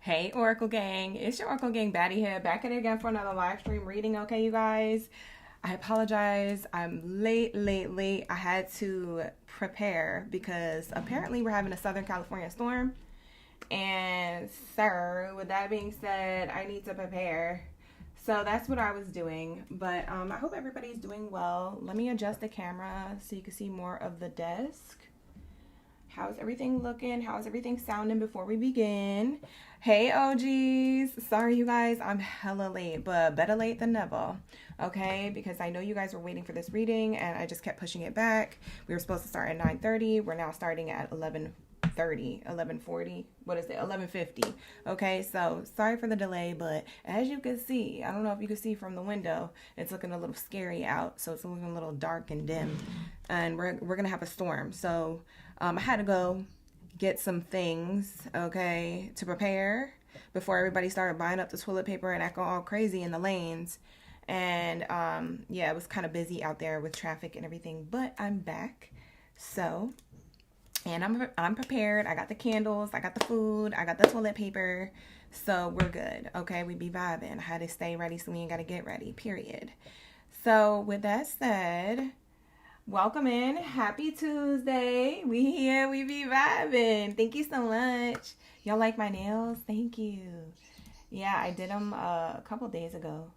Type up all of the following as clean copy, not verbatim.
Hey, Oracle Gang. It's your Oracle Gang Baddie here, back at it again for another live stream reading, okay, you guys? I apologize. I'm late. I had to prepare because apparently we're having a Southern California storm. And, sir, with that being said, I need to prepare. So that's what I was doing. But I hope everybody's doing well. Let me adjust the camera so you can see more of the desk. How's everything looking? How's everything sounding before we begin? Hey, OGs. Sorry, you guys. I'm hella late, but better late than never. Okay? Because I know you guys were waiting for this reading, and I just kept pushing it back. We were supposed to start at 9:30. We're now starting at 11:30, 11:40. What is it? 11:50. Okay? So, sorry for the delay, but as you can see, I don't know if you can see from the window, it's looking a little scary out. So, it's looking a little dark and dim. And we're going to have a storm. So, I had to go get some things, okay, to prepare before everybody started buying up the toilet paper and acting all crazy in the lanes. And, yeah, it was kind of busy out there with traffic and everything, but I'm back. So, and I'm prepared. I got the candles, I got the food, I got the toilet paper. So we're good, okay? We be vibing. I had to stay ready so we ain't got to get ready, period. So with that said, welcome in. Happy Tuesday. We here. We be vibing. Thank you so much. Y'all like my nails? Thank you. Yeah, I did them a couple days ago.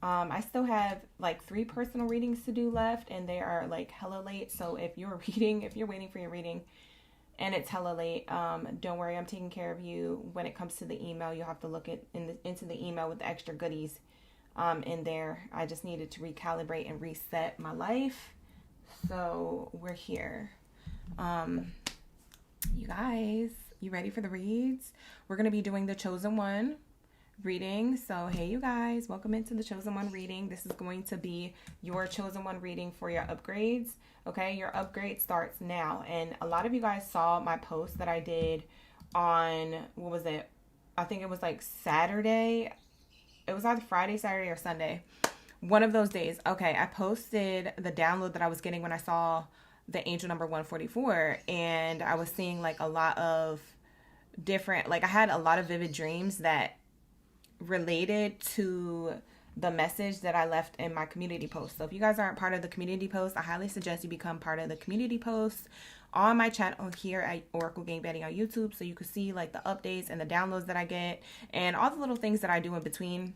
I still have like 3 personal readings to do left, and they are like hella late. So if you're waiting for your reading and it's hella late, don't worry. I'm taking care of you. When it comes to the email, you'll have to look into the email with the extra goodies in there. I just needed to recalibrate and reset my life. So we're here. You guys, you ready for the reads? We're going to be doing the Chosen One reading. So hey, you guys, welcome into the Chosen One reading. This is going to be your Chosen One reading for your upgrades. Okay, your upgrade starts now. And a lot of you guys saw my post that I did on, what was it? I think it was like Saturday. It was either Friday, Saturday, or Sunday. One of those days. Okay, I posted the download that I was getting when I saw the angel number 144. And I was seeing like a lot of different, like I had a lot of vivid dreams that related to the message that I left in my community post. So if you guys aren't part of the community post, I highly suggest you become part of the community post on my channel here at Oracle Gang Baddie on YouTube, so you can see like the updates and the downloads that I get and all the little things that I do in between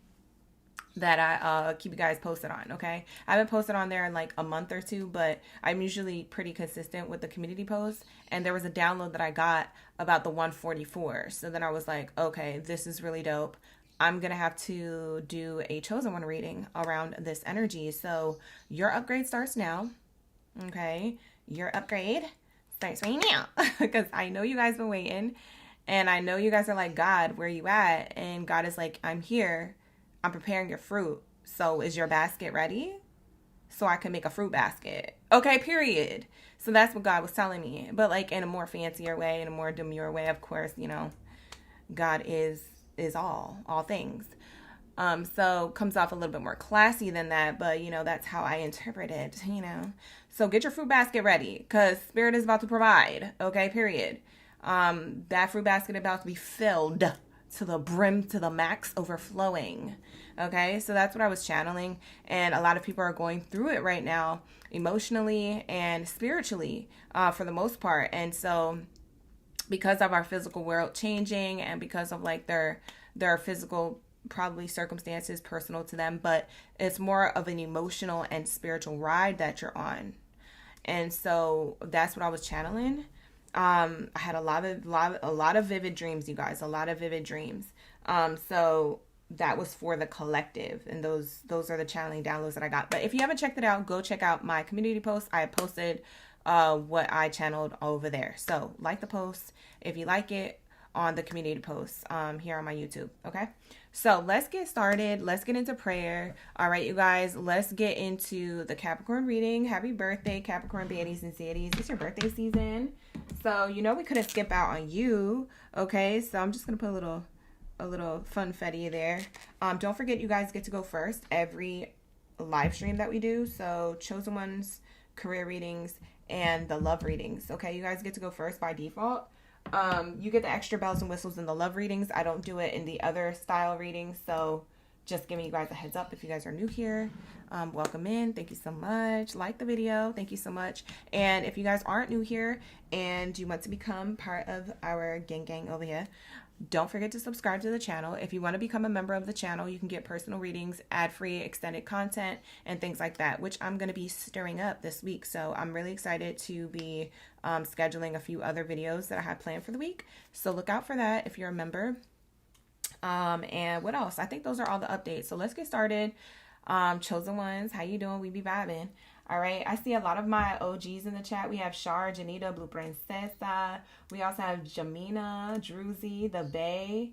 that I keep you guys posted on. Okay, I haven't posted on there in like a month or two, but I'm usually pretty consistent with the community posts. And there was a download that I got about the 144. So then I was like, okay, this is really dope. I'm going to have to do a Chosen One reading around this energy. So your upgrade starts now. Okay. Your upgrade starts right now. Because I know you guys been waiting. And I know you guys are like, God, where you at? And God is like, I'm here. I'm preparing your fruit. So is your basket ready? So I can make a fruit basket. Okay, period. So that's what God was telling me. But like in a more fancier way, in a more demure way, of course, you know, God is all things. So comes off a little bit more classy than that, but you know, that's how I interpret it, you know. So get your fruit basket ready, because Spirit is about to provide. Okay, period. That fruit basket about to be filled to the brim, to the max, overflowing. Okay, so that's what I was channeling, and a lot of people are going through it right now, emotionally and spiritually, for the most part. And so because of our physical world changing, and because of like their physical probably circumstances personal to them, but it's more of an emotional and spiritual ride that you're on. And so that's what I was channeling. I had a lot of vivid dreams, you guys, a lot of vivid dreams. So that was for the collective, and those are the channeling downloads that I got. But if you haven't checked it out, go check out my community post. I posted what I channeled over there. So like the post if you like it on the community post here on my YouTube. Okay, so let's get started. Let's get into prayer. All right, you guys, let's get into the Capricorn reading. Happy birthday, Capricorn baddies and saddies. It's your birthday season, so you know we couldn't skip out on you. Okay, so I'm just gonna put a little funfetti there. Don't forget, you guys get to go first every live stream that we do. So Chosen Ones, career readings, and the love readings. Okay, you guys get to go first by default. You get the extra bells and whistles in the love readings. I don't do it in the other style readings, so just giving you guys a heads up if you guys are new here. Welcome in. Thank you so much. Like the video. Thank you so much. And if you guys aren't new here and you want to become part of our gang over here, don't forget to subscribe to the channel. If you want to become a member of the channel, you can get personal readings, ad-free, extended content, and things like that, which I'm going to be stirring up this week. So I'm really excited to be scheduling a few other videos that I have planned for the week. So look out for that if you're a member. And what else? I think those are all the updates. So let's get started. Chosen ones, how you doing? We be vibing. All right, I see a lot of my OGs in the chat. We have Shar, Janita, Blue Princesa. We also have Jamina, Druzy, The Bay,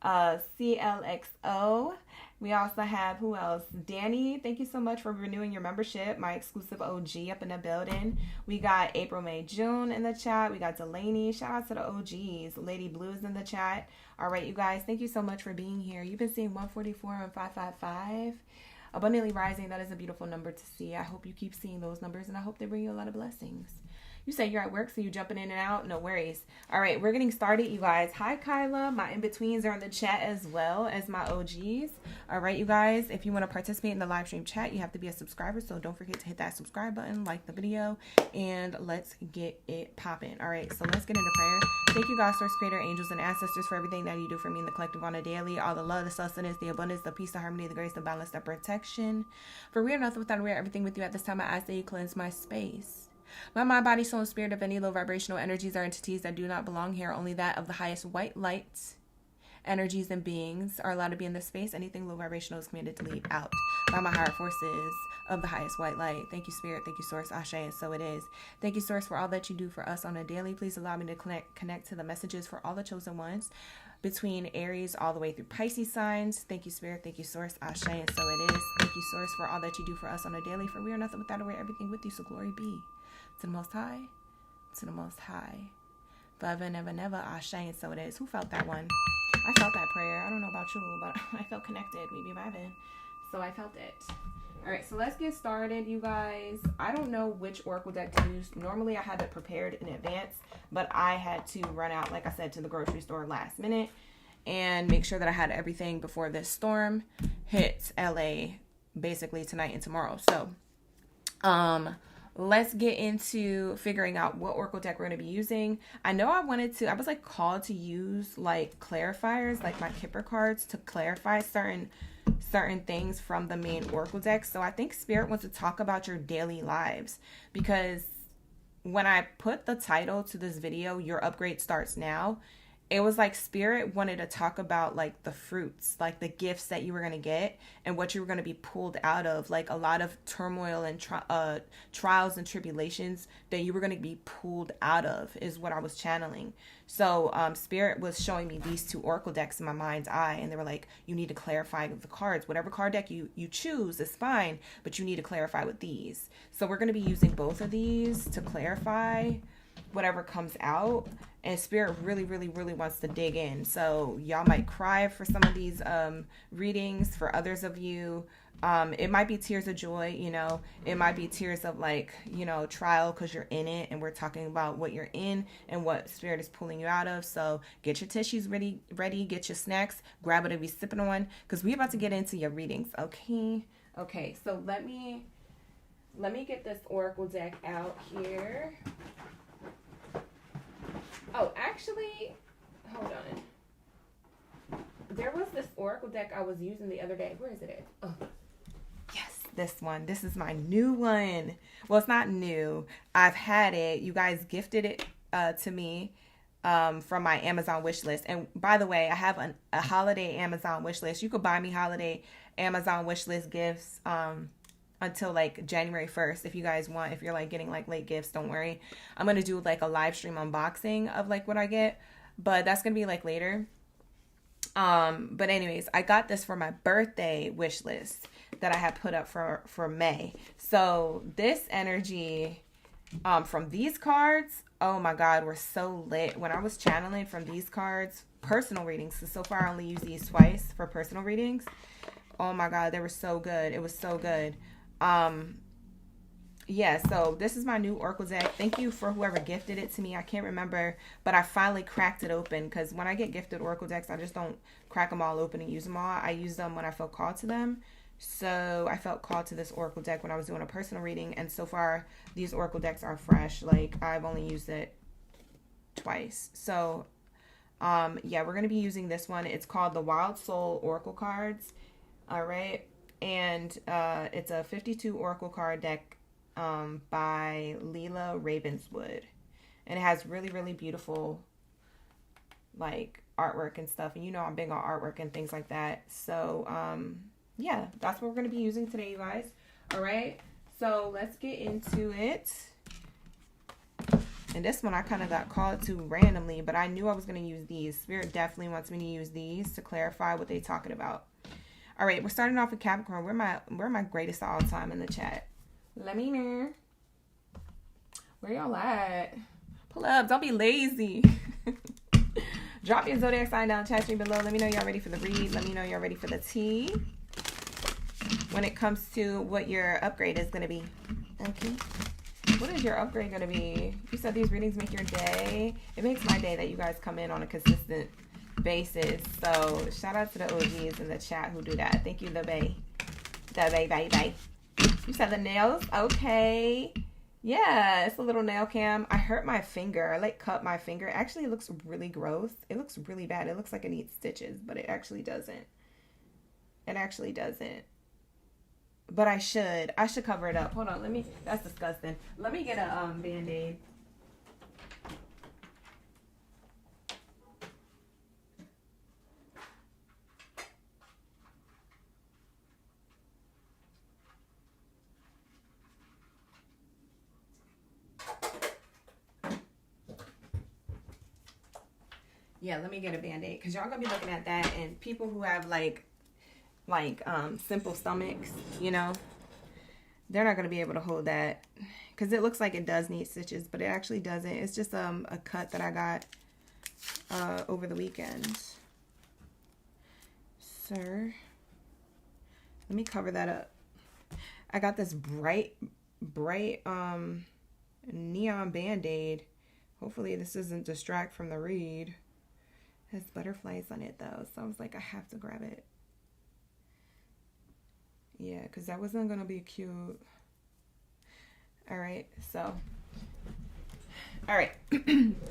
CLXO. We also have, who else? Danny, thank you so much for renewing your membership. My exclusive OG up in the building. We got April, May, June in the chat. We got Delaney. Shout out to the OGs. Lady Blue's in the chat. All right, you guys, thank you so much for being here. You've been seeing 144 and 555. Abundantly rising, that is a beautiful number to see. I hope you keep seeing those numbers, and I hope they bring you a lot of blessings. You say you're at work, so you're jumping in and out. No worries. All right, we're getting started, you guys. Hi, Kyla. My in-betweens are in the chat as well as my OGs. All right, you guys, if you want to participate in the live stream chat, you have to be a subscriber, so don't forget to hit that subscribe button, like the video, and let's get it popping. All right, so let's get into prayer. Thank you, God, Source, Creator, angels, and ancestors for everything that you do for me in the collective on a daily. All the love, the sustenance, the abundance, the peace, the harmony, the grace, the balance, the protection. For we are nothing without, we are everything with you. At this time, I ask that you cleanse my space. My mind, body, soul, and spirit of any low vibrational energies or entities that do not belong here. Only that of the highest white light energies and beings are allowed to be in this space. Anything low vibrational is commanded to leave out by my higher forces of the highest white light. Thank you, Spirit. Thank you, Source. Ashe, and so it is. Thank you, Source, for all that you do for us on a daily. Please allow me to connect to the messages for all the chosen ones between Aries all the way through Pisces signs. Thank you, Spirit. Thank you, Source. Ashe, and so it is. Thank you, Source, for all that you do for us on a daily. For we are nothing without a way, everything with you. So glory be to the Most High, to the Most High, forever and ever, never, Ashe, and so it is. Who felt that one? I felt that prayer. I don't know about you, but I felt connected. We be vibing. So I felt it. All right, so let's get started, you guys. I don't know which oracle deck to use. Normally, I have it prepared in advance, but I had to run out, like I said, to the grocery store last minute and make sure that I had everything before this storm hits LA basically tonight and tomorrow. So, let's get into figuring out what oracle deck we're going to be using. I know I was like called to use like clarifiers, like my Kipper cards, to clarify certain things from the main oracle deck. So I think Spirit wants to talk about your daily lives, because when I put the title to this video, Your Upgrade Starts Now, it was like Spirit wanted to talk about like the fruits, like the gifts that you were going to get and what you were going to be pulled out of, like a lot of turmoil and trials and tribulations that you were going to be pulled out of is what I was channeling. So Spirit was showing me these two oracle decks in my mind's eye, and they were like, you need to clarify the cards. Whatever card deck you choose is fine, but you need to clarify with these. So we're going to be using both of these to clarify whatever comes out. And Spirit really, really, really wants to dig in. So y'all might cry for some of these readings. For others of you, it might be tears of joy, you know. It might be tears of like, you know, trial because you're in it. And we're talking about what you're in and what Spirit is pulling you out of. So get your tissues ready, get your snacks, grab whatever you're sipping on, because we're about to get into your readings, okay? Okay, so let me get this oracle deck out here. Oh, actually, hold on. There was this oracle deck I was using the other day. Where is it at? Oh, yes, this one. This is my new one. Well, it's not new. I've had it. You guys gifted it to me from my Amazon wish list. And by the way, I have a holiday Amazon wish list. You could buy me holiday Amazon wish list gifts until like January 1st. If you guys want, if you're like getting like late gifts, don't worry. I'm going to do like a live stream unboxing of like what I get, but that's going to be like later. But anyways, I got this for my birthday wish list that I had put up for May. So this energy, from these cards, oh my God, we're so lit. When I was channeling from these cards, personal readings, so far I only use these twice for personal readings. Oh my God, they were so good. It was so good. yeah, so this is my new Oracle deck. Thank you for whoever gifted it to me. I can't remember, but I finally cracked it open because when I get gifted Oracle decks, I just don't crack them all open and use them all. I use them when I feel called to them. So I felt called to this Oracle deck when I was doing a personal reading, and so far these Oracle decks are fresh. Like, I've only used it twice. So yeah, we're going to be using this one. It's called the Wild Soul Oracle Cards. All right. And it's a 52 Oracle card deck by Leela Ravenswood. And it has really, really beautiful, like, artwork and stuff. And you know I'm big on artwork and things like that. So, yeah, that's what we're going to be using today, you guys. All right. So let's get into it. And this one I kind of got called to randomly, but I knew I was going to use these. Spirit definitely wants me to use these to clarify what they're talking about. All right, we're starting off with Capricorn. Where my greatest of all time in the chat? Let me know. Where y'all at? Pull up. Don't be lazy. Drop your zodiac sign down, chat stream below. Let me know y'all ready for the read. Let me know y'all ready for the tea. When it comes to what your upgrade is going to be. Okay. What is your upgrade going to be? You said these readings make your day. It makes my day that you guys come in on a consistent basis. So shout out to the OGs in the chat who do that. Thank you, the bay. You said the nails? Okay. Yeah, it's a little nail cam. I hurt my finger. I like cut my finger. Actually, it looks really gross. It looks really bad. It looks like it needs stitches, but it actually doesn't. It actually doesn't. But I should cover it up. Hold on, that's disgusting. Let me get a Band-Aid. Yeah, let me get a Band-Aid because y'all gonna be looking at that, and people who have like simple stomachs, you know, they're not going to be able to hold that because it looks like it does need stitches, but it actually doesn't. It's just a cut that I got over the weekend. Sir, let me cover that up. I got this bright neon Band-Aid. Hopefully this doesn't distract from the read. It has butterflies on it though, so I was like, I have to grab it. Yeah, because that wasn't going to be cute. All right, so. All right,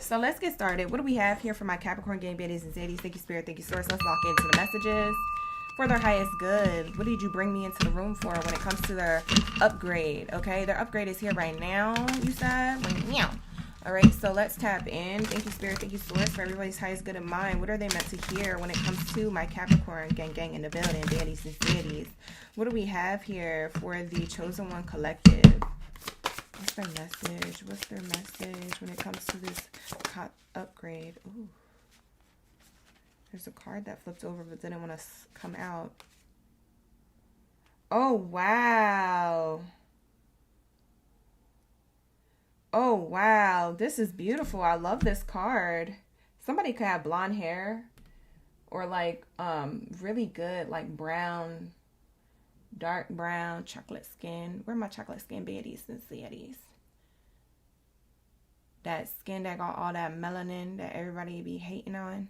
so let's get started. What do we have here for my Capricorn gang baddies and zaddies? Thank you, Spirit. Thank you, Source. Let's lock into the messages. For their highest good, what did you bring me into the room for when it comes to their upgrade? Okay, their upgrade is here right now, you said? Right now. All right, so let's tap in. Thank you, Spirit. Thank you, Source, for everybody's highest good in mind. What are they meant to hear when it comes to my Capricorn gang in the building, baddies and zaddies? What do we have here for the Chosen One Collective? What's their message? What's their message when it comes to this upgrade? Ooh. There's a card that flipped over but didn't want to come out. Oh, wow. Oh, wow. This is beautiful. I love this card. Somebody could have blonde hair or like really good like brown, dark brown, chocolate skin. Where are my chocolate skin baddies and zaddies? That skin that got all that melanin that everybody be hating on.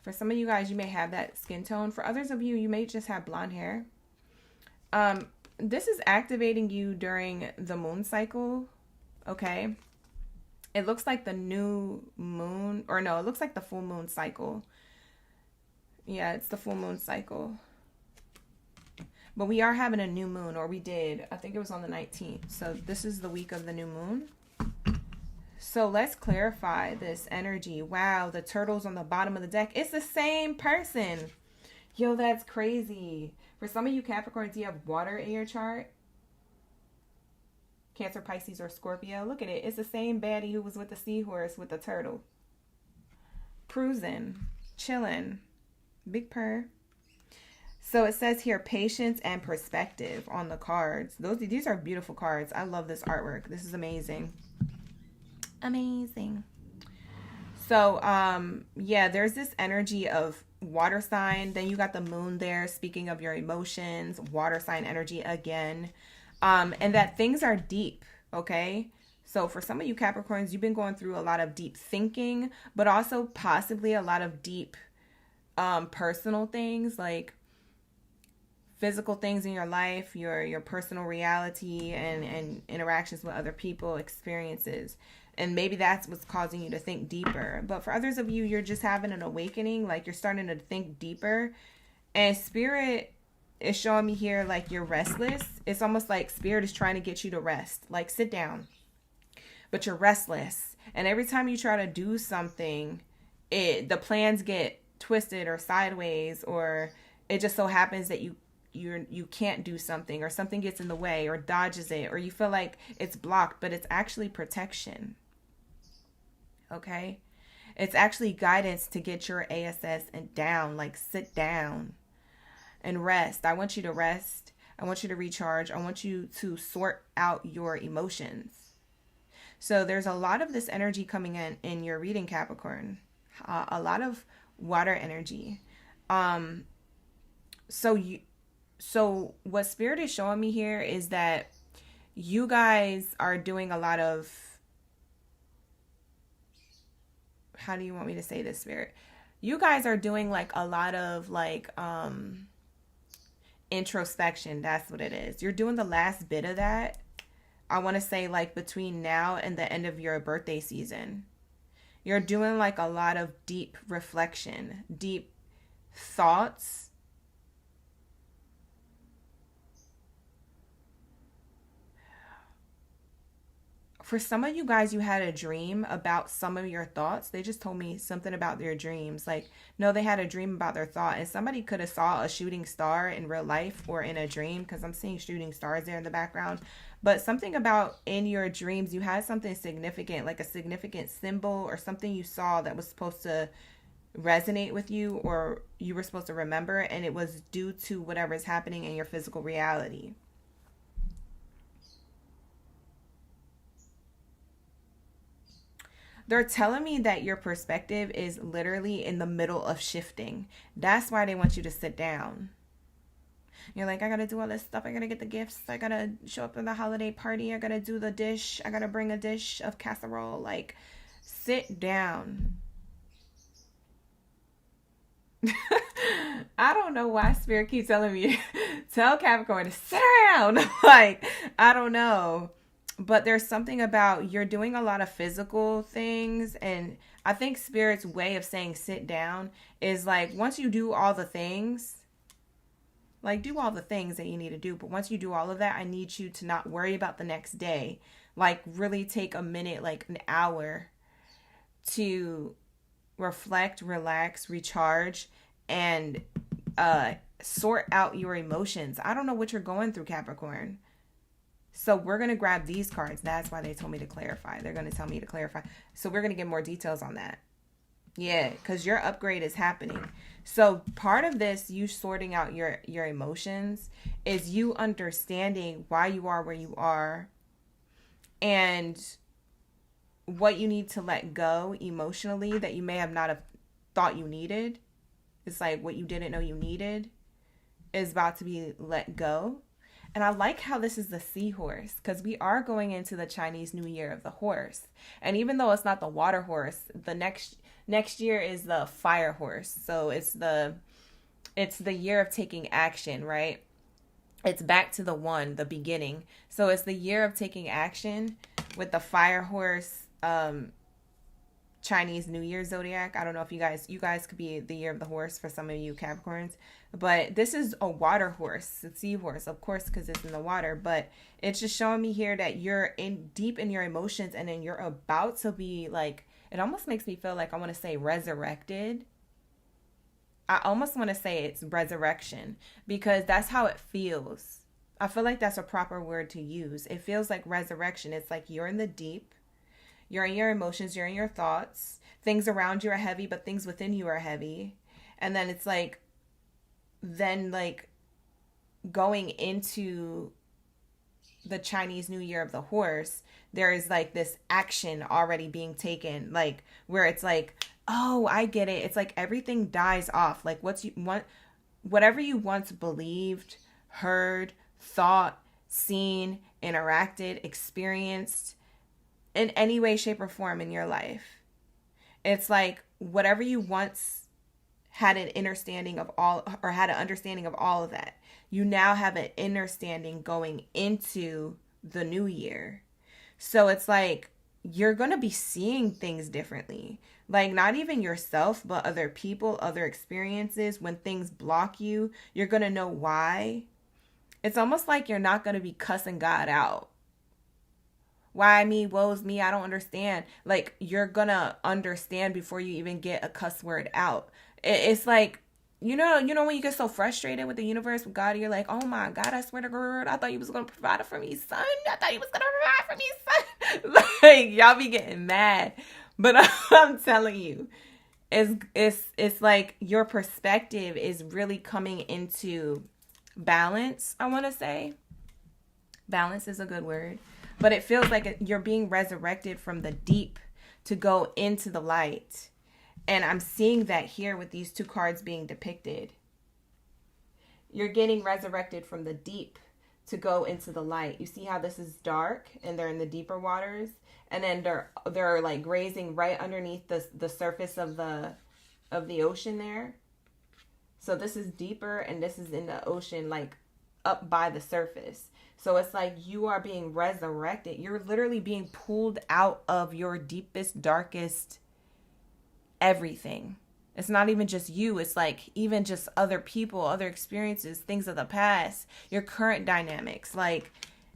For some of you guys, you may have that skin tone. For others of you, you may just have blonde hair. This is activating you during the moon cycle. Okay. It looks like the new moon, or no, it looks like the full moon cycle. Yeah, it's the full moon cycle. But we are having a new moon, or we did. I think it was on the 19th. So this is the week of the new moon. So let's clarify this energy. Wow, the turtles on the bottom of the deck. It's the same person. Yo, that's crazy. For some of you Capricorns, do you have water in your chart? Cancer, Pisces, or Scorpio. Look at it. It's the same baddie who was with the seahorse with the turtle. Cruising. Chilling. Big purr. So it says here, patience and perspective on the cards. These are beautiful cards. I love this artwork. This is amazing. Amazing. So, yeah, there's this energy of water sign. Then you got the moon there, speaking of your emotions. Water sign energy again. And that things are deep, okay? So for some of you Capricorns, you've been going through a lot of deep thinking, but also possibly a lot of deep personal things, like physical things in your life, your personal reality and interactions with other people, experiences. And maybe that's what's causing you to think deeper. But for others of you, you're just having an awakening, like you're starting to think deeper. And spirit is showing me here like you're restless. It's almost like spirit is trying to get you to rest. Like sit down. But you're restless. And every time you try to do something, the plans get twisted or sideways, or it just so happens that you can't do something, or something gets in the way or dodges it, or you feel like it's blocked, but it's actually protection. Okay? It's actually guidance to get your ASS and down, like sit down and rest. I want you to rest. I want you to recharge. I want you to sort out your emotions. So there's a lot of this energy coming in your reading, Capricorn. A lot of water energy. So what spirit is showing me here is that you guys are doing a lot of, how do you want me to say this, spirit? You guys are doing like a lot of like introspection. That's what it is. You're doing the last bit of that. I want to say like between now and the end of your birthday season. You're doing like a lot of deep reflection, deep thoughts. For some of you guys, you had a dream about some of your thoughts. They just told me something about their dreams. Like, no, they had a dream about their thought. And somebody could have saw a shooting star in real life or in a dream, because I'm seeing shooting stars there in the background. But something about in your dreams, you had something significant, like a significant symbol or something you saw that was supposed to resonate with you, or you were supposed to remember, and it was due to whatever is happening in your physical reality. They're telling me that your perspective is literally in the middle of shifting. That's why they want you to sit down. You're like, I gotta do all this stuff. I gotta get the gifts. I gotta show up in the holiday party. I gotta do the dish. I gotta bring a dish of casserole. Like, sit down. I don't know why spirit keeps telling me, tell Capricorn to sit down. Like, I don't know. But there's something about you're doing a lot of physical things. And I think spirit's way of saying sit down is like, once you do all the things, like do all the things that you need to do. But once you do all of that, I need you to not worry about the next day. Like really take a minute, like an hour to reflect, relax, recharge, and sort out your emotions. I don't know what you're going through, Capricorn. So we're going to grab these cards. That's why they told me to clarify. They're going to tell me to clarify. So we're going to get more details on that. Yeah, because your upgrade is happening. So part of this, you sorting out your emotions, is you understanding why you are where you are and what you need to let go emotionally that you may have not have thought you needed. It's like what you didn't know you needed is about to be let go. And I like how this is the seahorse, because we are going into the Chinese New Year of the horse. And even though it's not the water horse, the next year is the fire horse. So it's the year of taking action, right? It's back to the beginning. So it's the year of taking action with the fire horse, Chinese New Year zodiac. I don't know if you guys could be the year of the horse for some of you Capricorns, but this is a water horse, a seahorse, of course, because it's in the water. But it's just showing me here that you're deep in your emotions, and then you're about to be like, it almost makes me feel like I want to say resurrected. I almost want to say it's resurrection, because that's how it feels. I feel like that's a proper word to use. It feels like resurrection. It's like you're in the deep. You're in your emotions, you're in your thoughts. Things around you are heavy, but things within you are heavy. And then it's like, going into the Chinese New Year of the horse, there is like this action already being taken, like where it's like, oh, I get it. It's like everything dies off. Like whatever you once believed, heard, thought, seen, interacted, experienced in any way, shape, or form in your life. It's like whatever you once had an understanding of all, or had an understanding of all of that, you now have an understanding going into the new year. So it's like you're going to be seeing things differently. Like not even yourself, but other people, other experiences. When things block you, you're going to know why. It's almost like you're not going to be cussing God out. Why me? Woe's me. I don't understand. Like you're going to understand before you even get a cuss word out. It's like, you know when you get so frustrated with the universe, with God, you're like, oh my God, I swear to God, I thought you was going to provide it for me, son. I thought you was going to provide for me, son. Like, y'all be getting mad. But I'm telling you, it's like your perspective is really coming into balance, I want to say. Balance is a good word. But it feels like you're being resurrected from the deep to go into the light. And I'm seeing that here with these two cards being depicted. You're getting resurrected from the deep to go into the light. You see how this is dark and they're in the deeper waters, and then they're like grazing right underneath the surface of the ocean there. So this is deeper and this is in the ocean, like up by the surface. So it's like you are being resurrected. You're literally being pulled out of your deepest, darkest everything. It's not even just you. It's like even just other people, other experiences, things of the past, your current dynamics. Like,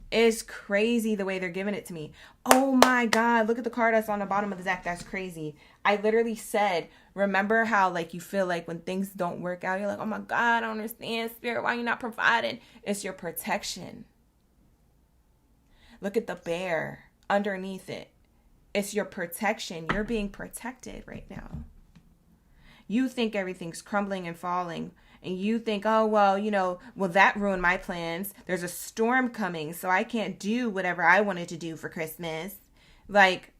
it's crazy the way they're giving it to me. Oh my God, look at the card that's on the bottom of the deck. That's crazy. I literally said, remember how like you feel like when things don't work out, you're like, oh my God, I don't understand, Spirit, why are you not providing? It's your protection. Look at the bear underneath it. It's your protection. You're being protected right now. You think everything's crumbling and falling. And you think, oh, well, that ruined my plans. There's a storm coming, so I can't do whatever I wanted to do for Christmas. Like,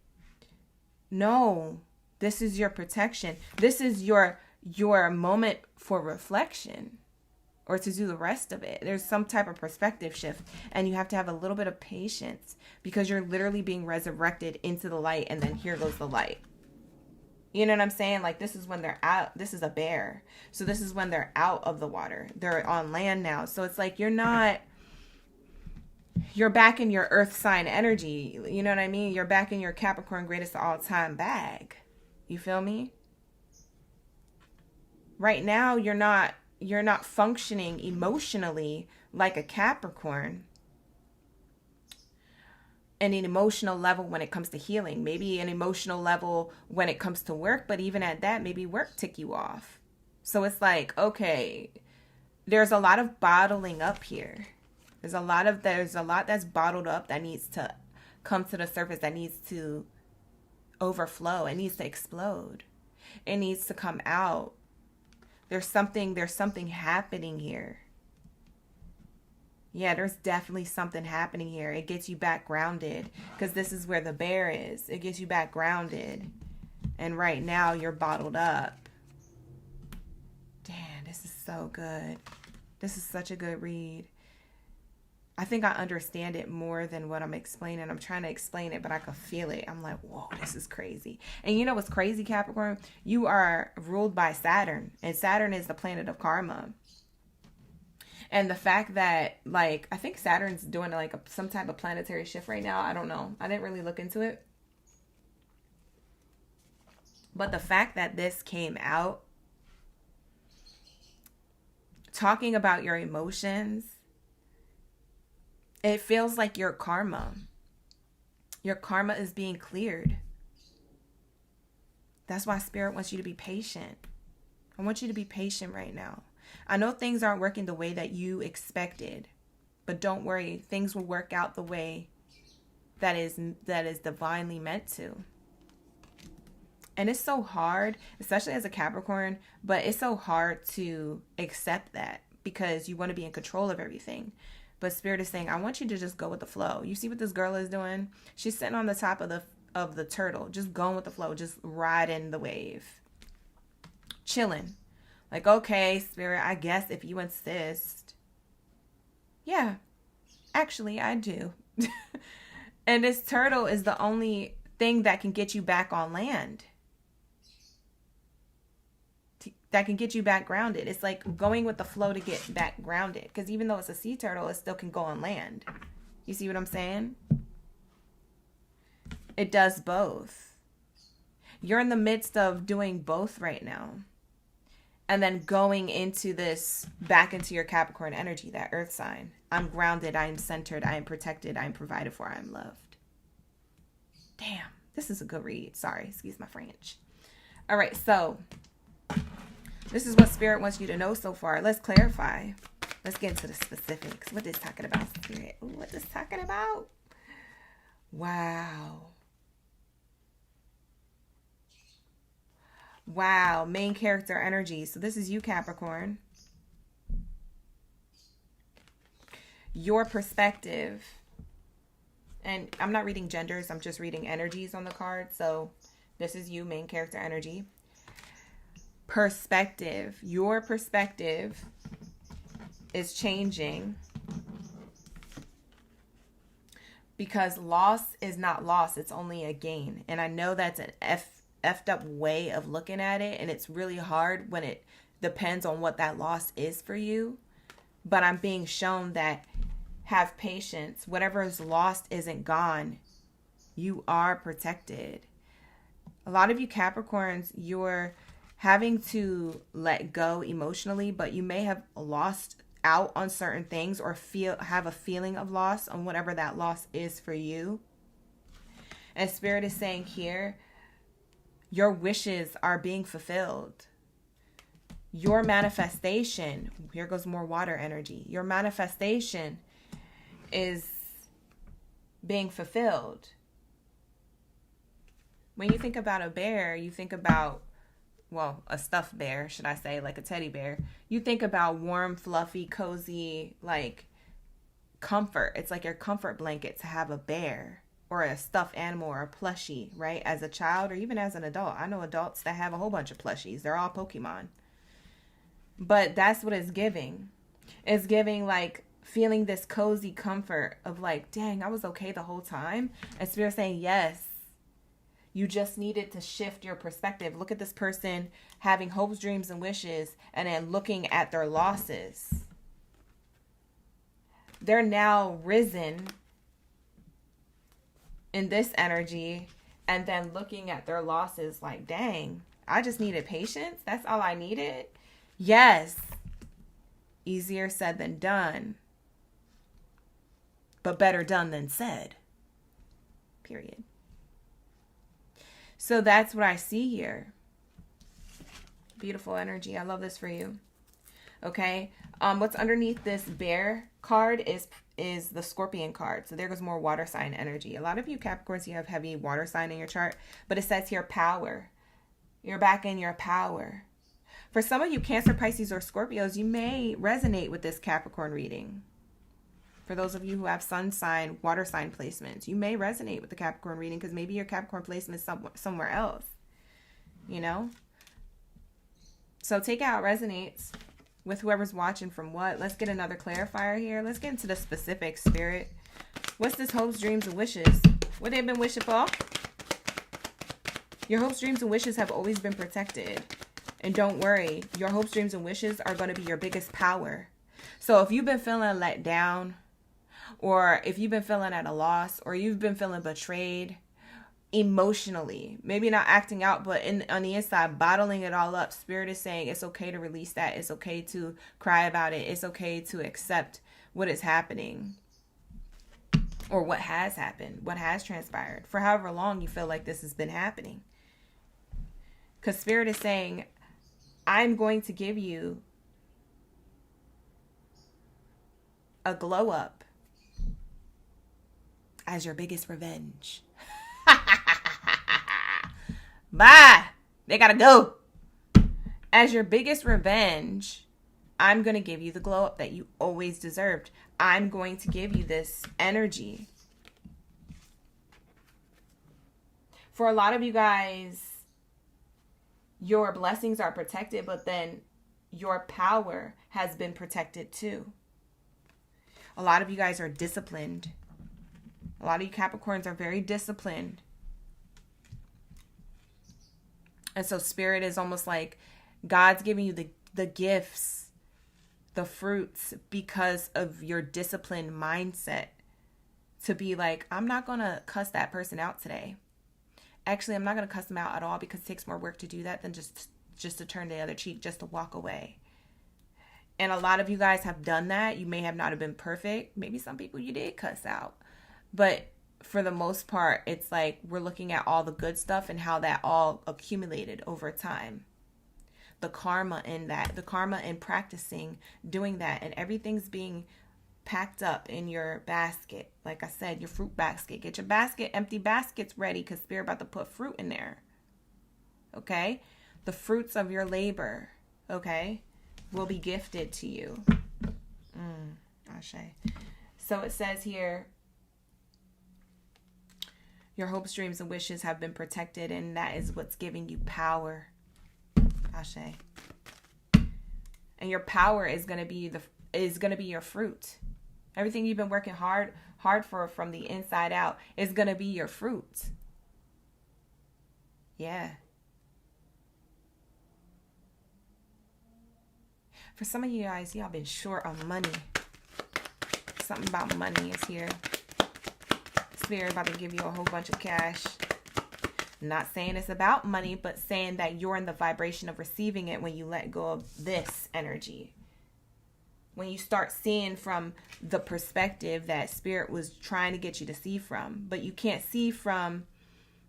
no, this is your protection. This is your moment for reflection, or to do the rest of it. There's some type of perspective shift, and you have to have a little bit of patience because you're literally being resurrected into the light, and then here goes the light. You know what I'm saying? Like, this is when they're out. This is a bear. So this is when they're out of the water. They're on land now. So it's like you're back in your earth sign energy. You know what I mean? You're back in your Capricorn greatest of all time bag. You feel me? Right now, you're not functioning emotionally like a Capricorn. And an emotional level when it comes to healing, maybe an emotional level when it comes to work, but even at that, maybe work tick you off. So it's like, okay, there's a lot of bottling up here. There's a lot that's bottled up that needs to come to the surface, that needs to overflow. It needs to explode. It needs to come out. There's something happening here. Yeah, there's definitely something happening here. It gets you back grounded because this is where the bear is. It gets you back grounded. And right now you're bottled up. Damn, this is so good. This is such a good read. I think I understand it more than what I'm explaining. I'm trying to explain it, but I can feel it. I'm like, whoa, this is crazy. And you know what's crazy, Capricorn? You are ruled by Saturn. And Saturn is the planet of karma. And the fact that, like, I think Saturn's doing, like, some type of planetary shift right now. I don't know. I didn't really look into it. But the fact that this came out, talking about your emotions, it feels like your karma is being cleared. That's why Spirit wants you to be patient. I want you to be patient right now. I know things aren't working the way that you expected, but don't worry. Things will work out the way that is divinely meant to. And it's so hard, especially as a Capricorn, but it's so hard to accept that because you want to be in control of everything. But Spirit is saying, I want you to just go with the flow. You see what this girl is doing? She's sitting on the top of the turtle, just going with the flow, just riding the wave, chilling. Like, okay, Spirit, I guess if you insist. Yeah. Actually, I do. And this turtle is the only thing that can get you back on land. That can get you back grounded. It's like going with the flow to get back grounded. Because even though it's a sea turtle, it still can go on land. You see what I'm saying? It does both. You're in the midst of doing both right now. And then going into this, back into your Capricorn energy, that earth sign. I'm grounded, I am centered, I am protected, I am provided for, I am loved. Damn, this is a good read. Sorry, excuse my French. All right, so this is what Spirit wants you to know so far. Let's clarify. Let's get into the specifics. What is talking about, Spirit? Ooh, what is talking about? Wow. Wow, main character energy. So this is you, Capricorn. Your perspective. And I'm not reading genders. I'm just reading energies on the card. So this is you, main character energy. Perspective. Your perspective is changing. Because loss is not loss. It's only a gain. And I know that's an effed up way of looking at it, and it's really hard when it depends on what that loss is for you. But I'm being shown that have patience. Whatever is lost isn't gone. You are protected. A lot of you Capricorns, you're having to let go emotionally, but you may have lost out on certain things or have a feeling of loss on whatever that loss is for you. And Spirit is saying here, your wishes are being fulfilled. Your manifestation, here goes more water energy. Your manifestation is being fulfilled. When you think about a bear, you think about, well, a stuffed bear, should I say, like a teddy bear. You think about warm, fluffy, cozy, like comfort. It's like your comfort blanket to have a bear. Or a stuffed animal or a plushie, right? As a child or even as an adult. I know adults that have a whole bunch of plushies. They're all Pokemon. But that's what it's giving. It's giving like feeling this cozy comfort of like, dang, I was okay the whole time. And Spirit saying, yes, you just needed to shift your perspective. Look at this person having hopes, dreams, and wishes and then looking at their losses. They're now risen in this energy and then looking at their losses like, dang, I just needed patience. That's all I needed. Yes. Easier said than done. But better done than said. Period. So that's what I see here. Beautiful energy. I love this for you. Okay. What's underneath this bear card is the Scorpion card. So there goes more water sign energy. A lot of you Capricorns, you have heavy water sign in your chart, but it says here power. You're back in your power. For some of you Cancer, Pisces, or Scorpios, you may resonate with this Capricorn reading. For those of you who have sun sign, water sign placements, you may resonate with the Capricorn reading because maybe your Capricorn placement is somewhere else, you know? So take out resonates with whoever's watching from what. Let's get another clarifier here. Let's get into the specific, Spirit. What's this hopes, dreams, and wishes? What they've been wishing for? Your hopes, dreams, and wishes have always been protected. And don't worry, your hopes, dreams, and wishes are going to be your biggest power. So if you've been feeling let down, or if you've been feeling at a loss, or you've been feeling betrayed, emotionally, maybe not acting out, but on the inside, bottling it all up, Spirit is saying it's okay to release that. It's okay to cry about it. It's okay to accept what is happening or what has happened, what has transpired for however long you feel like this has been happening. Because Spirit is saying, I'm going to give you a glow up as your biggest revenge. Bye. They gotta go. As your biggest revenge, I'm going to give you the glow up that you always deserved. I'm going to give you this energy. For a lot of you guys, your blessings are protected, but then your power has been protected too. A lot of you guys are disciplined. A lot of you Capricorns are very disciplined. And so Spirit is almost like God's giving you the gifts, the fruits, because of your disciplined mindset. To be like, I'm not going to cuss that person out today. Actually, I'm not going to cuss them out at all, because it takes more work to do that than just to turn the other cheek, just to walk away. And a lot of you guys have done that. You may have not have been perfect. Maybe some people you did cuss out. But for the most part, it's like we're looking at all the good stuff and how that all accumulated over time. The karma in that, the karma in practicing doing that, and everything's being packed up in your basket. Like I said, your fruit basket. Get your empty baskets ready, because Spirit about to put fruit in there. Okay? The fruits of your labor, okay, will be gifted to you. Ashe. So it says here, your hopes, dreams, and wishes have been protected, and that is what's giving you power. Ashe. And your power is going to be your fruit. Everything you've been working hard for from the inside out is going to be your fruit. Yeah. For some of you guys, y'all been short on money. Something about money is here. Spirit about to give you a whole bunch of cash. Not saying it's about money, but saying that you're in the vibration of receiving it when you let go of this energy. When you start seeing from the perspective that Spirit was trying to get you to see from. But you can't see from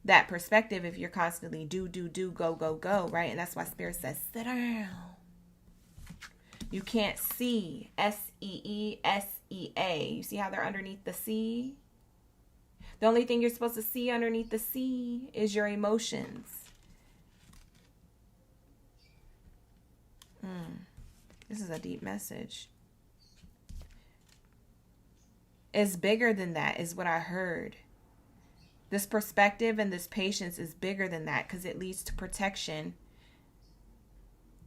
that perspective if you're constantly do, go, right? And that's why Spirit says, sit down. You can't see. S-E-E-S-E-A. You see how they're underneath the C? The only thing you're supposed to see underneath the C is your emotions. This is a deep message. It's bigger than that, is what I heard. This perspective and this patience is bigger than that, because it leads to protection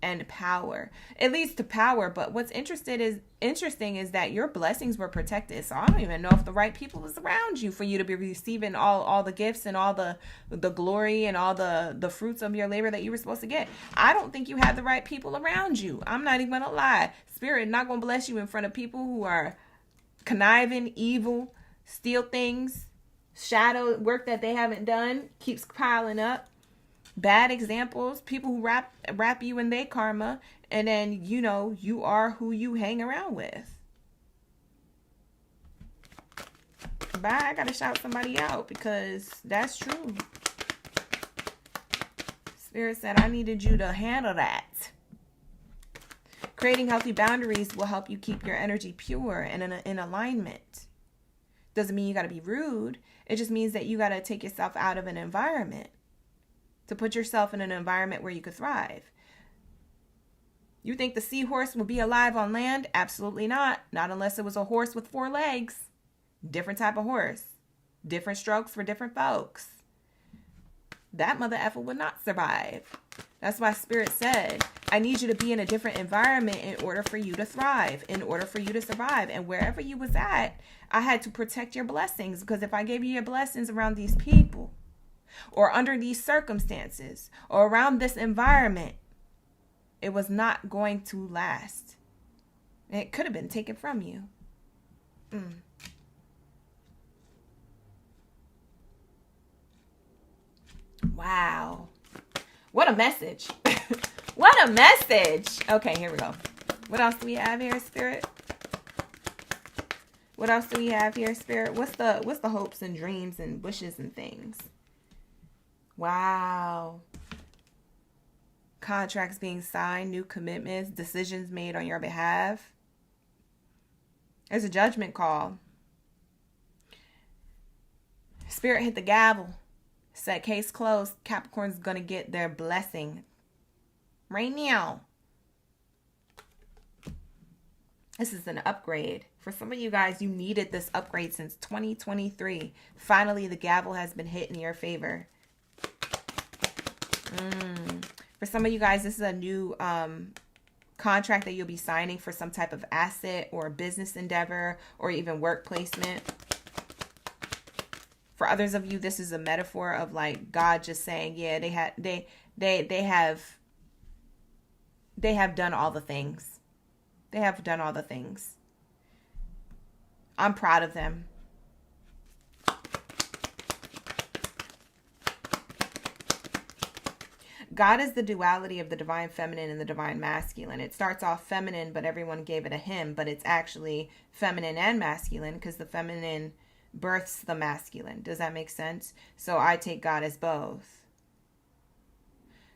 and power. It leads to power, but what's interesting is that your blessings were protected. So I don't even know if the right people was around you for you to be receiving all the gifts and all the glory and all the fruits of your labor that you were supposed to get. I don't think you had the right people around you. I'm not even gonna lie. Spirit not gonna bless you in front of people who are conniving, evil, steal things, shadow work that they haven't done, keeps piling up. Bad examples, people who wrap you in their karma, and then you are who you hang around with. Bye. I gotta shout somebody out, because that's true. Spirit said I needed you to handle that. Creating healthy boundaries will help you keep your energy pure and in alignment. Doesn't mean you gotta be rude. It just means that you gotta take yourself out of an environment to put yourself in an environment where you could thrive. You think the seahorse would be alive on land? Absolutely not. Not unless it was a horse with 4 legs. Different type of horse. Different strokes for different folks. That mother effer would not survive. That's why Spirit said, I need you to be in a different environment in order for you to thrive, in order for you to survive. And wherever you was at, I had to protect your blessings, because if I gave you your blessings around these people, or under these circumstances, or around this environment, it was not going to last. It could have been taken from you. Wow. What a message. What a message. Okay, here we go. What else do we have here, Spirit? What else do we have here, Spirit? What's the hopes and dreams and wishes and things? Wow. Contracts being signed, new commitments, decisions made on your behalf. There's a judgment call. Spirit hit the gavel. Said case closed. Capricorn's going to get their blessing right now. This is an upgrade. For some of you guys, you needed this upgrade since 2023. Finally, the gavel has been hit in your favor. For some of you guys, this is a new contract that you'll be signing for some type of asset or business endeavor or even work placement. For others of you, this is a metaphor of like God just saying, yeah, they have done all the things. They have done all the things. I'm proud of them. God is the duality of the divine feminine and the divine masculine. It starts off feminine, but everyone gave it a him, but it's actually feminine and masculine because the feminine births the masculine. Does that make sense? So I take God as both.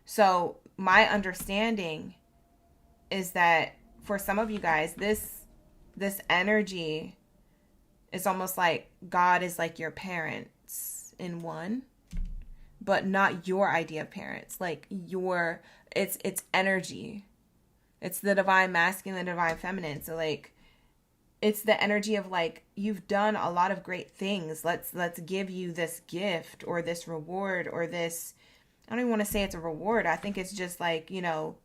So my understanding is that for some of you guys, this energy is almost like God is like your parents in one, but not your idea of parents. Like it's energy. It's the divine masculine, divine feminine. So like, it's the energy of like, you've done a lot of great things. Let's give you this gift or this reward or this, I don't even want to say it's a reward. I think it's just like, you know,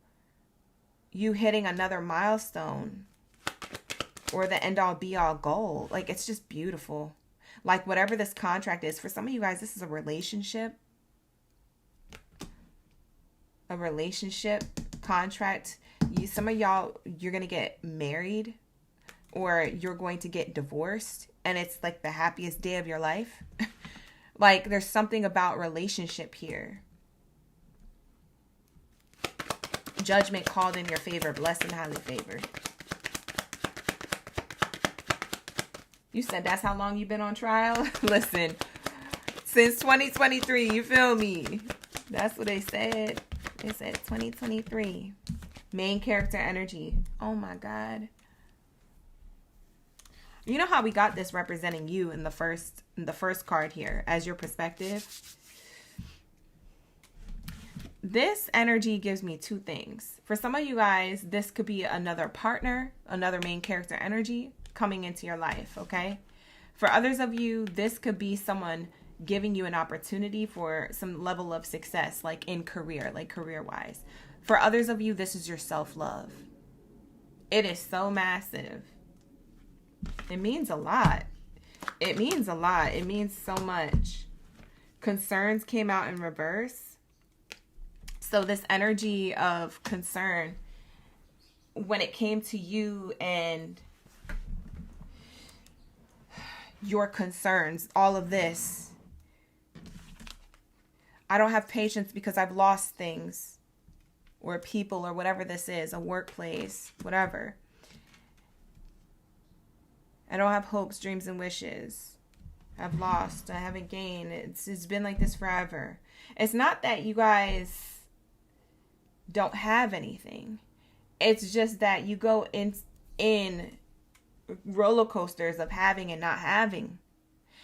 you hitting another milestone or the end all be all goal. Like, it's just beautiful. Like whatever this contract is, for some of you guys, this is a relationship contract. Some of y'all, you're going to get married or you're going to get divorced and it's like the happiest day of your life. Like there's something about relationship here. Judgment called in your favor, blessed and highly favored. You said that's how long you've been on trial? Listen, since 2023, you feel me? That's what they said. They said 2023. Main character energy. Oh my God. You know how we got this representing you in the first card here as your perspective? This energy gives me two things. For some of you guys, this could be another partner, another main character energy coming into your life, okay? For others of you, this could be someone giving you an opportunity for some level of success, like in career, like career-wise. For others of you, this is your self-love. It is so massive. It means a lot. It means a lot. It means so much. Concerns came out in reverse. So this energy of concern, when it came to you and your concerns, all of this, I don't have patience because I've lost things or people or whatever this is, a workplace, whatever. I don't have hopes, dreams, and wishes. I've lost. I haven't gained. It's been like this forever. It's not that you guys don't have anything. It's just that you go in roller coasters of having and not having.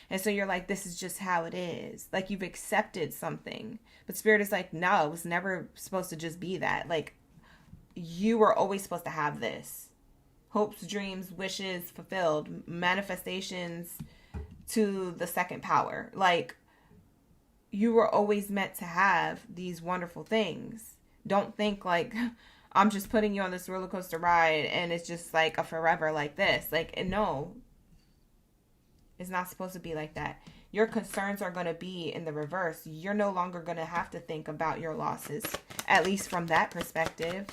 And so you're like, this is just how it is. Like you've accepted something. But Spirit is like, no, it was never supposed to just be that. Like you were always supposed to have this. Hopes, dreams, wishes fulfilled, manifestations to the second power. Like you were always meant to have these wonderful things. Don't think like I'm just putting you on this roller coaster ride and it's just like a forever like this. Like, no, it's not supposed to be like that. Your concerns are going to be in the reverse. You're no longer going to have to think about your losses, at least from that perspective,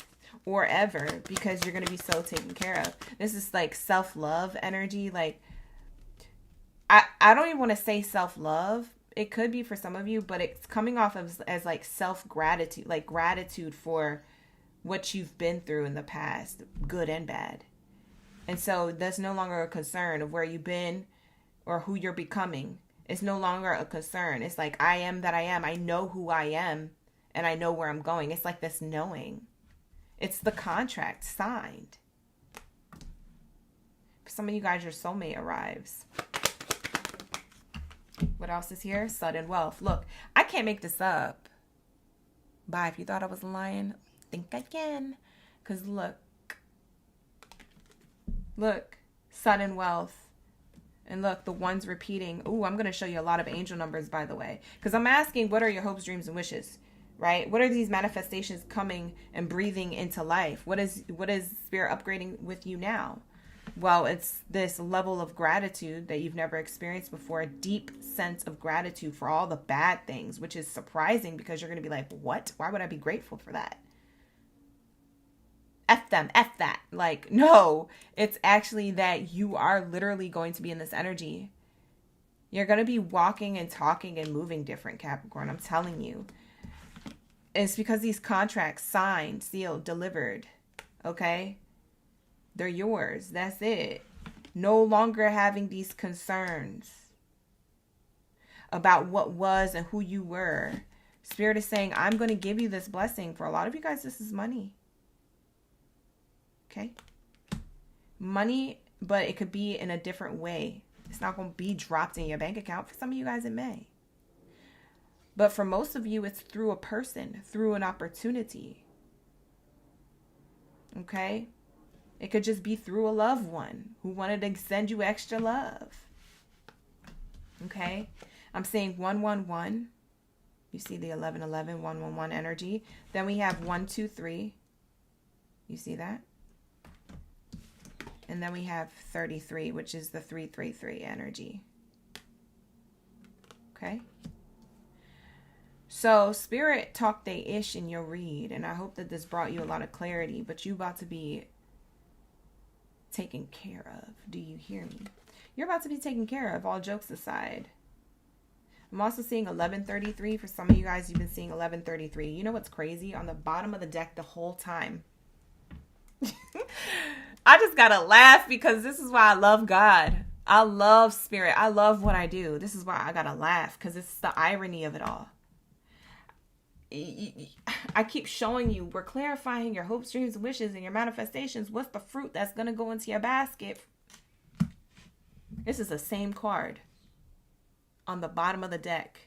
or ever, because you're going to be so taken care of. This is like self-love energy. Like, I don't even want to say self-love. It could be for some of you, but it's coming off as like self-gratitude, like gratitude for what you've been through in the past, good and bad. And so that's no longer a concern of where you've been or who you're becoming. It's no longer a concern. It's like, I am that I am. I know who I am and I know where I'm going. It's like this knowing. It's the contract signed. For some of you guys, your soulmate arrives. What else is here? Sudden wealth. Look, I can't make this up. Bye. If you thought I was lying, think again. Because look, sudden wealth. And look, the ones repeating. Ooh, I'm going to show you a lot of angel numbers, by the way. Because I'm asking, what are your hopes, dreams, and wishes? right? What are these manifestations coming and breathing into life? What is Spirit upgrading with you now? Well, it's this level of gratitude that you've never experienced before, a deep sense of gratitude for all the bad things, which is surprising because you're going to be like, what? Why would I be grateful for that? F them, F that. Like, no, it's actually that you are literally going to be in this energy. You're going to be walking and talking and moving different, Capricorn. I'm telling you. It's because these contracts signed, sealed, delivered. Okay? They're yours. That's it. No longer having these concerns about what was and who you were. Spirit is saying, I'm going to give you this blessing. For a lot of you guys, this is money. Okay? Money, but it could be in a different way. It's not going to be dropped in your bank account. For some of you guys, it may. But for most of you, it's through a person, through an opportunity. Okay? It could just be through a loved one who wanted to send you extra love. Okay? I'm saying 111. You see the 1111, 111 energy. Then we have 123. You see that? And then we have 33, which is the 333 energy. Okay? So Spirit talked they-ish in your read, and I hope that this brought you a lot of clarity, but you about to be taken care of. Do you hear me? You're about to be taken care of, all jokes aside. I'm also seeing 1133. For some of you guys, you've been seeing 1133. You know what's crazy? On the bottom of the deck the whole time. I just gotta laugh because this is why I love God. I love Spirit. I love what I do. This is why I gotta laugh, because it's the irony of it all. I keep showing you, we're clarifying your hopes, dreams, wishes, and your manifestations. What's the fruit that's going to go into your basket? This is the same card on the bottom of the deck.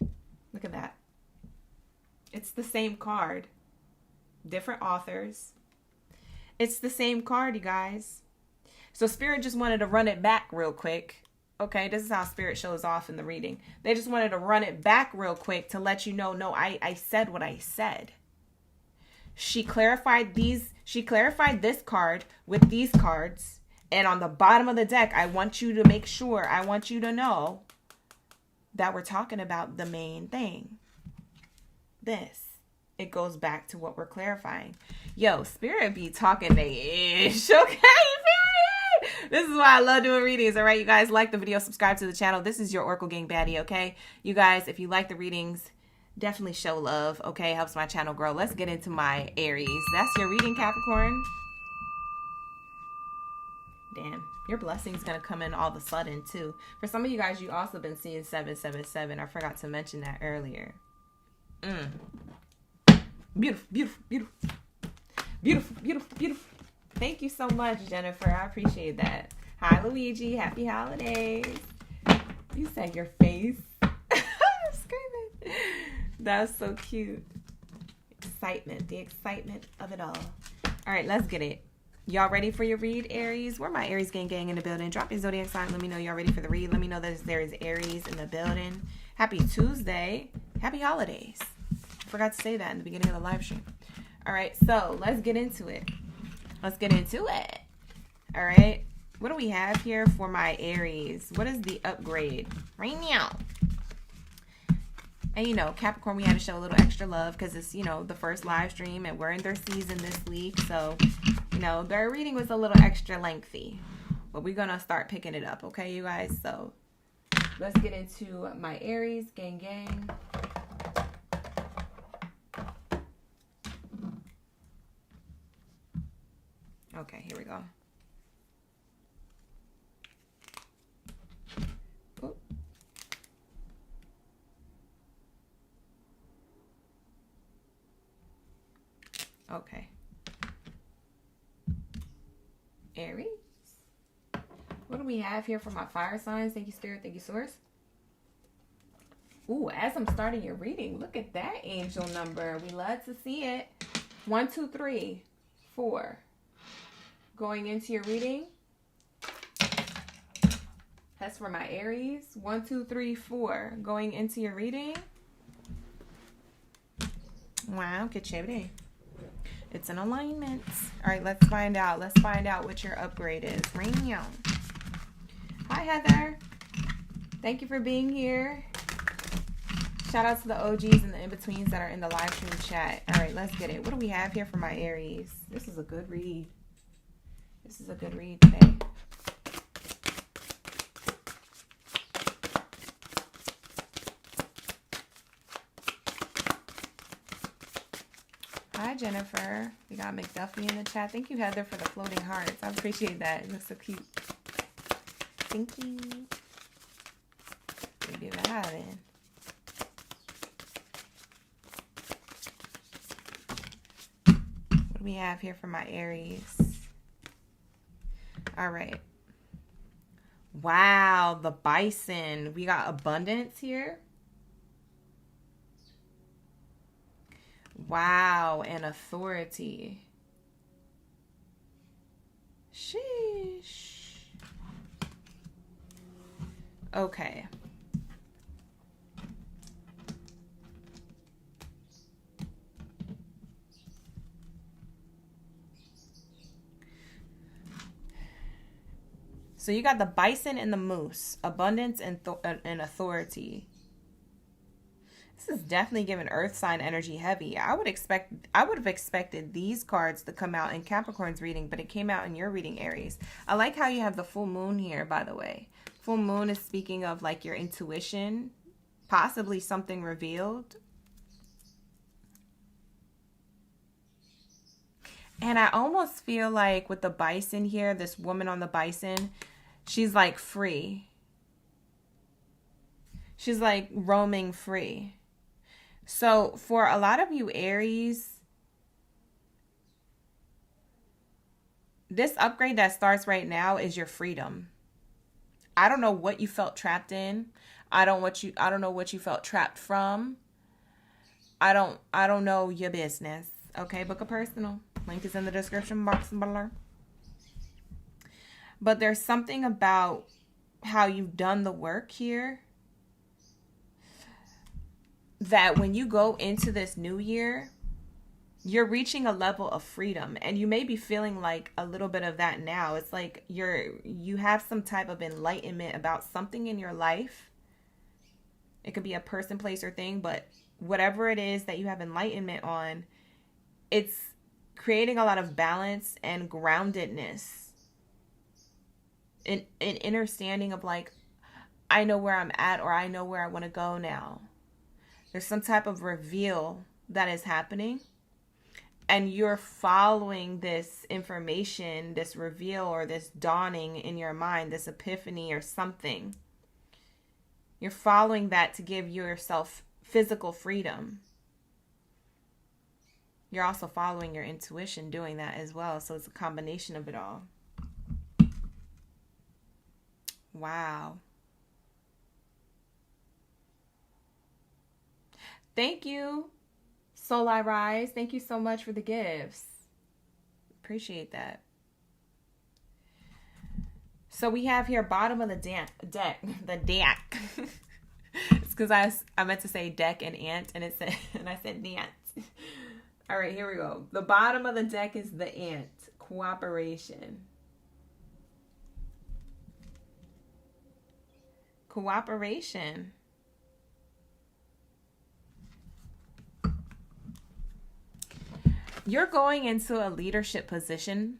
Look at that. It's the same card. Different authors. It's the same card, you guys. So Spirit just wanted to run it back real quick. Okay, this is how Spirit shows off in the reading. They just wanted to run it back real quick to let you know, no, I said what I said. She clarified this card with these cards. And on the bottom of the deck, I want you to know that we're talking about the main thing. This. It goes back to what we're clarifying. Yo, Spirit be talking they-ish, okay? This is why I love doing readings, all right? You guys, like the video, subscribe to the channel. This is your Oracle Gang Baddie, okay? You guys, if you like the readings, definitely show love, okay? Helps my channel grow. Let's get into my Aries. That's your reading, Capricorn. Damn, your blessing's going to come in all of a sudden, too. For some of you guys, you also been seeing 777. I forgot to mention that earlier. Beautiful, beautiful, beautiful. Beautiful, beautiful, beautiful. Thank you so much, Jennifer. I appreciate that. Hi, Luigi. Happy holidays. You said your face. I'm screaming. That was so cute. Excitement. The excitement of it all. All right, let's get it. Y'all ready for your read, Aries? Where my Aries gang in the building? Drop your zodiac sign. Let me know y'all ready for the read. Let me know that there is Aries in the building. Happy Tuesday. Happy holidays. Forgot to say that in the beginning of the live stream. All right, so let's get into it. Let's get into it. All right. What do we have here for my Aries? What is the upgrade right now? And, you know, Capricorn, we had to show a little extra love because it's, you know, the first live stream and we're in their season this week. So, you know, their reading was a little extra lengthy. But we're going to start picking it up. Okay, you guys? So let's get into my Aries. Gang. Okay, here we go. Oop. Okay. Aries. What do we have here for my fire signs? Thank you, Spirit. Thank you, Source. Ooh, as I'm starting your reading, look at that angel number. We love to see it. 1, 2, 3, 4. Going into your reading. That's for my Aries. 1, 2, 3, 4. Going into your reading. Wow, que chévere. It's an alignment. All right, let's find out. Let's find out what your upgrade is. Ring. Hi, Heather. Thank you for being here. Shout out to the OGs and the in-betweens that are in the live stream chat. All right, let's get it. What do we have here for my Aries? This is a good read. This is a good read today. Hi, Jennifer. We got McDuffie in the chat. Thank you, Heather, for the floating hearts. I appreciate that. It looks so cute. Thank you. We do that then. What do we have here for my Aries? All right. Wow, the bison. We got abundance here. Wow, and authority. Sheesh. Okay. So you got the bison and the moose, abundance and authority. This is definitely giving earth sign energy heavy. I would have expected these cards to come out in Capricorn's reading, but it came out in your reading, Aries. I like how you have the full moon here, by the way. Full moon is speaking of like your intuition, possibly something revealed. And I almost feel like with the bison here, this woman on the bison, she's like free. She's like roaming free. So for a lot of you Aries, this upgrade that starts right now is your freedom. I don't know what you felt trapped in. I don't know what you felt trapped from. I don't know your business. Okay, book a personal. Link is in the description box below. But there's something about how you've done the work here that when you go into this new year, you're reaching a level of freedom, and you may be feeling like a little bit of that now. It's like you have some type of enlightenment about something in your life. It could be a person, place, or thing, but whatever it is that you have enlightenment on, it's creating a lot of balance and groundedness. An understanding of like, I know where I'm at, or I know where I want to go now. There's some type of reveal that is happening, and you're following this information, this reveal, or this dawning in your mind, this epiphany or something. You're following that to give yourself physical freedom. You're also following your intuition doing that as well. So it's a combination of it all. Wow. Thank you, Soul I Rise. Thank you so much for the gifts. Appreciate that. So we have here bottom of the deck. It's because I meant to say deck and ant, and I said dance. All right, here we go. The bottom of the deck is the ant. Cooperation. Cooperation. You're going into a leadership position,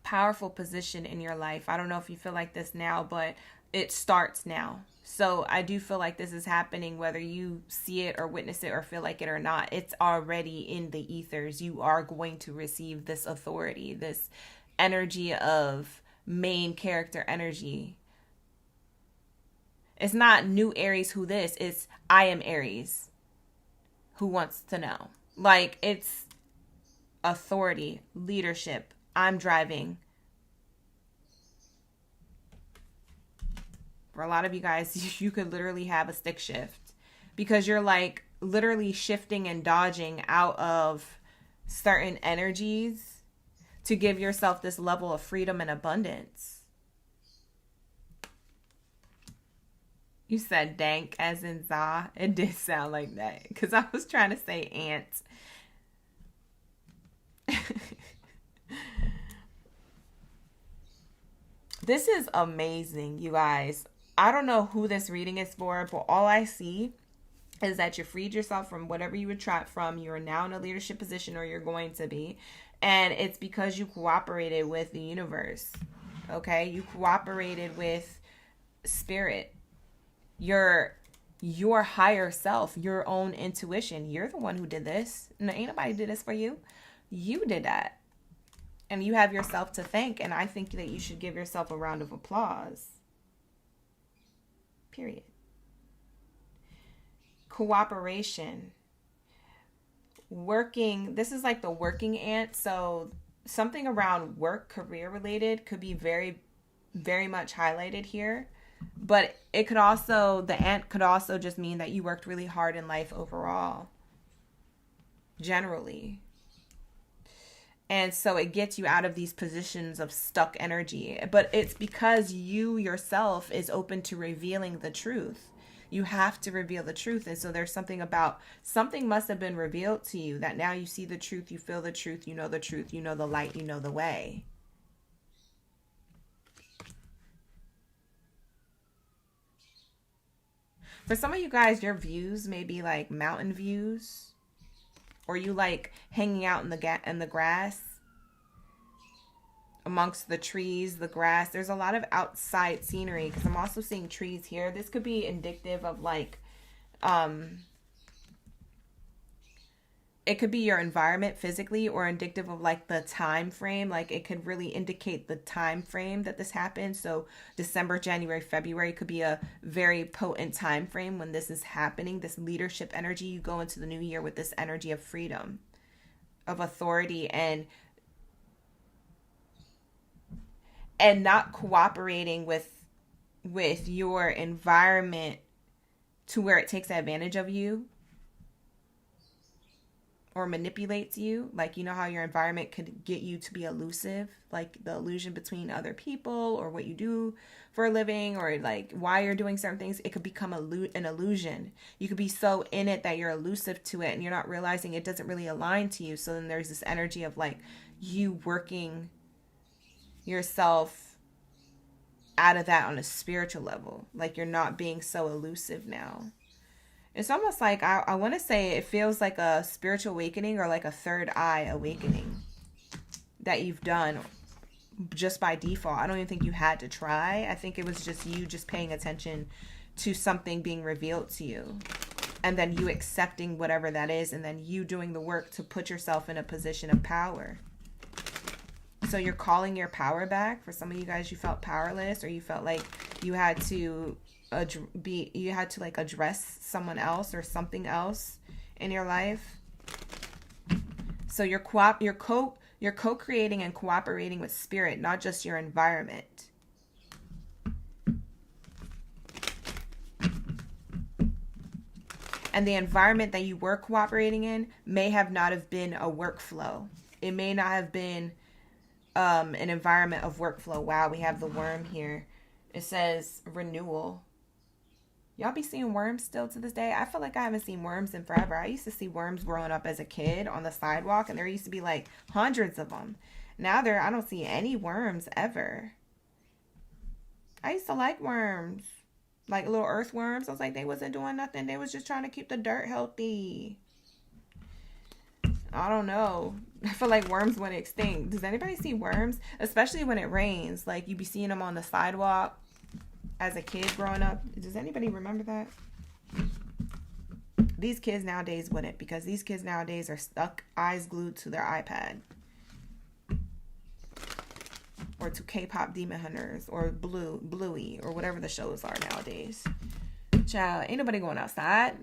powerful position in your life. I don't know if you feel like this now, but it starts now. So I do feel like this is happening, whether you see it or witness it or feel like it or not. It's already in the ethers. You are going to receive this authority, this energy of main character energy. It's not new Aries who this. It's I am Aries who wants to know. Like, it's authority, leadership. I'm driving. For a lot of you guys, you could literally have a stick shift because you're like literally shifting and dodging out of certain energies to give yourself this level of freedom and abundance. You said dank as in za. It did sound like that because I was trying to say ant. This is amazing, you guys. I don't know who this reading is for, but all I see is that you freed yourself from whatever you were trapped from. You are now in a leadership position, or you're going to be. And it's because you cooperated with the universe. Okay? You cooperated with spirit. Your higher self, your own intuition. You're the one who did this. No, ain't nobody did this for you. You did that. And you have yourself to thank. And I think that you should give yourself a round of applause. Period. Cooperation. Working. This is like the working ant. So something around work, career related could be very, very much highlighted here. But it could also, the ant could also just mean that you worked really hard in life overall. Generally. And so it gets you out of these positions of stuck energy. But it's because you yourself is open to revealing the truth. You have to reveal the truth. And so there's something must have been revealed to you that now you see the truth, you feel the truth, you know the light, you know the way. For some of you guys, your views may be like mountain views. Or you like hanging out in the grass, amongst the trees, the grass. There's a lot of outside scenery because I'm also seeing trees here. This could be indicative of like, it could be your environment physically, or indicative of like the time frame. Like it could really indicate the time frame that this happened. So December, January, February could be a very potent time frame when this is happening. This leadership energy, you go into the new year with this energy of freedom, of authority, and not cooperating with your environment to where it takes advantage of you or manipulates you. Like, you know how your environment could get you to be elusive, like the illusion between other people or what you do for a living, or like why you're doing certain things. It could become an illusion. You could be so in it that you're elusive to it and you're not realizing it doesn't really align to you. So then there's this energy of like you working yourself out of that on a spiritual level. Like you're not being so elusive now. It's almost like, I want to say it feels like a spiritual awakening or like a third eye awakening that you've done just by default. I don't even think you had to try. I think it was just you just paying attention to something being revealed to you. And then you accepting whatever that is. And then you doing the work to put yourself in a position of power. So you're calling your power back. For some of you guys, you felt powerless, or you felt like you had to like address someone else or something else in your life. So you're co-creating and cooperating with spirit, not just your environment. And the environment that you were cooperating in may have not have been a workflow. It may not have been an environment of workflow. Wow, we have the worm here. It says renewal. Y'all be seeing worms still to this day? I feel like I haven't seen worms in forever. I used to see worms growing up as a kid on the sidewalk, and there used to be like hundreds of them. Now I don't see any worms ever. I used to like worms. Like little earthworms. I was like, they wasn't doing nothing. They was just trying to keep the dirt healthy. I don't know. I feel like worms went extinct. Does anybody see worms? Especially when it rains. Like you be seeing them on the sidewalk. As a kid growing up, does anybody remember that? These kids nowadays wouldn't, because these kids nowadays are stuck, eyes glued to their iPad. Or to K-pop Demon Hunters, or Bluey, or whatever the shows are nowadays. Child, ain't nobody going outside.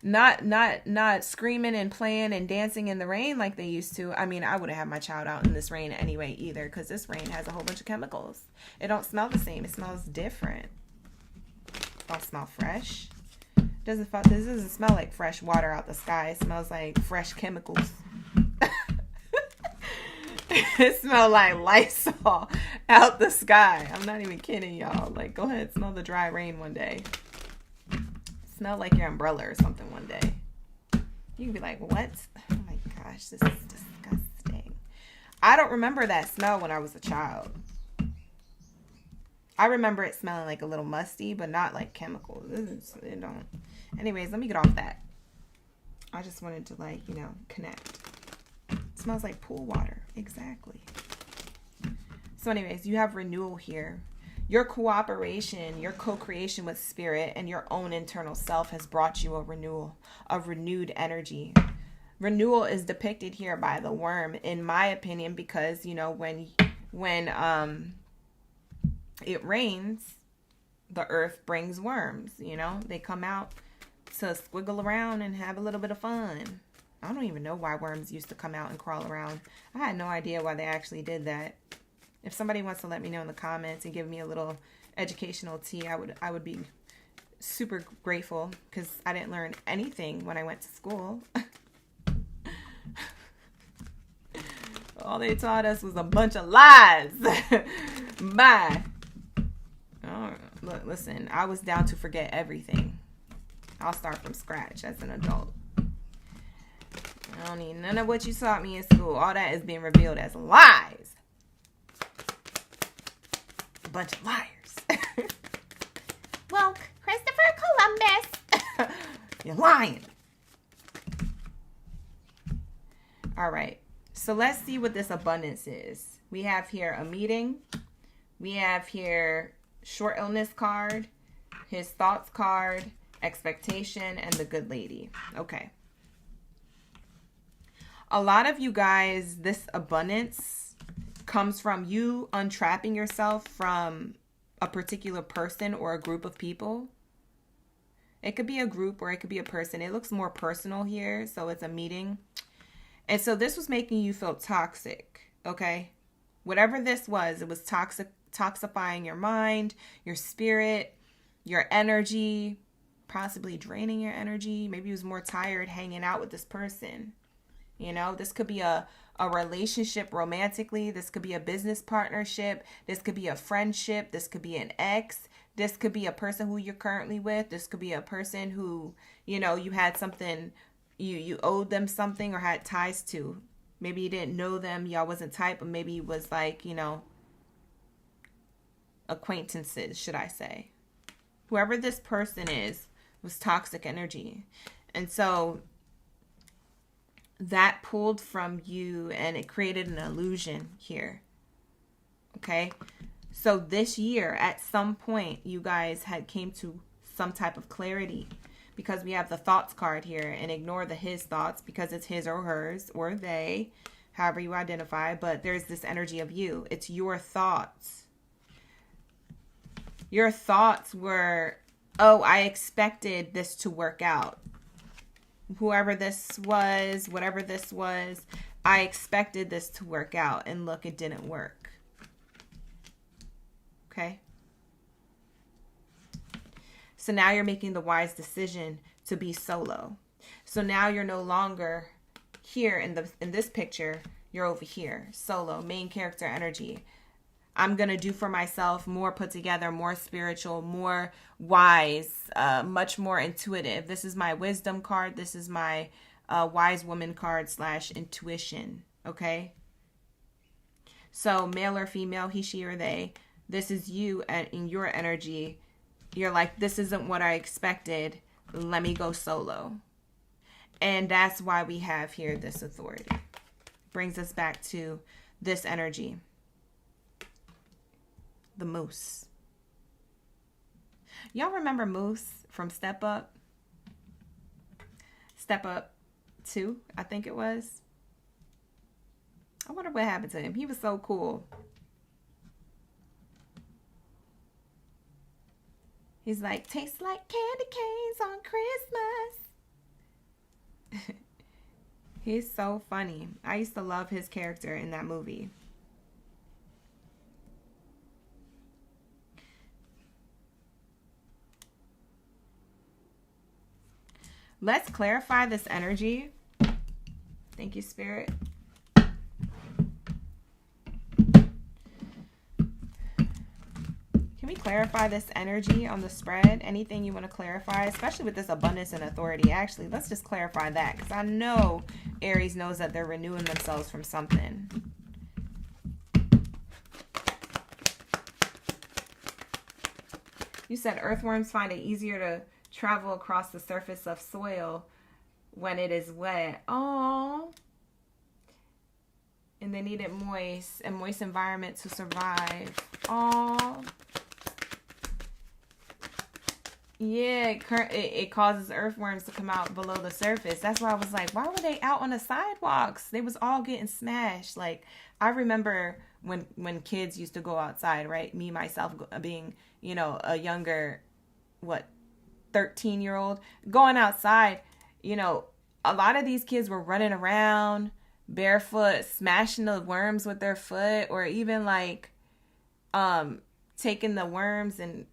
Not screaming and playing and dancing in the rain like they used to. I mean, I wouldn't have my child out in this rain anyway either, because this rain has a whole bunch of chemicals. It don't smell the same. It smells different. Don't smell fresh. This doesn't smell like fresh water out the sky. It smells like fresh chemicals. It smelled like Lysol out the sky. I'm not even kidding, y'all. Like, go ahead, smell the dry rain one day. Smell like your umbrella or something one day. You can be like, what? Oh my gosh, this is disgusting. I don't remember that smell when I was a child. I remember it smelling like a little musty, but not like chemicals. It don't. Anyways, let me get off that. I just wanted to, like, you know, connect. It smells like pool water. Exactly. So anyways, you have renewal here. Your cooperation, your co-creation with spirit and your own internal self has brought you a renewal, a renewed energy. Renewal is depicted here by the worm, in my opinion, because, you know, when it rains, the earth brings worms, you know. They come out to squiggle around and have a little bit of fun. I don't even know why worms used to come out and crawl around. I had no idea why they actually did that. If somebody wants to let me know in the comments and give me a little educational tea, I would be super grateful, because I didn't learn anything when I went to school. All they taught us was a bunch of lies. Bye. Oh, look, listen, I was down to forget everything. I'll start from scratch as an adult. I don't need none of what you taught me in school. All that is being revealed as lies. A bunch of liars. Well, Christopher Columbus. You're lying. All right. So let's see what this abundance is. We have here a meeting. We have here short illness card, his thoughts card, expectation, and the good lady. Okay. A lot of you guys, this abundance comes from you untrapping yourself from a particular person or a group of people. It could be a group or it could be a person. It looks more personal here, so it's a meeting. And so this was making you feel toxic, okay? Whatever this was, it was toxifying your mind, your spirit, your energy, possibly draining your energy. Maybe you was more tired hanging out with this person. You know, this could be a relationship romantically. This could be a business partnership. This could be a friendship. This could be an ex. This could be a person who you're currently with. This could be a person who, you know, you had something, you owed them something or had ties to. Maybe you didn't know them. Y'all wasn't type, but maybe it was like, you know, acquaintances, should I say. Whoever this person is was toxic energy. And so that pulled from you and it created an illusion here. Okay. So this year, at some point, you guys had came to some type of clarity, because we have the thoughts card here, and ignore the his thoughts because it's his or hers or they, however you identify. But there's this energy of you. It's your thoughts. Your thoughts were, oh, I expected this to work out. Whoever this was, whatever this was, I expected this to work out. And look, it didn't work. Okay. So now you're making the wise decision to be solo. So now you're no longer here in this picture. You're over here, solo, main character energy. I'm going to do for myself more put together, more spiritual, more wise, much more intuitive. This is my wisdom card. This is my wise woman card / intuition. Okay. So male or female, he, she, or they, this is you and in your energy. You're like, this isn't what I expected. Let me go solo. And that's why we have here this authority. Brings us back to this energy. The moose. Y'all remember Moose from Step Up? Step Up 2, I think it was. I wonder what happened to him. He was so cool. He's like, tastes like candy canes on Christmas. He's so funny. I used to love his character in that movie. Let's clarify this energy. Thank you, Spirit. we clarify this energy on the spread? Anything you want to clarify, especially with this abundance and authority? Actually, let's just clarify that, because I know Aries knows that they're renewing themselves from something. You said earthworms find it easier to travel across the surface of soil when it is wet. Oh. And they need it moist, a moist environment to survive. Oh. Yeah, it causes earthworms to come out below the surface. That's why I was like, why were they out on the sidewalks? They was all getting smashed. Like, I remember when kids used to go outside, right? Me, myself, being, you know, a younger, 13-year-old, going outside, you know, a lot of these kids were running around barefoot, smashing the worms with their foot, or even like, taking the worms and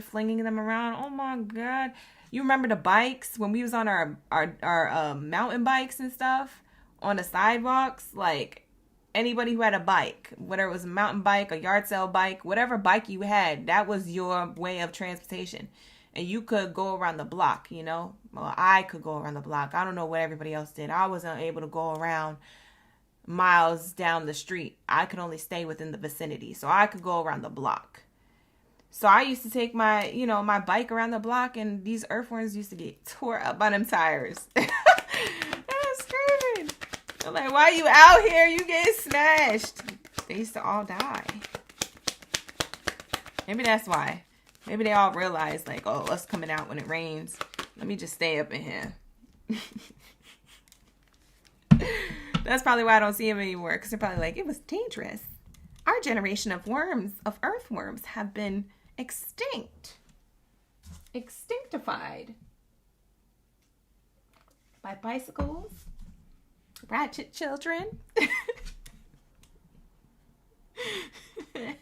flinging them around. Oh my God. You remember the bikes when we was on our mountain bikes and stuff on the sidewalks? Like, anybody who had a bike, whether it was a mountain bike, a yard sale bike, whatever bike you had, that was your way of transportation. And you could go around the block, you know? Well, I could go around the block. I don't know what everybody else did. I wasn't able to go around miles down the street. I could only stay within the vicinity. So I could go around the block. So I used to take my, you know, my bike around the block, and these earthworms used to get tore up by them tires. I was screaming. I'm like, why you out here? You getting smashed. They used to all die. Maybe that's why. Maybe they all realized, like, oh, us coming out when it rains. Let me just stay up in here. That's probably why I don't see them anymore. Because they're probably like, it was dangerous. Our generation of earthworms, have been extinctified by bicycles, ratchet children,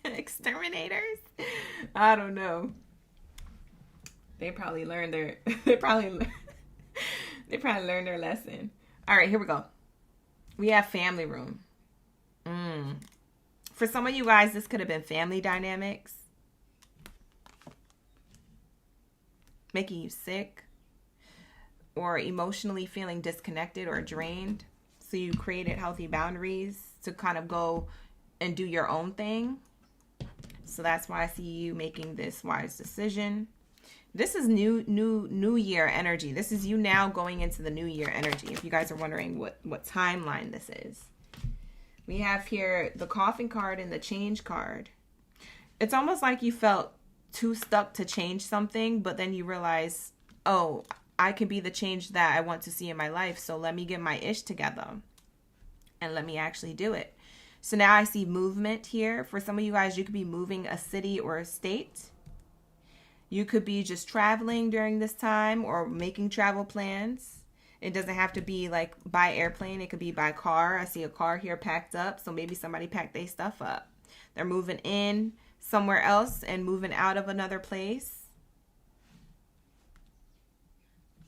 exterminators. I don't know. They probably learned their learned their lesson. All right, here we go. We have family room. For some of you guys, this could have been family dynamics. Making you sick. Or emotionally feeling disconnected or drained. So you created healthy boundaries to kind of go and do your own thing. So that's why I see you making this wise decision. This is new year energy. This is you now going into the new year energy. If you guys are wondering what timeline this is. We have here the coffin card and the change card. It's almost like you felt too stuck to change something, but then you realize, oh, I can be the change that I want to see in my life. So let me get my ish together and let me actually do it. So now I see movement here. For some of you guys, you could be moving a city or a state. You could be just traveling during this time or making travel plans. It doesn't have to be like by airplane. It could be by car. I see a car here packed up. So maybe somebody packed their stuff up. They're moving in somewhere else and moving out of another place.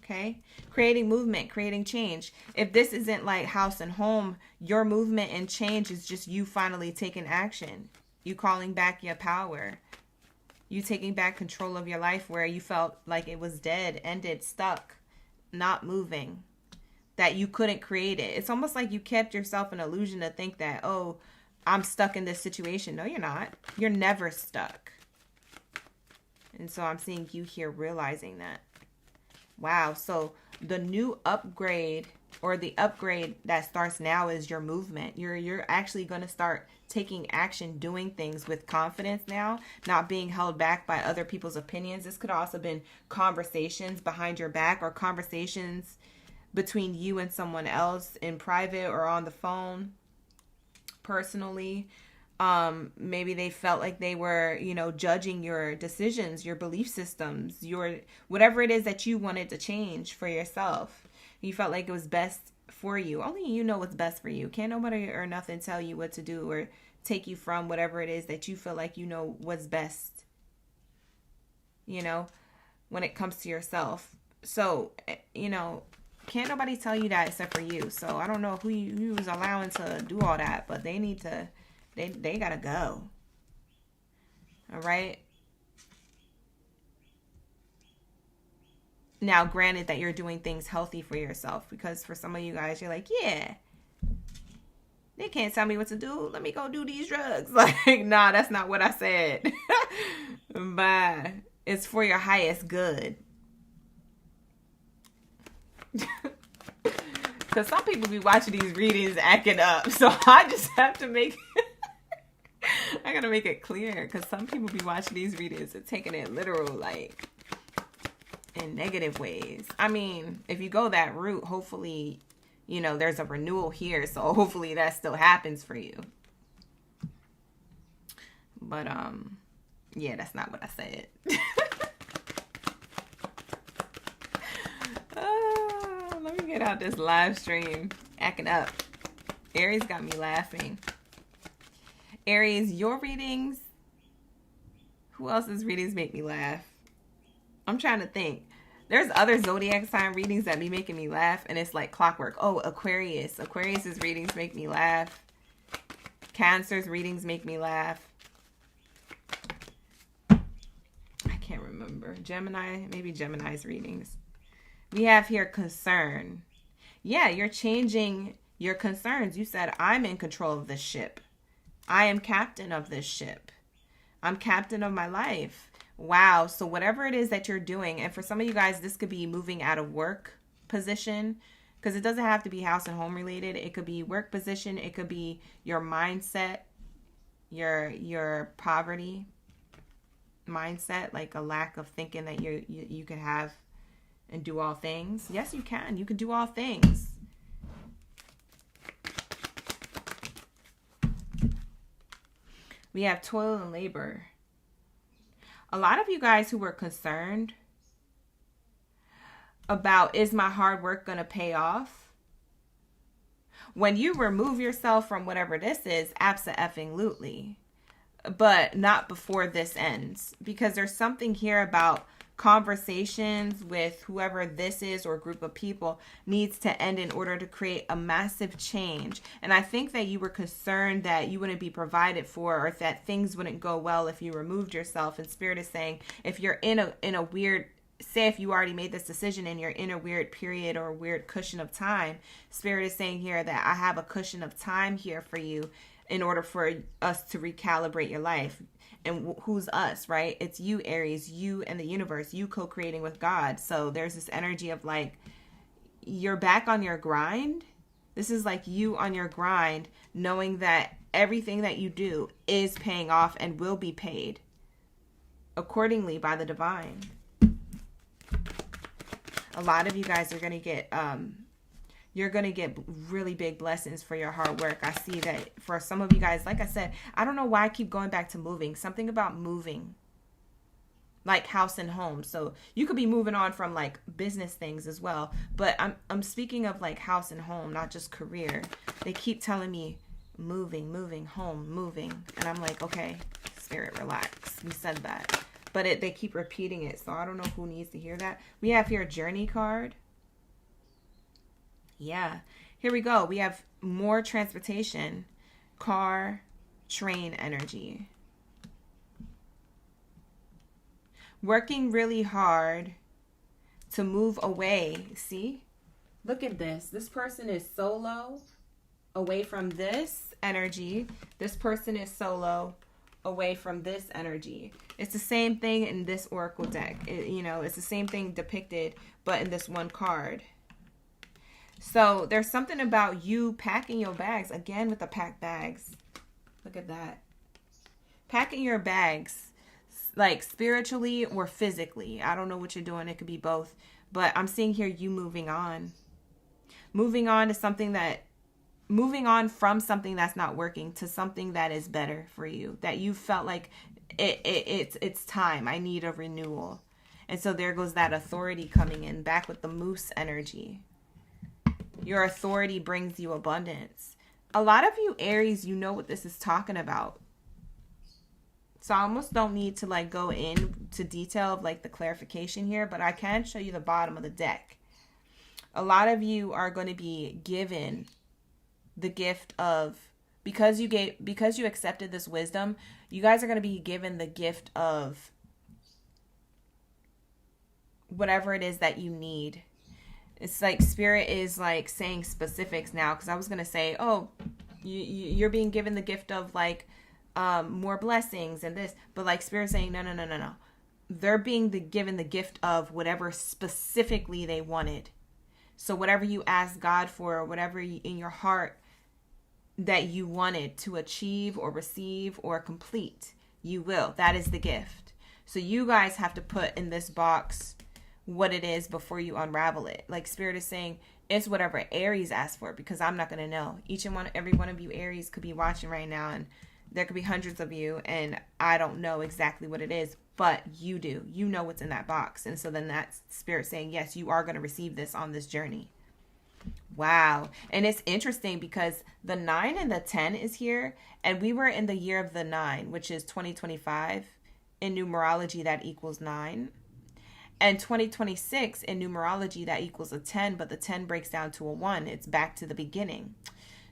Okay. Creating movement, creating change. If this isn't like house and home, your movement and change is just you finally taking action. You calling back your power. You taking back control of your life where you felt like it was dead, ended, stuck, not moving, that you couldn't create it. It's almost like you kept yourself an illusion to think that, oh, I'm stuck in this situation. No, you're not. You're never stuck. And so I'm seeing you here realizing that. Wow. So the new upgrade or the upgrade that starts now is your movement. You're actually going to start taking action, doing things with confidence now, not being held back by other people's opinions. This could also been conversations behind your back or conversations between you and someone else in private or on the phone personally. Maybe they felt like they were, judging your decisions, your belief systems, your whatever it is that you wanted to change for yourself. You felt like it was best for you. Only you know what's best for you. Can't nobody or nothing tell you what to do or take you from whatever it is that you feel like you know what's best, when it comes to yourself. So, can't nobody tell you that except for you. So I don't know who you was allowing to do all that, but they need to, they gotta go. All right. Now, granted that you're doing things healthy for yourself, because for some of you guys, you're like, yeah, they can't tell me what to do. Let me go do these drugs. Like, nah, that's not what I said. But it's for your highest good. Because some people be watching these readings acting up. So I just have to make... I gotta make it clear. Because some people be watching these readings and taking it literal, like, in negative ways. I mean, if you go that route, hopefully... you know, there's a renewal here, so hopefully that still happens for you. But, yeah, that's not what I said. Let me get out this live stream. Acting up. Aries got me laughing. Aries, your readings. Who else's readings make me laugh? I'm trying to think. There's other zodiac sign readings that be making me laugh, and it's like clockwork. Oh, Aquarius. Aquarius's readings make me laugh. Cancer's readings make me laugh. I can't remember. Gemini, maybe Gemini's readings. We have here concern. Yeah, you're changing your concerns. You said, I'm in control of this ship. I am captain of this ship. I'm captain of my life. Wow. So whatever it is that you're doing, and for some of you guys, this could be moving out of work position, because it doesn't have to be house and home related. It could be work position. It could be your mindset, your poverty mindset, like a lack of thinking that you can have and do all things. Yes, you can. You can do all things. We have toil and labor. A lot of you guys who were concerned about, is my hard work going to pay off? When you remove yourself from whatever this is, abso-effing-lutely. But not before this ends. Because there's something here about conversations with whoever this is or group of people needs to end in order to create a massive change. And I think that you were concerned that you wouldn't be provided for, or that things wouldn't go well if you removed yourself. And Spirit is saying, if you're in a weird, say if you already made this decision and you're in a weird period or a weird cushion of time, Spirit is saying here that I have a cushion of time here for you in order for us to recalibrate your life. And who's us, right? It's you, Aries, you and the universe, you co-creating with God. So there's this energy of like, you're back on your grind. This is like you on your grind, knowing that everything that you do is paying off and will be paid accordingly by the divine. A lot of you guys are going to get, you're going to get really big blessings for your hard work. I see that for some of you guys, like I said, I don't know why I keep going back to moving. Something about moving, like house and home. So you could be moving on from like business things as well. But I'm speaking of like house and home, not just career. They keep telling me moving, home, moving. And I'm like, okay, Spirit, relax. We said that. But they keep repeating it. So I don't know who needs to hear that. We have here a journey card. Yeah, here we go. We have more transportation, car, train energy. Working really hard to move away. See, look at this. This person is solo away from this energy. This person is solo away from this energy. It's the same thing in this oracle deck. It's the same thing depicted, but in this one card. So there's something about you packing your bags. Again, with the packed bags. Look at that. Packing your bags, like spiritually or physically. I don't know what you're doing. It could be both. But I'm seeing here you moving on. Moving on to something that, moving on from something that's not working to something that is better for you. That you felt like it's time. I need a renewal. And so there goes that authority coming in, back with the moose energy. Your authority brings you abundance. A lot of you Aries, you know what this is talking about. So I almost don't need to like go into detail of like the clarification here, but I can show you the bottom of the deck. A lot of you are going to be given the gift of, because you accepted this wisdom, you guys are going to be given the gift of whatever it is that you need. It's like Spirit is like saying specifics now, because I was going to say, oh, you're being given the gift of like more blessings and this, but like Spirit saying, no. They're being given the gift of whatever specifically they wanted. So whatever you ask God for, whatever in your heart that you wanted to achieve or receive or complete, you will. That is the gift. So you guys have to put in this box what it is before you unravel it. Like Spirit is saying, it's whatever Aries asked for, because I'm not going to know. Every one of you Aries could be watching right now, and there could be hundreds of you, and I don't know exactly what it is, but you do. You know what's in that box. And so then that's Spirit saying, yes, you are going to receive this on this journey. Wow. And it's interesting because the 9 and the 10 is here, and we were in the year of the 9, which is 2025. In numerology, that equals 9. And 2026 in numerology, that equals a 10, but the 10 breaks down to a 1. It's back to the beginning.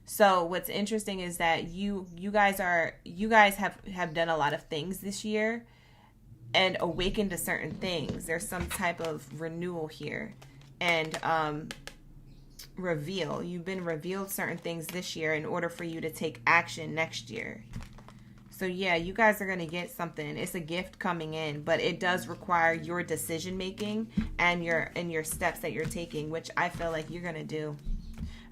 So what's interesting is that you guys have done a lot of things this year and awakened to certain things. There's some type of renewal here and reveal. You've been revealed certain things this year in order for you to take action next year. So yeah, you guys are going to get something. It's a gift coming in, but it does require your decision making and your steps that you're taking, which I feel like you're going to do.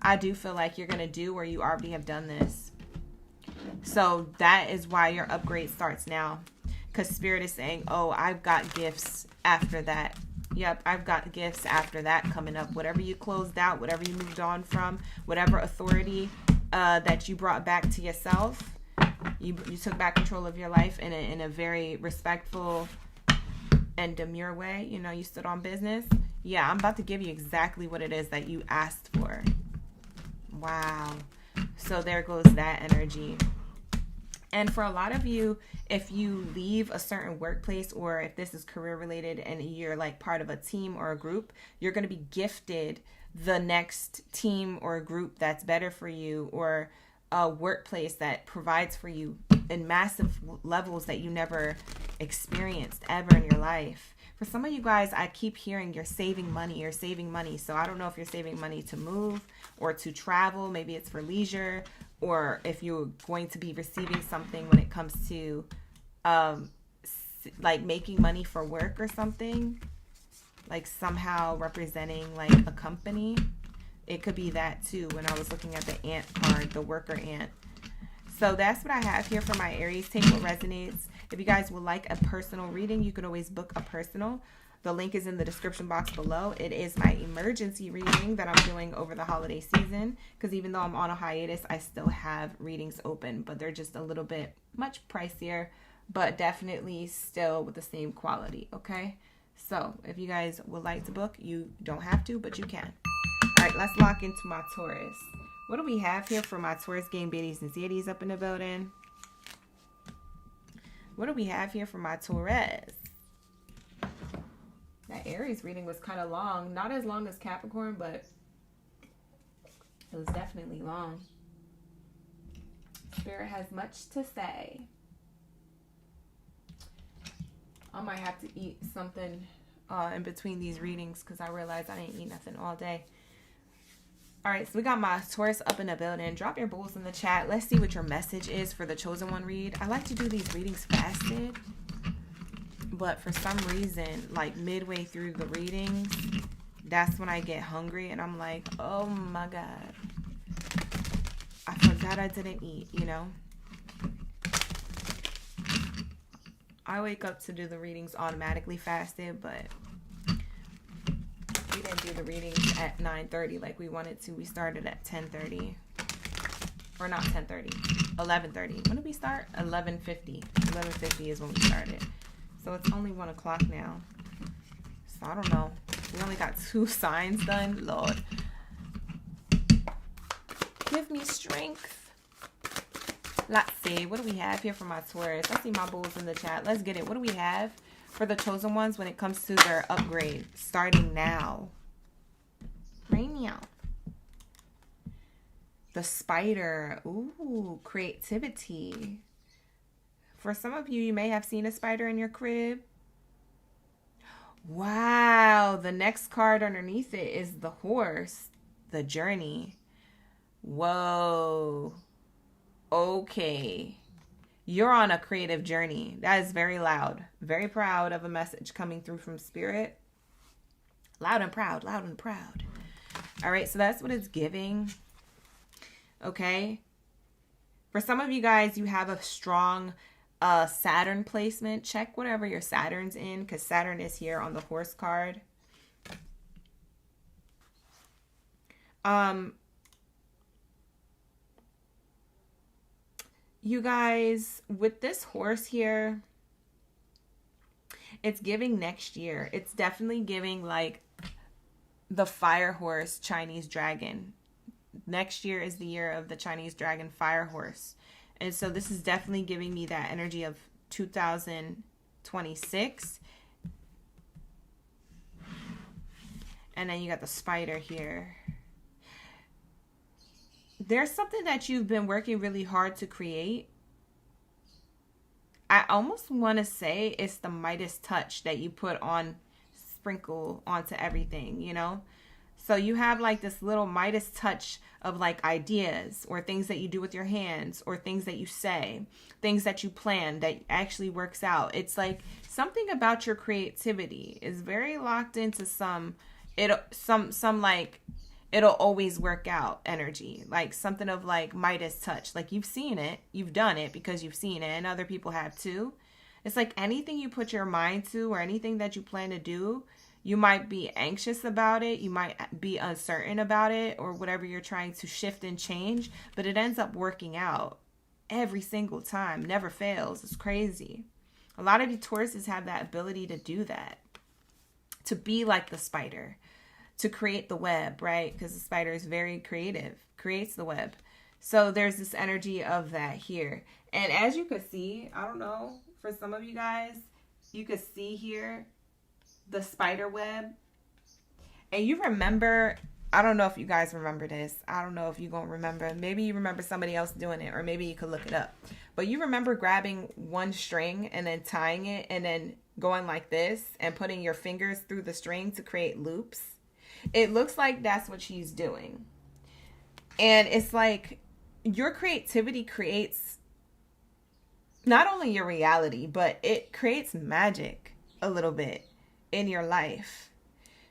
I do feel like you're going to do, or you already have done this. So that is why your upgrade starts now, because Spirit is saying, oh, I've got gifts after that. Yep, I've got gifts after that coming up. Whatever you closed out, whatever you moved on from, whatever authority that you brought back to yourself, you took back control of your life in a very respectful and demure way. You know, you stood on business. Yeah, I'm about to give you exactly what it is that you asked for. Wow. So there goes that energy. And for a lot of you, if you leave a certain workplace, or if this is career related and you're like part of a team or a group, you're going to be gifted the next team or group that's better for you, or a workplace that provides for you in massive levels that you never experienced ever in your life. For some of you guys, I keep hearing you're saving money. So I don't know if you're saving money to move or to travel. Maybe it's for leisure, or if you're going to be receiving something when it comes to like making money for work or something, like somehow representing like a company. It could be that too when I was looking at the ant card, the worker ant. So that's what I have here for my Aries. Take what resonates. If you guys would like a personal reading, you can always book a personal. The link is in the description box below. It is my emergency reading that I'm doing over the holiday season, because even though I'm on a hiatus, I still have readings open, but they're just a little bit much pricier, but definitely still with the same quality, okay? So if you guys would like to book, you don't have to, but you can. All right, let's lock into my Taurus. What do we have here for my Taurus gang Baddies and Zodiacs up in the building? What do we have here for my Taurus? That Aries reading was kind of long. Not as long as Capricorn, but it was definitely long. Spirit has much to say. I might have to eat something in between these readings, because I realized I didn't eat nothing all day. All right, so we got my Taurus up in the building. Drop your bulls in the chat. Let's see what your message is for the Chosen One read. I like to do these readings fasted, but for some reason, like midway through the readings, that's when I get hungry and I'm like, oh my God, I forgot I didn't eat, you know? I wake up to do the readings automatically fasted, but we didn't do the readings at 9:30 like we wanted to. We started at 10:30. Or not 10:30. 11:30. When did we start? 11:50. 11:50 is when we started. So it's only 1 o'clock now. So I don't know. We only got 2 signs done. Lord. Give me strength. Let's see. What do we have here for my Taurus? Let's see my bulls in the chat. Let's get it. What do we have for the Chosen Ones when it comes to their upgrade? Starting now. Right now. The spider. Ooh, creativity. For some of you, you may have seen a spider in your crib. Wow. The next card underneath it is the horse, the journey. Whoa. Okay. You're on a creative journey. That is very loud. Very proud of a message coming through from spirit. Loud and proud, loud and proud. All right, so that's what it's giving. Okay. For some of you guys, you have a strong Saturn placement. Check whatever your Saturn's in, because Saturn is here on the horse card. You guys, with this horse here, it's giving next year. It's definitely giving like the fire horse Chinese dragon. Next year is the year of the Chinese dragon fire horse. And so this is definitely giving me that energy of 2026. And then you got the spider here. There's something that you've been working really hard to create. I almost want to say it's the Midas touch that you put on, sprinkle onto everything, you know? So you have like this little Midas touch of like ideas or things that you do with your hands or things that you say, things that you plan that actually works out. It's like something about your creativity is very locked into some like it'll always work out energy, like something of like Midas touch. Like you've seen it, you've done it because you've seen it, and other people have too. It's like anything you put your mind to or anything that you plan to do, you might be anxious about it, you might be uncertain about it, or whatever you're trying to shift and change, but it ends up working out every single time, never fails. It's crazy. A lot of you Tauruses have that ability to do that, to be like the spider, to create the web, right? Because the spider is very creative, creates the web. So there's this energy of that here. And as you can see, I don't know, for some of you guys, you could see here the spider web. And you remember, I don't know if you guys remember this. I don't know if you're going to remember. Maybe you remember somebody else doing it, or maybe you could look it up. But you remember grabbing one string and then tying it and then going like this and putting your fingers through the string to create loops? It looks like that's what she's doing. And it's like your creativity creates not only your reality, but it creates magic a little bit in your life.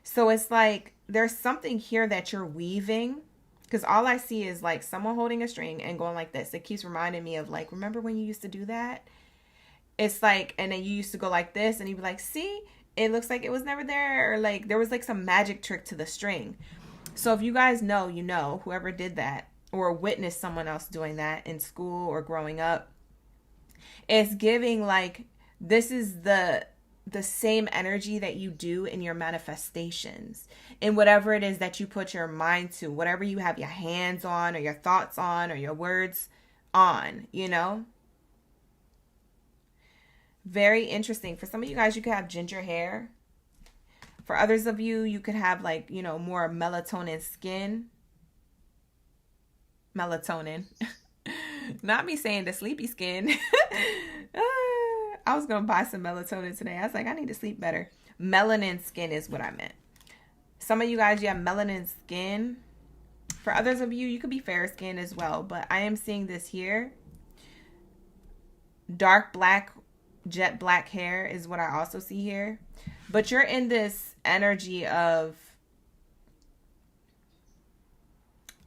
So it's like there's something here that you're weaving, because all I see is like someone holding a string and going like this. It keeps reminding me of like, remember when you used to do that? It's like, and then you used to go like this and you'd be like, see, it looks like it was never there, or like there was like some magic trick to the string. So if you guys know, you know, whoever did that or witnessed someone else doing that in school or growing up, it's giving like this is the same energy that you do in your manifestations, in whatever it is that you put your mind to, whatever you have your hands on or your thoughts on or your words on, you know? Very interesting. For some of you guys, you could have ginger hair. For others of you, you could have like, you know, more melatonin skin. Melatonin. Not me saying the sleepy skin. I was going to buy some melatonin today. I was like, I need to sleep better. Melanin skin is what I meant. Some of you guys, you have melanin skin. For others of you, you could be fair skin as well. But I am seeing this here. Dark black, jet black hair is what I also see here. But you're in this energy of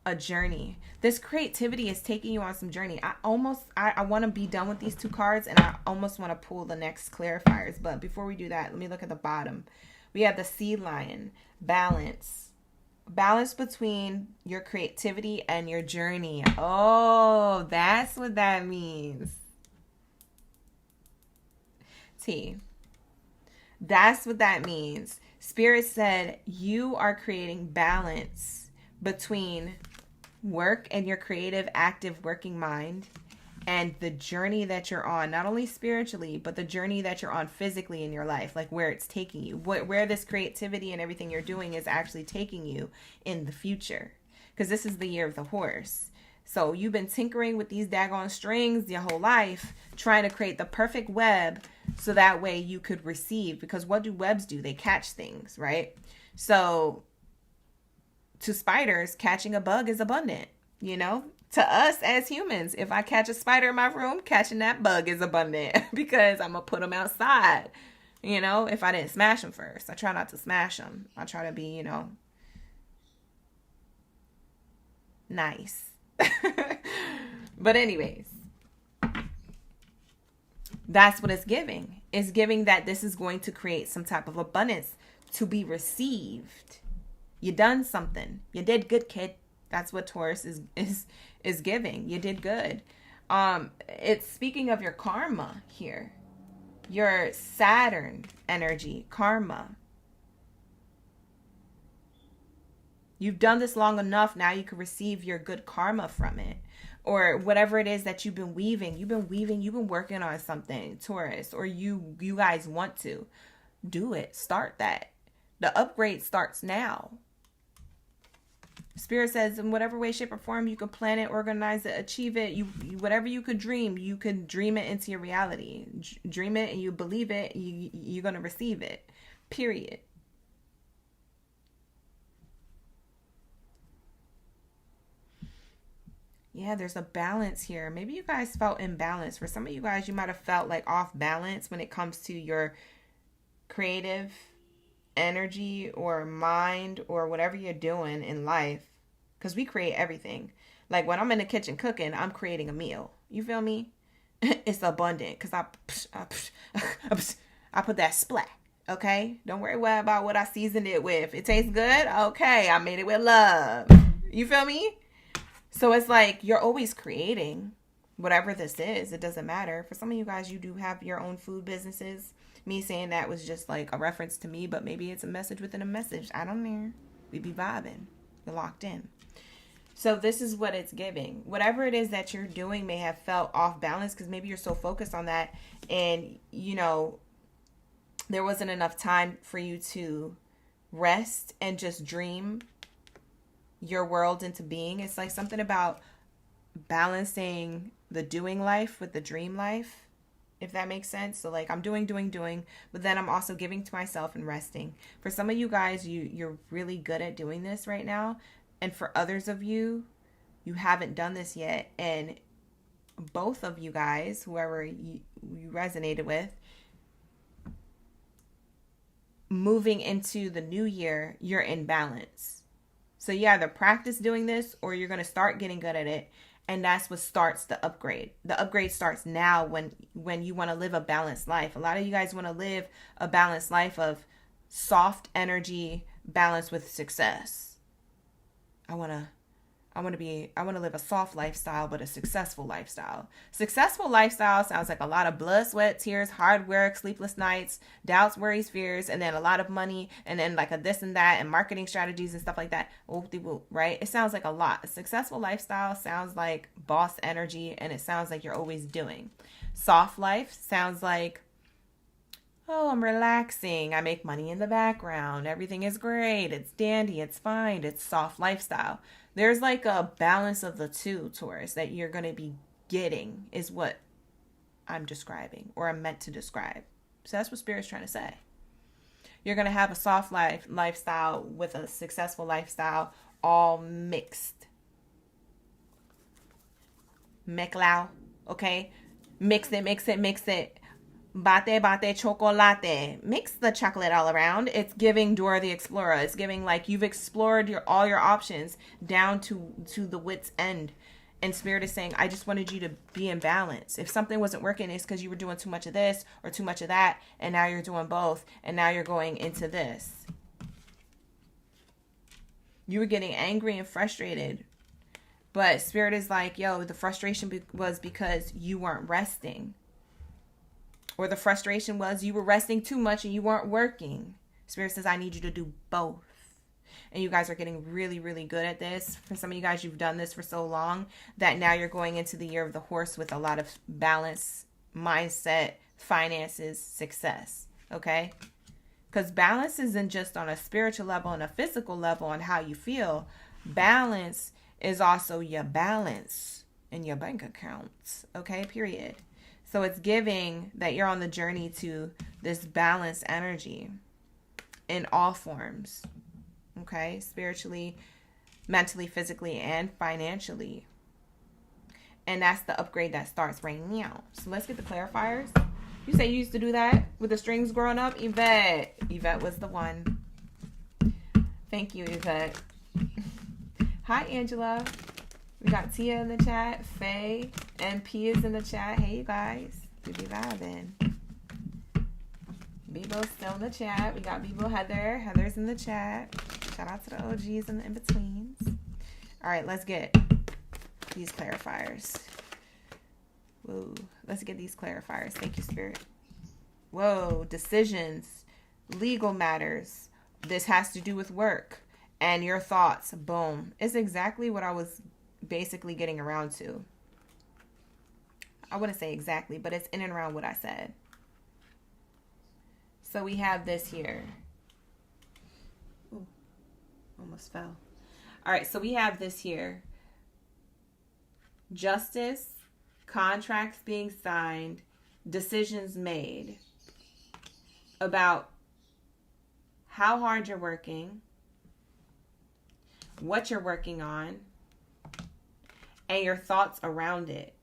a journey. This creativity is taking you on some journey. I want to be done with these two cards, and I almost want to pull the next clarifiers. But before we do that, let me look at the bottom. We have the sea lion, balance. Balance between your creativity and your journey. Oh, that's what that means. T. That's what that means. Spirit said you are creating balance between work and your creative, active, working mind and the journey that you're on, not only spiritually, but the journey that you're on physically in your life, like where it's taking you, where this creativity and everything you're doing is actually taking you in the future. Because this is the year of the horse. So you've been tinkering with these daggone strings your whole life, trying to create the perfect web so that way you could receive. Because what do webs do? They catch things, right? So to spiders, catching a bug is abundant, you know? To us as humans, if I catch a spider in my room, catching that bug is abundant because I'm going to put them outside, you know, if I didn't smash them first. I try not to smash them. I try to be, you know, nice. But anyways, that's what it's giving. It's giving that this is going to create some type of abundance to be received. You done something. You did good, kid. That's what Taurus is giving. You did good. It's speaking of your karma here. Your Saturn energy, karma. You've done this long enough. Now you can receive your good karma from it. Or whatever it is that you've been weaving. You've been working on something, Taurus. Or you guys want to. Do it. Start that. The upgrade starts now. Spirit says in whatever way, shape, or form you can plan it, organize it, achieve it, you whatever you could dream, you could dream it into your reality. Dream it and you believe it, you're going to receive it. Period. Yeah, there's a balance here. Maybe you guys felt imbalanced. For some of you guys, you might have felt like off balance when it comes to your creative energy or mind or whatever you're doing in life, because we create everything. Like when I'm in the kitchen cooking, I'm creating a meal. You feel me? It's abundant because I put that splat. Okay, don't worry about what I seasoned it with. It tastes good. Okay, I made it with love. You feel me? So it's like you're always creating whatever this is. It doesn't matter. For some of you guys, you do have your own food businesses. Me saying that was just like a reference to me, but maybe it's a message within a message. I don't know. We be vibing. We're locked in. So this is what it's giving. Whatever it is that you're doing may have felt off balance because maybe you're so focused on that and, you know, there wasn't enough time for you to rest and just dream your world into being. It's like something about balancing the doing life with the dream life. If that makes sense. So like I'm doing, but then I'm also giving to myself and resting. For some of you guys, you're really good at doing this right now. And for others of you, you haven't done this yet. And both of you guys, whoever you resonated with, moving into the new year, you're in balance. So you either practice doing this or you're going to start getting good at it. And that's what starts the upgrade. The upgrade starts now when you want to live a balanced life. A lot of you guys want to live a balanced life of soft energy balanced with success. I want to live a soft lifestyle, but a successful lifestyle. Successful lifestyle sounds like a lot of blood, sweat, tears, hard work, sleepless nights, doubts, worries, fears, and then a lot of money, and then like a this and that, and marketing strategies and stuff like that. Right? It sounds like a lot. A successful lifestyle sounds like boss energy, and it sounds like you're always doing. Soft life sounds like, oh, I'm relaxing. I make money in the background. Everything is great. It's dandy. It's fine. It's soft lifestyle. There's like a balance of the two, Taurus, that you're going to be getting is what I'm describing or I'm meant to describe. So that's what Spirit's trying to say. You're going to have a soft lifestyle with a successful lifestyle all mixed. Mezclao, okay? Mix it. Bate, chocolate. Mix the chocolate all around. It's giving Dora the Explorer. It's giving like you've explored all your options down to the wit's end. And Spirit is saying, I just wanted you to be in balance. If something wasn't working, it's because you were doing too much of this or too much of that. And now you're doing both. And now you're going into this. You were getting angry and frustrated. But Spirit is like, yo, the frustration was because you weren't resting. Or the frustration was you were resting too much and you weren't working. Spirit says, I need you to do both. And you guys are getting really, really good at this. For some of you guys, you've done this for so long that now you're going into the year of the horse with a lot of balance, mindset, finances, success. Okay? Because balance isn't just on a spiritual level and a physical level on how you feel. Balance is also your balance in your bank accounts. Okay, period. So it's giving that you're on the journey to this balanced energy in all forms. Okay, spiritually, mentally, physically, and financially. And that's the upgrade that starts right now. So let's get the clarifiers. You say you used to do that with the strings growing up? Yvette. Yvette was the one. Thank you, Yvette. Hi, Angela. We got Tia in the chat. Faye. MP is in the chat. Hey, you guys. We be vibing. Bebo's still in the chat. We got Bebo Heather. Heather's in the chat. Shout out to the OGs and the in-betweens. All right, let's get these clarifiers. Whoa, let's get these clarifiers. Thank you, Spirit. Whoa, decisions, legal matters. This has to do with work and your thoughts. Boom. It's exactly what I was basically getting around to. I wouldn't say exactly, but it's in and around what I said. So we have this here. Ooh, almost fell. All right, so we have this here. Justice, contracts being signed, decisions made about how hard you're working, what you're working on, and your thoughts around it.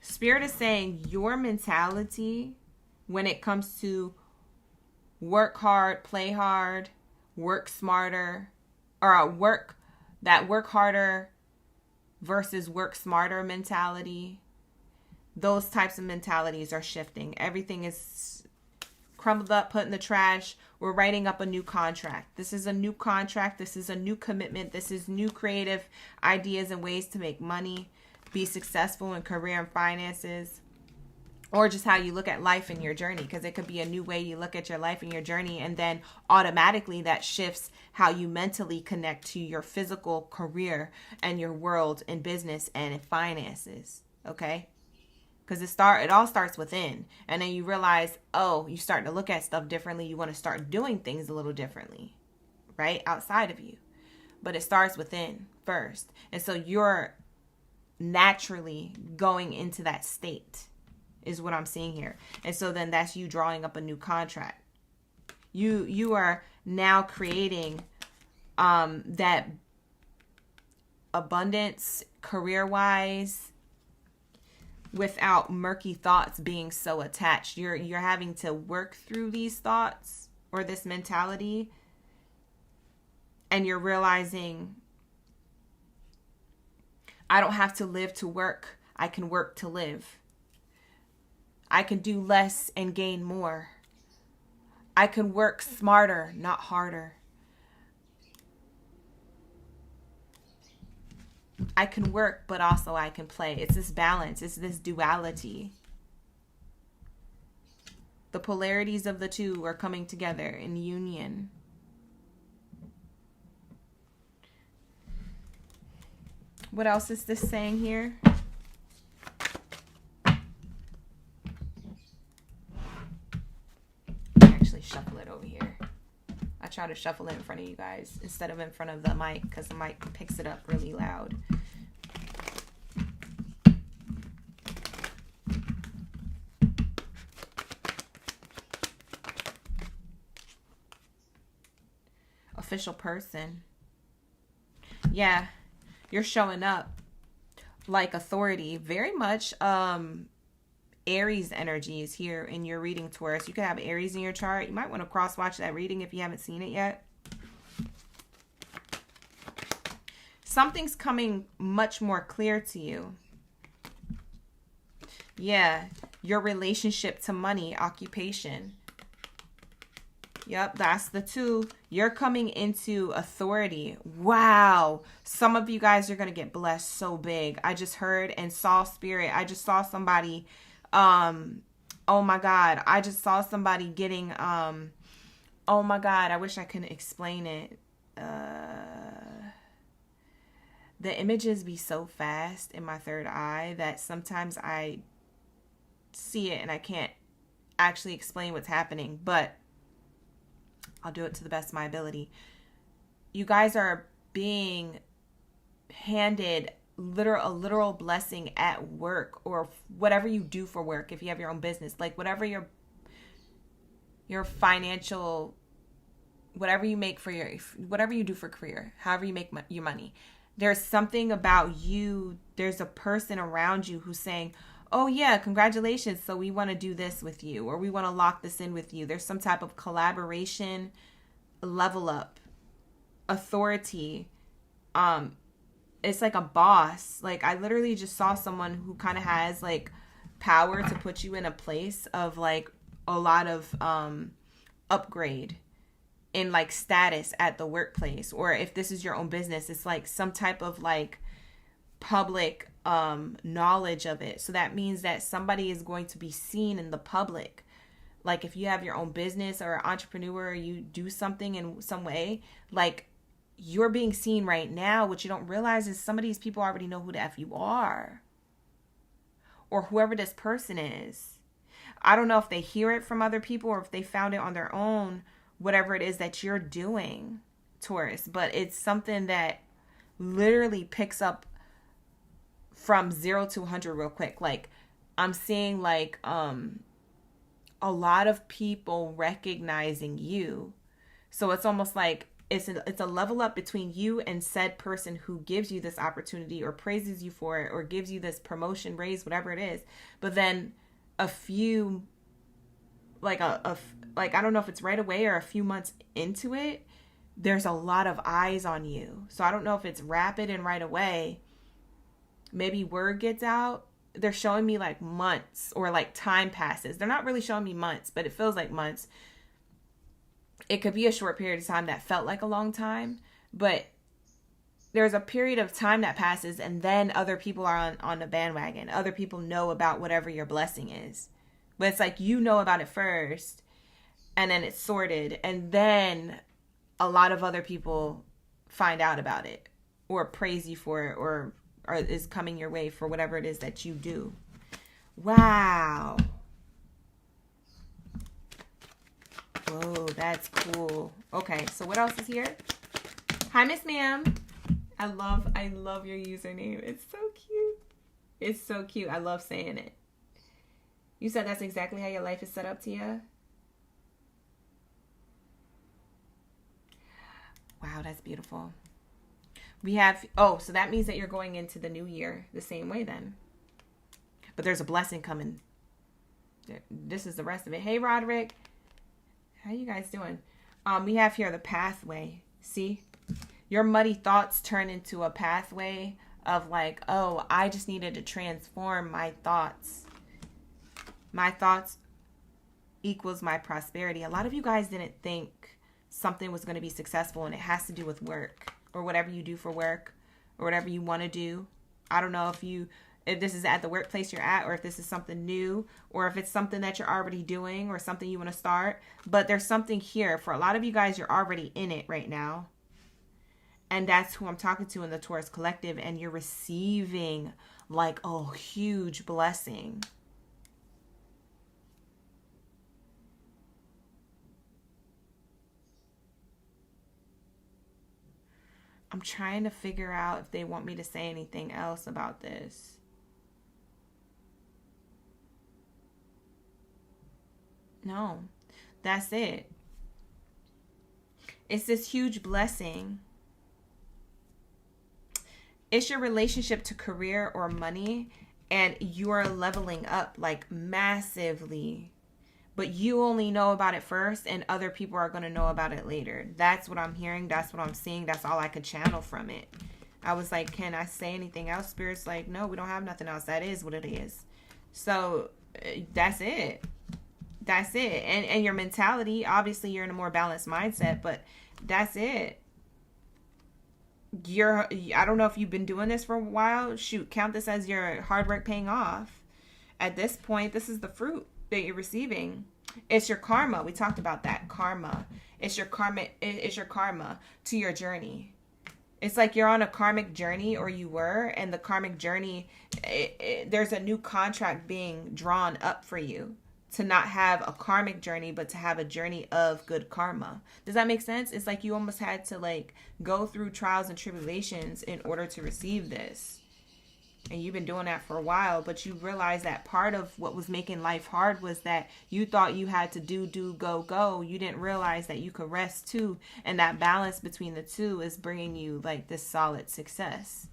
Spirit is saying your mentality when it comes to work hard, play hard, work smarter, or work harder versus work smarter mentality. Those types of mentalities are shifting. Everything is crumbled up, put in the trash. We're writing up a new contract. This is a new contract. This is a new commitment. This is new creative ideas and ways to make money, be successful in career and finances, or just how you look at life and your journey, because it could be a new way you look at your life and your journey, and then automatically that shifts how you mentally connect to your physical career and your world in business and in finances. Okay? Because it all starts within, and then you realize, oh, you start to look at stuff differently. You want to start doing things a little differently, right? Outside of you. But it starts within first. And so you're naturally going into that state is what I'm seeing here. And so then that's you drawing up a new contract. You are now creating that abundance career-wise without murky thoughts being so attached. You're having to work through these thoughts or this mentality, and you're realizing, I don't have to live to work. I can work to live. I can do less and gain more. I can work smarter, not harder. I can work, but also I can play. It's this balance. It's this duality. The polarities of the two are coming together in union. What else is this saying here? Actually shuffle it over here. I try to shuffle it in front of you guys instead of in front of the mic, because the mic picks it up really loud. Official person. Yeah, you're showing up like authority. Very much Aries energy is here in your reading, Taurus. You could have Aries in your chart. You might want to cross-watch that reading if you haven't seen it yet. Something's coming much more clear to you. Yeah, your relationship to money, occupation. Yep, that's the two. You're coming into authority. Wow. Some of you guys are going to get blessed so big. I just heard and saw spirit. I just saw somebody... oh my God, I just saw somebody getting, oh my God, I wish I could explain it. The images be so fast in my third eye that sometimes I see it and I can't actually explain what's happening, but I'll do it to the best of my ability. You guys are being handed a literal blessing at work, or whatever you do for work. If you have your own business, like whatever your financial, whatever you make for whatever you do for career, however you make your money, there's something about you. There's a person around you who's saying, oh yeah, congratulations, so we want to do this with you, or we want to lock this in with you. There's some type of collaboration, level up, authority. It's like a boss. Like, I literally just saw someone who kind of has like power to put you in a place of like a lot of upgrade in like status at the workplace. Or if this is your own business, it's like some type of like public knowledge of it. So that means that somebody is going to be seen in the public. Like if you have your own business or an entrepreneur, or you do something in some way, like you're being seen right now. What you don't realize is some of these people already know who the F you are, or whoever this person is. I don't know if they hear it from other people or if they found it on their own, whatever it is that you're doing, Taurus. But it's something that literally picks up from 0 to 100 real quick. Like I'm seeing like a lot of people recognizing you. So it's almost like it's a level up between you and said person who gives you this opportunity or praises you for it or gives you this promotion, raise, whatever it is. But then a few, like like I don't know if it's right away or a few months into it, there's a lot of eyes on you. So I don't know if it's rapid and right away. Maybe word gets out. They're showing me like months, or like time passes. They're not really showing me months, but it feels like months. It could be a short period of time that felt like a long time, but there's a period of time that passes, and then other people are on the bandwagon. Other people know about whatever your blessing is. But it's like you know about it first, and then it's sorted, and then a lot of other people find out about it or praise you for it, or is coming your way for whatever it is that you do. Wow. Whoa, that's cool. Okay, so what else is here? Hi, Miss Ma'am. I love your username. It's so cute. It's so cute. I love saying it. You said that's exactly how your life is set up, Tia? Wow, that's beautiful. We have, so that means that you're going into the new year the same way then. But there's a blessing coming. This is the rest of it. Hey, Roderick. How you guys doing? We have here the pathway. See? Your muddy thoughts turn into a pathway of like, oh, I just needed to transform my thoughts. My thoughts equals my prosperity. A lot of you guys didn't think something was going to be successful, and it has to do with work or whatever you do for work or whatever you want to do. I don't know if this is at the workplace you're at, or if this is something new, or if it's something that you're already doing or something you want to start. But there's something here. For a lot of you guys, you're already in it right now. And that's who I'm talking to in the Taurus collective. And you're receiving like a huge blessing. I'm trying to figure out if they want me to say anything else about this. No, that's it. It's this huge blessing. It's your relationship to career or money, and you're leveling up like massively. But you only know about it first, and other people are going to know about it later. That's what I'm hearing. That's what I'm seeing. That's all I could channel from it. I was like, can I say anything else? Spirit's like, no, we don't have nothing else. That is what it is. So that's it. That's it. And your mentality, obviously you're in a more balanced mindset, but that's it. I don't know if you've been doing this for a while. Shoot, count this as your hard work paying off. At this point, this is the fruit that you're receiving. It's your karma. We talked about that. Karma. It's your karma. It's your karma to your journey. It's like you're on a karmic journey, or you were, and the karmic journey, there's a new contract being drawn up for you. to not have a karmic journey, but to have a journey of good karma. Does that make sense? It's like you almost had to like go through trials and tribulations in order to receive this. And you've been doing that for a while, but you realize that part of what was making life hard was that you thought you had to do, go. You didn't realize that you could rest too. And that balance between the two is bringing you like this solid success.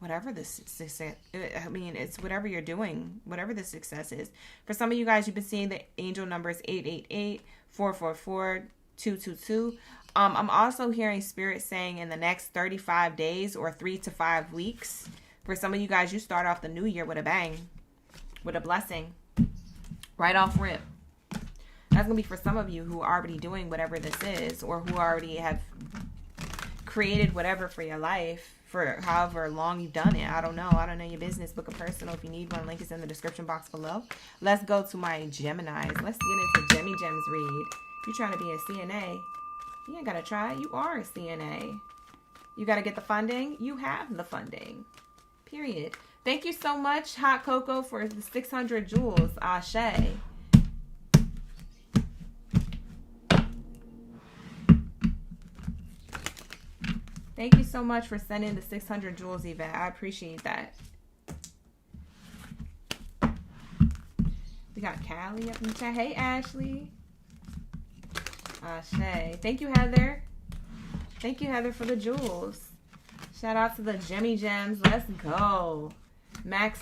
Whatever this success, I mean, it's whatever you're doing, whatever the success is. For some of you guys, you've been seeing the angel numbers 888, 444, 222. I'm also hearing Spirit saying in the next 35 days or 3 to 5 weeks. For some of you guys, you start off the new year with a bang, with a blessing, right off rip. That's going to be for some of you who are already doing whatever this is, or who already have created whatever for your life for however long you've done it. I don't know your business. Book a personal if you need one. Link is in the description box below. Let's go to my Geminis. Let's get into Gemi Gems read. You're trying to be a CNA. You ain't got to try. You are a CNA. You got to get the funding. You have the funding. Period. Thank you so much, Hot Cocoa, for the 600 jewels. Ashe. Thank you so much for sending the 600 jewels, Yvette. I appreciate that. We got Callie up in the chat. Hey, Ashley. Ashe. Thank you, Heather. Thank you, Heather, for the jewels. Shout out to the Gemi Gems. Let's go. Max,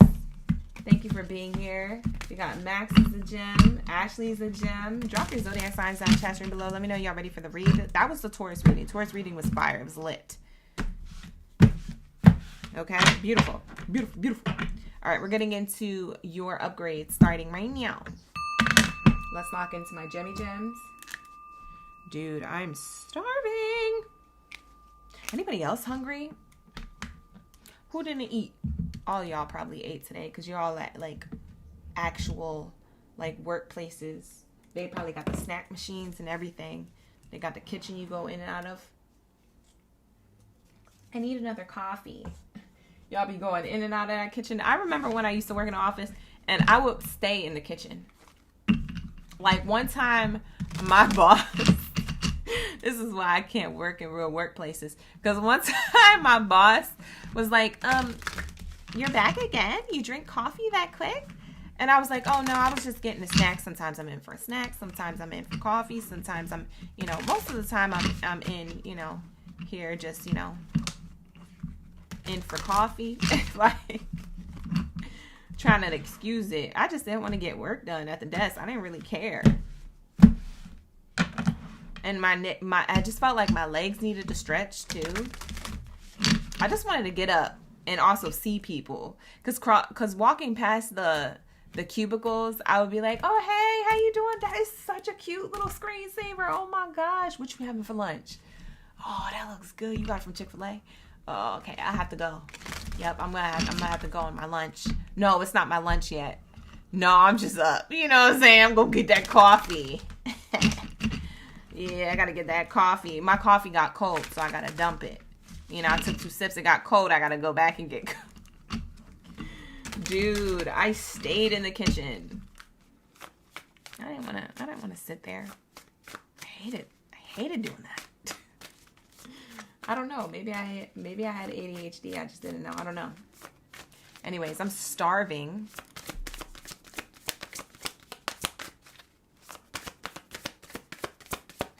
thank you for being here. We got Max is a gem. Ashley's a gem. Drop your zodiac signs down in the chat stream below. Let me know y'all ready for the read. That was the Taurus reading. Taurus reading was fire. It was lit. Okay, beautiful, beautiful, beautiful. All right, we're getting into your upgrades starting right now. Let's lock into my Gemi Gems. Dude, I'm starving. Anybody else hungry? Who didn't eat? All y'all probably ate today because you're all at like actual like workplaces. They probably got the snack machines and everything. They got the kitchen you go in and out of. I need another coffee. Y'all be going in and out of that kitchen. I remember when I used to work in the office and I would stay in the kitchen. Like one time my boss, this is why I can't work in real workplaces. Because one time my boss was like, you're back again? You drink coffee that quick? And I was like, oh no, I was just getting a snack. Sometimes I'm in for a snack. Sometimes I'm in for coffee. Sometimes I'm, most of the time I'm in, here just, in for coffee. Like trying to excuse it. I just didn't want to get work done at the desk. I didn't really care. And I just felt like my legs needed to stretch too. I just wanted to get up and also see people. Cause walking past the cubicles, I would be like, oh, hey, how you doing? That is such a cute little screensaver. Oh my gosh. What you having for lunch? Oh, that looks good. You got it from Chick-fil-A? Oh, okay. I have to go. Yep, I'm gonna have to go on my lunch. No, it's not my lunch yet. No, I'm just up. You know what I'm saying? I'm gonna get that coffee. Yeah, I gotta get that coffee. My coffee got cold, so I gotta dump it. I took 2 sips. It got cold. I gotta go back and get. Dude, I stayed in the kitchen. I didn't wanna sit there. I hated doing that. I don't know. Maybe I had ADHD. I just didn't know. I don't know. Anyways, I'm starving.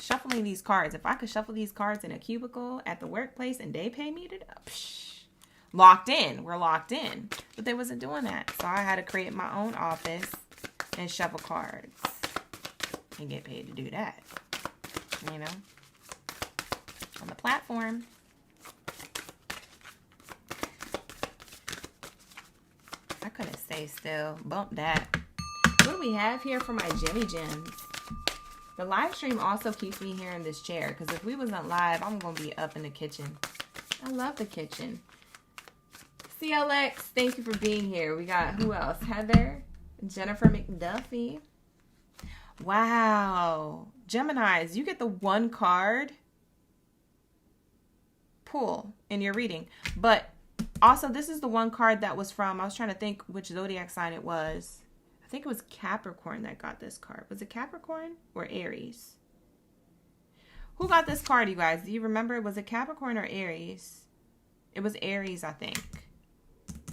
Shuffling these cards. If I could shuffle these cards in a cubicle at the workplace and they pay me to locked in. We're locked in. But they wasn't doing that. So I had to create my own office and shuffle cards and get paid to do that. On the platform. I couldn't stay still. Bump that. What do we have here for my Gemi Gems? The live stream also keeps me here in this chair because if we wasn't live, I'm going to be up in the kitchen. I love the kitchen. CLX, thank you for being here. We got who else? Heather, Jennifer McDuffie. Wow. Geminis, you get the one card pull in your reading. But also, this is the one card that was from, I was trying to think which zodiac sign it was. think it was Capricorn that got this card. Was it Capricorn or Aries? Who got this card, you guys? Do you remember? Was it Capricorn or Aries? It was Aries, I think.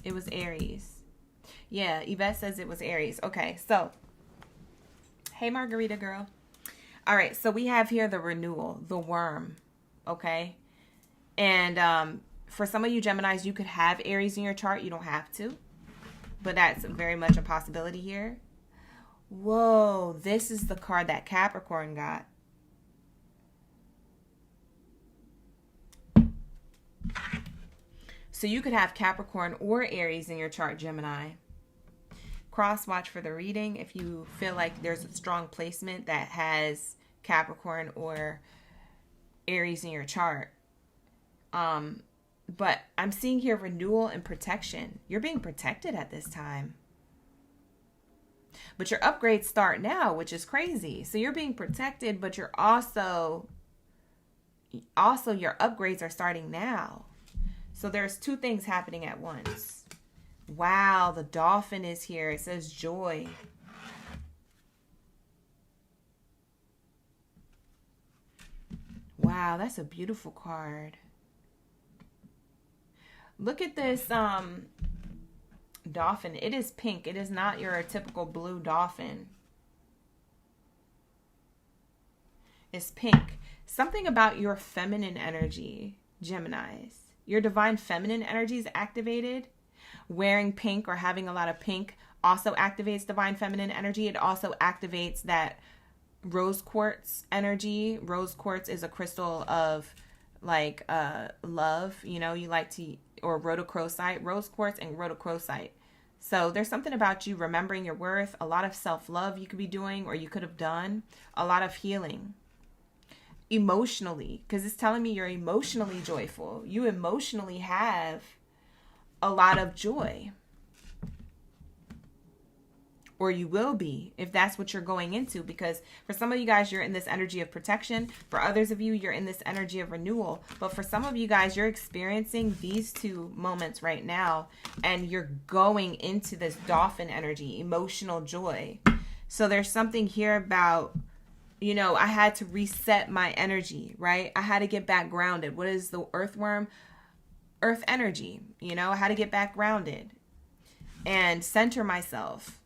It was Aries. Yeah, Yvette says it was Aries. Okay, so. Hey, Margarita girl. All right, so we have here the renewal, the worm. Okay? And for some of you Geminis, you could have Aries in your chart. You don't have to. But that's very much a possibility here. Whoa, this is the card that Capricorn got. So you could have Capricorn or Aries in your chart, Gemini. Cross watch for the reading if you feel like there's a strong placement that has Capricorn or Aries in your chart. But I'm seeing here renewal and protection. You're being protected at this time. But your upgrades start now, which is crazy. So you're being protected, but you're also your upgrades are starting now. So there's two things happening at once. Wow, the dolphin is here. It says joy. Wow, that's a beautiful card. Look at this dolphin. It is pink. It is not your typical blue dolphin. It's pink. Something about your feminine energy, Geminis. Your divine feminine energy is activated. Wearing pink or having a lot of pink also activates divine feminine energy. It also activates that rose quartz energy. Rose quartz is a crystal of like love, you know, you like to, or rhodochrosite, rose quartz and rhodochrosite. So there's something about you remembering your worth, a lot of self-love you could be doing or you could have done, a lot of healing. Emotionally, because it's telling me you're emotionally joyful. You emotionally have a lot of joy. Or you will be, if that's what you're going into. Because for some of you guys, you're in this energy of protection. For others of you, you're in this energy of renewal. But for some of you guys, you're experiencing these two moments right now. And you're going into this dolphin energy, emotional joy. So there's something here about, you know, I had to reset my energy, right? I had to get back grounded. What is the earthworm? Earth energy, you know, I had to get back grounded and center myself.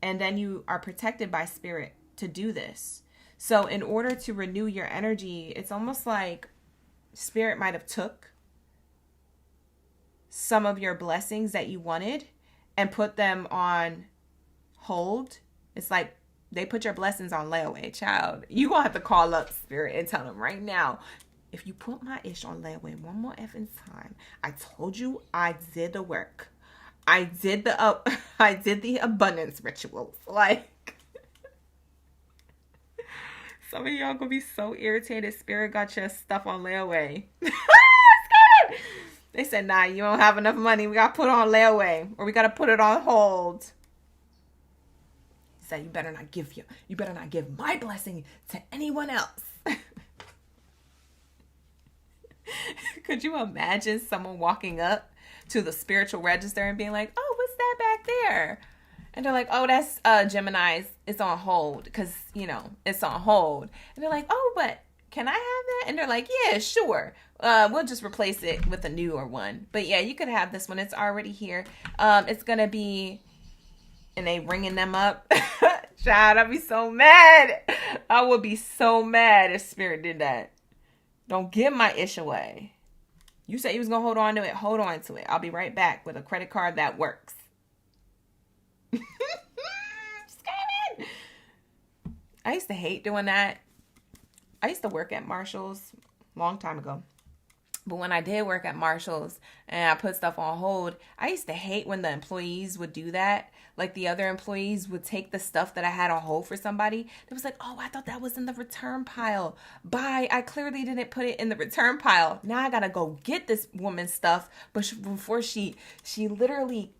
And then you are protected by spirit to do this. So in order to renew your energy, it's almost like spirit might have took some of your blessings that you wanted and put them on hold. It's like they put your blessings on layaway, child. You gonna have to call up spirit and tell them right now, if you put my ish on layaway one more effing time, I told you I did the work. I did the abundance rituals. Like, some of y'all gonna be so irritated. Spirit got your stuff on layaway. They said, nah, you don't have enough money. We gotta put it on layaway, or we gotta put it on hold. He said, you better not give my blessing to anyone else. Could you imagine someone walking up to the spiritual register and being like, oh, what's that back there? And they're like, oh, that's Gemini's. It's on hold because, you know, it's on hold. And they're like, oh, but can I have that? And they're like, yeah, sure. We'll just replace it with a newer one. But yeah, you could have this one. It's already here. It's going to be, and they ringing them up. Child, I'd be so mad. I would be so mad if Spirit did that. Don't give my ish away. You said you was going to hold on to it. Hold on to it. I'll be right back with a credit card that works. Screaming. I used to hate doing that. I used to work at Marshall's a long time ago. But when I did work at Marshall's and I put stuff on hold, I used to hate when the employees would do that. Like the other employees would take the stuff that I had on hold for somebody. It was like, oh, I thought that was in the return pile. Bye. I clearly didn't put it in the return pile. Now I got to go get this woman's stuff. But before she literally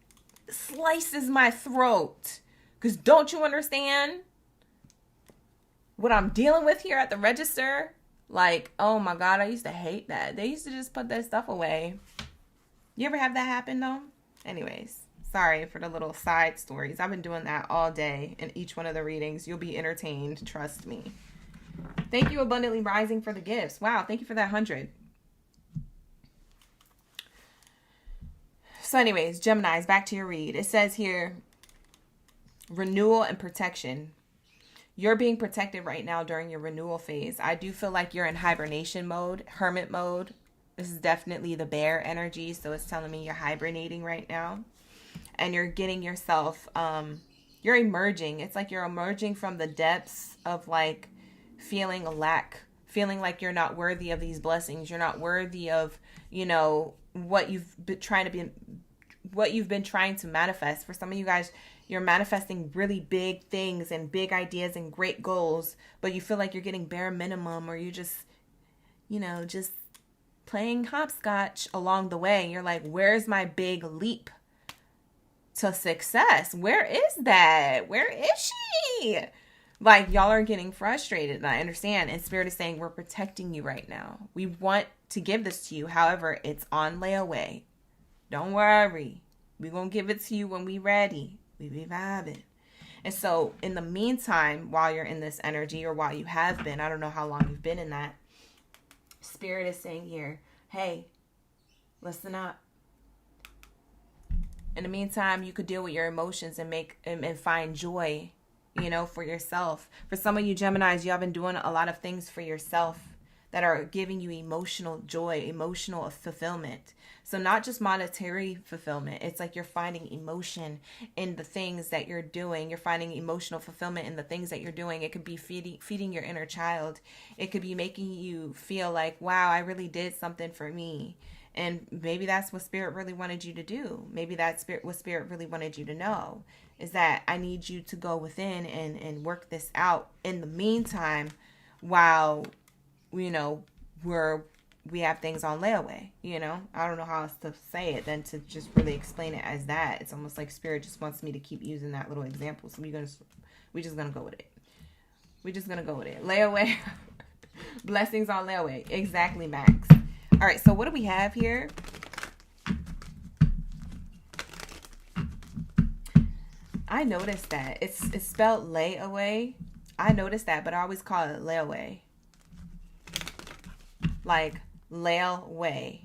slices my throat. Because don't you understand what I'm dealing with here at the register? Like, oh my God, I used to hate that. They used to just put that stuff away. You ever have that happen though? Anyways, Sorry for the little side stories. I've been doing that all day in each one of the readings. You'll be entertained. Trust me. Thank you, Abundantly Rising, for the gifts. Wow. Thank you for that 100. So anyways, Geminis, back to your read. It says here, renewal and protection. You're being protected right now during your renewal phase. I do feel like you're in hibernation mode, hermit mode. This is definitely the bear energy. So it's telling me you're hibernating right now. And you're getting yourself, you're emerging. It's like you're emerging from the depths of like feeling a lack, feeling like you're not worthy of these blessings. You're not worthy of, you know, what you've been trying to manifest. For some of you guys, you're manifesting really big things and big ideas and great goals, but you feel like you're getting bare minimum, or you just, you know, just playing hopscotch along the way. You're like, where's my big leap to success? Where is that? Where is she? Like, y'all are getting frustrated, and I understand. And Spirit is saying, we're protecting you right now. We want to give this to you. However, it's on layaway. Don't worry. We're going to give it to you when we ready. We be vibing. And so in the meantime, while you're in this energy, or while you have been, I don't know how long you've been in that, Spirit is saying here, hey, listen up. In the meantime, you could deal with your emotions and make and find joy, you know, for yourself. For some of you Geminis, you have been doing a lot of things for yourself that are giving you emotional joy, emotional fulfillment. So not just monetary fulfillment. It's like you're finding emotion in the things that you're doing. You're finding emotional fulfillment in the things that you're doing. It could be feeding your inner child. It could be making you feel like, wow, I really did something for me. And maybe that's what Spirit really wanted you to do. Maybe that's what Spirit really wanted you to know, is that I need you to go within and work this out in the meantime, while, you know, we have things on layaway, you know. I don't know how else to say it than to just really explain it as that. It's almost like Spirit just wants me to keep using that little example. So we're just gonna go with it. We're just gonna go with it. Layaway. Blessings on layaway. Exactly, Max. All right, so what do we have here? I noticed that. It's spelled layaway. I noticed that, but I always call it layaway. Like layaway.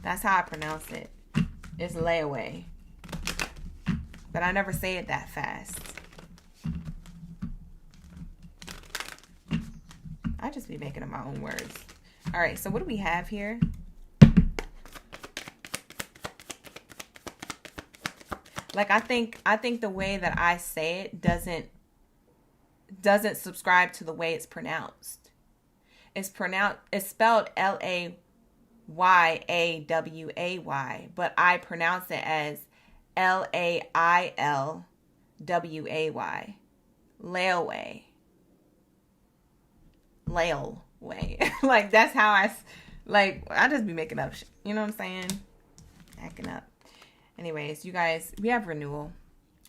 That's how I pronounce it. It's layaway. But I never say it that fast. I just be making up my own words. All right, so what do we have here? Like, I think the way that I say it doesn't subscribe to the way it's pronounced. It's spelled Layway, but I pronounce it as Lailway. Layaway. Layaway. Like, that's how I just be making up shit. You know what I'm saying? Acting up. Anyways, you guys, we have renewal.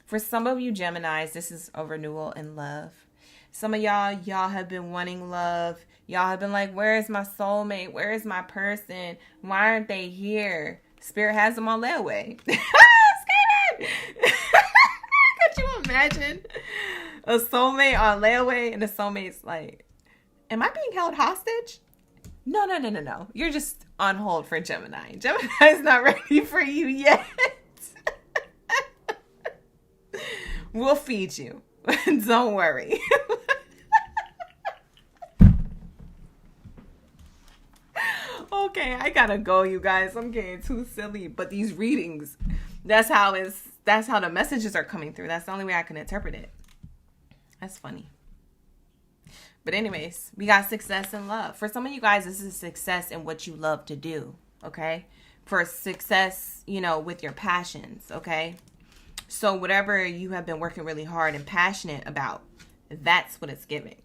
For some of you Geminis, this is a renewal in love. Some of y'all have been wanting love. Y'all have been like, where is my soulmate? Where is my person? Why aren't they here? Spirit has them on layaway. Screaming! Could you imagine a soulmate on layaway and the soulmate's like, am I being held hostage? No. You're just on hold for Gemini. Gemini's not ready for you yet. We'll feed you. Don't worry. Okay, I gotta go, you guys. I'm getting too silly. But these readings, that's how the messages are coming through. That's the only way I can interpret it. That's funny. But anyways, we got success in love. For some of you guys, this is success in what you love to do, okay? For success, you know, with your passions, okay? So whatever you have been working really hard and passionate about, that's what it's giving.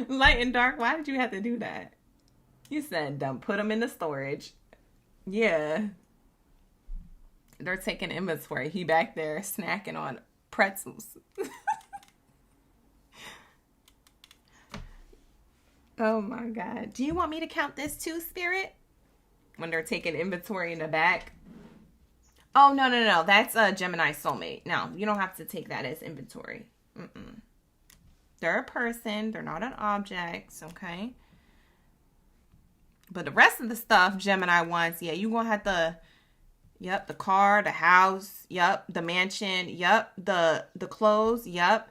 Light and dark, why did you have to do that? You said, don't put them in the storage. Yeah. They're taking inventory. He back there snacking on pretzels. Oh my God. Do you want me to count this too, Spirit? when they're taking inventory in the back. Oh, no. That's a Gemini soulmate. No, you don't have to take that as inventory. They're a person. They're not an object. Okay. But the rest of the stuff Gemini wants, yeah, you gonna have to, yep, the car, the house, yep, the mansion, yep, the clothes, yep.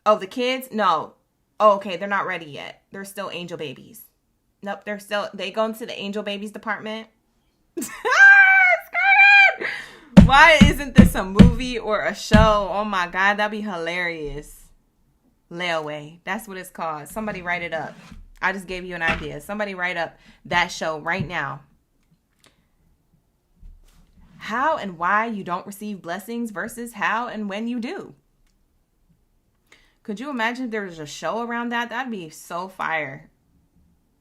Oh, the kids? No. Oh, okay, they're not ready yet. They're still angel babies. Nope, they go into the angel babies department. Why isn't this a movie or a show? Oh my God, that'd be hilarious. Layaway. That's what it's called. Somebody write it up. I just gave you an idea. Somebody write up that show right now. How and why you don't receive blessings versus how and when you do. Could you imagine if there was a show around that? That'd be so fire.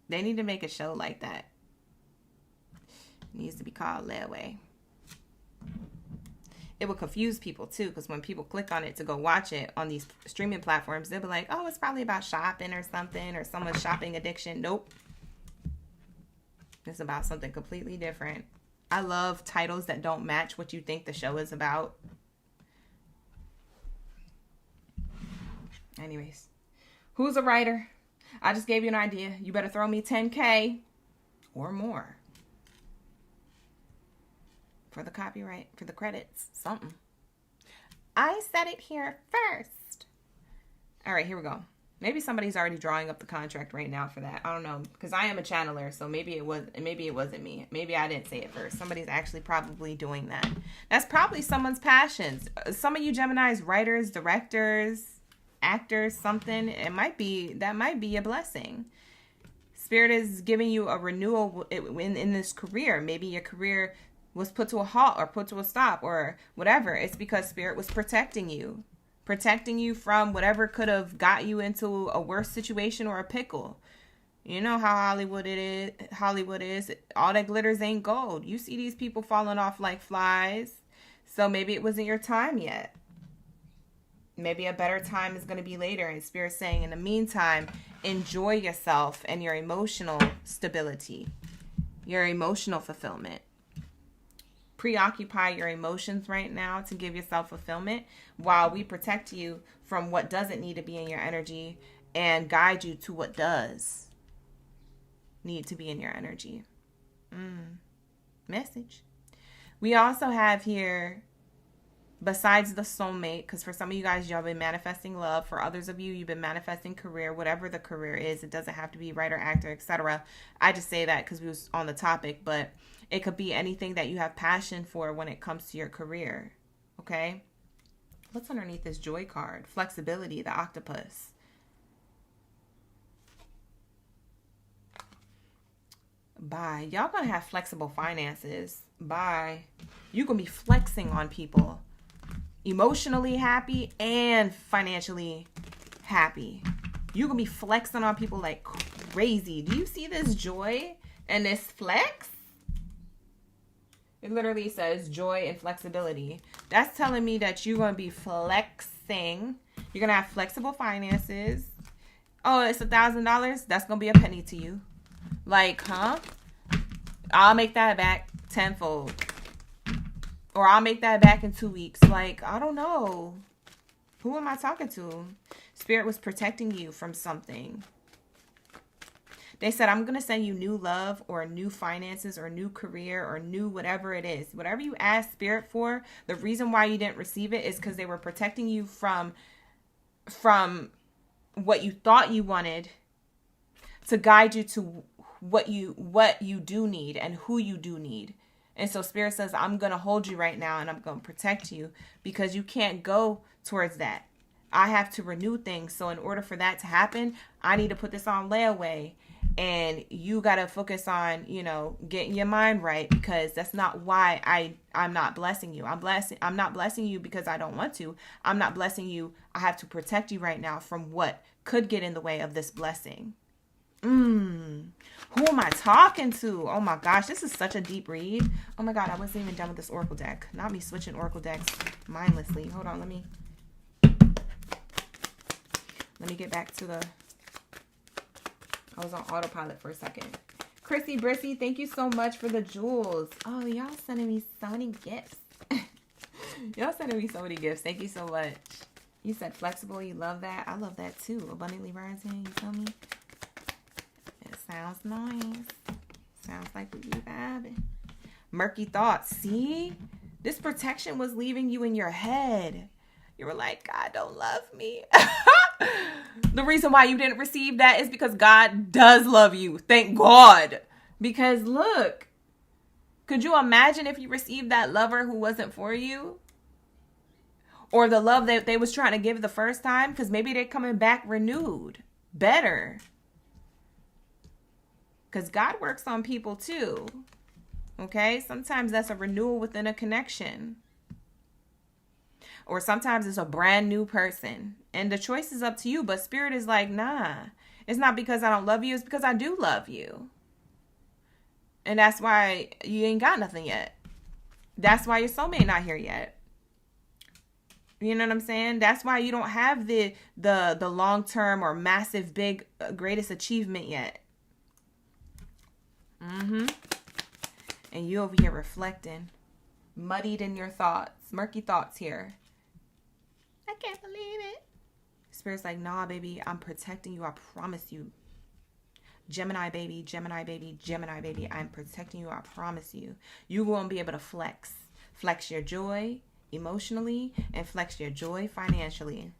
They need to make a show like that. It needs to be called Layaway. It will confuse people too, because when people click on it to go watch it on these streaming platforms, they'll be like, oh, it's probably about shopping or something, or someone's shopping addiction. Nope. It's about something completely different. I love titles that don't match what you think the show is about. Anyways, who's a writer? I just gave you an idea. You better throw me 10K or more for the copyright, for the credits, something. I said it here first. All right, here we go. Maybe somebody's already drawing up the contract right now for that. I don't know, because I am a channeler, so maybe it wasn't me. Maybe I didn't say it first. Somebody's actually probably doing that. That's probably someone's passions. Some of you Geminis, writers, directors, actors, something. That might be a blessing. Spirit is giving you a renewal in this career. Maybe your career was put to a halt or put to a stop or whatever. It's because Spirit was protecting you from whatever could have got you into a worse situation or a pickle. You know how Hollywood is. All that glitters ain't gold. You see these people falling off like flies. So maybe it wasn't your time yet. Maybe a better time is going to be later. And Spirit's saying, in the meantime, enjoy yourself and your emotional stability, your emotional fulfillment. Preoccupy your emotions right now to give yourself fulfillment while we protect you from what doesn't need to be in your energy and guide you to what does need to be in your energy. Message. We also have here, besides the soulmate, because for some of you guys, y'all been manifesting love. For others of you, you've been manifesting career, whatever the career is. It doesn't have to be writer, actor, etc. I just say that because we was on the topic, but it could be anything that you have passion for when it comes to your career. Okay? What's underneath this joy card? Flexibility, the octopus. Bye. Y'all gonna have flexible finances. Bye. You gonna be flexing on people. Emotionally happy and financially happy. You gonna be flexing on people like crazy. Do you see this joy and this flex? It literally says joy and flexibility. That's telling me that you're going to be flexing. You're going to have flexible finances. Oh, it's $1,000. That's going to be a penny to you. Like, huh? I'll make that back tenfold. Or I'll make that back in 2 weeks. Like, I don't know. Who am I talking to? Spirit was protecting you from something. They said, I'm going to send you new love or new finances or new career or new whatever it is. Whatever you ask Spirit for, the reason why you didn't receive it is because they were protecting you from what you thought you wanted to guide you to what you do need and who you do need. And so Spirit says, I'm going to hold you right now and I'm going to protect you because you can't go towards that. I have to renew things. So in order for that to happen, I need to put this on layaway. And you got to focus on, getting your mind right, because that's not why I'm not blessing you. I'm not blessing you because I don't want to. I'm not blessing you. I have to protect you right now from what could get in the way of this blessing. Who am I talking to? Oh my gosh, this is such a deep read. Oh my God, I wasn't even done with this oracle deck. Not me switching oracle decks mindlessly. Hold on, let me get back to I was on autopilot for a second. Chrissy Brissy, thank you so much for the jewels. Oh, y'all sending me so many gifts. Y'all sending me so many gifts. Thank you so much. You said flexible. You love that. I love that too. Abundantly rising. You feel me? It sounds nice. Sounds like we be vibing. Murky thoughts. See? This protection was leaving you in your head. You were like, God don't love me. The reason why you didn't receive that is because God does love you. Thank God. Because look, could you imagine if you received that lover who wasn't for you? Or the love that they was trying to give the first time? Because maybe they're coming back renewed. Better. Because God works on people too. Okay? Sometimes that's a renewal within a connection. Or sometimes it's a brand new person. And the choice is up to you. But Spirit is like, nah. It's not because I don't love you. It's because I do love you. And that's why you ain't got nothing yet. That's why your soulmate not here yet. You know what I'm saying? That's why you don't have the long-term or massive, big, greatest achievement yet. And you over here reflecting. Muddied in your thoughts. Murky thoughts here. I can't believe it. Spirit's like, nah, baby. I'm protecting you. I promise you. Gemini, baby. Gemini, baby. Gemini, baby. I'm protecting you. I promise you. You won't be able to flex. Flex your joy emotionally and flex your joy financially.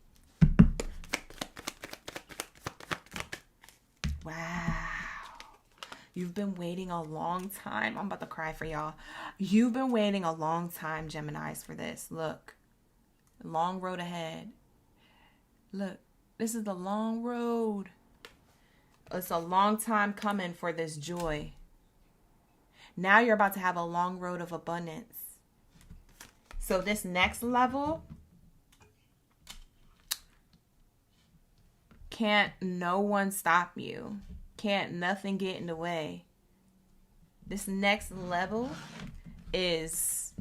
Wow. You've been waiting a long time. I'm about to cry for y'all. You've been waiting a long time, Geminis, for this. Look. Long road ahead. Look. This is the long road. It's a long time coming for this joy. Now you're about to have a long road of abundance. So this next level, can't no one stop you. Can't nothing get in the way. This next level is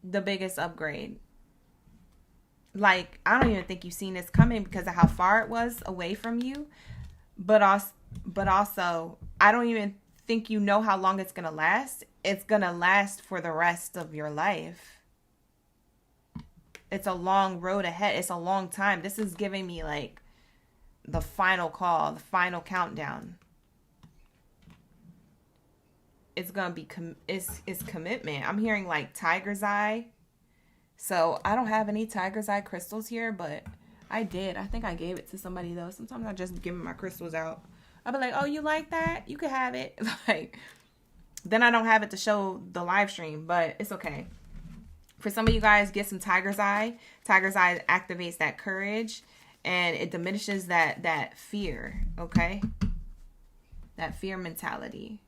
the biggest upgrade. Like, I don't even think you've seen this coming because of how far it was away from you. But also, I don't even think you know how long it's going to last. It's going to last for the rest of your life. It's a long road ahead. It's a long time. This is giving me like the final call, the final countdown. It's going to be, it's commitment. I'm hearing like tiger's eye. So I don't have any tiger's eye crystals here, but I did. I think I gave it to somebody though. Sometimes I just give my crystals out. I'll be like, oh, you like that? You can have it. Like, then I don't have it to show the live stream, but it's okay. For some of you guys, get some tiger's eye. Tiger's eye activates that courage and it diminishes that fear, okay? That fear mentality.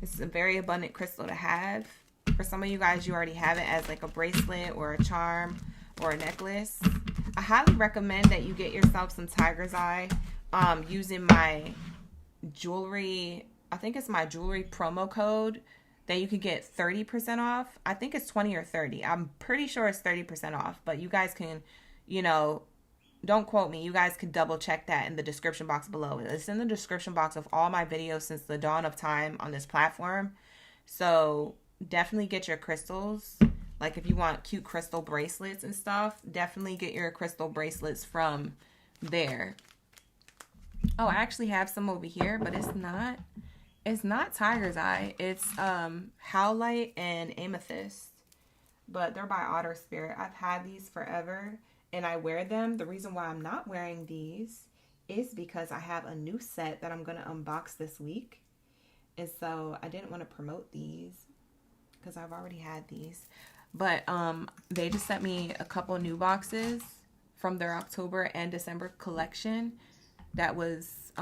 This is a very abundant crystal to have. For some of you guys, you already have it as like a bracelet or a charm or a necklace. I highly recommend that you get yourself some tiger's eye using my jewelry. I think it's my jewelry promo code that you can get 30% off. I think it's 20 or 30. I'm pretty sure it's 30% off, but you guys can, don't quote me. You guys can double check that in the description box below. It's in the description box of all my videos since the dawn of time on this platform. So definitely get your crystals. Like if you want cute crystal bracelets and stuff, definitely get your crystal bracelets from there. Oh, I actually have some over here, but it's not tiger's eye. It's howlite and amethyst. But they're by Otter Spirit. I've had these forever and I wear them. The reason why I'm not wearing these is because I have a new set that I'm going to unbox this week. And so I didn't want to promote these because I've already had these. But they just sent me a couple new boxes from their October and December collection. That was,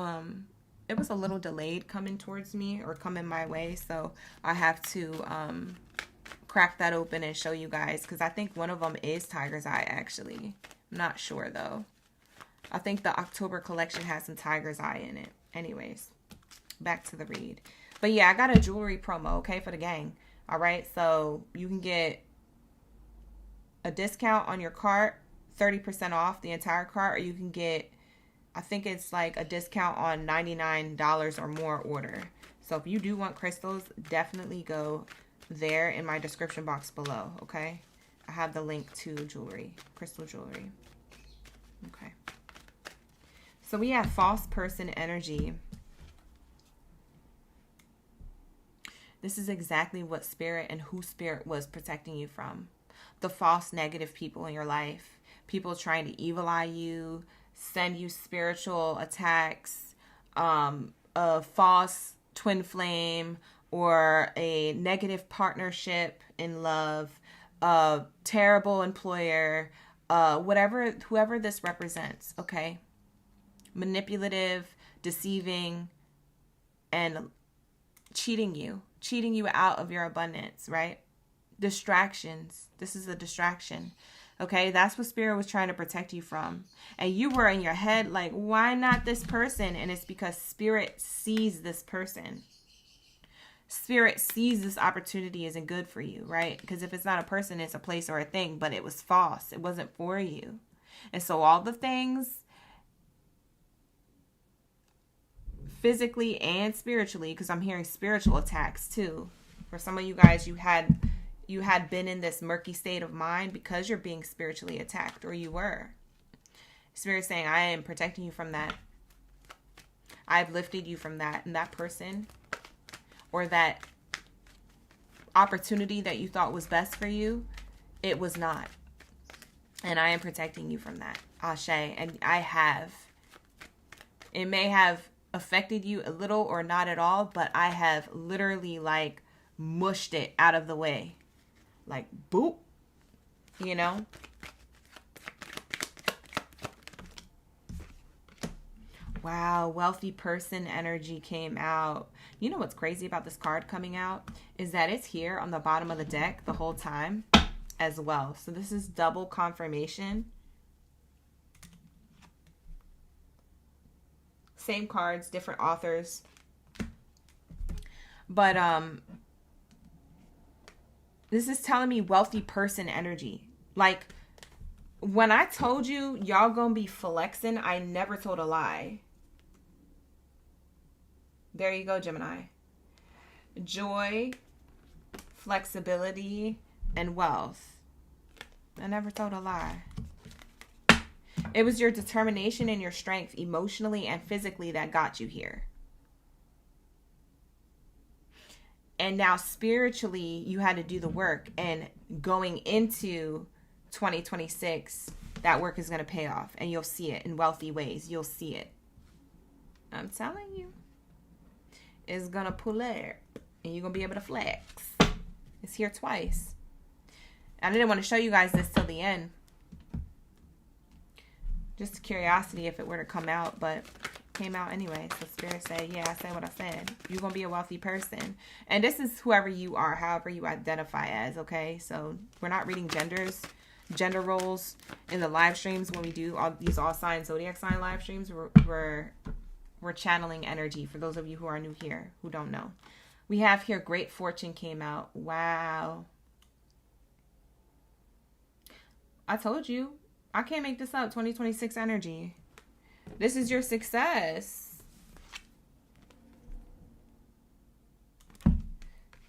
it was a little delayed coming towards me or coming my way. So I have to crack that open and show you guys. Because I think one of them is tiger's eye, actually. I'm not sure, though. I think the October collection has some tiger's eye in it. Anyways, back to the read. But yeah, I got a jewelry promo, okay, for the gang. All right, so you can get a discount on your cart, 30% off the entire cart, or you can get I think it's like a discount on $99 or more order. So if you do want crystals, definitely go there in my description box below, okay? I have the link to jewelry, crystal jewelry. Okay. So we have false person energy. This is exactly what spirit and who spirit was protecting you from. The false negative people in your life. People trying to evil eye you, send you spiritual attacks, a false twin flame, or a negative partnership in love, a terrible employer, whoever this represents, okay? Manipulative, deceiving, and cheating you out of your abundance, right? Distractions. This is a distraction. Okay, that's what spirit was trying to protect you from. And you were in your head like, why not this person? And it's because spirit sees this person. Spirit sees this opportunity isn't good for you, right? Because if it's not a person, it's a place or a thing, but it was false. It wasn't for you. And so all the things, physically and spiritually, because I'm hearing spiritual attacks too. For some of you guys, you had been in this murky state of mind because you're being spiritually attacked, or you were. Spirit saying, I am protecting you from that. I've lifted you from that. And that person or that opportunity that you thought was best for you, it was not. And I am protecting you from that. Ashe. And I have. It may have affected you a little or not at all, but I have literally like mushed it out of the way. Like, boop, you know? Wow, wealthy person energy came out. You know what's crazy about this card coming out is that it's here on the bottom of the deck the whole time as well. So this is double confirmation. Same cards, different authors. But this is telling me wealthy person energy. Like, when I told you y'all gonna be flexing, I never told a lie. There you go, Gemini. Joy, flexibility, and wealth. I never told a lie. It was your determination and your strength emotionally and physically that got you here. And now spiritually, you had to do the work. And going into 2026, that work is going to pay off. And you'll see it in wealthy ways. You'll see it. I'm telling you. It's going to pull up. And you're going to be able to flex. It's here twice. I didn't want to show you guys this till the end. Just a curiosity if it were to come out. But it came out anyway. So Spirit said, yeah, I said what I said. You're going to be a wealthy person. And this is whoever you are. However you identify as. Okay. So we're not reading gender roles in the live streams. When we do all these all sign zodiac sign live streams, we're channeling energy for those of you who are new here, who don't know. We have here great fortune came out. Wow. I told you. I can't make this up. 2026 energy. This is your success.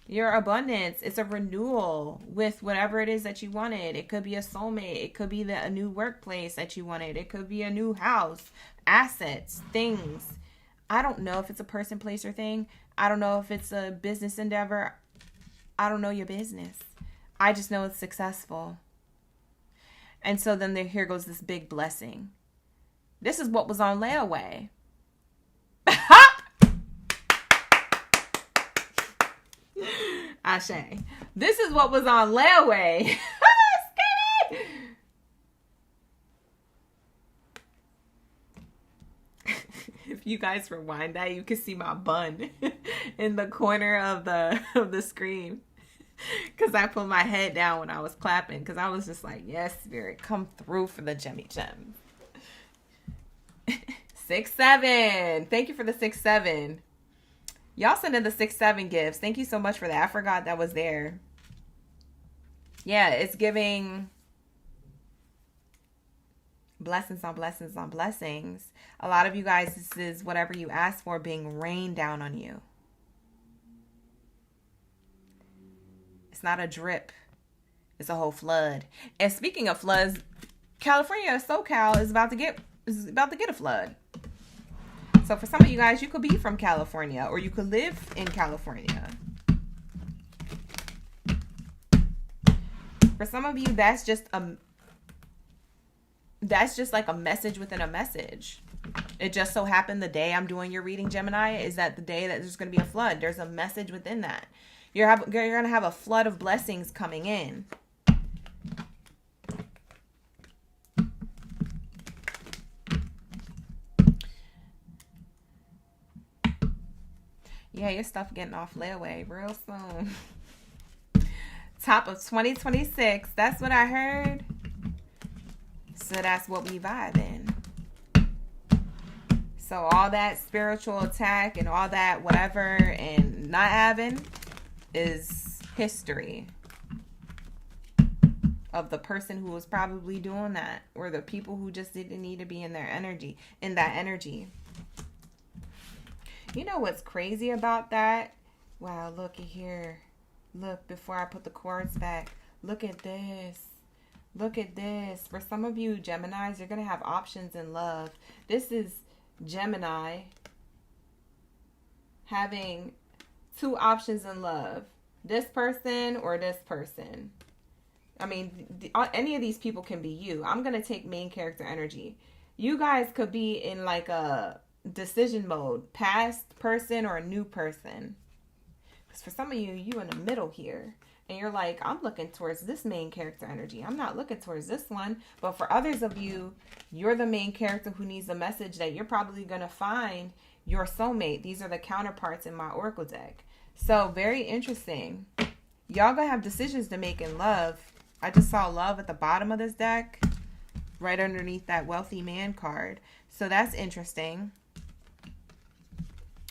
Your abundance. It's a renewal with whatever it is that you wanted. It could be a soulmate. It could be a new workplace that you wanted. It could be a new house, assets, things. I don't know if it's a person, place, or thing. I don't know if it's a business endeavor. I don't know your business. I just know it's successful. And so then here goes this big blessing. This is what was on layaway. Ashe. This is what was on layaway. If you guys rewind that, you can see my bun in the corner of the screen. Because I put my head down when I was clapping. Because I was just like, yes, Spirit, come through for the Jemmy Gem. 6-7. Thank you for the 6-7. Y'all send in the 6-7 gifts. Thank you so much for that. I forgot that was there. Yeah, it's giving Blessings on blessings on blessings. A lot of you guys, this is whatever you asked for being rained down on you. It's not a drip. It's a whole flood. And speaking of floods, California, SoCal is about to get a flood. So for some of you guys, you could be from California or you could live in California. For some of you, that's just like a message within a message. It just so happened the day I'm doing your reading, Gemini, is that the day that there's going to be a flood. There's a message within that. You're going to have a flood of blessings coming in. Yeah, your stuff getting off layaway real soon. Top of 2026. That's what I heard. So that's what we vibing. So all that spiritual attack and all that whatever and not having is history of the person who was probably doing that, or the people who just didn't need to be in their energy, in that energy. You know what's crazy about that? Wow, looky here. Look, before I put the cords back, look at this. Look at this. For some of you Geminis, you're going to have options in love. This is Gemini having two options in love. This person or this person. I mean, any of these people can be you. I'm going to take main character energy. You guys could be in like a decision mode. Past person or a new person. Because for some of you, you in the middle here. And you're like, I'm looking towards this main character energy. I'm not looking towards this one. But for others of you, you're the main character who needs a message that you're probably going to find your soulmate. These are the counterparts in my Oracle deck. So very interesting. Y'all going to have decisions to make in love. I just saw love at the bottom of this deck. Right underneath that wealthy man card. So that's interesting.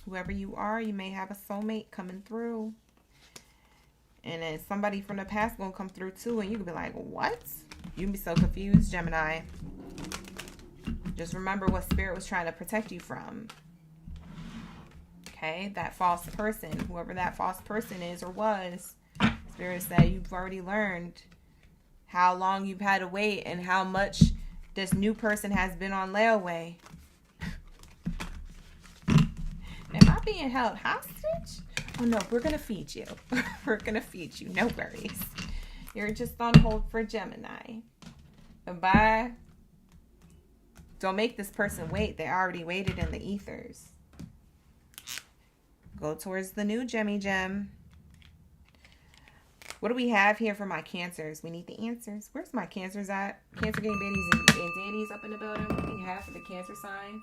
Whoever you are, you may have a soulmate coming through. And then somebody from the past gonna come through too, and you can be like, what? You can be so confused, Gemini. Just remember what Spirit was trying to protect you from. Okay, that false person, whoever that false person is or was. Spirit said you've already learned how long you've had to wait and how much this new person has been on layaway. Am I being held hostage? Oh no, we're going to feed you. We're going to feed you. No worries. You're just on hold for Gemini. Bye. Don't make this person wait. They already waited in the ethers. Go towards the new Gem. What do we have here for my Cancers? We need the answers. Where's my Cancers at? Cancer game baddies and daddies up in the building. What do we have for the Cancer signs?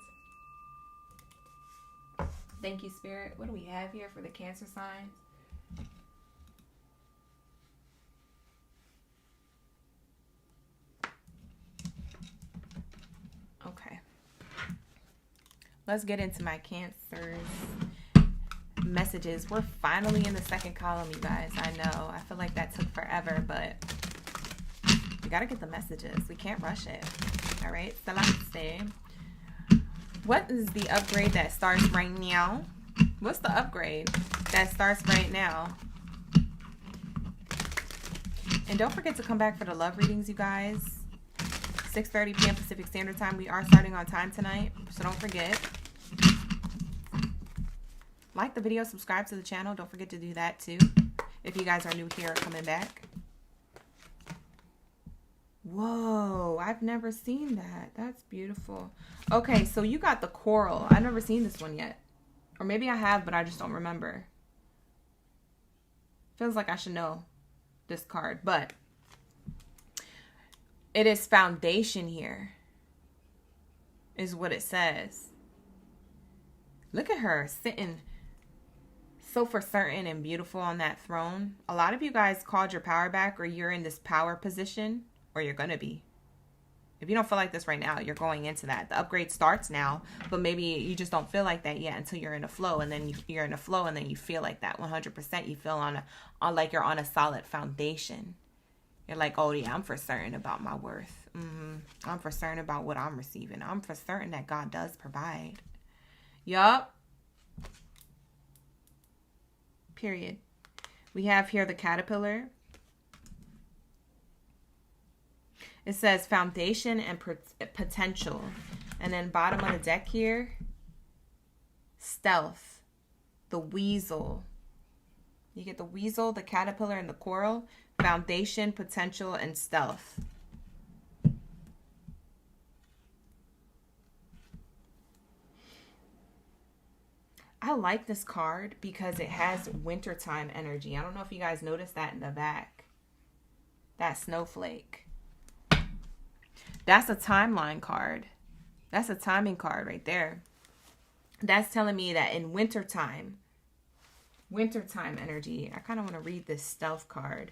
Thank you, Spirit. What do we have here for the Cancer signs? Okay. Let's get into my Cancers messages. We're finally in the second column, you guys. I know. I feel like that took forever, but we got to get the messages. We can't rush it. All right. Salamaste. What is the upgrade that starts right now? What's the upgrade that starts right now? And don't forget to come back for the love readings, you guys. 6:30 p.m. Pacific Standard Time. We are starting on time tonight, so don't forget. Like the video, subscribe to the channel. Don't forget to do that too. If you guys are new here or coming back. Whoa, I've never seen that. That's beautiful. Okay, so you got the coral. I've never seen this one yet. Or maybe I have, but I just don't remember. Feels like I should know this card, but it is foundation here, is what it says. Look at her sitting so for certain and beautiful on that throne. A lot of you guys called your power back, or you're in this power position, or you're going to be. If you don't feel like this right now, you're going into that. The upgrade starts now, but maybe you just don't feel like that yet until you're in a flow, and then you're in a flow, and then you feel like that 100%. You feel on like you're on a solid foundation. You're like, oh yeah, I'm for certain about my worth. I'm for certain about what I'm receiving. I'm for certain that God does provide. Yup. Period. We have here the caterpillar. It says foundation and potential. And then bottom of the deck here, stealth, the weasel. You get the weasel, the caterpillar, and the coral. Foundation, potential, and stealth. I like this card because it has wintertime energy. I don't know if you guys noticed that in the back. That snowflake. That's a timeline card. That's a timing card right there. That's telling me that in wintertime energy, I kind of want to read this stealth card.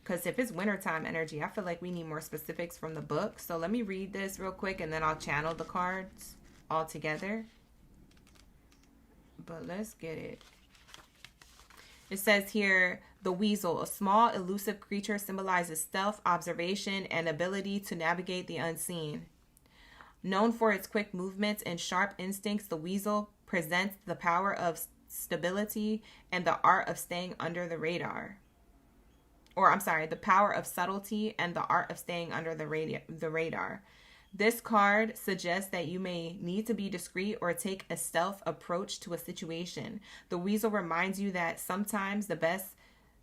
Because if it's wintertime energy, I feel like we need more specifics from the book. So let me read this real quick and then I'll channel the cards all together. But let's get it. It says here, the weasel, a small elusive creature, symbolizes stealth, observation, and ability to navigate the unseen. Known for its quick movements and sharp instincts, the weasel presents the power of stability and the art of staying under the radar. Or, I'm sorry, the power of subtlety and the art of staying under the radar. This card suggests that you may need to be discreet or take a stealth approach to a situation. The weasel reminds you that sometimes the best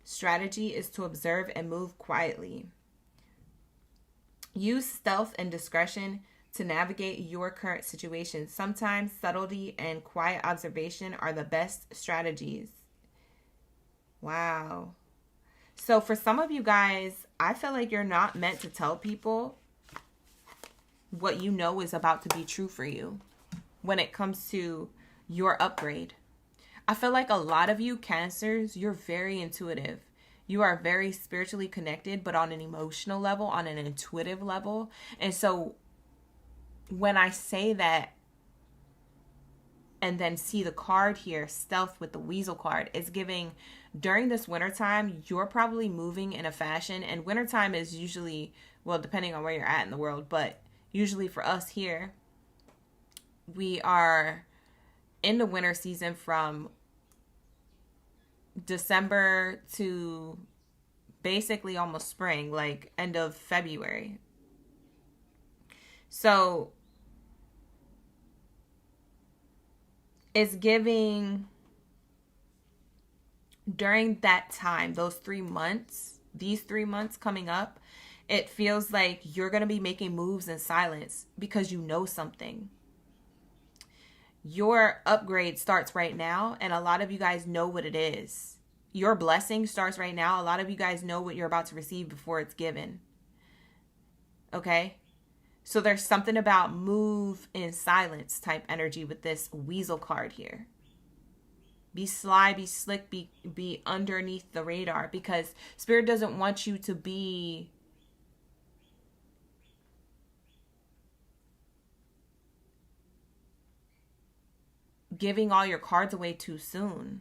strategy is to observe and move quietly. Use stealth and discretion to navigate your current situation. Sometimes subtlety and quiet observation are the best strategies. Wow. So for some of you guys, I feel like you're not meant to tell people what you know is about to be true for you when it comes to your upgrade. I feel like a lot of you Cancers, you're very intuitive. You are very spiritually connected, but on an emotional level, on an intuitive level. And so when I say that and then see the card here, stealth with the weasel card, it's giving during this wintertime, you're probably moving in a fashion. And wintertime is usually, well, depending on where you're at in the world, but usually for us here, we are in the winter season from December to basically almost spring, like end of February. So it's giving during that time, those 3 months, these 3 months coming up, it feels like you're going to be making moves in silence because you know something. Your upgrade starts right now, and a lot of you guys know what it is. Your blessing starts right now. A lot of you guys know what you're about to receive before it's given. Okay? So there's something about move in silence type energy with this weasel card here. Be sly, be slick, be underneath the radar, because Spirit doesn't want you to be giving all your cards away too soon,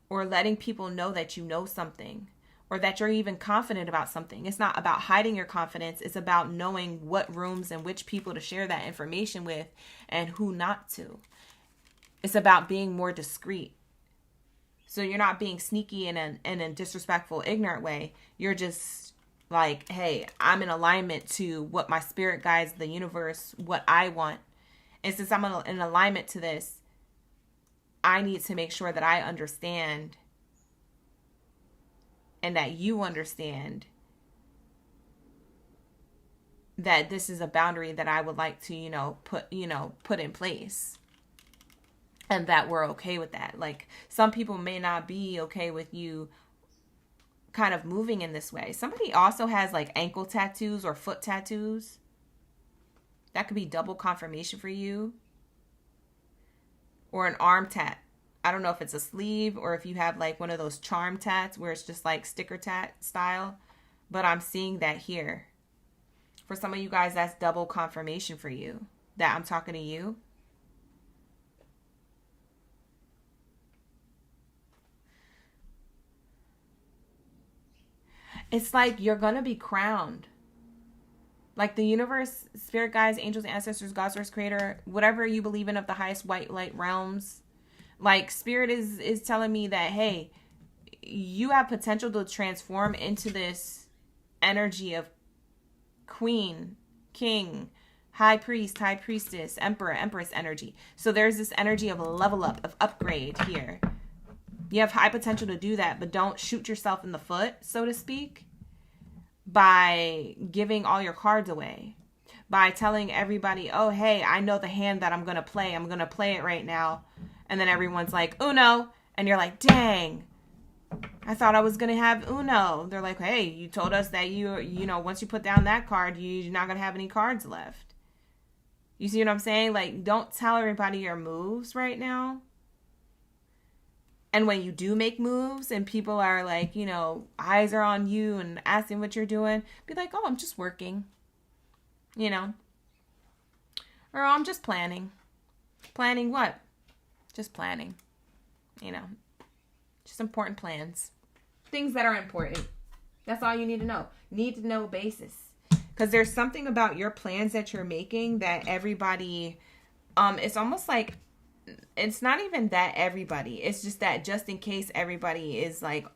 or letting people know that you know something, or that you're even confident about something. It's not about hiding your confidence. It's about knowing what rooms and which people to share that information with and who not to. It's about being more discreet. So you're not being sneaky in a disrespectful, ignorant way. You're just like, hey, I'm in alignment to what my spirit guides, the universe, what I want. And since I'm in alignment to this, I need to make sure that I understand and that you understand that this is a boundary that I would like to, put in place. And that we're okay with that. Like, some people may not be okay with you kind of moving in this way. Somebody also has like ankle tattoos or foot tattoos. That could be double confirmation for you. Or an arm tat. I don't know if it's a sleeve or if you have like one of those charm tats where it's just like sticker tat style. But I'm seeing that here. For some of you guys, that's double confirmation for you. That I'm talking to you. It's like you're going to be crowned. Like the universe, spirit guides, angels, ancestors, God, source, creator, whatever you believe in of the highest white light realms. Like spirit is telling me that, hey, you have potential to transform into this energy of queen, king, high priest, high priestess, emperor, empress energy. So there's this energy of a level up, of upgrade here. You have high potential to do that, but don't shoot yourself in the foot, so to speak, by giving all your cards away. By telling everybody, oh, hey, I know the hand that I'm going to play. I'm going to play it right now. And then everyone's like, Uno. And you're like, dang, I thought I was going to have Uno. They're like, hey, you told us that you know, once you put down that card, you're not going to have any cards left. You see what I'm saying? Like, don't tell everybody your moves right now. And when you do make moves and people are like, you know, eyes are on you and asking what you're doing, be like, oh, I'm just working, you know, or I'm just planning. Planning what? Just planning, you know, just important plans, things that are important. That's all you need to know. Need to know basis. Because there's something about your plans that you're making that everybody, it's almost like, it's not even that everybody, it's just that just in case everybody is like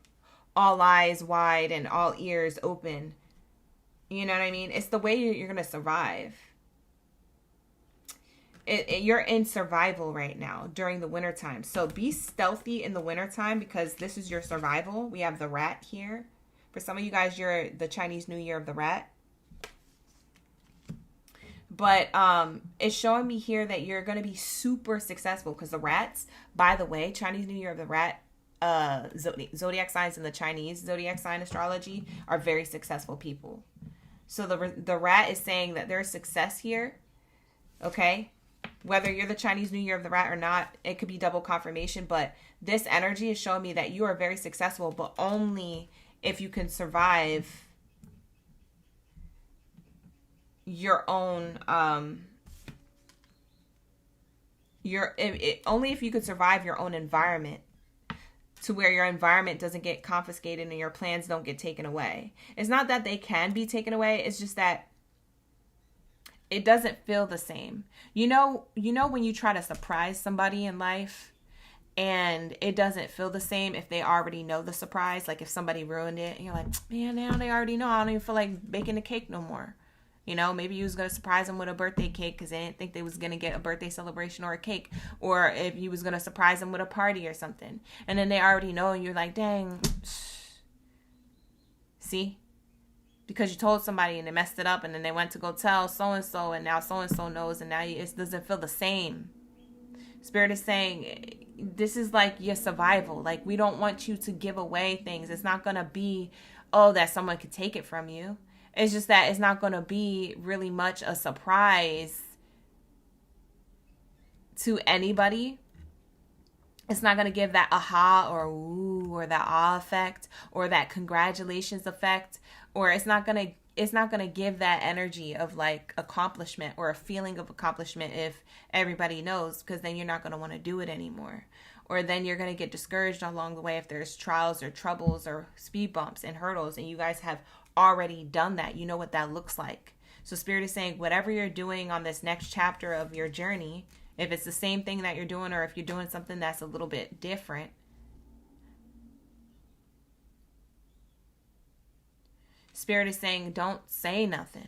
all eyes wide and all ears open. You know what I mean? It's the way you're going to survive. You're in survival right now during the wintertime. So be stealthy in the wintertime because this is your survival. We have the rat here. For some of you guys, you're the Chinese New Year of the rat. But it's showing me here that you're going to be super successful because the rats, by the way, Chinese New Year of the rat, zodiac signs in the Chinese zodiac sign astrology are very successful people. So the rat is saying that there's success here. Okay. Whether you're the Chinese New Year of the rat or not, it could be double confirmation. But this energy is showing me that you are very successful, but only if you can survive your own only if you could survive your own environment to where your environment doesn't get confiscated and your plans don't get taken away. It's not that they can be taken away, it's just that it doesn't feel the same. You know when you try to surprise somebody in life and it doesn't feel the same if they already know the surprise, like if somebody ruined it and you're like, man, now they already know, I don't even feel like baking the cake no more. You know, maybe you was going to surprise them with a birthday cake because they didn't think they was going to get a birthday celebration or a cake. Or if you was going to surprise them with a party or something. And then they already know and you're like, dang. See? Because you told somebody and they messed it up and then they went to go tell so-and-so and now so-and-so knows and now it doesn't feel the same. Spirit is saying this is like your survival. Like we don't want you to give away things. It's not going to be, oh, that someone could take it from you. It's just that it's not going to be really much a surprise to anybody. It's not going to give that aha or ooh or that ah effect or that congratulations effect, or it's not going to give that energy of like accomplishment or a feeling of accomplishment if everybody knows, because then you're not going to want to do it anymore. Or then you're going to get discouraged along the way if there's trials or troubles or speed bumps and hurdles and you guys have already done that. You know what that looks like. So Spirit is saying whatever you're doing on this next chapter of your journey, if it's the same thing that you're doing or if you're doing something that's a little bit different, Spirit is saying don't say nothing.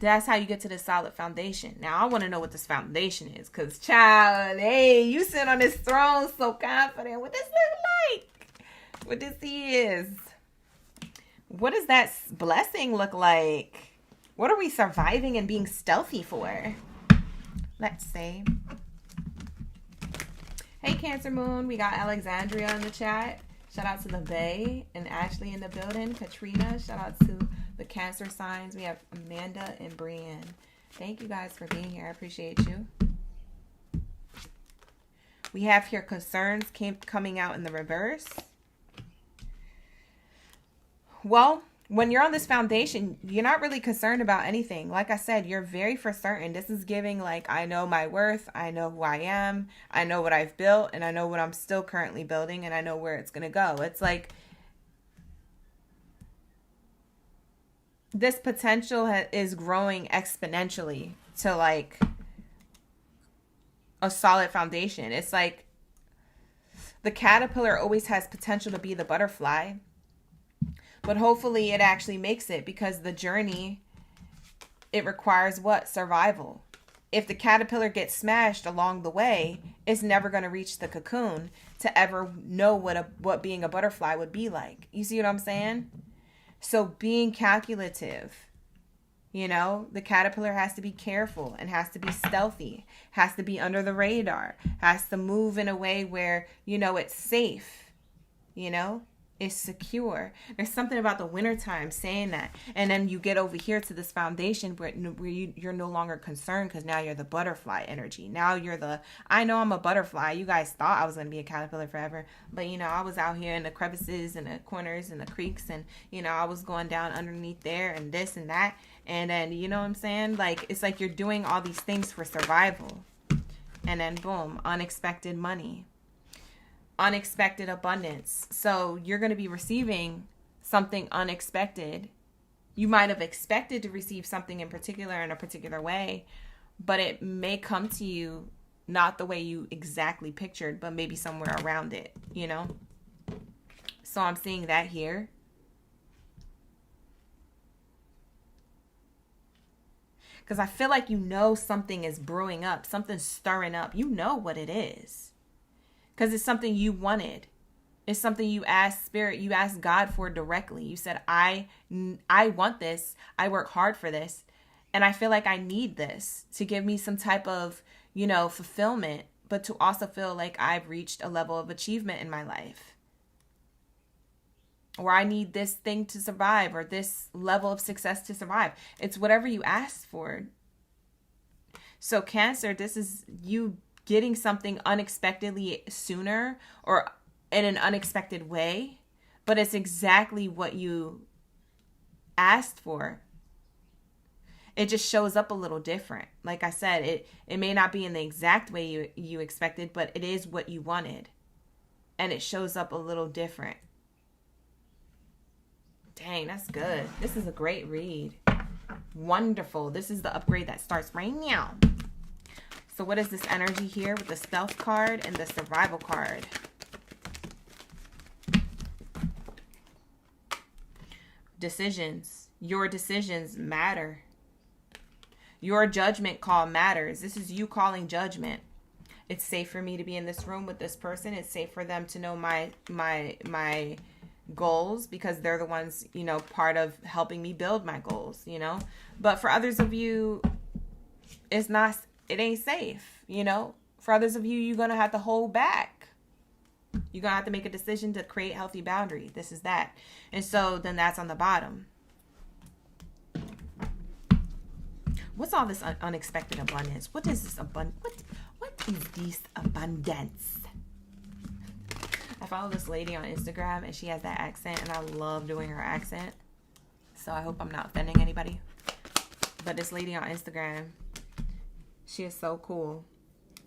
That's how you get to this solid foundation. Now, I want to know what this foundation is. Because, child, hey, you sit on this throne so confident. What this look like? What this is? What does that blessing look like? What are we surviving and being stealthy for? Let's see. Hey, Cancer Moon. We got Alexandria in the chat. Shout out to the Bay and Ashley in the building. Katrina. Shout out to the Cancer signs. We have Amanda and Brienne. Thank you guys for being here. I appreciate you. We have here concerns coming out in the reverse. Well, when you're on this foundation, you're not really concerned about anything. Like I said, you're very for certain. This is giving like, I know my worth. I know who I am. I know what I've built and I know what I'm still currently building and I know where it's going to go. It's like this potential is growing exponentially to like a solid foundation. It's like the caterpillar always has potential to be the butterfly, but hopefully it actually makes it, because the journey, it requires what? Survival. If the caterpillar gets smashed along the way, it's never going to reach the cocoon to ever know what being a butterfly would be like. You see what I'm saying? So being calculative, you know, the caterpillar has to be careful and has to be stealthy, has to be under the radar, has to move in a way where, you know, it's safe, you know, it's secure. There's something about the wintertime saying that. And then you get over here to this foundation where you're no longer concerned, because now you're the butterfly energy. Now you're the, I know I'm a butterfly. You guys thought I was going to be a caterpillar forever. But, you know, I was out here in the crevices and the corners and the creeks. And, you know, I was going down underneath there and this and that. And then, you know what I'm saying? Like, it's like you're doing all these things for survival. And then, boom, unexpected money. Unexpected abundance. So you're going to be receiving something unexpected. You might have expected to receive something in particular in a particular way, but it may come to you not the way you exactly pictured, but maybe somewhere around it, you know? So I'm seeing that here. Because I feel like, you know, something is brewing up, something's stirring up. You know what it is. Because it's something you wanted. It's something you asked Spirit, you asked God for directly. You said, I want this. I work hard for this. And I feel like I need this to give me some type of, you know, fulfillment, but to also feel like I've reached a level of achievement in my life. Or I need this thing to survive, or this level of success to survive. It's whatever you asked for. So Cancer, this is you getting something unexpectedly sooner or in an unexpected way, but it's exactly what you asked for. It just shows up a little different. Like I said, it may not be in the exact way you expected, but it is what you wanted. And it shows up a little different. Dang, that's good. This is a great read. Wonderful. This is the upgrade that starts right now. So what is this energy here with the stealth card and the survival card? Decisions. Your decisions matter. Your judgment call matters. This is you calling judgment. It's safe for me to be in this room with this person. It's safe for them to know my goals, because they're the ones, you know, part of helping me build my goals, you know. But for others of you, it ain't safe, you know. For others of you, you're going to have to hold back. You're going to have to make a decision to create healthy boundaries. This is that. And so then that's on the bottom. What's all this unexpected abundance? What is this what is this abundance? I follow this lady on Instagram, and she has that accent, and I love doing her accent. So I hope I'm not offending anybody. But this lady on Instagram, she is so cool.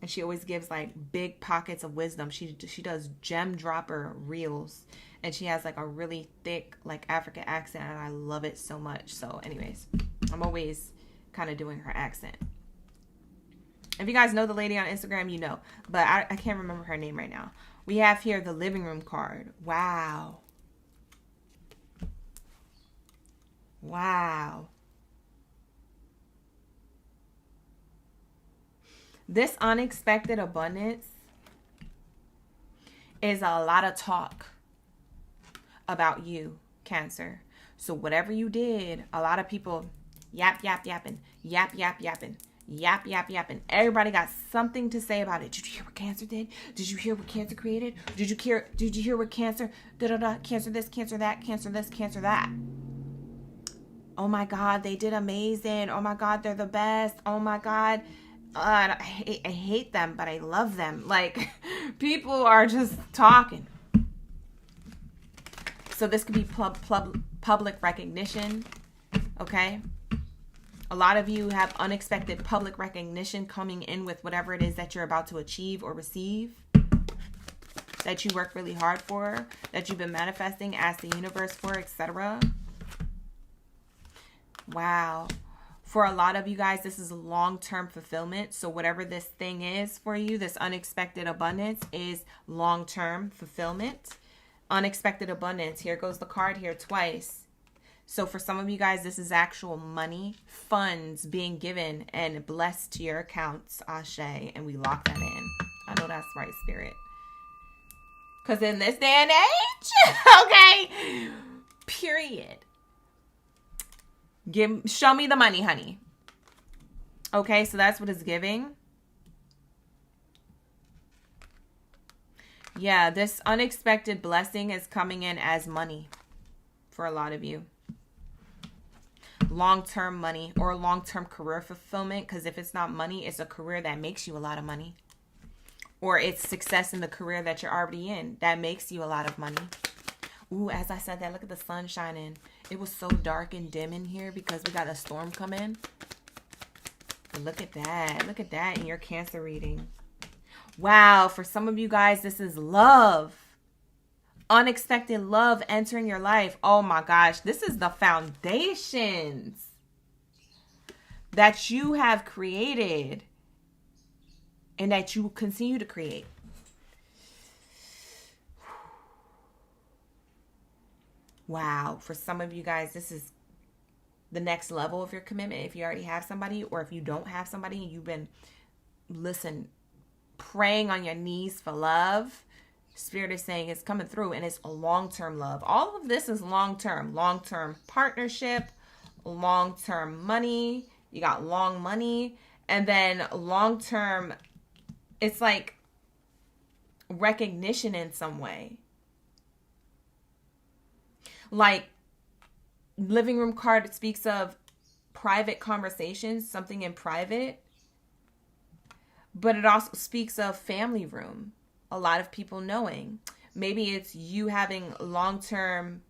And she always gives like big pockets of wisdom. She does gem dropper reels. And she has like a really thick like African accent. And I love it so much. So anyways, I'm always kind of doing her accent. If you guys know the lady on Instagram, you know. But I can't remember her name right now. We have here the living room card. Wow. Wow. This unexpected abundance is a lot of talk about you, Cancer. So whatever you did, a lot of people yapping, yapping. Everybody got something to say about it. Did you hear what Cancer did? Did you hear what Cancer created? Did you hear what Cancer Cancer this, Cancer that, Cancer this, Cancer that. Oh my God, they did amazing. Oh my God, they're the best. Oh my God. I hate them, but I love them. Like, people are just talking. So this could be public recognition, okay? A lot of you have unexpected public recognition coming in with whatever it is that you're about to achieve or receive, that you work really hard for, that you've been manifesting, ask the universe for, etc. Wow. For a lot of you guys, this is long-term fulfillment. So whatever this thing is for you, this unexpected abundance is long-term fulfillment. Unexpected abundance. Here goes the card here twice. So for some of you guys, this is actual money, funds being given and blessed to your accounts, Ashe, and we lock that in. I know that's right, Spirit. Because in this day and age, okay, period. Show me the money, honey. Okay, so that's what it's giving. Yeah, this unexpected blessing is coming in as money for a lot of you. Long-term money or long-term career fulfillment, because if it's not money, it's a career that makes you a lot of money. Or it's success in the career that you're already in that makes you a lot of money. Ooh, as I said that, look at the sun shining. It was so dark and dim in here because we got a storm coming. Look at that. Look at that in your Cancer reading. Wow, for some of you guys, this is love. Unexpected love entering your life. Oh my gosh, this is the foundations that you have created and that you continue to create. Wow, for some of you guys, this is the next level of your commitment. If you already have somebody, or if you don't have somebody and you've been, praying on your knees for love, Spirit is saying it's coming through, and it's a long-term love. All of this is long-term partnership, long-term money. You got long money, and then long-term, it's like recognition in some way. Like living room card, it speaks of private conversations, something in private. But it also speaks of family room. A lot of people knowing. Maybe it's you having long-term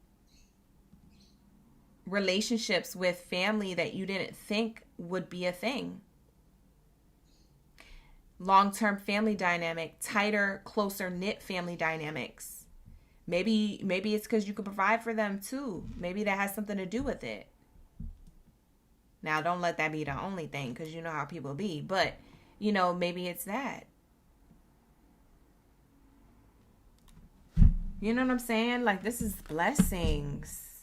relationships with family that you didn't think would be a thing. Long-term family dynamic, tighter, closer knit family dynamics. Maybe it's because you could provide for them too. Maybe that has something to do with it. Now, don't let that be the only thing, because you know how people be. But, maybe it's that. You know what I'm saying? Like, this is blessings.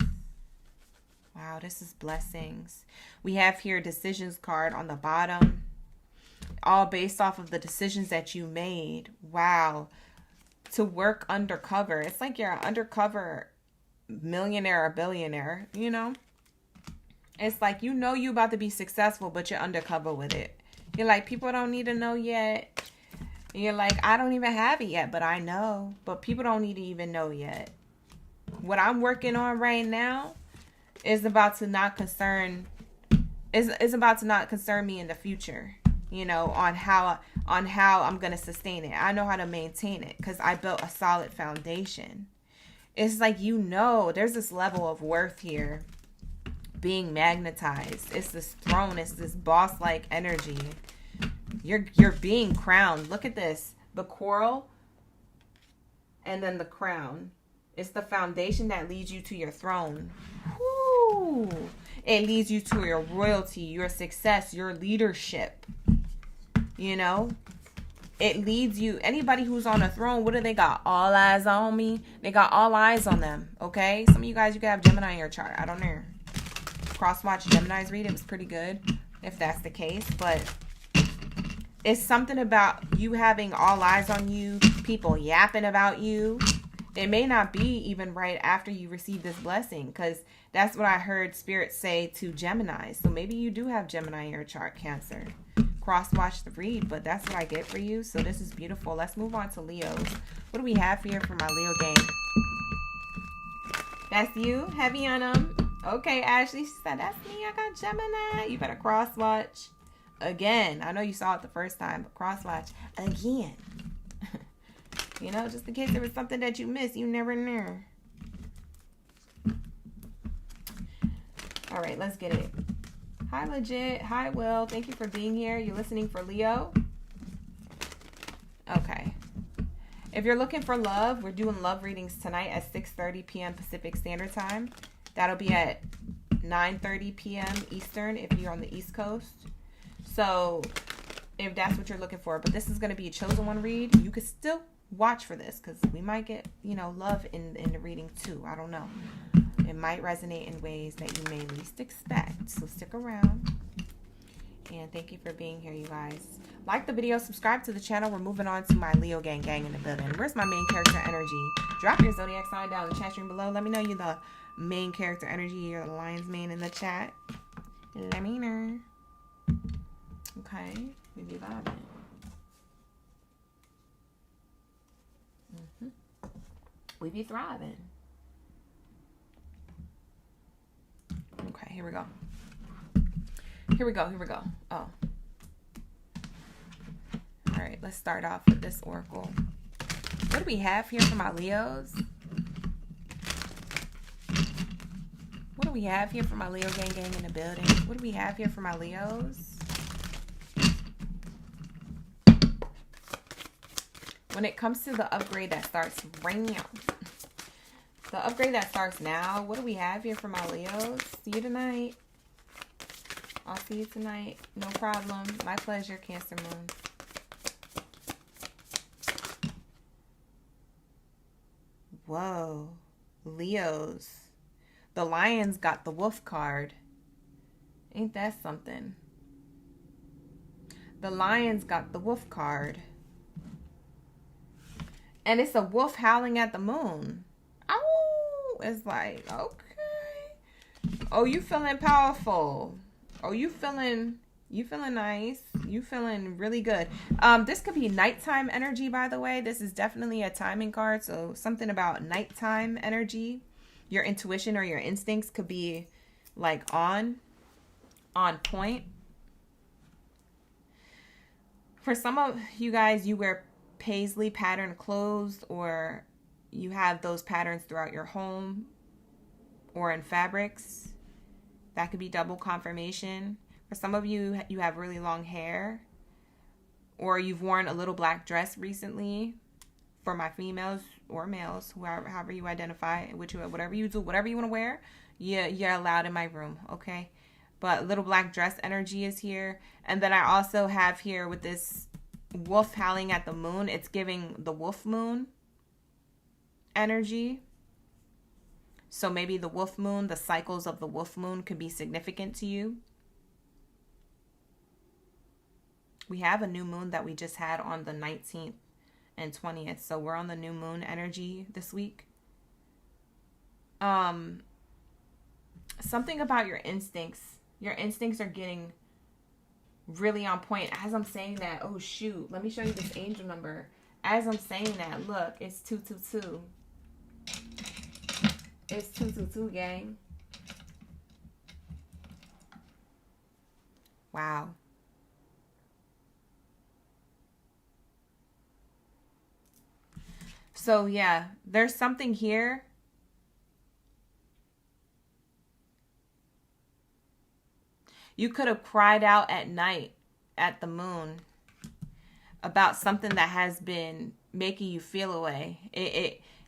Wow, this is blessings. We have here decisions card on the bottom. All based off of the decisions that you made. Wow. To work undercover. It's like you're an undercover millionaire or billionaire, It's like, you about to be successful, but you're undercover with it. You're like, people don't need to know yet. You're like, I don't even have it yet, but I know. But people don't need to even know yet. What I'm working on right now is about to not concern me in the future. On how I'm going to sustain it. I know how to maintain it because I built a solid foundation. It's like, there's this level of worth here being magnetized. It's this throne. It's this boss-like energy. You're being crowned. Look at this. The coral and then the crown. It's the foundation that leads you to your throne. Woo! It leads you to your royalty, your success, your leadership. It leads you. Anybody who's on a throne, what do they got? All eyes on me. They got all eyes on them. Okay? Some of you guys, you can have Gemini in your chart. I don't know. Cross-watch Gemini's read. It was pretty good, if that's the case. But it's something about you having all eyes on you, people yapping about you. It may not be even right after you receive this blessing, because that's what I heard Spirit say to Gemini. So maybe you do have Gemini in your chart, Cancer. Cross-watch the read, but that's what I get for you. So this is beautiful. Let's move on to Leos. What do we have here for my Leo gang? That's you? Heavy on them? Okay, Ashley. She said, that's me. I got Gemini. You better cross-watch again. I know you saw it the first time, but cross-watch again. Just in case there was something that you missed. You never know. All right, let's get it. Hi, Legit. Hi, Will. Thank you for being here. You're listening for Leo? Okay. If you're looking for love, we're doing love readings tonight at 6:30 p.m. Pacific Standard Time. That'll be at 9:30 p.m. Eastern if you're on the East Coast. So if that's what you're looking for. But this is going to be a chosen one read. You could still watch for this because we might get, you know, love in the reading too. I don't know. It might resonate in ways that you may least expect. So stick around. And thank you for being here, you guys. Like the video, subscribe to the channel. We're moving on to my Leo gang in the building. Where's my main character energy? Drop your zodiac sign down in the chat stream below. Let me know you're the main character energy. You're the lion's mane in the chat. Let me know. Okay, we be vibing. We be thriving. Okay, here we go. Here we go. Oh. All right, let's start off with this oracle. What do we have here for my Leos? What do we have here for my Leo gang in the building? What do we have here for my Leos? When it comes to the upgrade that starts right now, the upgrade that starts now, what do we have here for my Leos? See you tonight. I'll see you tonight. No problem. My pleasure, Cancer Moon. Whoa. Leos. The Lions got the Wolf card. Ain't that something? The Lions got the Wolf card. And it's a wolf howling at the moon. Oh, it's like, okay. Oh, you feeling powerful. Oh, you feeling nice. You feeling really good. This could be nighttime energy, by the way. This is definitely a timing card. So something about nighttime energy. Your intuition or your instincts could be like on point. For some of you guys, you wear paisley pattern clothes, or you have those patterns throughout your home or in fabrics. That could be double confirmation. For some of you, you have really long hair, or you've worn a little black dress recently. For my females or males, however you identify, whatever you do, whatever you want to wear, you're allowed in my room, okay? But little black dress energy is here. And then I also have here with this wolf howling at the moon, it's giving the wolf moon energy. So maybe the wolf moon, the cycles of the wolf moon could be significant to you. We have a new moon that we just had on the 19th and 20th. So we're on the new moon energy this week. Something about your instincts. Your instincts are getting really on point. As I'm saying that, oh shoot, let me show you this angel number. As I'm saying that, look, it's 222. It's 222, gang. Wow. So yeah, there's something here. You could have cried out at night at the moon about something that has been making you feel away.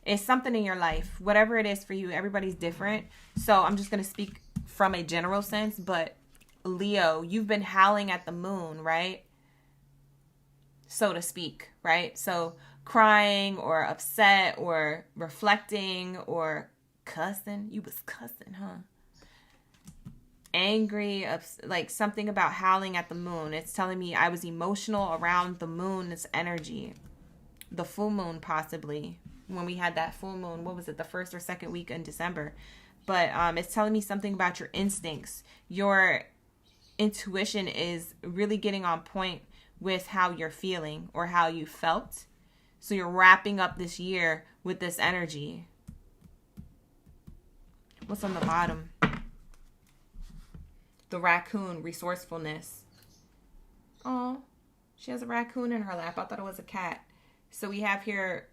It's something in your life, whatever it is for you. Everybody's different. So I'm just going to speak from a general sense, but Leo, you've been howling at the moon, right? So to speak, right? So crying or upset or reflecting or cussing. You was cussing, huh? Angry, like something about howling at the moon. It's telling me I was emotional around the moon's energy. The full moon, possibly. When we had that full moon, what was it? The first or second week in December. But it's telling me something about your instincts. Your intuition is really getting on point with how you're feeling or how you felt. So you're wrapping up this year with this energy. What's on the bottom? The raccoon, resourcefulness. Oh, she has a raccoon in her lap. I thought it was a cat. So we have here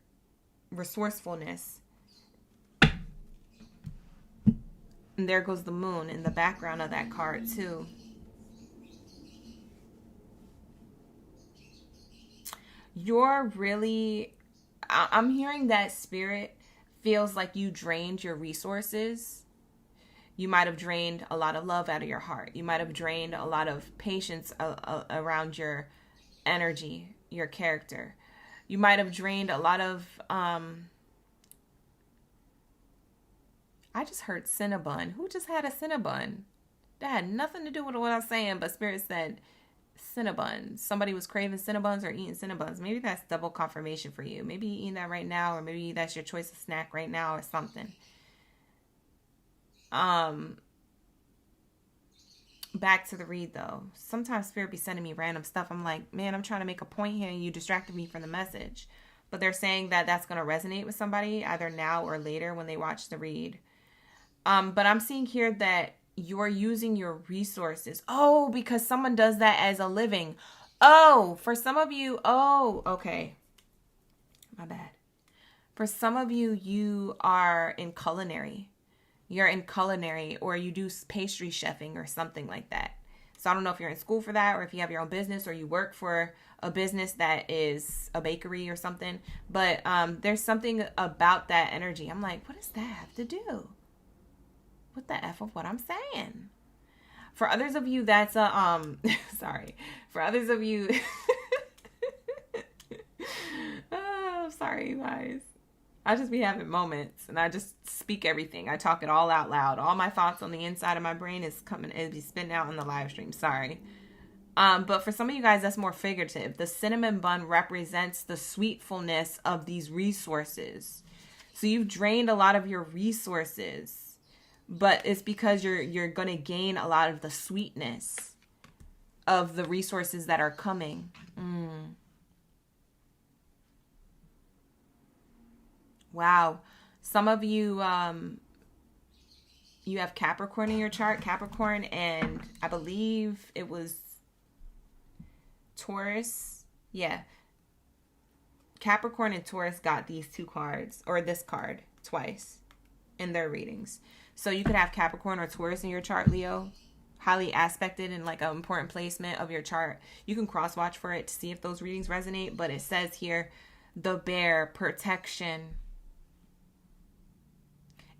resourcefulness. And there goes the moon in the background of that card too. You're really, I'm hearing that spirit feels like you drained your resources. You might have drained a lot of love out of your heart. You might have drained a lot of patience around your energy, your character. You might have drained a lot of, I just heard Cinnabon. Who just had a Cinnabon? That had nothing to do with what I was saying, but Spirit said Cinnabon. Somebody was craving Cinnabons or eating Cinnabons. Maybe that's double confirmation for you. Maybe you're eating that right now, or maybe that's your choice of snack right now or something. Back to the read though. Sometimes Spirit be sending me random stuff. I'm like, man, I'm trying to make a point here and you distracted me from the message. But they're saying that that's going to resonate with somebody either now or later when they watch the read. But I'm seeing here that you're using your resources. Oh, because someone does that as a living. Oh, for some of you. Oh, okay. My bad. For some of you, you are in culinary. You're in culinary, or you do pastry chefing or something like that. So I don't know if you're in school for that, or if you have your own business, or you work for a business that is a bakery or something. But there's something about that energy. I'm like, what does that have to do with the F of what I'm saying? For others of you, that's a sorry. For others of you, oh, sorry, you guys. I just be having moments and I just speak everything. I talk it all out loud. All my thoughts on the inside of my brain is coming, it'll be spitting out on the live stream. Sorry. But for some of you guys, that's more figurative. The cinnamon bun represents the sweetfulness of these resources. So you've drained a lot of your resources, but it's because you're going to gain a lot of the sweetness of the resources that are coming. Wow. Some of you, you have Capricorn in your chart. Capricorn and I believe it was Taurus. Yeah. Capricorn and Taurus got these two cards, or this card, twice in their readings. So you could have Capricorn or Taurus in your chart, Leo. Highly aspected in like an important placement of your chart. You can cross watch for it to see if those readings resonate. But it says here, the bear, protection.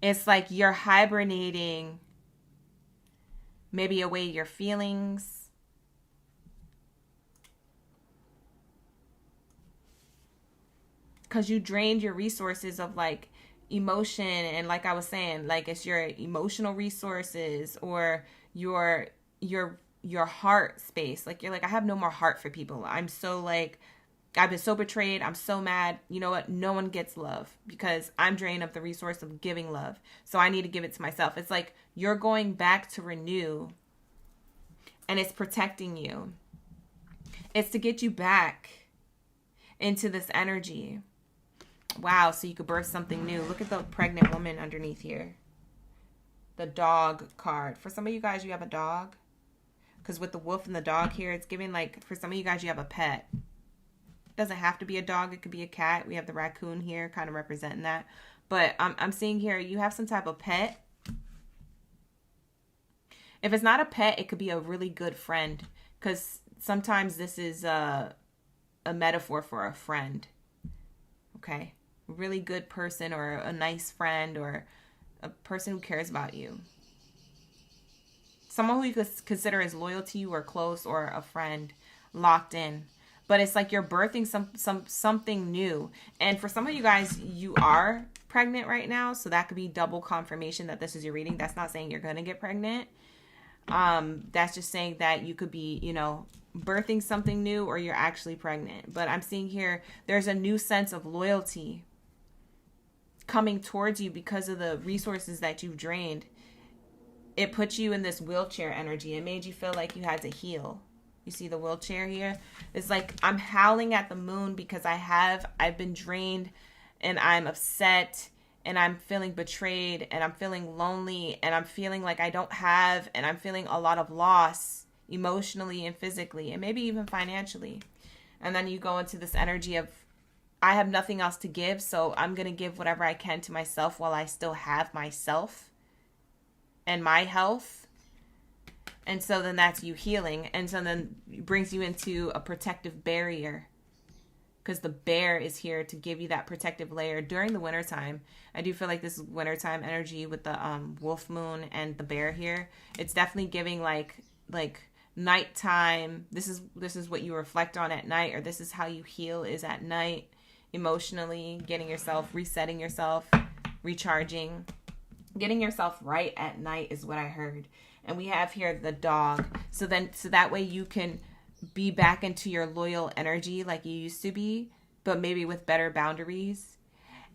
It's like you're hibernating maybe away your feelings. Because you drained your resources of like emotion. And like I was saying, like it's your emotional resources or your heart space. Like you're like, I have no more heart for people. I'm so like, I've been so betrayed. I'm so mad. You know what? No one gets love because I'm drained of the resource of giving love. So I need to give it to myself. It's like you're going back to renew and it's protecting you. It's to get you back into this energy. Wow. So you could birth something new. Look at the pregnant woman underneath here. The dog card. For some of you guys, you have a dog. Because with the wolf and the dog here, it's giving like, for some of you guys, you have a pet. Doesn't have to be a dog. It could be a cat. We have the raccoon here kind of representing that. But I'm seeing here you have some type of pet. If it's not a pet, it could be a really good friend. Because sometimes this is a metaphor for a friend. Okay? A really good person or a nice friend or a person who cares about you. Someone who you could consider as loyal to you or close or a friend locked in. But it's like you're birthing something new. And for some of you guys, you are pregnant right now. So that could be double confirmation that this is your reading. That's not saying you're going to get pregnant. That's just saying that you could be, you know, birthing something new or you're actually pregnant. But I'm seeing here, there's a new sense of loyalty coming towards you because of the resources that you've drained. It put you in this wheelchair energy. It made you feel like you had to heal. You see the wheelchair here? It's like I'm howling at the moon because I've been drained and I'm upset and I'm feeling betrayed and I'm feeling lonely and I'm feeling like I don't have, and I'm feeling a lot of loss emotionally and physically and maybe even financially. And then you go into this energy of I have nothing else to give, so I'm going to give whatever I can to myself while I still have myself and my health. And so then that's you healing. And so then it brings you into a protective barrier. because the bear is here to give you that protective layer during the wintertime. I do feel like this is wintertime energy with the wolf moon and the bear here. It's definitely giving like nighttime. This is what you reflect on at night, or this is how you heal is at night, emotionally, getting yourself, resetting yourself, recharging, getting yourself right at night is what I heard. And we have here the dog. So that way you can be back into your loyal energy like you used to be, but maybe with better boundaries.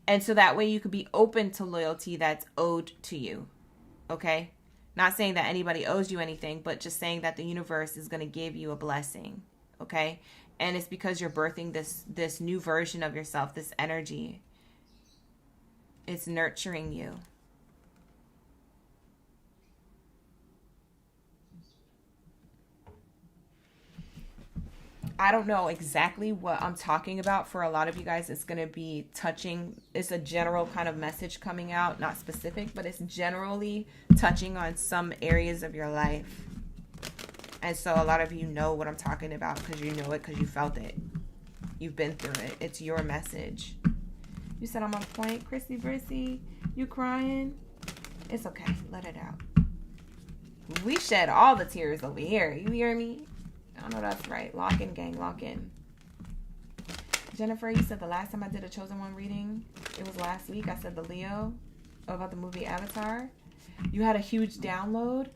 And so that way you could be open to loyalty that's owed to you. Okay? Not saying that anybody owes you anything, but just saying that the universe is going to give you a blessing. Okay? And it's because you're birthing this new version of yourself, this energy. It's nurturing you. I don't know exactly what I'm talking about. For a lot of you guys, it's going to be touching. It's a general kind of message coming out, not specific, but it's generally touching on some areas of your life. And so a lot of you know what I'm talking about because you know it, because you felt it. You've been through it. It's your message. You said I'm on point, Chrissy Brissy. You crying? It's okay. Let it out. We shed all the tears over here. You hear me? I know that's right. Lock in, gang. Lock in. Jennifer, you said the last time I did a Chosen One reading, it was last week. I said the Leo about the movie Avatar. You had a huge download.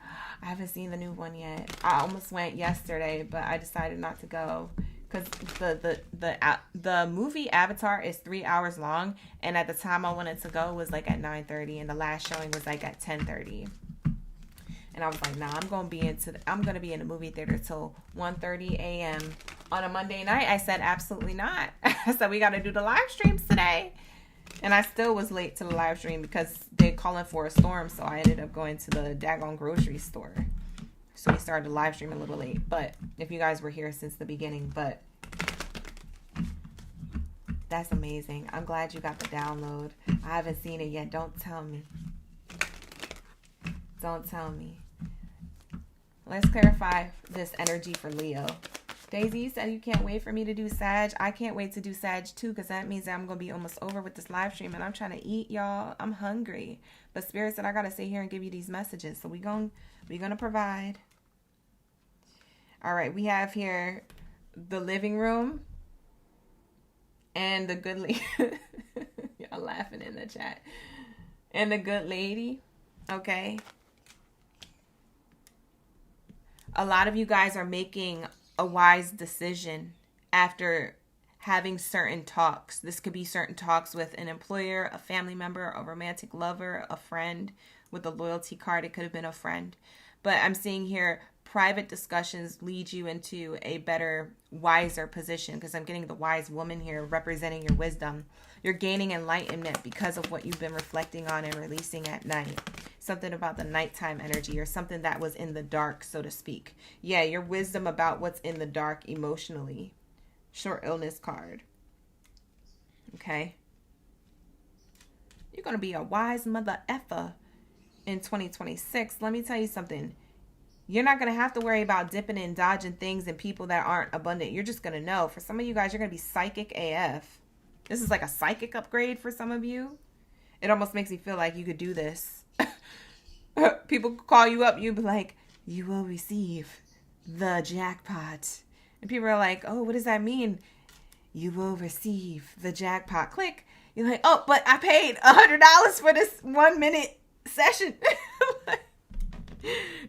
I haven't seen the new one yet. I almost went yesterday, but I decided not to go because the movie Avatar is 3 hours long, and at the time I wanted to go was like at 9:30, and the last showing was like at 10:30. And I was like, nah, I'm gonna be in the movie theater till 1:30 a.m. on a Monday night. I said, absolutely not. I said, we got to do the live streams today. And I still was late to the live stream because they're calling for a storm. So I ended up going to the daggone grocery store. So we started the live stream a little late. But if you guys were here since the beginning, but that's amazing. I'm glad you got the download. I haven't seen it yet. Don't tell me. Don't tell me. Let's clarify this energy for Leo. Daisy, you said you can't wait for me to do Sag. I can't wait to do Sag too, because that means that I'm going to be almost over with this live stream, and I'm trying to eat, y'all. I'm hungry. But Spirit said I got to sit here and give you these messages, so we're going to provide. All right, we have here the living room and the good lady. Y'all laughing in the chat. And the good lady, okay? A lot of you guys are making a wise decision after having certain talks. This could be certain talks with an employer, a family member, a romantic lover, a friend. With the loyalty card, it could have been a friend. But I'm seeing here private discussions lead you into a better, wiser position, because I'm getting the wise woman here representing your wisdom. You're gaining enlightenment because of what you've been reflecting on and releasing at night. Something about the nighttime energy, or something that was in the dark, so to speak. Yeah, your wisdom about what's in the dark emotionally. Short illness card. Okay. You're going to be a wise mother effer in 2026. Let me tell you something. You're not going to have to worry about dipping and dodging things and people that aren't abundant. You're just going to know. For some of you guys, you're going to be psychic AF. This is like a psychic upgrade for some of you. It almost makes me feel like you could do this. People call you up. You be like, you will receive the jackpot. And people are like, oh, what does that mean? You will receive the jackpot. Click. You're like, oh, but I paid $100 for this 1 minute session.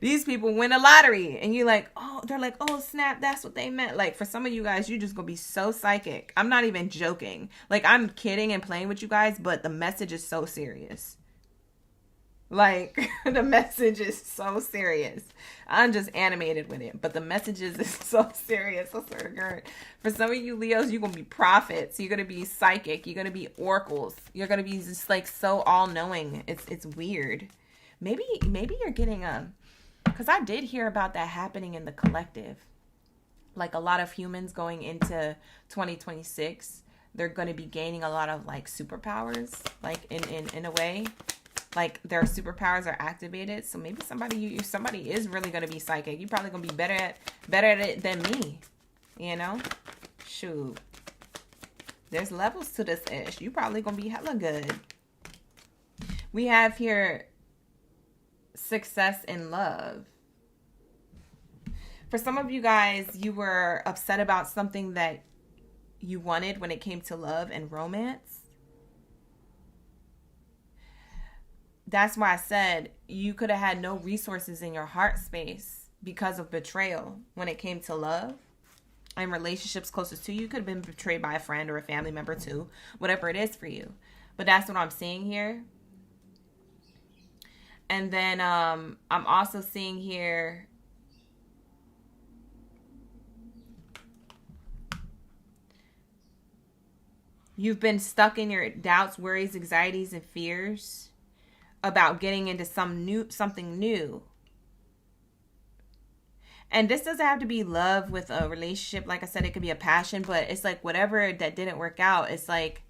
These people win a lottery, and you're like, oh, they're like, oh, snap, that's what they meant. Like, for some of you guys, you just gonna be so psychic. I'm not even joking. Like, I'm kidding and playing with you guys, but the message is so serious. Like, the message is so serious. I'm just animated with it, but the message is so serious. I swear to God. For some of you Leos, you're gonna be prophets. You're gonna be psychic. You're gonna be oracles. You're gonna be just like so all-knowing. It's weird. Maybe you're getting because I did hear about that happening in the collective. Like, a lot of humans going into 2026, they're going to be gaining a lot of like superpowers, like in a way, like their superpowers are activated. So maybe somebody is really going to be psychic. You're probably going to be better at it than me, you know? Shoot. There's levels to this ish. You probably gonna be hella good. We have here success in love. For some of you guys, you were upset about something that you wanted when it came to love and romance. That's why I said you could have had no resources in your heart space because of betrayal when it came to love. And relationships closest to you, could have been betrayed by a friend or a family member too, whatever it is for you. But that's what I'm seeing here. And then I'm also seeing here you've been stuck in your doubts, worries, anxieties, and fears about getting into something new. And this doesn't have to be love with a relationship. Like I said, it could be a passion, but it's like whatever that didn't work out. It's like,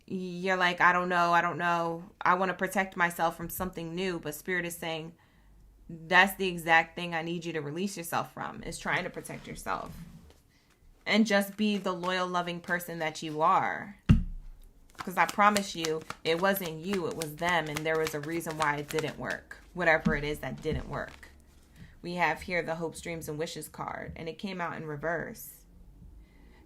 you're like, I don't know. I want to protect myself from something new. But Spirit is saying, that's the exact thing I need you to release yourself from, is trying to protect yourself. And just be the loyal, loving person that you are. Because I promise you, it wasn't you, it was them. And there was a reason why it didn't work. Whatever it is that didn't work. We have here the hopes, dreams, and wishes card. And it came out in reverse.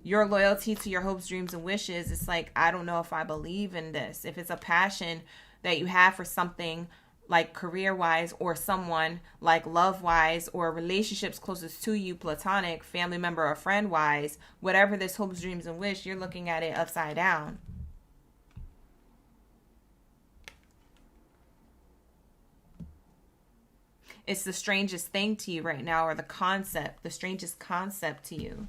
Your loyalty to your hopes, dreams, and wishes, it's like, I don't know if I believe in this. If it's a passion that you have for something like career-wise, or someone like love-wise, or relationships closest to you, platonic, family member or friend-wise, whatever this hopes, dreams, and wish, you're looking at it upside down. It's the strangest thing to you right now, or the strangest concept to you.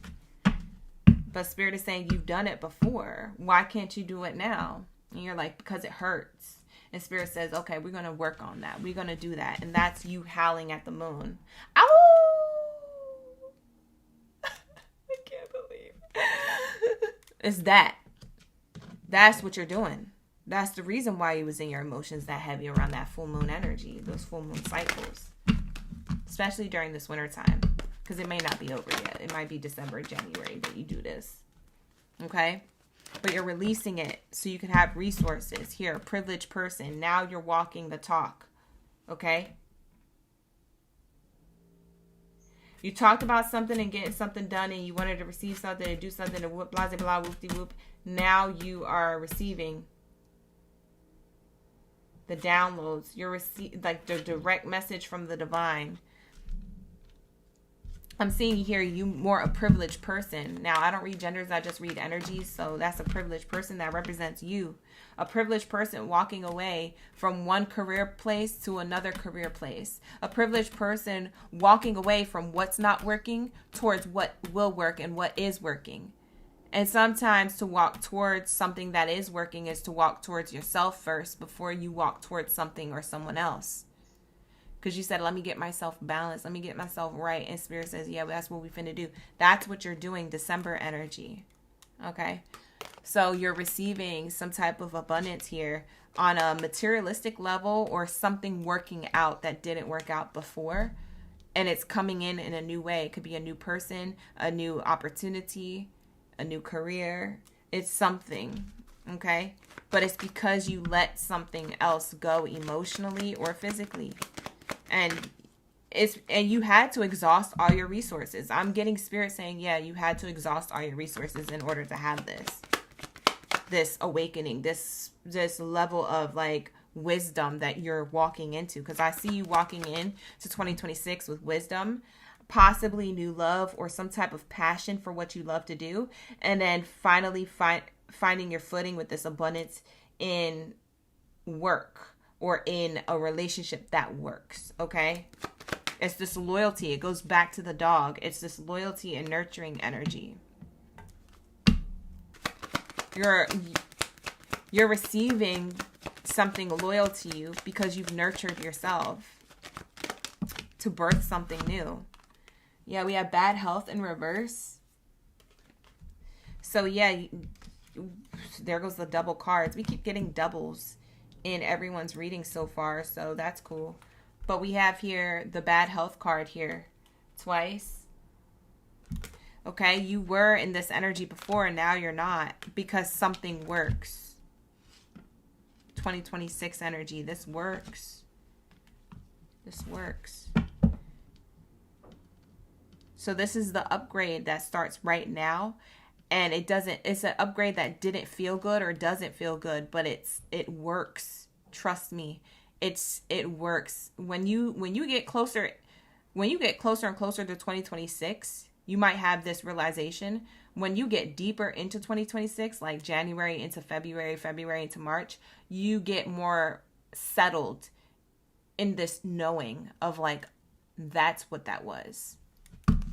But Spirit is saying you've done it before. Why can't you do it now? And you're like, because it hurts. And Spirit says, okay, we're going to work on that. We're going to do that. And that's you howling at the moon. Ow! I can't believe. It's that. That's what you're doing. That's the reason why you was in your emotions that heavy around that full moon energy, those full moon cycles. Especially during this winter time. Because it may not be over yet. It might be December, January that you do this. Okay? But you're releasing it so you can have resources. Here, a privileged person. Now you're walking the talk. Okay? You talked about something and getting something done, and you wanted to receive something and do something and whoop, blah, blah, blah, whoop-de-whoop. Now you are receiving the downloads. You're like the direct message from the divine. I'm seeing here you more a privileged person. Now, I don't read genders, I just read energies. So that's a privileged person that represents you. A privileged person walking away from one career place to another career place. A privileged person walking away from what's not working towards what will work and what is working. And sometimes to walk towards something that is working is to walk towards yourself first before you walk towards something or someone else. Because you said, let me get myself balanced. Let me get myself right. And Spirit says, yeah, that's what we finna do. That's what you're doing. December energy. Okay. So you're receiving some type of abundance here on a materialistic level, or something working out that didn't work out before. And it's coming in a new way. It could be a new person, a new opportunity, a new career. It's something. Okay. But it's because you let something else go emotionally or physically. And you had to exhaust all your resources. I'm getting Spirit saying, yeah, you had to exhaust all your resources in order to have this awakening, this level of like wisdom that you're walking into. Because I see you walking in to 2026 with wisdom, possibly new love or some type of passion for what you love to do. And then finally finding your footing with this abundance in work. Or in a relationship that works, okay? It's this loyalty. It goes back to the dog. It's this loyalty and nurturing energy. You're receiving something loyal to you because you've nurtured yourself to birth something new. Yeah, we have bad health in reverse. So yeah, there goes the double cards. We keep getting doubles in everyone's reading so far, so that's cool. But we have here the bad health card here twice. Okay, you were in this energy before and now you're not, because something works. 2026 energy. This works. This works. So this is the upgrade that starts right now. And it's an upgrade that didn't feel good or doesn't feel good, but it works. Trust me. It works. When you get closer and closer to 2026, you might have this realization. When you get deeper into 2026, like January into February into March, you get more settled in this knowing of like, that's what that was.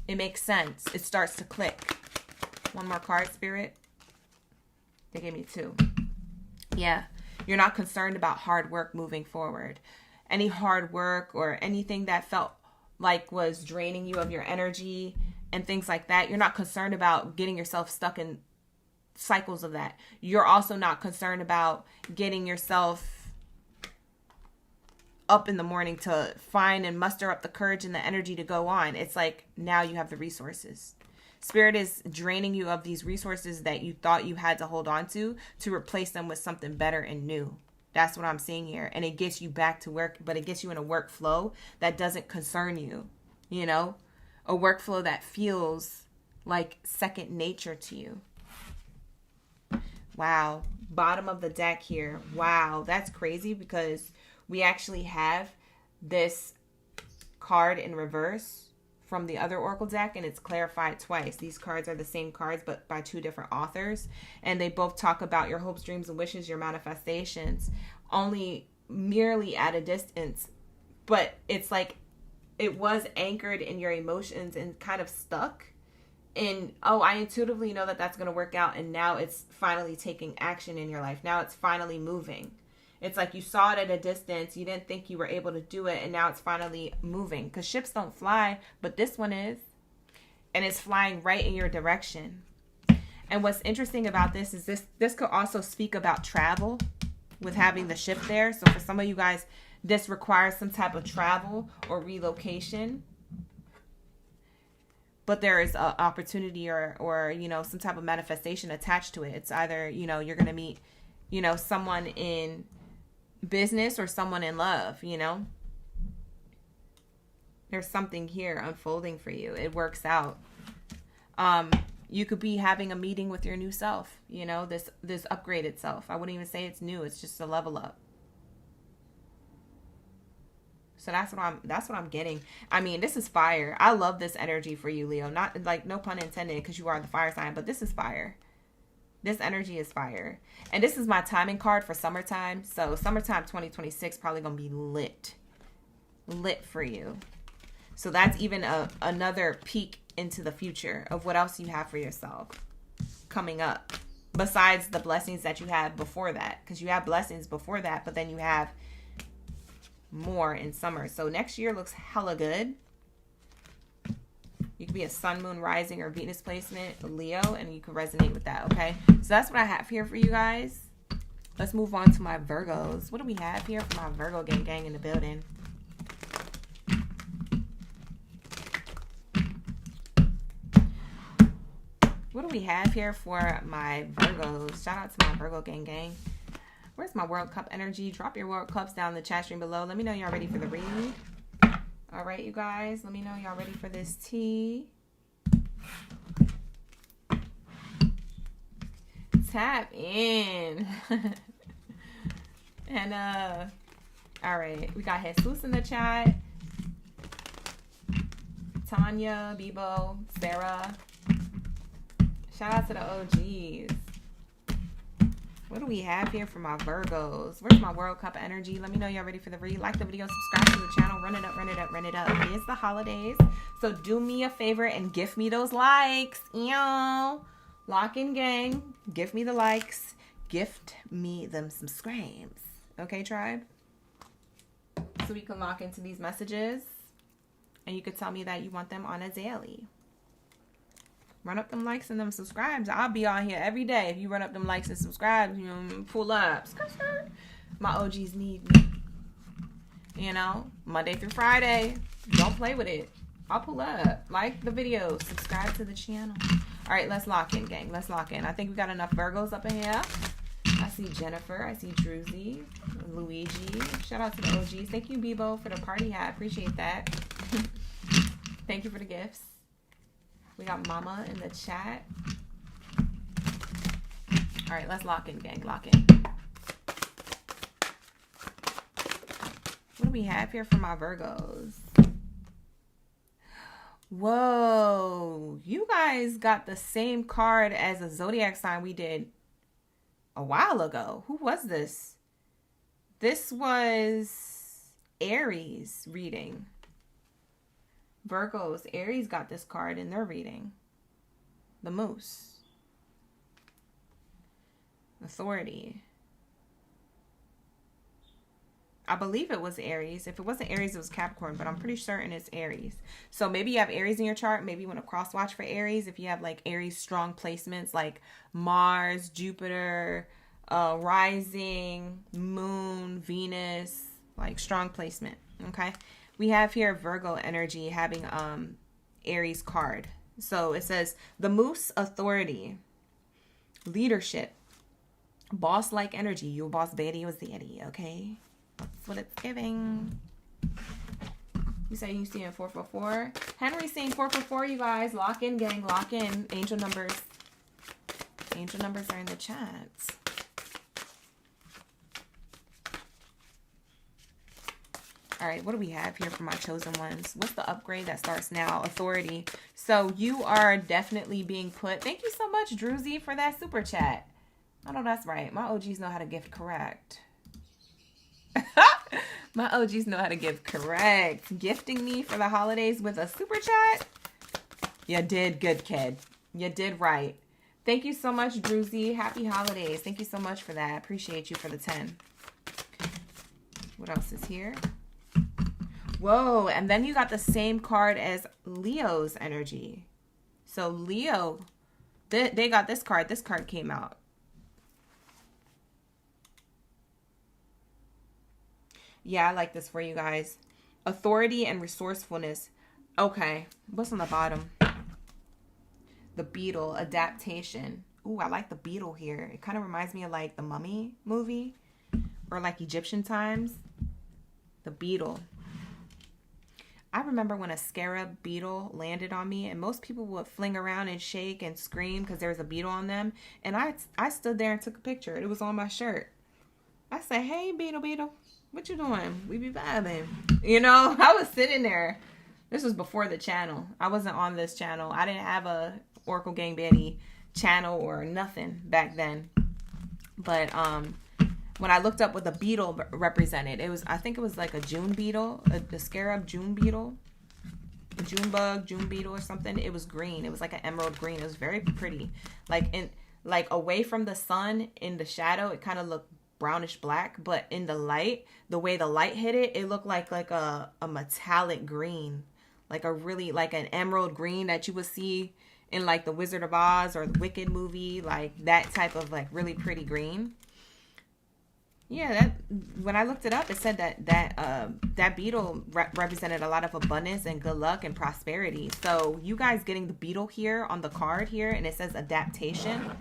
It makes sense. It starts to click. One more card, Spirit. They gave me 2. Yeah. You're not concerned about hard work moving forward. Any hard work or anything that felt like was draining you of your energy and things like that. You're not concerned about getting yourself stuck in cycles of that. You're also not concerned about getting yourself up in the morning to find and muster up the courage and the energy to go on. It's like now you have the resources. Spirit is draining you of these resources that you thought you had to hold on to replace them with something better and new. That's what I'm seeing here. And it gets you back to work, but it gets you in a workflow that doesn't concern you, you know? A workflow that feels like second nature to you. Wow. Bottom of the deck here. Wow. That's crazy because we actually have this card in reverse from the other oracle deck, and it's clarified twice. These cards are the same cards, but by 2 different authors, and they both talk about your hopes, dreams, and wishes, your manifestations, only merely at a distance. But it's like it was anchored in your emotions and kind of stuck. And, oh, I intuitively know that that's going to work out, and now it's finally taking action in your life. Now it's finally moving. It's like you saw it at a distance, you didn't think you were able to do it, and now it's finally moving. Because ships don't fly, but this one is. And it's flying right in your direction. And what's interesting about this is this could also speak about travel with having the ship there. So for some of you guys, this requires some type of travel or relocation. But there is an opportunity or you know, some type of manifestation attached to it. It's either, you know, you're going to meet, you know, someone in business or someone in love, you know. There's something here unfolding for you. It works out. You could be having a meeting with your new self, you know, this upgraded self. I wouldn't even say it's new. It's just a level up. So that's what I'm getting. I mean, this is fire. I love this energy for you, Leo. Not like, no pun intended, because you are the fire sign, but this is fire. This energy is fire. And this is my timing card for summertime. So summertime 2026 probably going to be lit. Lit for you. So that's even another peek into the future of what else you have for yourself coming up. Besides the blessings that you had before that. Because you have blessings before that, but then you have more in summer. So next year looks hella good. You could be a sun, moon, rising, or Venus placement, Leo, and you can resonate with that, okay? So that's what I have here for you guys. Let's move on to my Virgos. What do we have here for my Virgo gang in the building? What do we have here for my Virgos? Shout out to my Virgo gang. Where's my World Cup energy? Drop your World Cups down in the chat stream below. Let me know y'all ready for the read. All right, you guys. Let me know y'all ready for this tea. Tap in. And, all right. We got Jesus in the chat. Tanya, Bebo, Sarah. Shout out to the OGs. What do we have here for my Virgos? Where's my World Cup energy? Let me know y'all ready for the read. Like the video, subscribe to the channel. Run it up, run it up, run it up. It's the holidays. So do me a favor and gift me those likes. Ew. Lock in gang. Gift me the likes. Gift me them subscribes. Okay, tribe? So we can lock into these messages. And you could tell me that you want them on a daily. Run up them likes and them subscribes. I'll be on here every day. If you run up them likes and subscribes, you know, pull up. My OGs need me. You know, Monday through Friday. Don't play with it. I'll pull up. Like the video. Subscribe to the channel. All right, let's lock in, gang. Let's lock in. I think we got enough Virgos up in here. I see Jennifer. I see Druzy. Luigi. Shout out to the OGs. Thank you, Bebo, for the party hat. Appreciate that. Thank you for the gifts. We got Mama in the chat. All right, let's lock in, gang. Lock in. What do we have here for my Virgos? Whoa. You guys got the same card as a zodiac sign we did a while ago. Who was this? This was Aries reading. Virgos, Aries got this card in their reading. The Moose. Authority. I believe it was Aries. If it wasn't Aries, it was Capricorn, but I'm pretty certain it's Aries. So maybe you have Aries in your chart. Maybe you want to cross watch for Aries. If you have like Aries strong placements like Mars, Jupiter, rising, moon, Venus, like strong placement. Okay. We have here Virgo energy having Aries card. So it says the Moose, authority, leadership, boss-like energy. You a boss, Baddie or Zaddy, okay? That's what it's giving. You say you seeing 444? Henry's seeing 444, you guys. Lock in, gang. Lock in. Angel numbers. Angel numbers are in the chats. All right, what do we have here for my chosen ones? What's the upgrade that starts now? Authority. So you are definitely being put. Thank you so much, Druzy, for that super chat. I know that's right. My OGs know how to gift correct. My OGs know how to give correct. Gifting me for the holidays with a super chat. You did good, kid. You did right. Thank you so much, Druzy. Happy holidays. Thank you so much for that. Appreciate you for the 10. What else is here? Whoa. And then you got the same card as Leo's energy. So Leo, they got this card. This card came out. Yeah, I like this for you guys. Authority and resourcefulness. Okay. What's on the bottom? The beetle. Adaptation. Ooh, I like the beetle here. It kind of reminds me of like the Mummy movie. Or like Egyptian times. The beetle. I remember when a scarab beetle landed on me. And most people would fling around and shake and scream because there was a beetle on them. And I stood there and took a picture. It was on my shirt. I said, hey, beetle. What you doing? We be vibing. You know, I was sitting there. This was before the channel. I wasn't on this channel. I didn't have a Oracle Gang Baddie channel or nothing back then. But when I looked up what the beetle represented, I think it was like a June beetle, the scarab June beetle, a June bug, June beetle or something. It was green. It was like an emerald green. It was very pretty. Like away from the sun in the shadow, it kind of looked brownish black, but in the light, the way the light hit it, it looked like a metallic green, like a really like an emerald green that you would see in like the Wizard of Oz or the Wicked movie, like that type of like really pretty green. Yeah, that when I looked it up, it said that beetle represented a lot of abundance and good luck and prosperity. So you guys getting the beetle here on the card here, and it says adaptation.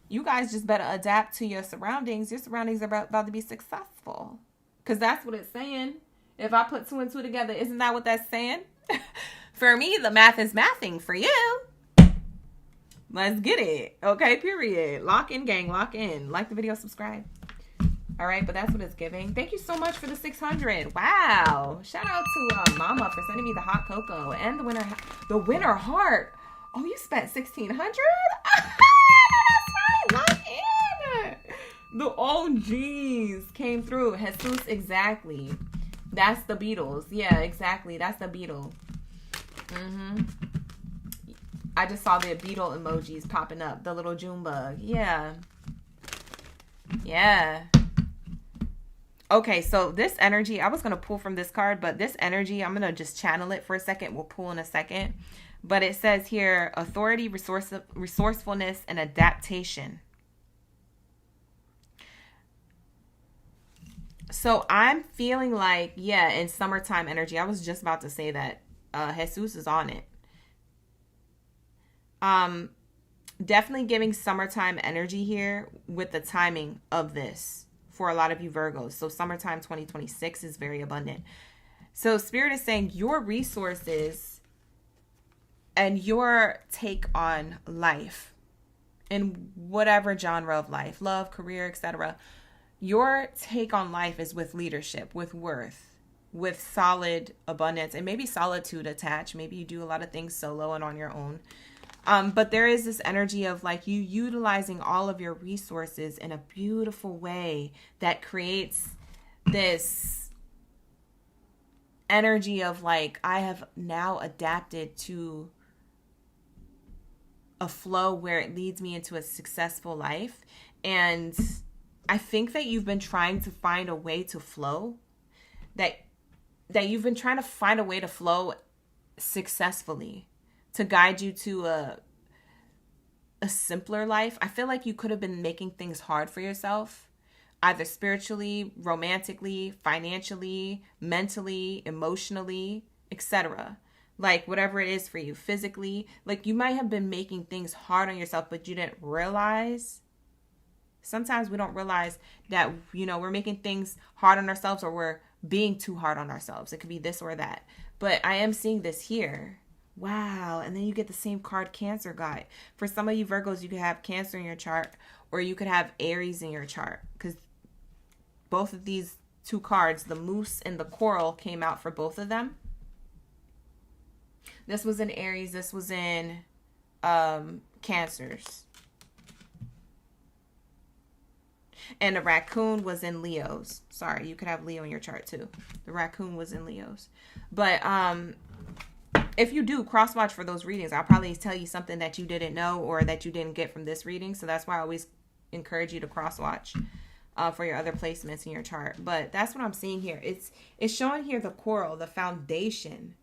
You guys just better adapt to your surroundings. Your surroundings are about to be successful. Because that's what it's saying. If I put 2 and 2 together, isn't that what that's saying? For me, the math is mathing. For you, let's get it. Okay, period. Lock in, gang. Lock in. Like the video, subscribe. All right, but that's what it's giving. Thank you so much for the 600. Wow. Shout out to Mama for sending me the hot cocoa and the winner heart. Oh, you spent $1,600? Lock in. The OGs came through. Jesus, exactly. That's the Beatles. Yeah, exactly. That's the Beetle. I just saw the beetle emojis popping up. The little June bug. Yeah. Yeah. Okay, so this energy, I was going to pull from this card, but this energy, I'm going to just channel it for a second. We'll pull in a second. But it says here, authority, resourcefulness, and adaptation. So I'm feeling like, yeah, in summertime energy, I was just about to say that. Jesus is on it. Definitely giving summertime energy here with the timing of this for a lot of you Virgos. So summertime 2026 is very abundant. So Spirit is saying your resources and your take on life in whatever genre of life, love, career, etc. Your take on life is with leadership, with worth, with solid abundance, and maybe solitude attached. Maybe you do a lot of things solo and on your own. But there is this energy of like you utilizing all of your resources in a beautiful way that creates this energy of like, I have now adapted to a flow where it leads me into a successful life. And I think that you've been trying to find a way to flow, that you've been trying to find a way to flow successfully, to guide you to a simpler life. I feel like you could have been making things hard for yourself, either spiritually, romantically, financially, mentally, emotionally, etc. Like whatever it is for you, physically, like you might have been making things hard on yourself, but you didn't realize. Sometimes we don't realize that, we're making things hard on ourselves, or we're being too hard on ourselves. It could be this or that. But I am seeing this here. Wow. And then you get the same card Cancer got. For some of you Virgos, you could have Cancer in your chart, or you could have Aries in your chart, because both of these two cards, the moose and the coral, came out for both of them. This was in Aries. This was in Cancers. And the raccoon was in Leo's. Sorry, you could have Leo in your chart too. The raccoon was in Leo's. But if you do cross-watch for those readings, I'll probably tell you something that you didn't know or that you didn't get from this reading. So that's why I always encourage you to cross-watch for your other placements in your chart. But that's what I'm seeing here. It's showing here the coral, the foundation.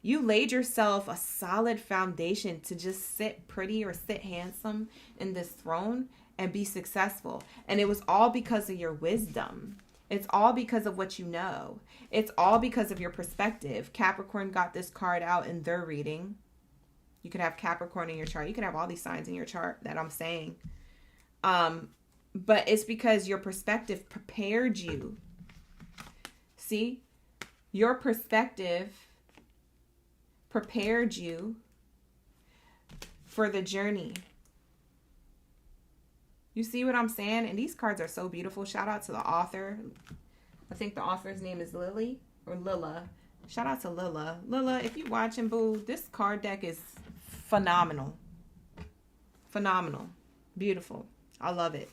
You laid yourself a solid foundation to just sit pretty or sit handsome in this throne and be successful. And it was all because of your wisdom. It's all because of what you know. It's all because of your perspective. Capricorn got this card out in their reading. You could have Capricorn in your chart. You could have all these signs in your chart that I'm saying. But it's because your perspective prepared you. See? Your perspective prepared you for the journey. You see what I'm saying? And these cards are so beautiful. Shout out to the author. I think the author's name is Lily or Lilla. Shout out to Lilla. Lilla, if you're watching, boo, this card deck is phenomenal. Phenomenal. Beautiful. I love it.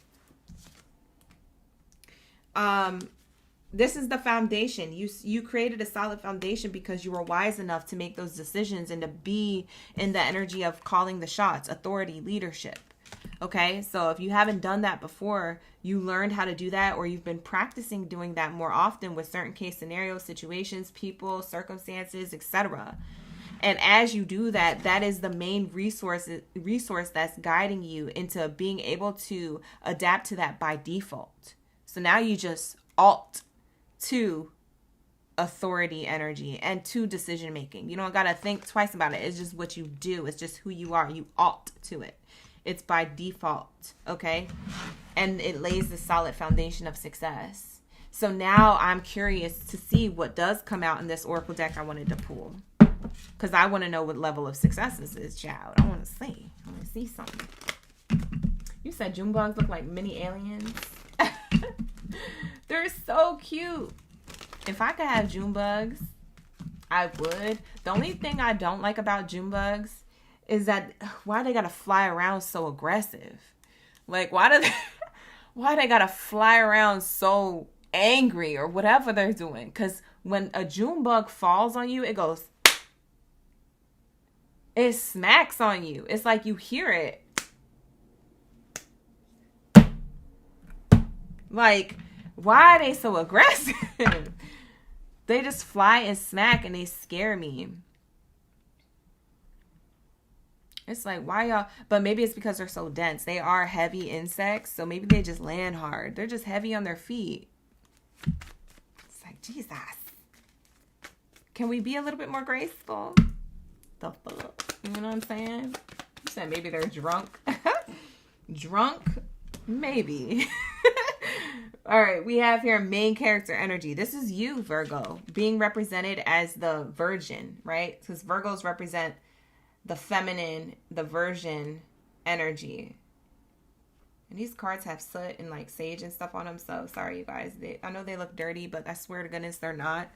This is the foundation. You created a solid foundation because you were wise enough to make those decisions and to be in the energy of calling the shots, authority, leadership. Okay, so if you haven't done that before, you learned how to do that, or you've been practicing doing that more often with certain case scenarios, situations, people, circumstances, etc. And as you do that, that is the main resource that's guiding you into being able to adapt to that by default. So now you just alt to authority energy and to decision making. You don't got to think twice about it. It's just what you do. It's just who you are. You alt to it. It's by default, okay? And it lays the solid foundation of success. So now I'm curious to see what does come out in this oracle deck I wanted to pull. Because I want to know what level of success this is, child. I want to see. I want to see something. You said June bugs look like mini aliens. They're so cute. If I could have June bugs, I would. The only thing I don't like about June bugs is that why they gotta fly around so aggressive? Like, why they gotta fly around so angry or whatever they're doing? Because when a June bug falls on you, it smacks on you. It's like you hear it. Like, why are they so aggressive? They just fly and smack and they scare me. It's like, why y'all? But maybe it's because they're so dense. They are heavy insects, so maybe they just land hard. They're just heavy on their feet. It's like, Jesus. Can we be a little bit more graceful? The fuck? You know what I'm saying? You said maybe they're drunk. Drunk? Maybe. All right, we have here main character energy. This is you, Virgo, being represented as the virgin, right? Because Virgos represent the feminine, the virgin energy. And these cards have soot and like sage and stuff on them. So sorry, you guys. I know they look dirty, but I swear to goodness they're not.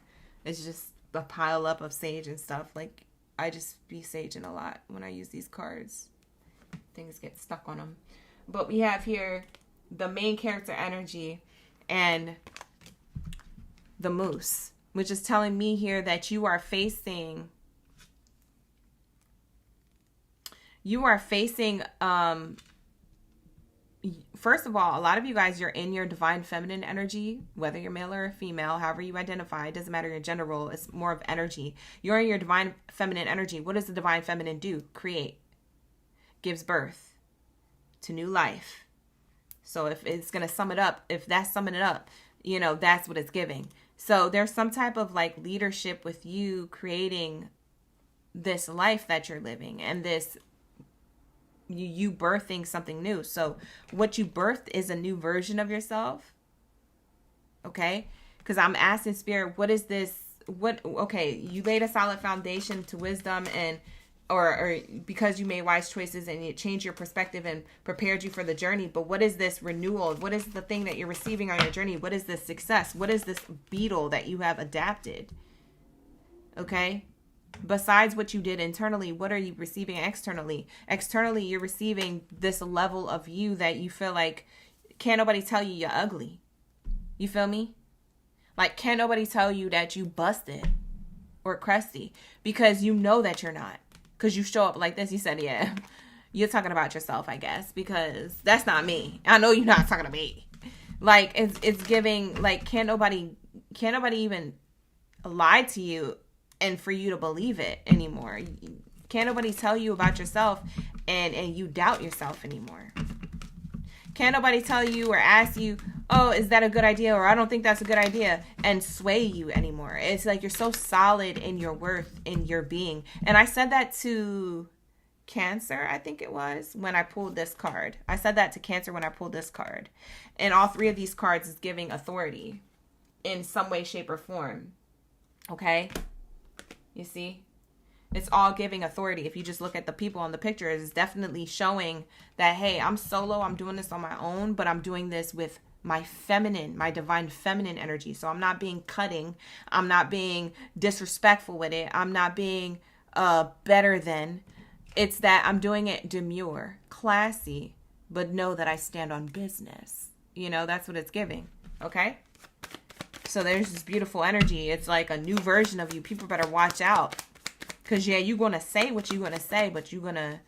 It's just a pile up of sage and stuff. Like, I just be saging a lot when I use these cards. Things get stuck on them. But we have here the main character energy and the moose, which is telling me here that you are facing first of all, a lot of you guys, you're in your divine feminine energy, whether you're male or female, however you identify, it doesn't matter your gender role, it's more of energy. You're in your divine feminine energy. What does the divine feminine do? Create. Gives birth to new life. So if it's going to sum it up, if that's summing it up, you know, that's what it's giving. So there's some type of like leadership with you creating this life that you're living and this you birthing something new. So what you birthed is a new version of yourself. Okay? Because I'm asking Spirit, what is this? Okay, you laid a solid foundation to wisdom and or because you made wise choices and it changed your perspective and prepared you for the journey. But what is this renewal? What is the thing that you're receiving on your journey? What is this success? What is this beetle that you have adapted? Okay? Besides what you did internally, what are you receiving externally? Externally, you're receiving this level of you that you feel like can't nobody tell you you're ugly. You feel me? Like, can't nobody tell you that you busted or crusty because you know that you're not. Because you show up like this. You said, yeah, you're talking about yourself, I guess, because that's not me. I know you're not talking to me. Like, it's giving, like, can't nobody even lie to you and for you to believe it anymore. Can't nobody tell you about yourself and you doubt yourself anymore. Can't nobody tell you or ask you, oh, is that a good idea? Or I don't think that's a good idea, and sway you anymore. It's like you're so solid in your worth, in your being. And I said that to Cancer, I think it was, when I pulled this card. I said that to Cancer when I pulled this card. And all three of these cards is giving authority in some way, shape, or form. Okay? You see? It's all giving authority. If you just look at the people on the picture, it's definitely showing that, hey, I'm solo. I'm doing this on my own, but I'm doing this with my feminine, my divine feminine energy. So I'm not being cutting. I'm not being disrespectful with it. I'm not being better than. It's that I'm doing it demure, classy, but know that I stand on business. You know, that's what it's giving. Okay? So there's this beautiful energy. It's like a new version of you. People better watch out. Because, yeah, you're going to say what you're going to say, but you're going to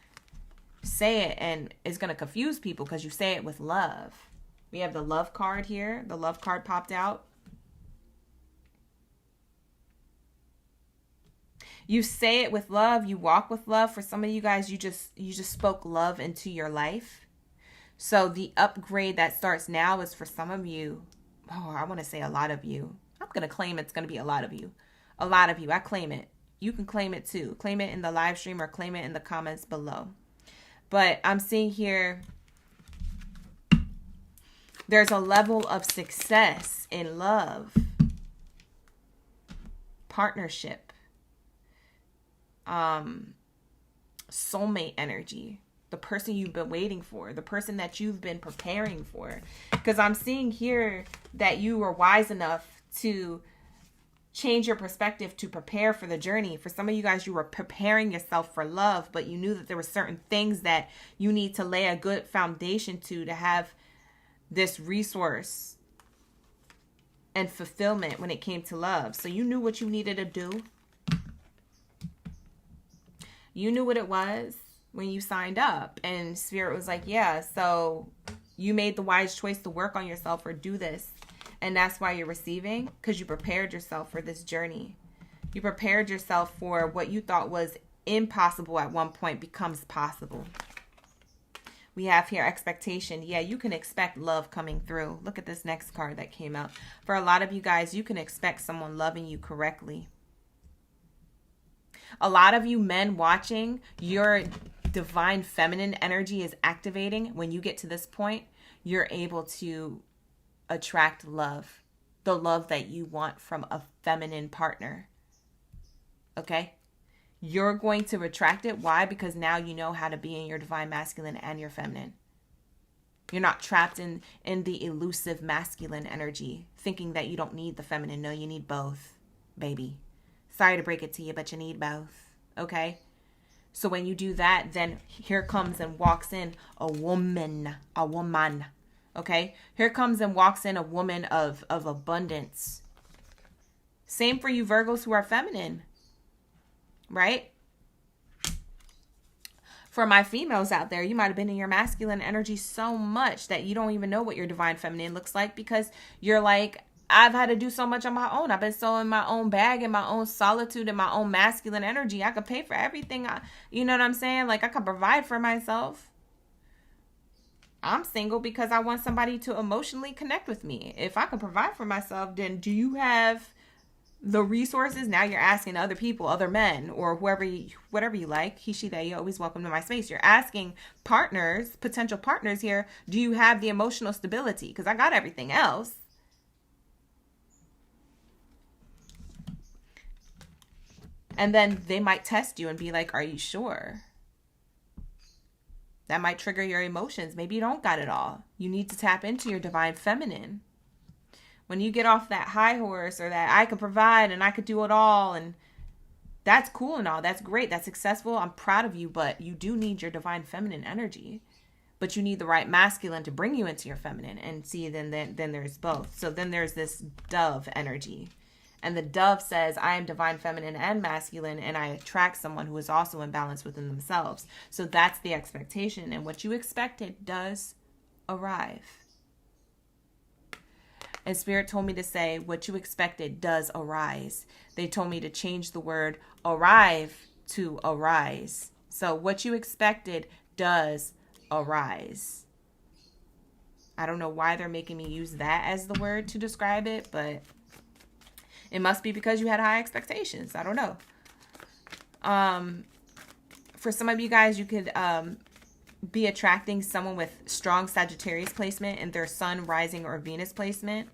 say it and it's going to confuse people because you say it with love. We have the love card here. The love card popped out. You say it with love. You walk with love. For some of you guys, you just spoke love into your life. So the upgrade that starts now is for some of you. Oh, I want to say a lot of you. I'm going to claim it's going to be a lot of you. A lot of you. I claim it. You can claim it too. Claim it in the live stream or claim it in the comments below. But I'm seeing here there's a level of success in love, partnership, soulmate energy, the person you've been waiting for, the person that you've been preparing for. Because I'm seeing here that you were wise enough to change your perspective to prepare for the journey. For some of you guys, you were preparing yourself for love, but you knew that there were certain things that you need to lay a good foundation to have this resource and fulfillment when it came to love. So you knew what you needed to do. You knew what it was when you signed up, and Spirit was like, yeah, so you made the wise choice to work on yourself or do this. And that's why you're receiving, because you prepared yourself for this journey. You prepared yourself for what you thought was impossible at one point becomes possible. We have here expectation. Yeah, you can expect love coming through. Look at this next card that came out. For a lot of you guys, you can expect someone loving you correctly. A lot of you men watching, your divine feminine energy is activating. When you get to this point, you're able to attract love, the love that you want from a feminine partner. Okay? You're going to attract it. Why? Because now you know how to be in your divine masculine and your feminine. You're not trapped in the elusive masculine energy, thinking that you don't need the feminine. No, you need both, baby. Sorry to break it to you, but you need both. Okay? So when you do that, then here comes and walks in a woman. Okay? Here comes and walks in a woman of abundance. Same for you Virgos who are feminine. Right? For my females out there, you might have been in your masculine energy so much that you don't even know what your divine feminine looks like, because you're like, I've had to do so much on my own. I've been so in my own bag, in my own solitude, in my own masculine energy. I could pay for everything. You know what I'm saying? Like, I could provide for myself. I'm single because I want somebody to emotionally connect with me. If I can provide for myself, then do you have the resources? Now you're asking other people, other men, or whoever, whatever you like, he, she, they, you're always welcome to my space. You're asking partners, potential partners here, do you have the emotional stability? Because I got everything else. And then they might test you and be like, are you sure? That might trigger your emotions. Maybe you don't got it all. You need to tap into your divine feminine. When you get off that high horse, or that I could provide and I could do it all, and that's cool and all, that's great, that's successful, I'm proud of you, but you do need your divine feminine energy. But you need the right masculine to bring you into your feminine. And see, then there's both. So then there's this dove energy. And the dove says, I am divine feminine and masculine, and I attract someone who is also in balance within themselves. So that's the expectation. And what you expected does arrive. And Spirit told me to say, what you expected does arise. They told me to change the word arrive to arise. So what you expected does arise. I don't know why they're making me use that as the word to describe it, but it must be because you had high expectations. I don't know. For some of you guys, you could be attracting someone with strong Sagittarius placement in their sun, rising, or Venus placement.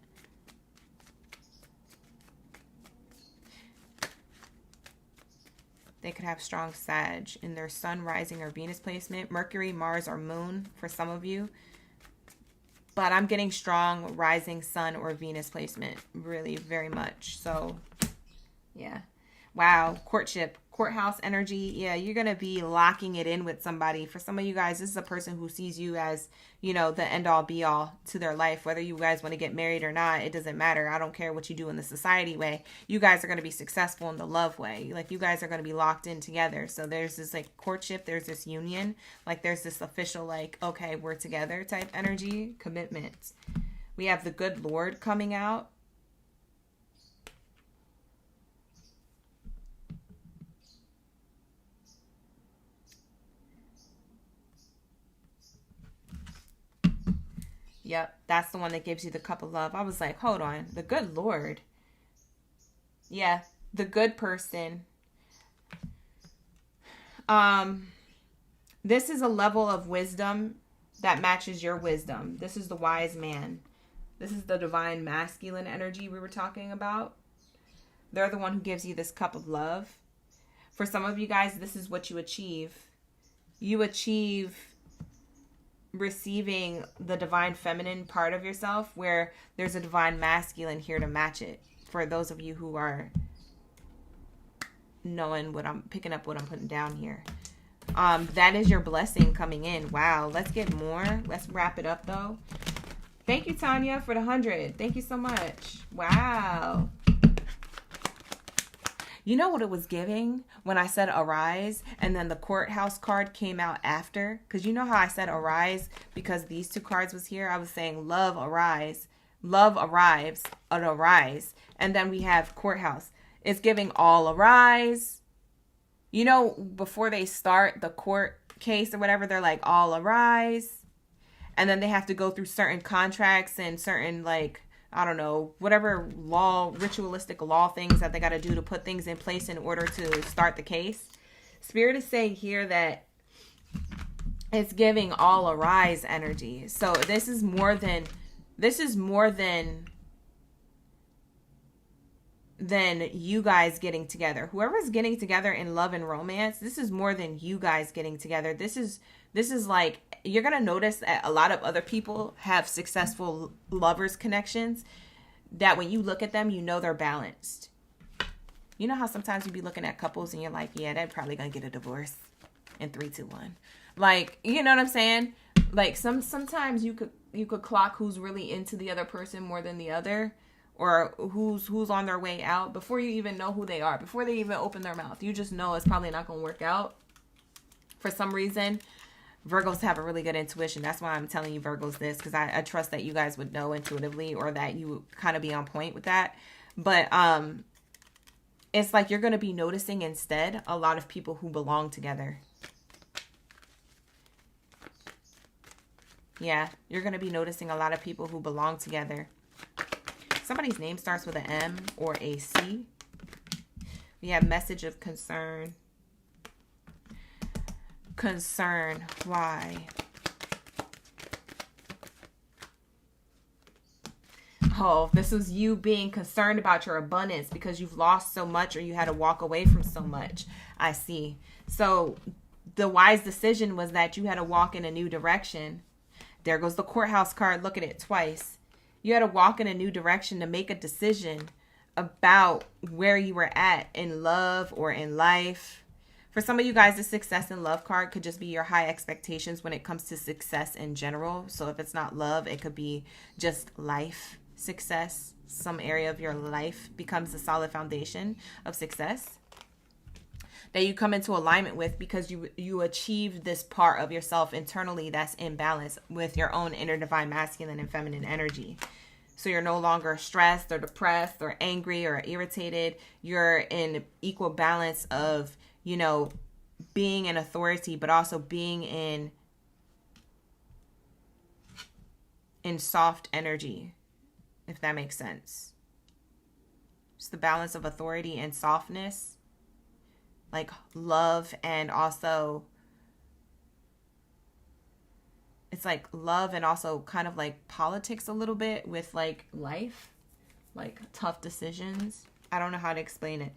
They could have strong Sag in their sun, rising, or Venus placement. Mercury, Mars, or Moon for some of you. But I'm getting strong rising sun or Venus placement really very much. So, yeah. Wow. Courtship. Courthouse energy. Yeah, you're going to be locking it in with somebody. For some of you guys, this is a person who sees you as, you know, the end all be all to their life. Whether you guys want to get married or not, it doesn't matter. I don't care what you do in the society way. You guys are going to be successful in the love way. Like, you guys are going to be locked in together. So there's this like courtship. There's this union. Like, there's this official like, okay, we're together type energy. Commitment. We have the good Lord coming out. Yep, that's the one that gives you the cup of love. I was like, hold on. The good Lord. Yeah, the good person. This is a level of wisdom that matches your wisdom. This is the wise man. This is the divine masculine energy we were talking about. They're the one who gives you this cup of love. For some of you guys, this is what you achieve. You achieve receiving the divine feminine part of yourself, where there's a divine masculine here to match it. For those of you who are knowing what I'm picking up, what I'm putting down here, that is your blessing coming in. Wow. Let's get more. Let's wrap it up though. Thank you, Tanya, for the 100. Thank you so much. Wow. You know what it was giving when I said arise, and then the courthouse card came out after? Because you know how I said arise because these two cards was here? I was saying love arise. Love arrives, an arise. And then we have courthouse. It's giving all arise. You know, before they start the court case or whatever, they're like all arise. And then they have to go through certain contracts and certain like I don't know, whatever law, ritualistic law things that they got to do to put things in place in order to start the case. Spirit is saying here that it's giving all arise energy. So this is more than you guys getting together. Whoever's getting together in love and romance, this is more than you guys getting together. This is like, you're going to notice that a lot of other people have successful lovers connections that when you look at them, you know they're balanced. You know how sometimes you be looking at couples and you're like, yeah, they're probably going to get a divorce in 3, 2, 1. Like, you know what I'm saying? Like sometimes you could clock who's really into the other person more than the other, or who's on their way out before you even know who they are, before they even open their mouth. You just know it's probably not going to work out. For some reason, Virgos have a really good intuition. That's why I'm telling you Virgos this, because I trust that you guys would know intuitively, or that you would kind of be on point with that. But it's like you're going to be noticing instead a lot of people who belong together. Yeah, you're going to be noticing a lot of people who belong together. Somebody's name starts with an M or a C. We have message of concern. Concern. Why? Oh, this was you being concerned about your abundance because you've lost so much, or you had to walk away from so much. I see. So the wise decision was that you had to walk in a new direction. There goes the courthouse card. Look at it twice. You had to walk in a new direction to make a decision about where you were at in love or in life. For some of you guys, the success in love card could just be your high expectations when it comes to success in general. So if it's not love, it could be just life success. Some area of your life becomes the solid foundation of success that you come into alignment with, because you achieve this part of yourself internally that's in balance with your own inner divine masculine and feminine energy. So you're no longer stressed or depressed or angry or irritated. You're in equal balance of, you know, being in authority, but also being in soft energy, if that makes sense. It's the balance of authority and softness. Like love, and also it's like love and also kind of like politics a little bit with like life, like tough decisions. I don't know how to explain it.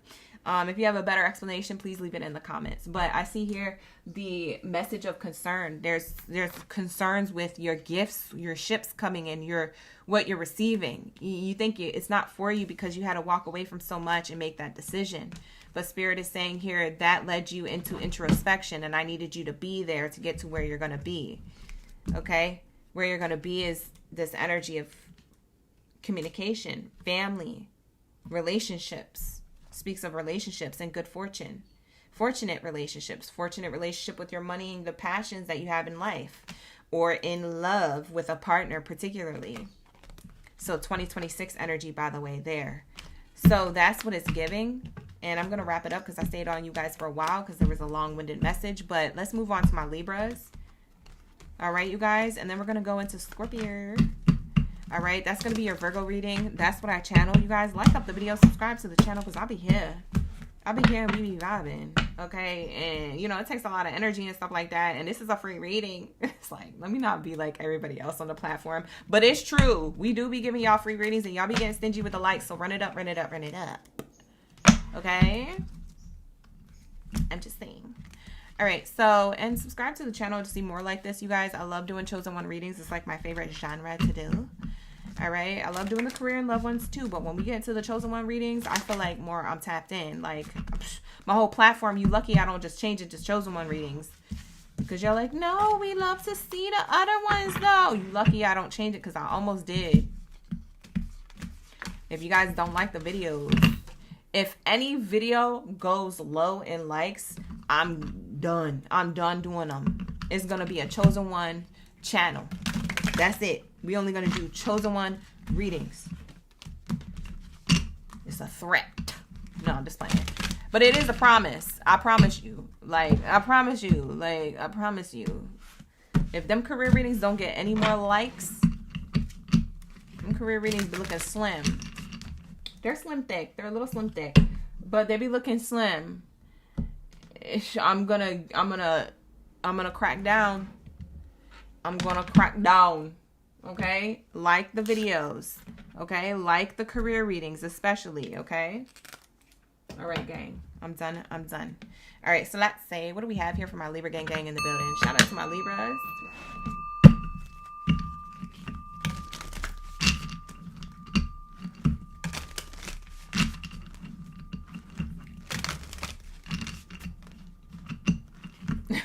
If you have a better explanation, please leave it in the comments. But I see here the message of concern. There's concerns with your gifts, your ships coming in, what you're receiving. You think it's not for you because you had to walk away from so much and make that decision. But Spirit is saying here that led you into introspection, and I needed you to be there to get to where you're going to be. Okay? Where you're going to be is this energy of communication, family, relationships. Speaks of relationships and good fortune. Fortunate relationship with your money and the passions that you have in life, or in love with a partner particularly. So 2026 energy, by the way, there. So that's what it's giving. And I'm going to wrap it up because I stayed on you guys for a while because there was a long-winded message. But let's move on to my Libras. All right, you guys. And then we're going to go into Scorpio. All right, that's going to be your Virgo reading. That's what I channel. You guys, like up the video, subscribe to the channel because I'll be here. And we be vibing. Okay, and, you know, it takes a lot of energy and stuff like that. And this is a free reading. It's like, let me not be like everybody else on the platform. But it's true. We do be giving y'all free readings and y'all be getting stingy with the likes. So run it up, run it up, run it up. Okay, I'm just saying. All right, so, and subscribe to the channel to see more like this, you guys. I love doing chosen one readings. It's like my favorite genre to do. All right, I love doing the career and loved ones too, but when we get into the chosen one readings, I feel like more I'm tapped in. Like my whole platform, you lucky I don't just change it to chosen one readings, because you're like, no, we love to see the other ones though. You lucky I don't change it, because I almost did. If you guys don't like the videos, if any video goes low in likes, I'm done. I'm done doing them. It's going to be a chosen one channel. That's it. We only going to do chosen one readings. It's a threat. No, I'm just playing. But it is a promise. I promise you. I promise you. If them career readings don't get any more likes, Them career readings be looking slim. They're slim thick. They're a little slim thick, but they be looking slim. I'm gonna crack down. I'm gonna crack down. Okay? Like the videos. Okay? Like the career readings, especially. Okay? All right, gang. I'm done. I'm done. All right, so let's say, what do we have here for my Libra gang in the building? Shout out to my Libras.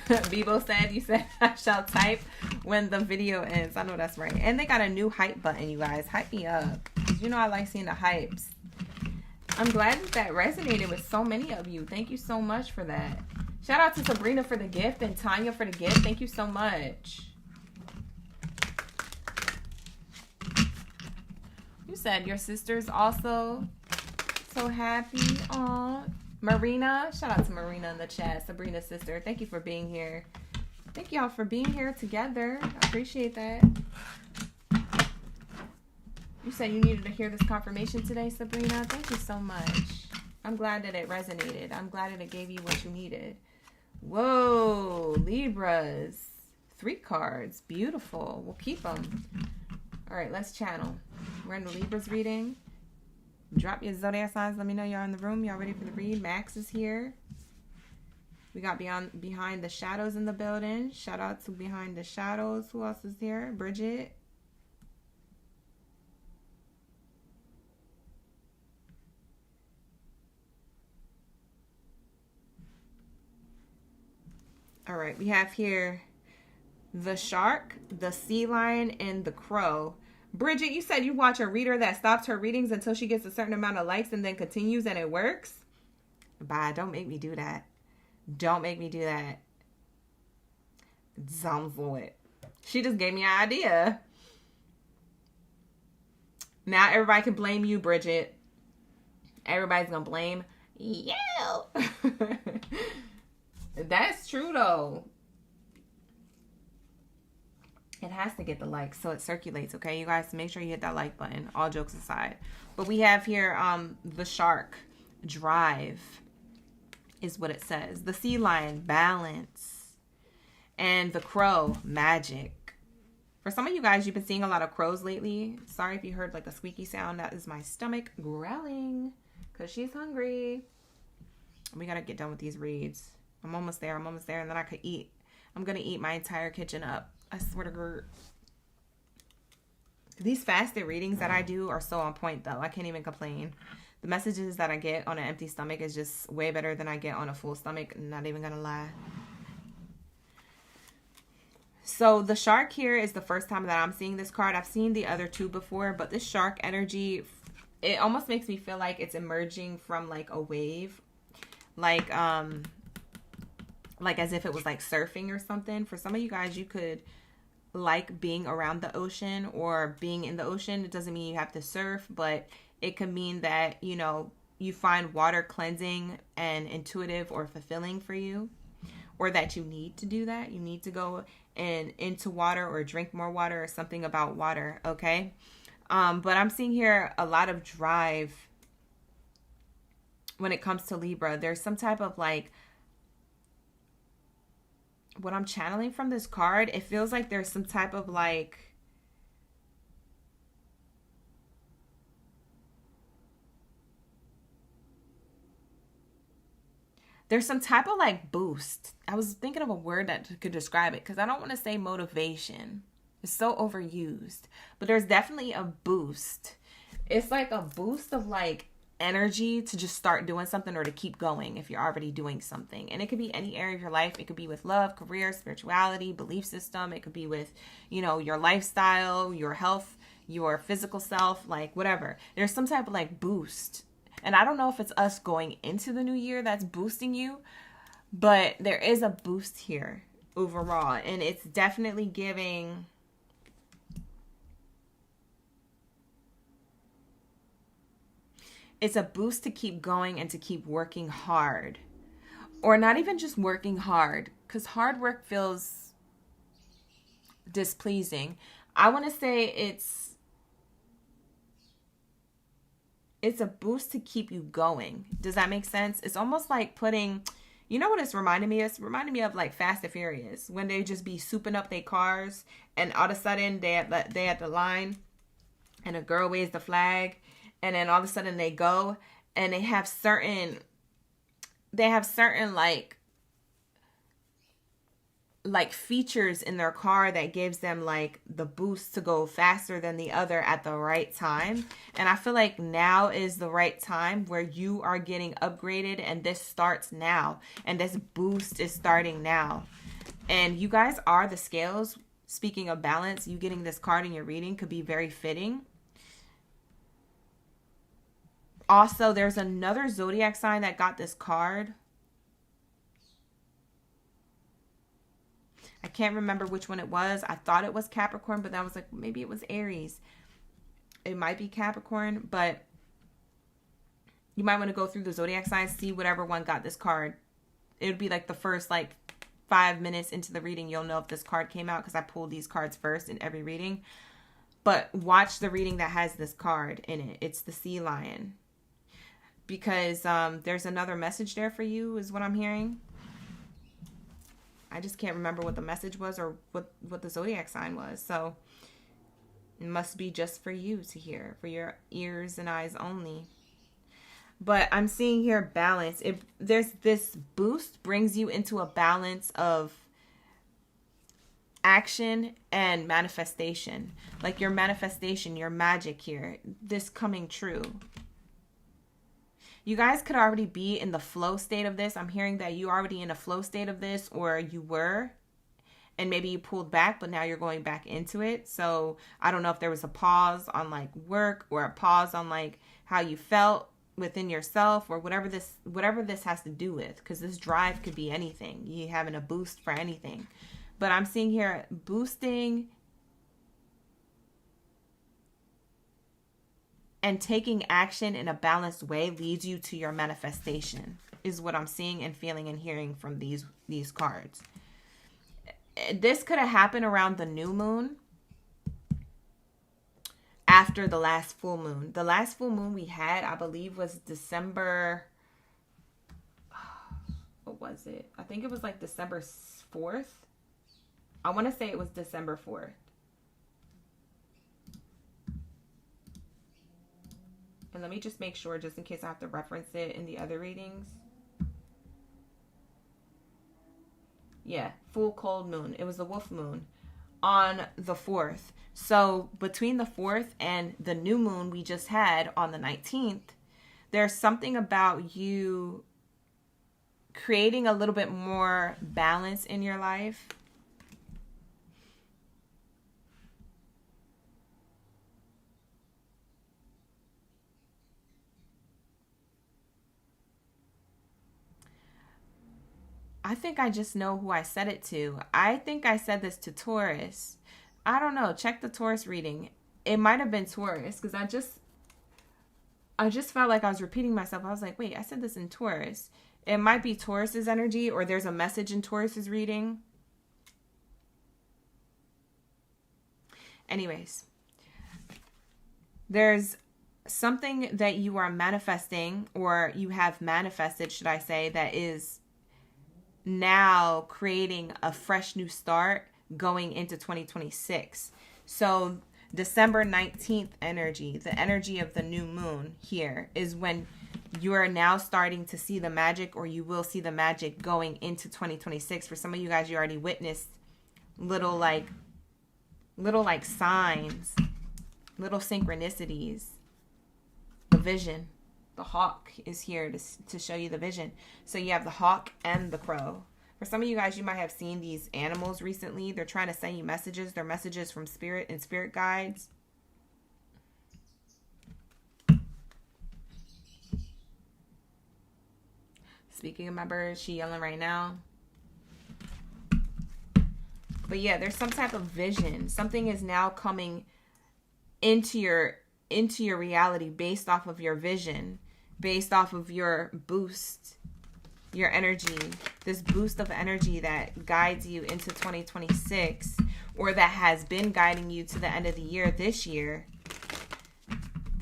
Bebo said, you said I shall type when the video ends. I know that's right. And they got a new hype button, you guys. Hype me up. You know I like seeing the hypes. I'm glad that resonated with so many of you. Thank you so much for that. Shout out to Sabrina for the gift and Tanya for the gift. Thank you so much. You said your sister's also so happy. Aw. Marina. Shout out to Marina in the chat. Sabrina's sister. Thank you for being here. Thank y'all for being here together. I appreciate that. You said you needed to hear this confirmation today, Sabrina. Thank you so much. I'm glad that it resonated. I'm glad that it gave you what you needed. Whoa, Libras. 3 cards. Beautiful. We'll keep them. All right, let's channel. We're in the Libras reading. Drop your zodiac signs. Let me know y'all in the room. Y'all ready for the read? Max is here. We got Behind the Shadows in the building. Shout out to Behind the Shadows. Who else is here? Bridget. All right, we have here the shark, the sea lion, and the crow. Bridget, you said you watch a reader that stops her readings until she gets a certain amount of likes and then continues and it works? Bye, don't make me do that. Don't make me do that. Sounds it. She just gave me an idea. Now everybody can blame you, Bridget. Everybody's gonna blame you. That's true though. It has to get the likes so it circulates, okay? You guys, make sure you hit that like button, all jokes aside. But we have here the shark, drive is what it says. The sea lion, balance. And the crow, magic. For some of you guys, you've been seeing a lot of crows lately. Sorry if you heard like a squeaky sound. That is my stomach growling because she's hungry. We got to get done with these reads. I'm almost there. I'm almost there. And then I could eat. I'm going to eat my entire kitchen up. I swear to God. These fasted readings that I do are so on point, though. I can't even complain. The messages that I get on an empty stomach is just way better than I get on a full stomach. Not even going to lie. So the shark here is the first time that I'm seeing this card. I've seen the other 2 before, but this shark energy, it almost makes me feel like it's emerging from like a wave. Like as if it was like surfing or something. For some of you guys, you could like being around the ocean or being in the ocean. It doesn't mean you have to surf, but it could mean that, you know, you find water cleansing and intuitive or fulfilling for you, or that you need to do that. You need to go into water or drink more water or something about water. Okay. But I'm seeing here a lot of drive when it comes to Libra. There's some type of like, what I'm channeling from this card, it feels like there's some type of like, there's some type of like boost. I was thinking of a word that could describe it because I don't want to say motivation. It's so overused, but there's definitely a boost. It's like a boost of like energy to just start doing something or to keep going if you're already doing something. And it could be any area of your life. It could be with love, career, spirituality, belief system. It could be with, you know, your lifestyle, your health, your physical self, like whatever. There's some type of like boost. And I don't know if it's us going into the new year that's boosting you, but there is a boost here overall. And it's definitely giving... It's a boost to keep going and to keep working hard. Or not even just working hard, because hard work feels displeasing. I want to say it's it's a boost to keep you going. Does that make sense? It's almost like putting, you know what it's reminding me of? It's reminding me of like Fast and Furious, when they just be souping up their cars and all of a sudden they at the line and a girl waves the flag and then all of a sudden they go and they have certain like features in their car that gives them like the boost to go faster than the other at the right time. And I feel like now is the right time where you are getting upgraded, and this starts now, and this boost is starting now. And you guys are the scales. Speaking of balance, you getting this card in your reading could be very fitting. Also, there's another zodiac sign that got this card. I can't remember which one it was. I thought it was Capricorn, but I was like, maybe it was Aries. It might be Capricorn, but you might want to go through the zodiac signs, see whatever one got this card. It would be like the first 5 minutes into the reading, you'll know if this card came out, because I pulled these cards first in every reading. But watch the reading that has this card in it. It's the Sea Lion. Because there's another message there for you, is what I'm hearing. I just can't remember what the message was or what the zodiac sign was. So it must be just for you to hear, for your ears and eyes only. But I'm seeing here balance. There's this boost brings you into a balance of action and manifestation. Like your manifestation, your magic here, this coming true. You guys could already be in the flow state of this. I'm hearing that you already in a flow state of this, or you were, and maybe you pulled back, but now you're going back into it. So I don't know if there was a pause on work, or a pause on how you felt within yourself, or whatever this has to do with, because this drive could be anything. You having a boost for anything. But I'm seeing here boosting and taking action in a balanced way leads you to your manifestation, is what I'm seeing and feeling and hearing from these cards. This could have happened around the new moon, after the last full moon. The last full moon we had, I believe, was December. What was it? I think it was December 4th. I want to say it was December 4th. And let me just make sure, just in case I have to reference it in the other readings. Yeah, full cold moon. It was the wolf moon on the 4th. So between the 4th and the new moon we just had on the 19th, there's something about you creating a little bit more balance in your life. I think I just know who I said it to. I think I said this to Taurus. I don't know. Check the Taurus reading. It might have been Taurus, because I just felt like I was repeating myself. I was like, wait, I said this in Taurus. It might be Taurus's energy, or there's a message in Taurus's reading. Anyways, there's something that you are manifesting, or you have manifested, should I say, that is now creating a fresh new start going into 2026. So December 19th energy, the energy of the new moon here, is when you are now starting to see the magic, or you will see the magic going into 2026. For some of you guys, you already witnessed little signs, little synchronicities. The vision. The hawk is here to show you the vision. So you have the hawk and the crow. For some of you guys, you might have seen these animals recently. They're trying to send you messages. They're messages from spirit and spirit guides. Speaking of my bird, she yelling right now. But yeah, there's some type of vision. Something is now coming into your reality based off of your vision, based off of your boost, your energy, this boost of energy that guides you into 2026, or that has been guiding you to the end of the year this year,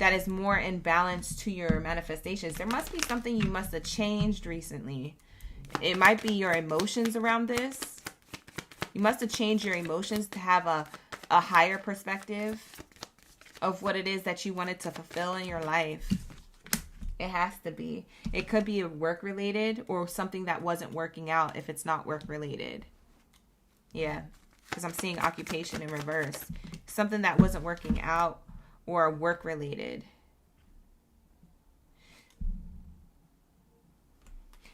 that is more in balance to your manifestations. There must be something you must have changed recently. It might be your emotions around this. You must have changed your emotions to have a higher perspective of what it is that you wanted to fulfill in your life. It has to be. It could be work related or something that wasn't working out if it's not work related. Yeah, because I'm seeing occupation in reverse. Something that wasn't working out or work related.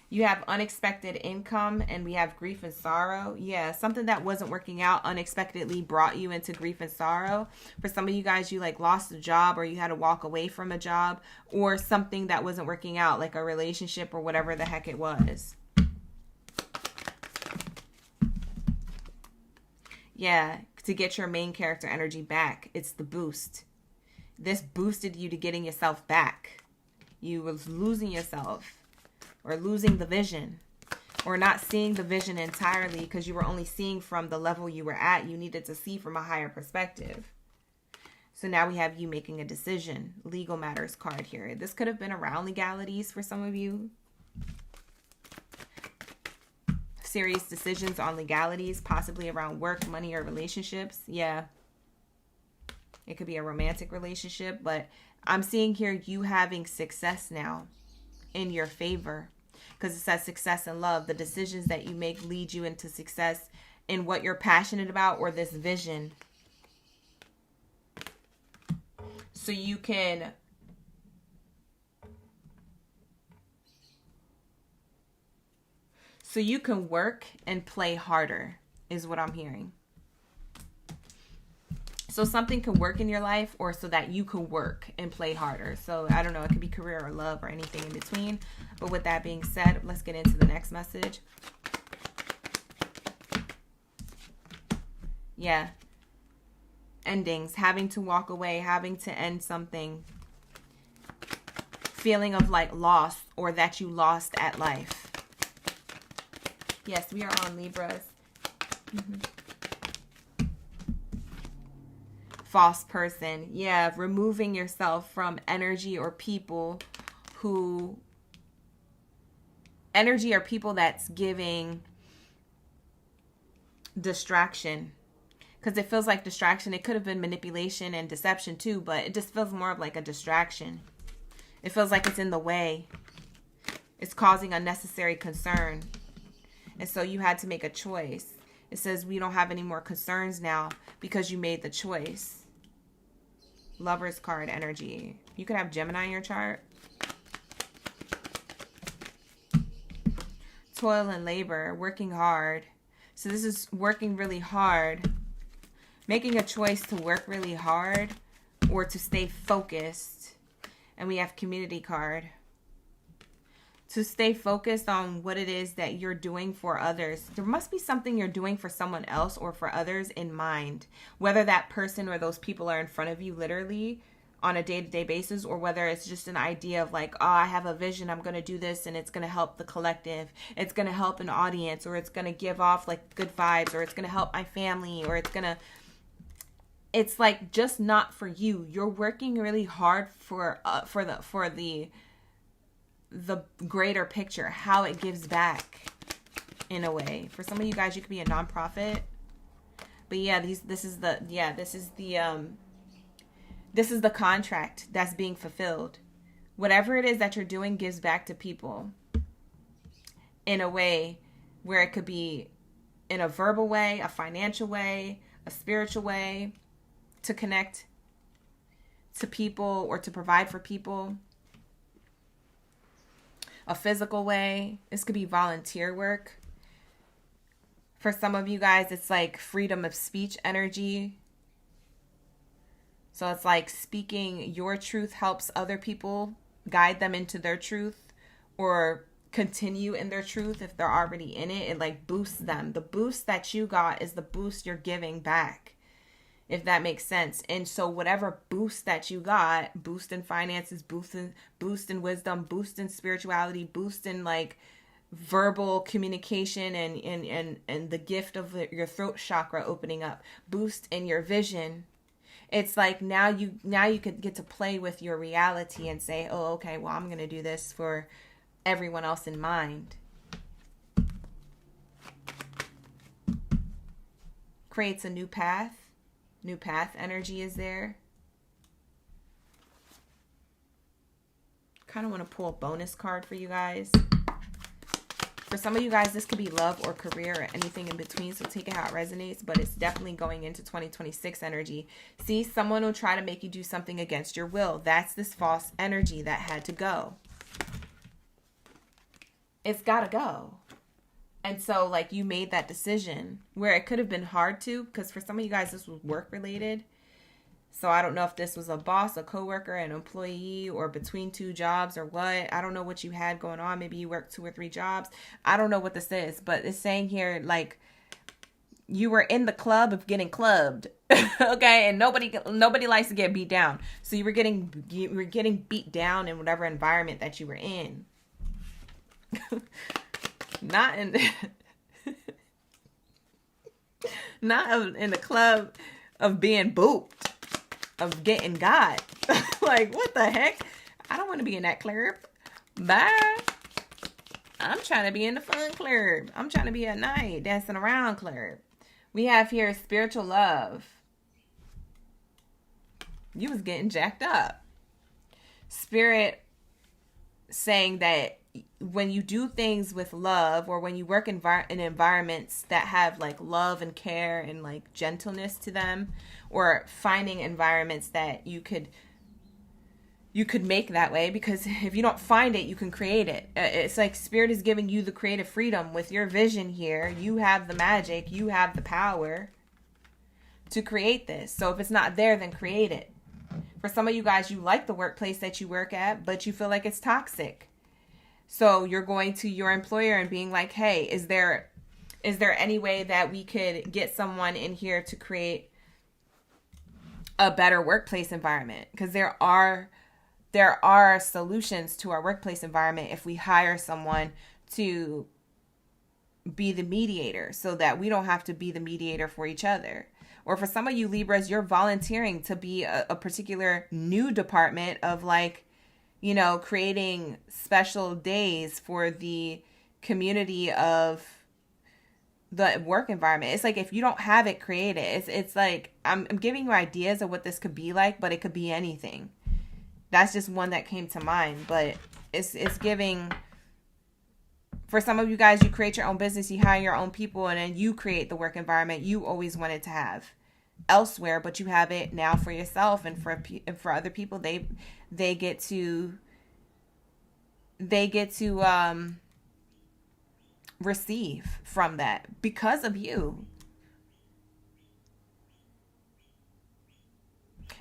You have unexpected income and we have grief and sorrow. Yeah, something that wasn't working out unexpectedly brought you into grief and sorrow. For some of you guys, you like lost a job or you had to walk away from a job or something that wasn't working out, like a relationship or whatever the heck it was. Yeah, to get your main character energy back. It's the boost. This boosted you to getting yourself back. You was losing yourself. Or losing the vision, or not seeing the vision entirely because you were only seeing from the level you were at. You needed to see from a higher perspective. So now we have you making a decision. Legal matters card here. This could have been around legalities for some of you. Serious decisions on legalities, possibly around work, money, or relationships. Yeah. It could be a romantic relationship, but I'm seeing here you having success now in your favor, because it says success and love. The decisions that you make lead you into success in what you're passionate about or this vision. So you can work and play harder is what I'm hearing. So something can work in your life or so that you can work and play harder. So I don't know, it could be career or love or anything in between. But with that being said, let's get into the next message. Yeah. Endings, having to walk away, having to end something. Feeling of like loss or that you lost at life. Yes, we are on Libras. False person. Yeah, removing yourself from energy or people that's giving distraction. Because it feels like distraction. It could have been manipulation and deception too, but it just feels more of like a distraction. It feels like it's in the way. It's causing unnecessary concern. And so you had to make a choice. It says we don't have any more concerns now because you made the choice. Lover's card energy. You could have Gemini in your chart. Toil and labor, working hard. So this is working really hard. Making a choice to work really hard or to stay focused. And we have community card. To stay focused on what it is that you're doing for others. There must be something you're doing for someone else or for others in mind. Whether that person or those people are in front of you literally on a day-to-day basis, or whether it's just an idea of like, oh, I have a vision, I'm going to do this and it's going to help the collective. It's going to help an audience, or it's going to give off like good vibes, or it's going to help my family, or it's like just not for you. You're working really hard for the greater picture, how it gives back in a way. For some of you guys, you could be a nonprofit. But yeah, this is the contract that's being fulfilled. Whatever it is that you're doing gives back to people in a way where it could be in a verbal way, a financial way, a spiritual way, to connect to people or to provide for people. A physical way. This could be volunteer work. For some of you guys, it's like freedom of speech energy. So it's like speaking your truth helps other people, guide them into their truth, or continue in their truth if they're already in it. It like boosts them. The boost that you got is the boost you're giving back, if that makes sense. And so whatever boost that you got, boost in finances, boost in wisdom, boost in spirituality, boost in like verbal communication and the gift of your throat chakra opening up, boost in your vision, It's like now you could get to play with your reality and say, oh, okay, well, I'm going to do this for everyone else in mind. Creates a new path. New path energy is there. Kind of want to pull a bonus card for you guys. For some of you guys, this could be love or career or anything in between, so take it how it resonates, but it's definitely going into 2026 energy. See, someone will try to make you do something against your will. That's this false energy that had to go. It's got to go. And so, like, you made that decision where it could have been hard to, because for some of you guys, this was work-related. So I don't know if this was a boss, a coworker, an employee, or between two jobs or what. I don't know what you had going on. Maybe you worked 2 or 3 jobs. I don't know what this is, but it's saying here, like, you were in the club of getting clubbed, okay? And nobody likes to get beat down. So you were getting beat down in whatever environment that you were in. Not in the club of being booped. Of getting got. Like, what the heck? I don't want to be in that club. Bye. I'm trying to be in the fun club. I'm trying to be at night dancing around club. We have here spiritual love. You was getting jacked up. Spirit saying that when you do things with love, or when you work in environments that have like love and care and like gentleness to them, or finding environments that you could make that way, because if you don't find it, you can create it. It's like Spirit is giving you the creative freedom with your vision here. You have the magic, you have the power to create this. So if it's not there, then create it. For some of you guys, you like the workplace that you work at, but you feel like it's toxic. So you're going to your employer and being like, hey, is there any way that we could get someone in here to create a better workplace environment? Because there are solutions to our workplace environment if we hire someone to be the mediator, so that we don't have to be the mediator for each other. Or for some of you Libras, you're volunteering to be a particular new department of, like, you know, creating special days for the community of the work environment. It's like, if you don't have it, create it. It's like, I'm giving you ideas of what this could be like, but it could be anything. That's just one that came to mind, but it's giving, for some of you guys, you create your own business, you hire your own people, and then you create the work environment you always wanted to have elsewhere, but you have it now for yourself, and for other people, they get to receive from that because of you.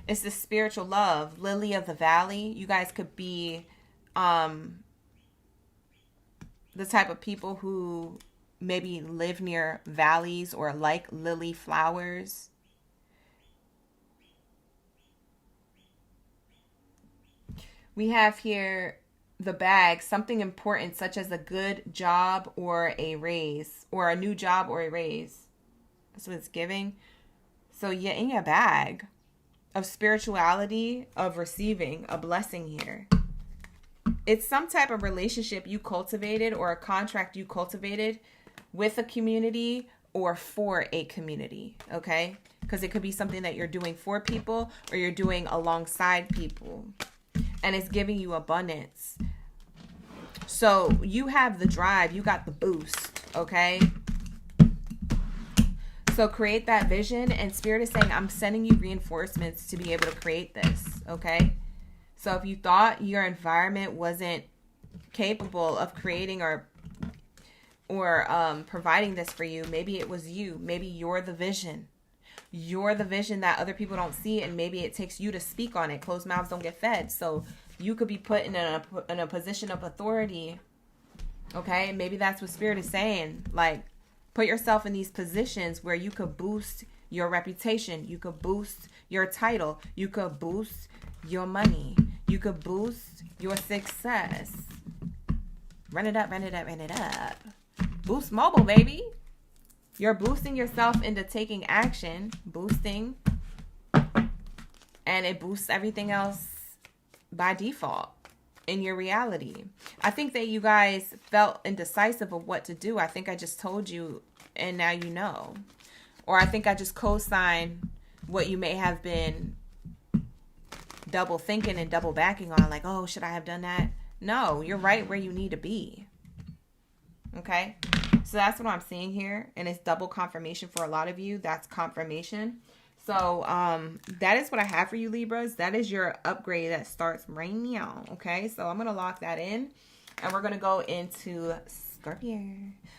It's the spiritual love, lily of the valley. You guys could be the type of people who maybe live near valleys or like lily flowers. We have here the bag, something important such as a good job or a raise, or a new job or a raise. That's what it's giving. So you're in your bag of spirituality, of receiving a blessing here. It's some type of relationship you cultivated, or a contract you cultivated with a community or for a community, okay? Because it could be something that you're doing for people or you're doing alongside people. And it's giving you abundance. So you have the drive, you got the boost, okay? So create that vision, and Spirit is saying, I'm sending you reinforcements to be able to create this, okay? So if you thought your environment wasn't capable of creating or providing this for you, maybe it was you. Maybe you're the vision. You're the vision that other people don't see, and maybe it takes you to speak on it. Closed mouths don't get fed. So you could be put in a position of authority, okay? Maybe that's what Spirit is saying. Like, put yourself in these positions where you could boost your reputation. You could boost your title. You could boost your money. You could boost your success. Run it up, run it up, run it up. Boost mobile, baby. You're boosting yourself into taking action. Boosting and it boosts everything else by default in your reality. I think that you guys felt indecisive of what to do. I think I just told you and now you know. Or I think I just co-signed what you may have been double thinking and double backing on, like, oh, should I have done that? No, you're right where you need to be. Okay? So that's what I'm seeing here. And it's double confirmation for a lot of you. That's confirmation. So that is what I have for you, Libras. That is your upgrade that starts right now. Okay? So I'm going to lock that in. And we're going to go into Scorpio.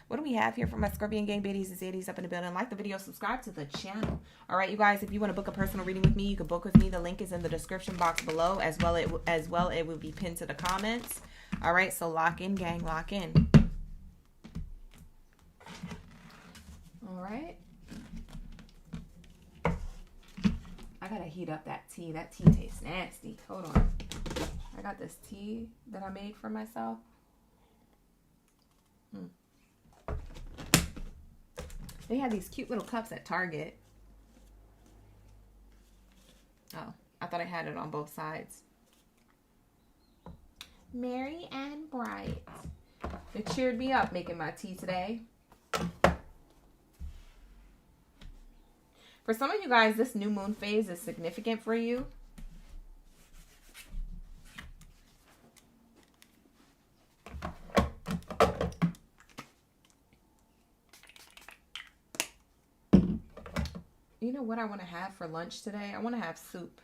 What do we have here for my Scorpion gang baddies and zaddies up in the building? Like the video, subscribe to the channel. All right, you guys, if you want to book a personal reading with me, you can book with me. The link is in the description box below. As well, it will be pinned to the comments. All right, so lock in, gang, lock in. All right. I gotta heat up that tea. That tea tastes nasty. Hold on. I got this tea that I made for myself. They had these cute little cups at Target. Oh, I thought I had it on both sides. Merry and bright. It cheered me up making my tea today. For some of you guys, this new moon phase is significant for you. You know what I want to have for lunch today? I want to have soup.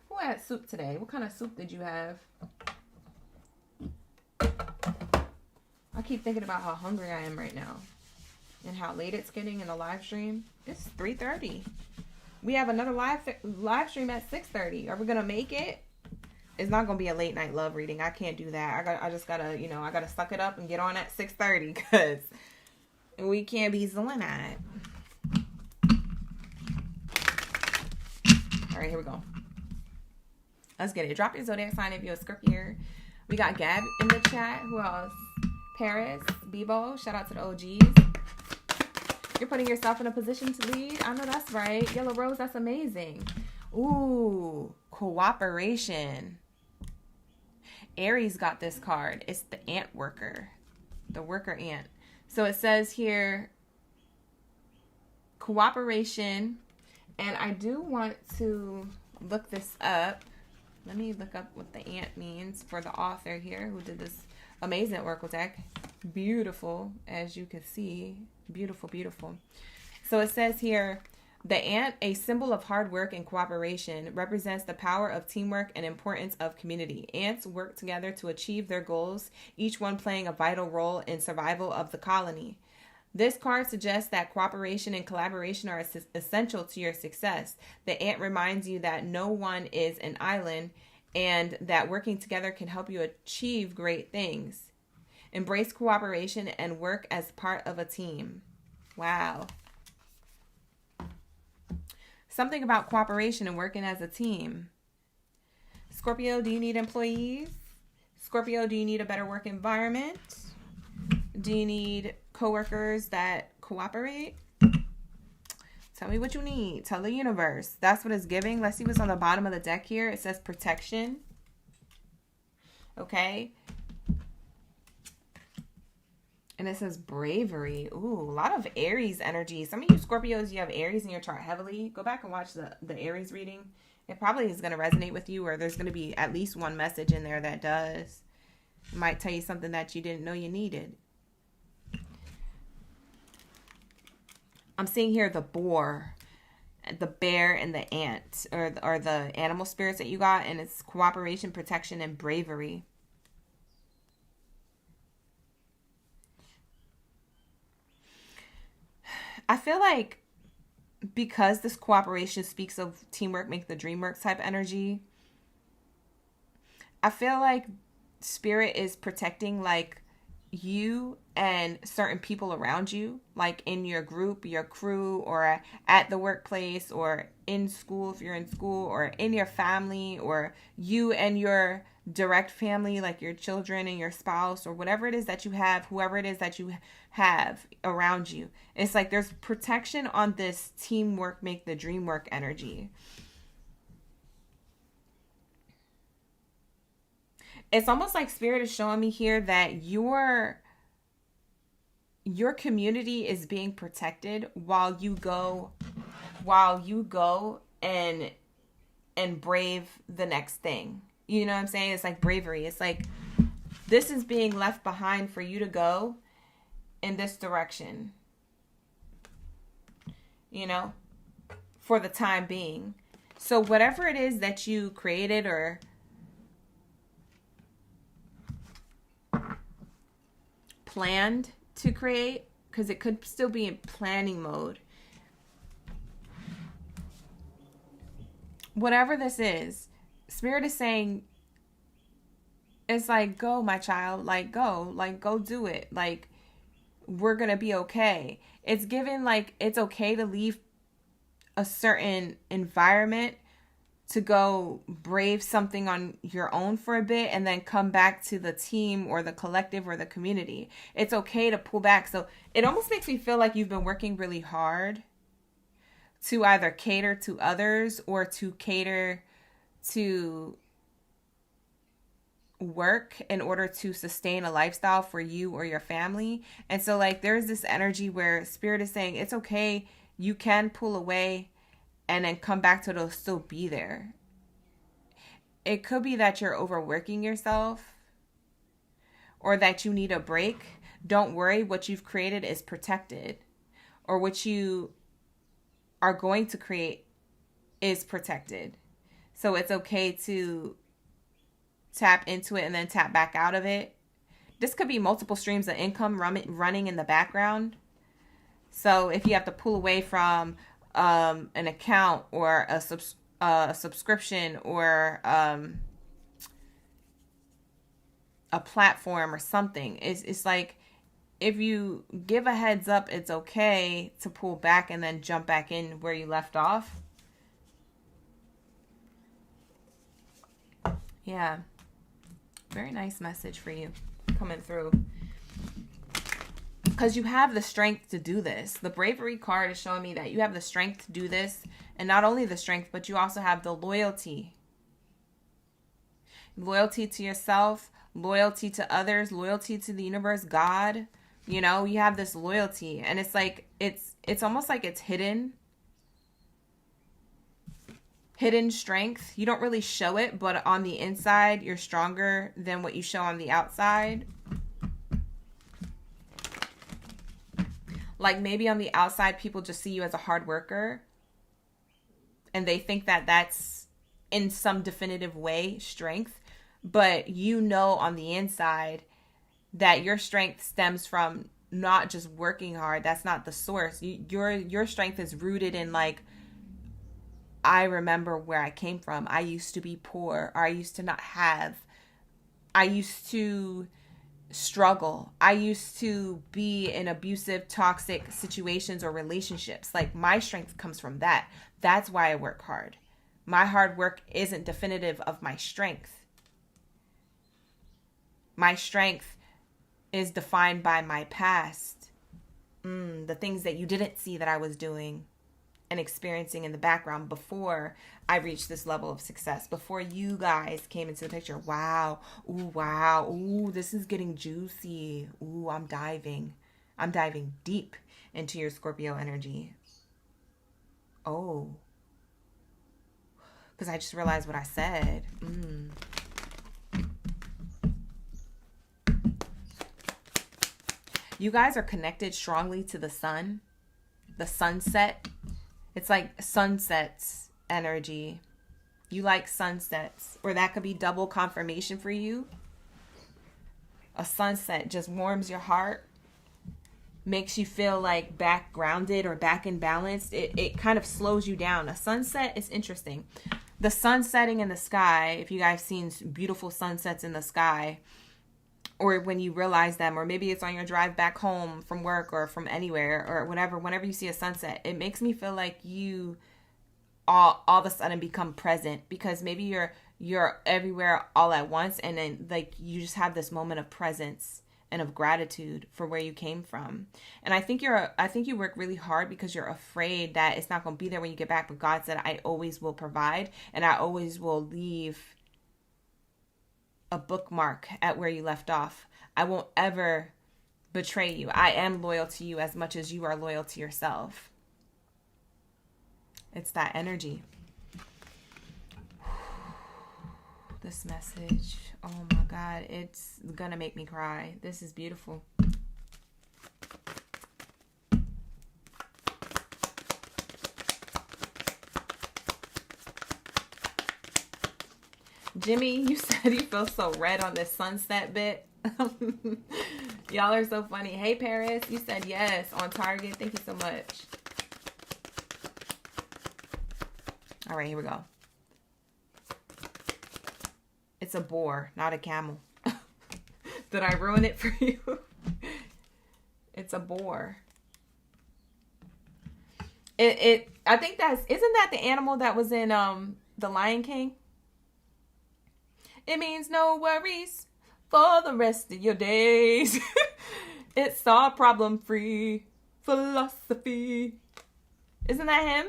Who had soup today? What kind of soup did you have? I keep thinking about how hungry I am right now. And how late it's getting in the live stream. It's 3:30. We have another live stream at 6:30. Are we going to make it? It's not going to be a late night love reading. I can't do that. I just got to, I got to suck it up and get on at 6:30. Because we can't be doing that. All right, here we go. Let's get it. Drop your zodiac sign if you're a Scorpio. We got Gab in the chat. Who else? Paris, Bebo. Shout out to the OGs. You're putting yourself in a position to lead. I know that's right. Yellow Rose, that's amazing. Ooh, cooperation. Aries got this card. It's the ant worker. The worker ant. So it says here, cooperation. And I do want to look this up. Let me look up what the ant means for the author here who did this amazing oracle deck. Beautiful, as you can see. Beautiful, beautiful. So it says here, the ant, a symbol of hard work and cooperation, represents the power of teamwork and importance of community. Ants work together to achieve their goals, each one playing a vital role in survival of the colony. This card suggests that cooperation and collaboration are essential to your success. The ant reminds you that no one is an island and that working together can help you achieve great things. Embrace cooperation and work as part of a team. Wow. Something about cooperation and working as a team. Scorpio, do you need employees? Scorpio, do you need a better work environment? Do you need coworkers that cooperate? Tell me what you need. Tell the universe. That's what it's giving. Let's see what's on the bottom of the deck here. It says protection. Okay. And it says bravery. Ooh, a lot of Aries energy. Some of you Scorpios, you have Aries in your chart heavily. Go back and watch the Aries reading. It probably is going to resonate with you, or there's going to be at least one message in there that does. It might tell you something that you didn't know you needed. I'm seeing here the boar, the bear, and the ant, or the animal spirits that you got, and it's cooperation, protection, and bravery. I feel like because this cooperation speaks of teamwork, make the dream work type energy, I feel like Spirit is protecting like you and certain people around you, like in your group, your crew, or at the workplace, or in school if you're in school, or in your family, or you and your direct family, like your children and your spouse, or whatever it is that you have, whoever it is that you have around you. It's like there's protection on this teamwork, make the dream work energy. it's almost like Spirit is showing me here that your community is being protected while you go and brave the next thing. You know what I'm saying? It's like bravery. It's like this is being left behind for you to go in this direction, you know, for the time being. So whatever it is that you created or planned to create, because it could still be in planning mode. Whatever this is, Spirit is saying, it's like, go, my child, like, go do it. Like, we're going to be okay. It's given, like, it's okay to leave a certain environment to go brave something on your own for a bit and then come back to the team or the collective or the community. It's okay to pull back. So it almost makes me feel like you've been working really hard to either cater to others or to cater to work in order to sustain a lifestyle for you or your family. And so like there's this energy where Spirit is saying it's okay, you can pull away and then come back to it, it'll still be there. It could be that you're overworking yourself or that you need a break. Don't worry, what you've created is protected, or what you are going to create is protected. So it's okay to tap into it and then tap back out of it. This could be multiple streams of income running in the background. So if you have to pull away from an account or a subscription or a platform or something, it's like if you give a heads up, it's okay to pull back and then jump back in where you left off. Yeah. Very nice message for you coming through. Because you have the strength to do this. The bravery card is showing me that you have the strength to do this. And not only the strength, but you also have the loyalty. Loyalty to yourself, loyalty to others, loyalty to the universe, God. You know, you have this loyalty. And it's like, it's almost like it's hidden strength. You don't really show it, but on the inside, you're stronger than what you show on the outside. Like maybe on the outside, people just see you as a hard worker and they think that that's in some definitive way strength. But you know on the inside that your strength stems from not just working hard. That's not the source. Your strength is rooted in like, I remember where I came from. I used to be poor, or I used to not have. I used to struggle. I used to be in abusive, toxic situations or relationships. Like my strength comes from that. That's why I work hard. My hard work isn't definitive of my strength. My strength is defined by my past. The things that you didn't see that I was doing and experiencing in the background before I reached this level of success, before you guys came into the picture. Wow. Ooh, this is getting juicy. Ooh, I'm diving deep into your Scorpio energy. Oh, because I just realized what I said. You guys are connected strongly to the sun, the sunset. It's like sunsets energy. You like sunsets, or that could be double confirmation for you. A sunset just warms your heart, makes you feel like back grounded or back in balance. It kind of slows you down. A sunset is interesting. The sun setting in the sky, if you guys seen beautiful sunsets in the sky, or when you realize them, or maybe it's on your drive back home from work or from anywhere or whatever, whenever you see a sunset, it makes me feel like you all of a sudden become present, because maybe you're everywhere all at once, and then like you just have this moment of presence and of gratitude for where you came from. And I think you work really hard because you're afraid that it's not going to be there when you get back, but God said, I always will provide, and I always will leave a bookmark at where you left off. I won't ever betray you. I am loyal to you as much as you are loyal to yourself. It's that energy. This message, oh my God, it's gonna make me cry. This is beautiful. Jimmy, you said you feel so red on this sunset bit. Y'all are so funny. Hey, Paris, you said yes on target. Thank you so much. All right, here we go. It's a boar, not a camel. Did I ruin it for you? It's a boar. I think isn't that the animal that was in The Lion King? It means no worries for the rest of your days. It's all problem-free philosophy. Isn't that him?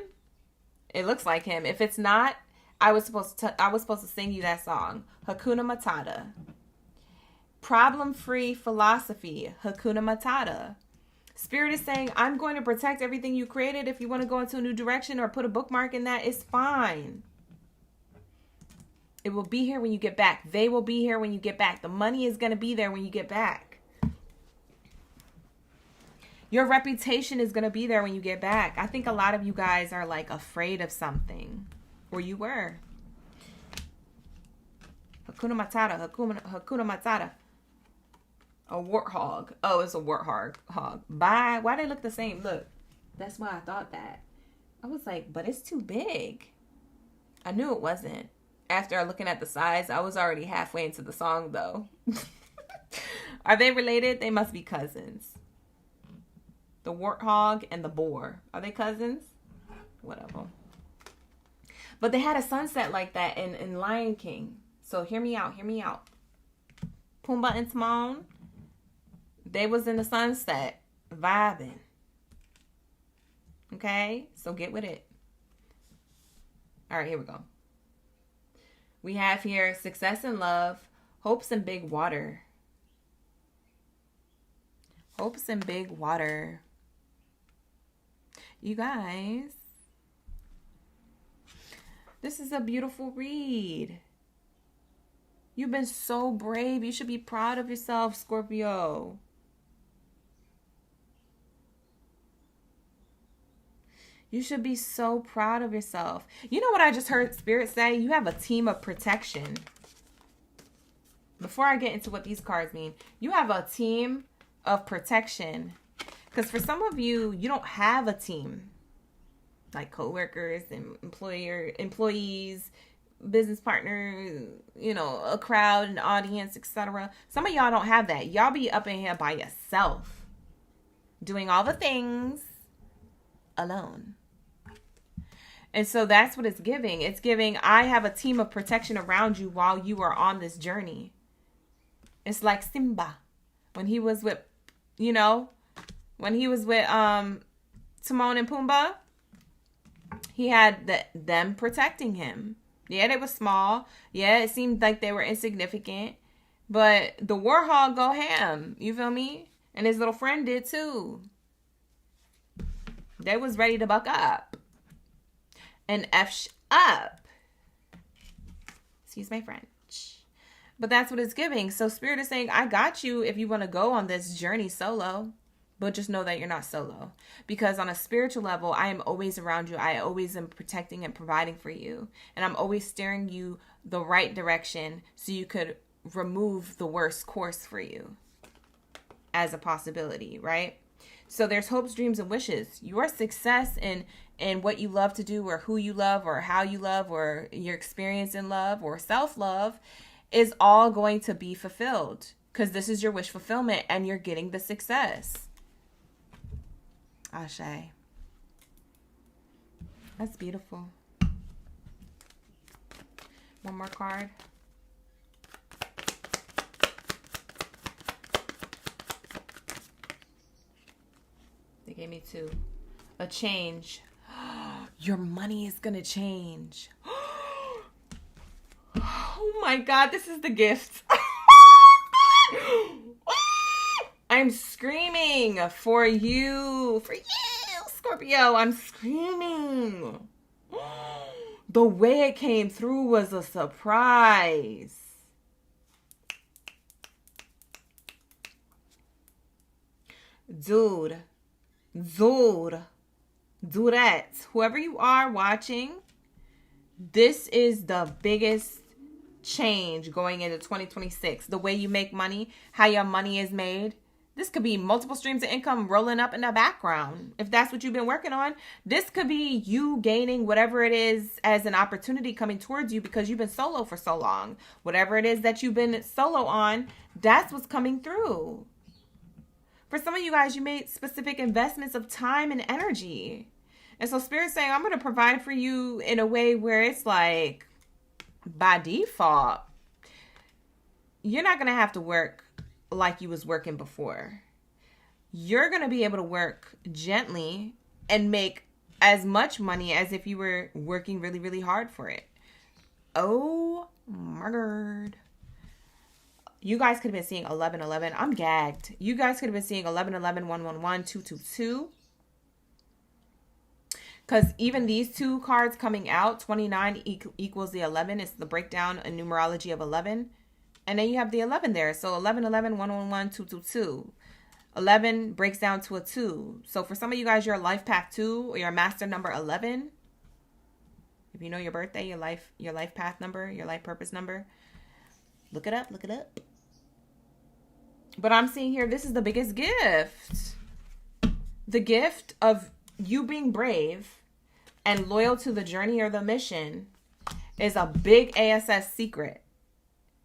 It looks like him. If it's not, I was supposed to sing you that song. Hakuna Matata. Problem-free philosophy. Hakuna Matata. Spirit is saying, I'm going to protect everything you created. If you want to go into a new direction or put a bookmark in that, it's fine. It will be here when you get back. They will be here when you get back. The money is going to be there when you get back. Your reputation is going to be there when you get back. I think a lot of you guys are like afraid of something. Or you were. Hakuna Matata. Hakuna Matata. A warthog. Oh, it's a warthog. Bye. Why they look the same? Look. That's why I thought that. I was like, but it's too big. I knew it wasn't. After looking at the size, I was already halfway into the song, though. Are they related? They must be cousins. The warthog and the boar. Are they cousins? Whatever. But they had a sunset like that in Lion King. So hear me out. Hear me out. Pumbaa and Timon, they was in the sunset vibing. Okay? So get with it. All right, here we go. We have here success in love, hopes in big water. Hopes in big water. You guys, this is a beautiful read. You've been so brave. You should be proud of yourself, Scorpio. You should be so proud of yourself. You know what I just heard Spirit say? You have a team of protection. Before I get into what these cards mean, you have a team of protection. Because for some of you, you don't have a team. Like coworkers and employees, business partners, you know, a crowd, an audience, etc. Some of y'all don't have that. Y'all be up in here by yourself. Doing all the things alone. And so that's what it's giving. It's giving, I have a team of protection around you while you are on this journey. It's like Simba when he was with, you know, when he was with Timon and Pumbaa. He had them protecting him. Yeah, they were small. Yeah, it seemed like they were insignificant. But the warthog go ham. You feel me? And his little friend did too. They was ready to buck up. And F up. Excuse my French. But that's what it's giving. So Spirit is saying, I got you if you want to go on this journey solo. But just know that you're not solo. Because on a spiritual level, I am always around you. I always am protecting and providing for you. And I'm always steering you the right direction so you could remove the worst course for you as a possibility, right? So there's hopes, dreams, and wishes. Your success in what you love to do or who you love or how you love or your experience in love or self-love is all going to be fulfilled because this is your wish fulfillment and you're getting the success. Ashe. That's beautiful. One more card. They gave me two. A change. Your money is going to change. Oh my God, this is the gift. I'm screaming for you, Scorpio. I'm screaming. The way it came through was a surprise. Dude, whoever you are watching, this is the biggest change going into 2026. The way you make money, how your money is made. This could be multiple streams of income rolling up in the background. If that's what you've been working on, this could be you gaining whatever it is as an opportunity coming towards you because you've been solo for so long. Whatever it is that you've been solo on, that's what's coming through. For some of you guys, you made specific investments of time and energy. And so Spirit's saying, I'm going to provide for you in a way where it's like, by default, you're not going to have to work like you was working before. You're going to be able to work gently and make as much money as if you were working really, really hard for it. Oh my God. You guys could have been seeing 1111. I'm gagged. You guys could have been seeing 1111, 111, 222. Because even these two cards coming out, 29 equals the 11. It's the breakdown and numerology of 11. And then you have the 11 there. So 1111, 111, 222. 11 breaks down to a 2. So for some of you guys, you're a life path 2 or your master number 11. If you know your birthday, your life path number, your life purpose number. Look it up. But I'm seeing here, this is the biggest gift. The gift of you being brave and loyal to the journey or the mission is a big ASS secret.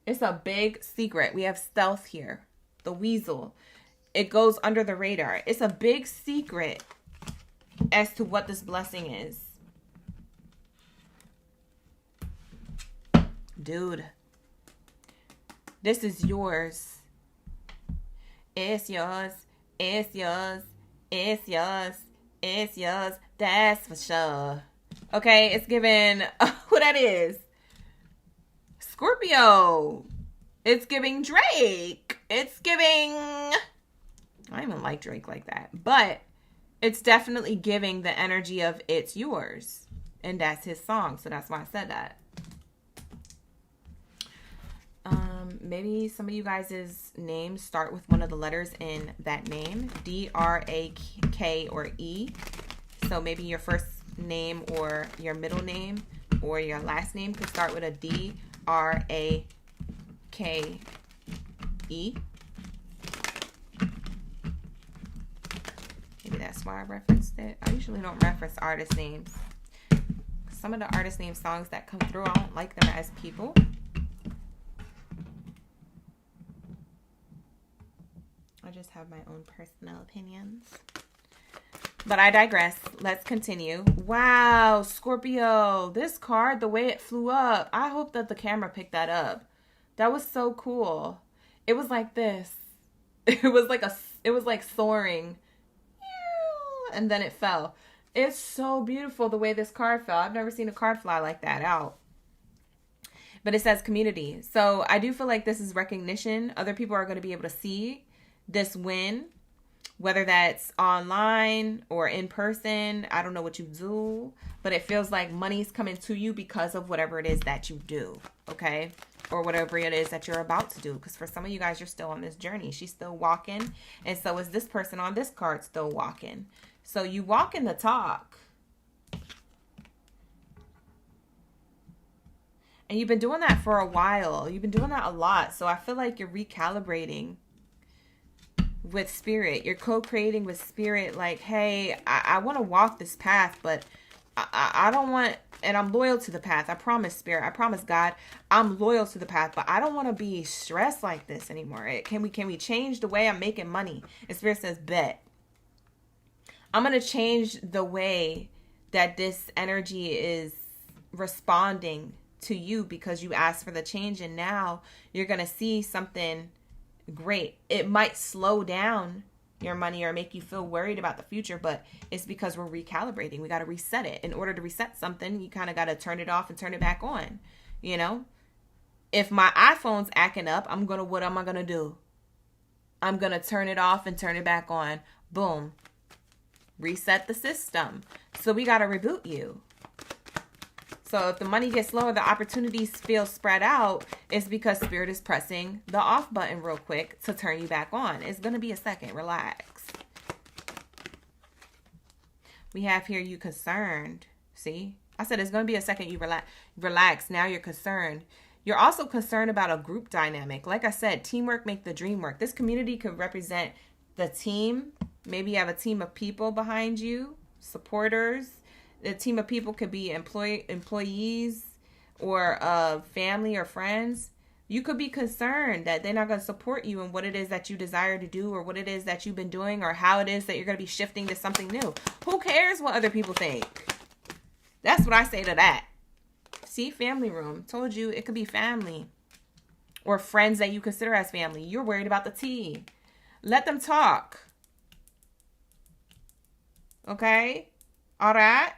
It's a big secret. We have stealth here. The weasel. It goes under the radar. It's a big secret as to what this blessing is. Dude. This is yours. It's yours. It's yours. It's yours. It's yours. That's for sure. Okay, it's giving who that is. Scorpio. It's giving Drake. It's giving... I don't even like Drake like that. But it's definitely giving the energy of it's yours. And that's his song. So that's why I said that. Maybe some of you guys' names start with one of the letters in that name. D, R, A, K, or E. So maybe your first name or your middle name or your last name could start with a D, R, A, K, E. Maybe that's why I referenced it. I usually don't reference artist names. Some of the artist name songs that come through, I don't like them as people. I just have my own personal opinions. But I digress. Let's continue. Wow, Scorpio. This card, the way it flew up. I hope that the camera picked that up. That was so cool. It was like this. It was like soaring. And then it fell. It's so beautiful the way this card fell. I've never seen a card fly like that out. But it says community. So I do feel like this is recognition. Other people are going to be able to see this win. Whether that's online or in person. I don't know what you do. But it feels like money's coming to you because of whatever it is that you do. Okay? Or whatever it is that you're about to do. Because for some of you guys, you're still on this journey. She's still walking. And so is this person on this card still walking. So you walk in the talk. And you've been doing that for a while. You've been doing that a lot. So I feel like you're recalibrating with spirit. You're co-creating with spirit. Like, hey, I want to walk this path, but I don't want, and I'm loyal to the path. I promise spirit. I promise God, I'm loyal to the path, but I don't want to be stressed like this anymore. Can we change the way I'm making money? And spirit says, bet. I'm going to change the way that this energy is responding to you because you asked for the change. And now you're going to see something great. It might slow down your money or make you feel worried about the future, but it's because we're recalibrating. We got to reset it. In order to reset something, you kind of got to turn it off and turn it back on, you know? If my iPhone's acting up, what am I going to do? I'm going to turn it off and turn it back on. Boom. Reset the system. So we got to reboot you. So if the money gets lower, the opportunities feel spread out, it's because Spirit is pressing the off button real quick to turn you back on. It's going to be a second. Relax. We have here you concerned. See? I said it's going to be a second you relax. Now you're concerned. You're also concerned about a group dynamic. Like I said, teamwork make the dream work. This community could represent the team. Maybe you have a team of people behind you, supporters. The team of people could be employees or family or friends. You could be concerned that they're not going to support you in what it is that you desire to do or what it is that you've been doing or how it is that you're going to be shifting to something new. Who cares what other people think? That's what I say to that. See, family room. Told you it could be family or friends that you consider as family. You're worried about the tea. Let them talk. Okay? All right?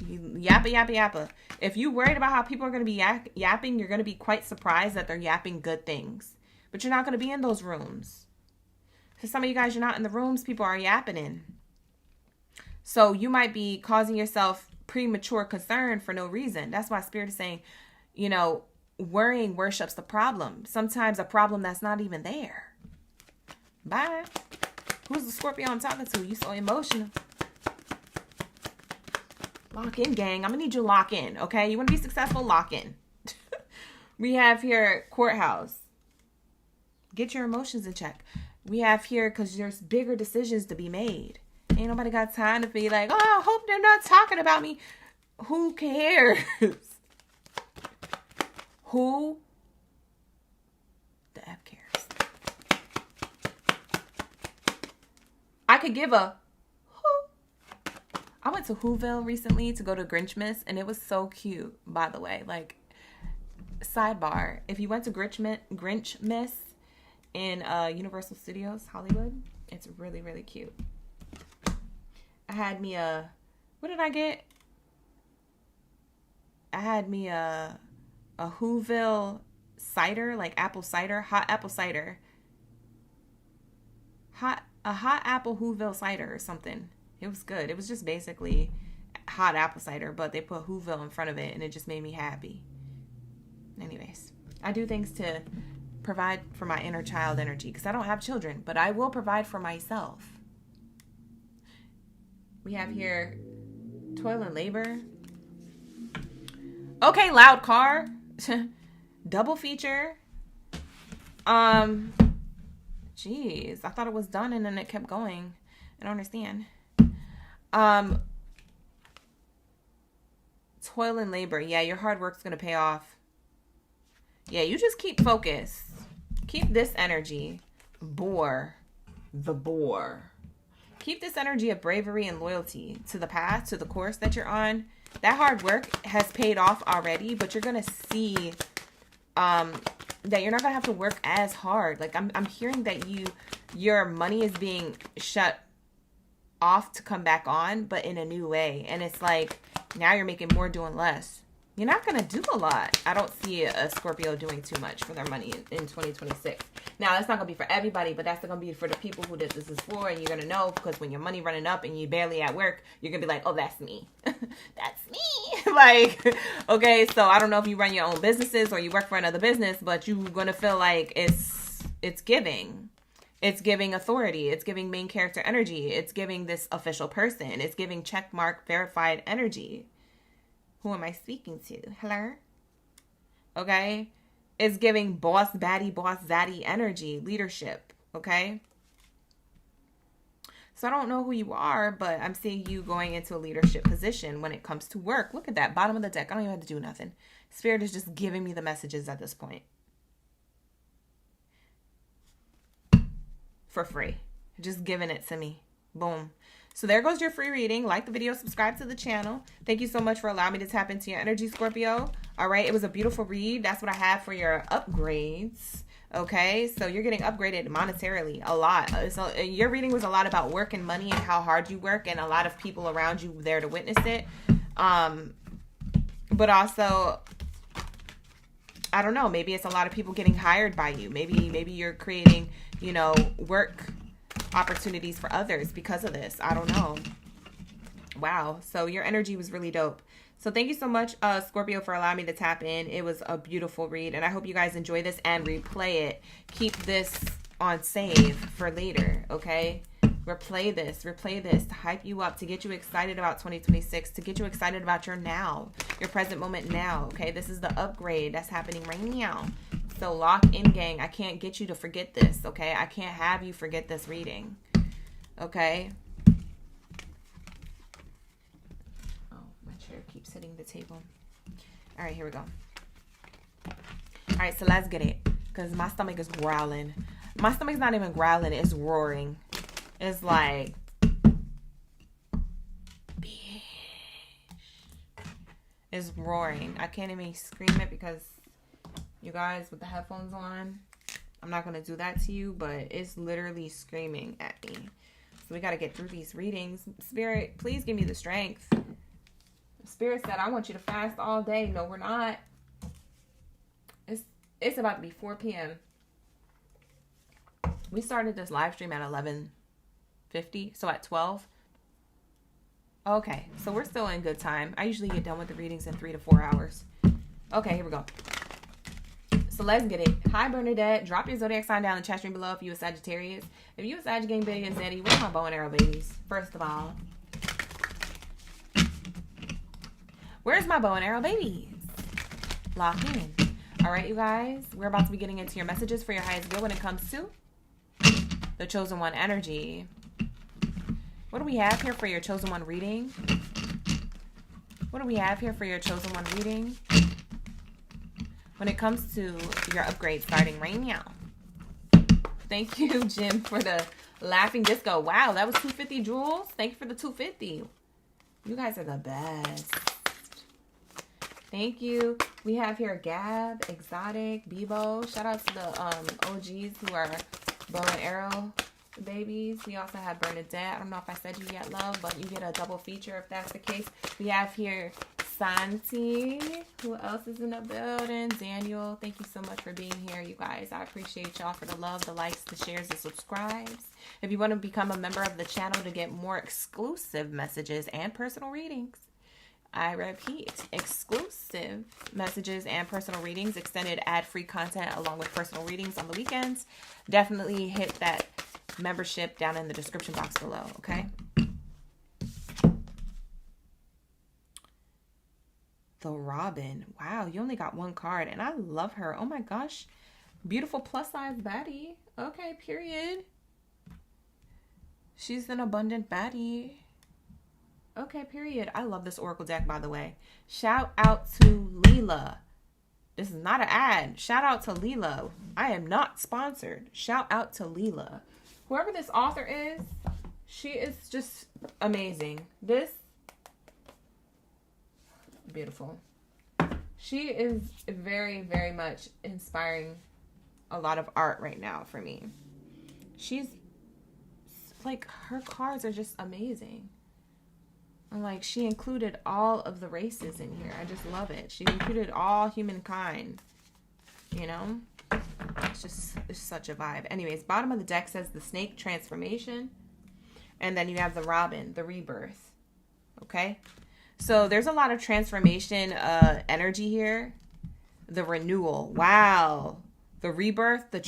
Yappa, yappa, yappa. If you're worried about how people are going to be yapping, you're going to be quite surprised that they're yapping good things. But you're not going to be in those rooms. For some of you guys, you're not in the rooms people are yapping in. So you might be causing yourself premature concern for no reason. That's why Spirit is saying, worrying worships the problem. Sometimes a problem that's not even there. Bye. Who's the Scorpio I'm talking to? You so emotional. Lock in, gang. I'm going to need you to lock in, okay? You want to be successful? Lock in. We have here courthouse. Get your emotions in check. We have here because there's bigger decisions to be made. Ain't nobody got time to be like, oh, I hope they're not talking about me. Who cares? Who the F cares? I could give a who. I went to Whoville recently to go to Grinchmas, and it was so cute, by the way. Like, sidebar, if you went to Grinchmas in Universal Studios, Hollywood, it's really, really cute. I had me what did I get? I had me a Whoville cider, like apple cider, hot apple cider. A hot apple Whoville cider or something. It was good. It was just basically hot apple cider, but they put Whoville in front of it and it just made me happy. Anyways, I do things to provide for my inner child energy because I don't have children, but I will provide for myself. We have here toil and labor. Okay, loud car. Double feature. Jeez, I thought it was done and then it kept going. I don't understand. Toil and labor. Yeah, your hard work's going to pay off. Yeah, you just keep focused. Keep this energy. The boar. Keep this energy of bravery and loyalty to the path, to the course that you're on. That hard work has paid off already, but you're going to see that you're not going to have to work as hard. Like, I'm hearing that your money is being shut off to come back on, but in a new way. And it's like, now you're making more doing less. You're not going to do a lot. I don't see a Scorpio doing too much for their money in 2026. Now, that's not going to be for everybody, but that's going to be for the people who this is for. And you're going to know because when your money running up and you barely at work, you're going to be like, oh, that's me. That's me. Like, okay, so I don't know if you run your own businesses or you work for another business, but you're going to feel like it's giving. It's giving authority. It's giving main character energy. It's giving this official person. It's giving checkmark verified energy. Who am I speaking to? Hello? Okay? It's giving boss baddie, boss zaddy energy, leadership. Okay? So I don't know who you are, but I'm seeing you going into a leadership position when it comes to work. Look at that. Bottom of the deck. I don't even have to do nothing. Spirit is just giving me the messages at this point. For free. Just giving it to me. Boom. So there goes your free reading. Like the video, subscribe to the channel. Thank you so much for allowing me to tap into your energy, Scorpio. All right, it was a beautiful read. That's what I have for your upgrades. Okay, so you're getting upgraded monetarily a lot. So your reading was a lot about work and money and how hard you work and a lot of people around you there to witness it. But also I don't know, maybe it's a lot of people getting hired by you. Maybe you're creating, you know, work opportunities for others because of this. I don't know. Wow. So your energy was really dope. So thank you so much, Scorpio, for allowing me to tap in. It was a beautiful read, and I hope you guys enjoy this and replay it. Keep this on save for later, okay? Replay this to hype you up, to get you excited about 2026, to get you excited about your now, your present moment now, okay? This is the upgrade that's happening right now. So lock in, gang. I can't get you to forget this, okay? I can't have you forget this reading, okay? Keeps hitting the table. All right, here we go. All right, so let's get it, because my stomach is growling. My stomach's not even growling, it's roaring. It's like, bitch. It's roaring. I can't even scream it because you guys with the headphones on, I'm not going to do that to you, but it's literally screaming at me. So we got to get through these readings. Spirit, please give me the strength. Spirit said, I want you to fast all day. No, we're not. It's about to be 4 p.m. We started this live stream at 11:50, so at 12. Okay, so we're still in good time. I usually get done with the readings in 3 to 4 hours. Okay, here we go. So let's get it. Hi, Bernadette. Drop your zodiac sign down in the chat stream below if you a Sagittarius. If you a Sag gang baby and Zeddy, where's my bow and arrow babies? First of all. Where's my bow and arrow babies? Lock in. All right, you guys. We're about to be getting into your messages for your highest good when it comes to the Chosen One energy. What do we have here for your Chosen One reading? What do we have here for your Chosen One reading? When it comes to your upgrade starting right now. Thank you, Jim, for the laughing disco. Wow, that was 250 jewels. Thank you for the 250. You guys are the best. Thank you. We have here Gab, Exotic, Bebo. Shout out to the OGs who are bow and arrow babies. We also have Bernadette. I don't know if I said you yet, love, but you get a double feature if that's the case. We have here Santi. Who else is in the building? Daniel. Thank you so much for being here, you guys. I appreciate y'all for the love, the likes, the shares, the subscribes. If you want to become a member of the channel to get more exclusive messages and personal readings, I repeat, exclusive messages and personal readings, extended ad-free content along with personal readings on the weekends, definitely hit that membership down in the description box below, okay? The Robin. Wow, you only got one card, and I love her. Oh my gosh. Beautiful plus-size baddie. Okay, period. She's an abundant baddie. Okay, period. I love this Oracle deck, by the way. Shout out to Leela. This is not an ad. Shout out to Leela. I am not sponsored. Shout out to Leela. Whoever this author is, she is just amazing. This, beautiful. She is very, very much inspiring a lot of art right now for me. She's, like, her cards are just amazing. And like, she included all of the races in here. I just love it. She included all humankind. You know? It's such a vibe. Anyways, bottom of the deck says the snake transformation. And then you have the Robin, the rebirth. Okay? So there's a lot of transformation energy here. The renewal. Wow. The rebirth, the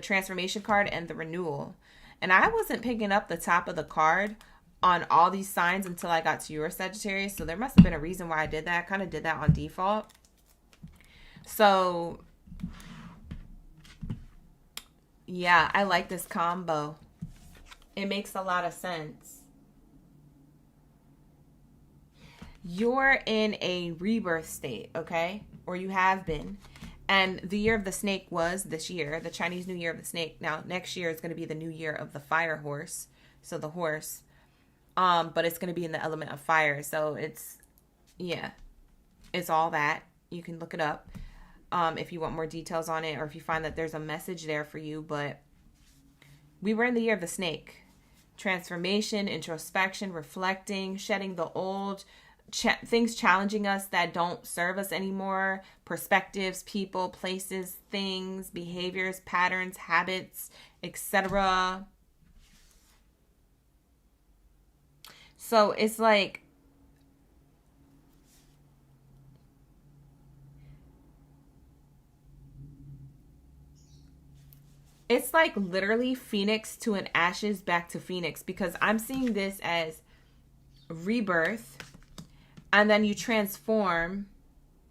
transformation card, and the renewal. And I wasn't picking up the top of the card on all these signs until I got to your Sagittarius. So there must have been a reason why I did that. I kind of did that on default. So yeah, I like this combo. It makes a lot of sense. You're in a rebirth state, okay? Or you have been. And the year of the snake was this year, the Chinese New Year of the snake. Now, next year is going to be the new year of the fire horse. So the horse. But it's going to be in the element of fire. So it's, yeah, it's all that. You can look it up if you want more details on it, or if you find that there's a message there for you. But we were in the year of the snake. Transformation, introspection, reflecting, shedding the old, things challenging us that don't serve us anymore, perspectives, people, places, things, behaviors, patterns, habits, etc. So it's like literally phoenix to an ashes back to phoenix, because I'm seeing this as rebirth, and then you transform,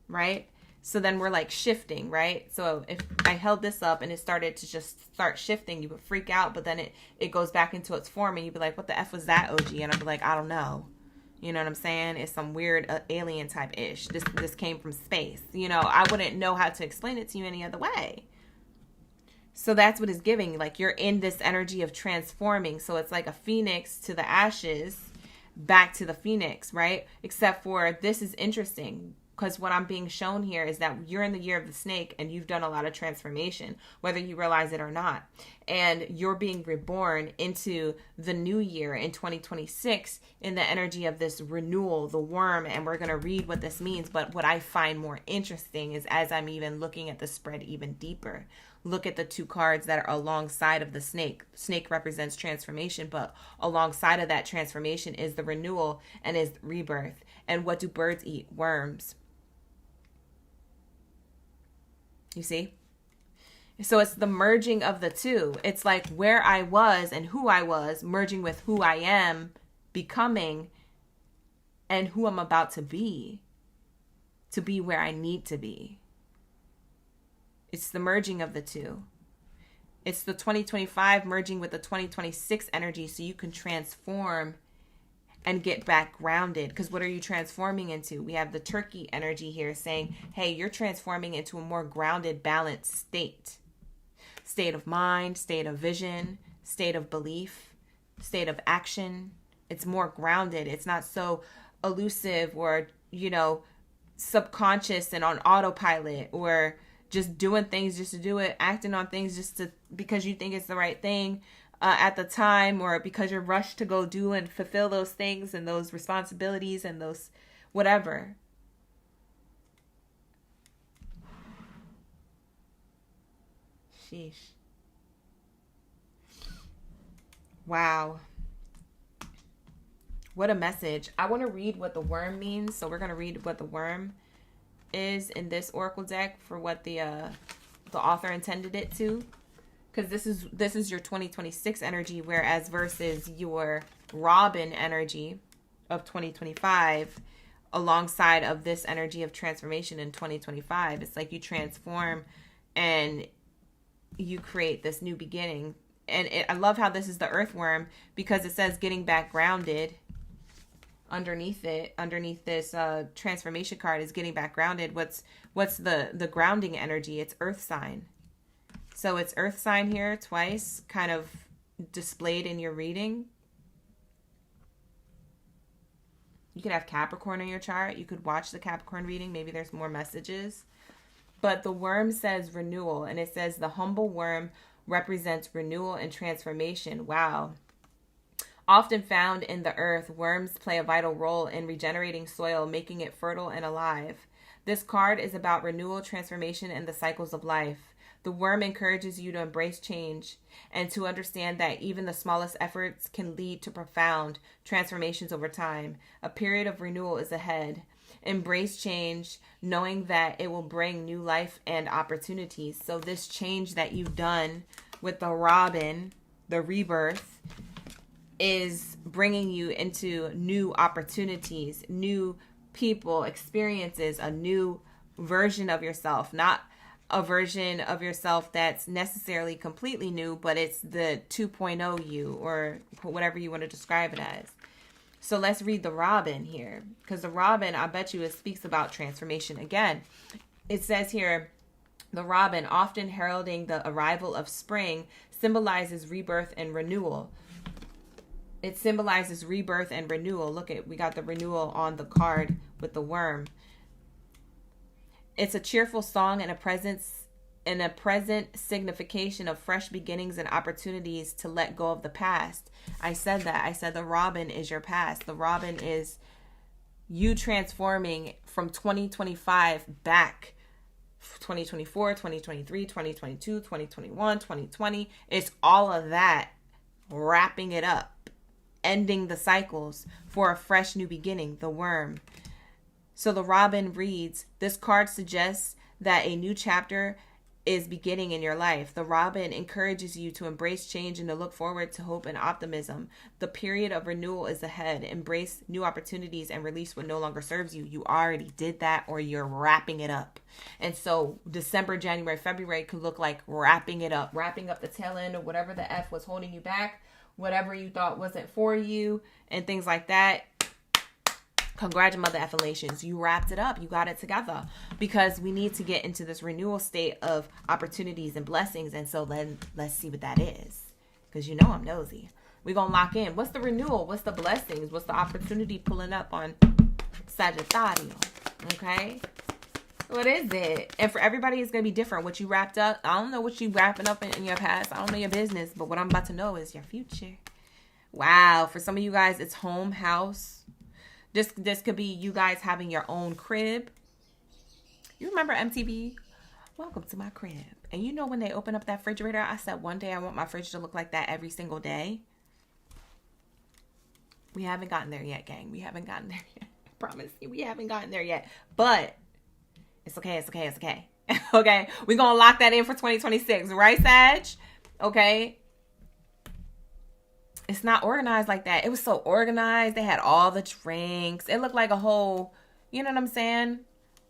right? So then we're like shifting, right? So if I held this up and it started to just start shifting, you would freak out, but then it goes back into its form and you'd be like, what the F was that, OG? And I'd be like, I don't know. You know what I'm saying? It's some weird alien type ish. This came from space. You know, I wouldn't know how to explain it to you any other way. So that's what it's giving. Like, you're in this energy of transforming. So it's like a phoenix to the ashes, back to the phoenix, right? Except for this is interesting, because what I'm being shown here is that you're in the year of the snake and you've done a lot of transformation, whether you realize it or not. And you're being reborn into the new year in 2026 in the energy of this renewal, the worm. And we're going to read what this means. But what I find more interesting is, as I'm even looking at the spread even deeper, look at the two cards that are alongside of the snake. Snake represents transformation, but alongside of that transformation is the renewal and is rebirth. And what do birds eat? Worms. You see? So it's the merging of the two. It's like where I was and who I was merging with who I am becoming and who I'm about to be where I need to be. It's the merging of the two. It's the 2025 merging with the 2026 energy, so you can transform and get back grounded. Because what are you transforming into? We have the turkey energy here saying, hey, you're transforming into a more grounded, balanced state. State of mind, state of vision, state of belief, state of action. It's more grounded. It's not so elusive or, you know, subconscious and on autopilot, or just doing things just to do it, acting on things just to because you think it's the right thing at the time, or because you're rushed to go do and fulfill those things and those responsibilities and those whatever. Sheesh. Wow. What a message. I want to read what the worm means. So we're going to read what the worm is in this oracle deck for what the author intended it to, because this is your 2026 energy, whereas versus your Robin energy of 2025 alongside of this energy of transformation in 2025. It's like you transform and you create this new beginning. And I love how this is the earthworm, because it says getting back grounded. Underneath this transformation card is getting back grounded. What's the grounding energy? It's earth sign. So it's earth sign here twice, kind of displayed in your reading. You could have Capricorn in your chart. You could watch the Capricorn reading. Maybe there's more messages. But the worm says renewal, and it says the humble worm represents renewal and transformation. Wow. Often found in the earth, worms play a vital role in regenerating soil, making it fertile and alive. This card is about renewal, transformation, and the cycles of life. The worm encourages you to embrace change and to understand that even the smallest efforts can lead to profound transformations over time. A period of renewal is ahead. Embrace change, knowing that it will bring new life and opportunities. So this change that you've done with the Robin, the rebirth, is bringing you into new opportunities, new people, experiences, a new version of yourself. Not a version of yourself that's necessarily completely new, but it's the 2.0 you, or whatever you want to describe it as. So let's read the Robin here, because the Robin, I bet you, it speaks about transformation again. It says here, the Robin, often heralding the arrival of spring, symbolizes rebirth and renewal. It symbolizes rebirth and renewal. Look at, we got the renewal on the card with the worm. It's a cheerful song and a present signification of fresh beginnings and opportunities to let go of the past. I said that. I said the Robin is your past. The Robin is you transforming from 2025 back, 2024, 2023, 2022, 2021, 2020. It's all of that, wrapping it up, ending the cycles for a fresh new beginning, the worm. So the Robin reads, this card suggests that a new chapter is beginning in your life. The Robin encourages you to embrace change and to look forward to hope and optimism. The period of renewal is ahead. Embrace new opportunities and release what no longer serves you. You already did that, or you're wrapping it up. And so December, January, February could look like wrapping it up, wrapping up the tail end of whatever the F was holding you back, whatever you thought wasn't for you, and things like that. Congratulations, you wrapped it up. You got it together, because we need to get into this renewal state of opportunities and blessings. And so then let's see what that is, because you know I'm nosy. We're going to lock in. What's the renewal? What's the blessings? What's the opportunity pulling up on Sagittarius? Okay. What is it? And for everybody, it's going to be different. What you wrapped up, I don't know what you wrapping up in your past. I don't know your business, but what I'm about to know is your future. Wow. For some of you guys, it's home, house. This could be you guys having your own crib. You remember MTV? Welcome to my crib. And you know when they open up that refrigerator, I said one day I want my fridge to look like that every single day. We haven't gotten there yet, gang. We haven't gotten there yet. I promise you, we haven't gotten there yet. But it's okay, it's okay, it's okay. Okay, we're going to lock that in for 2026. Right, Sag? Okay. It's not organized like that. It was so organized. They had all the drinks. It looked like a whole, you know what I'm saying?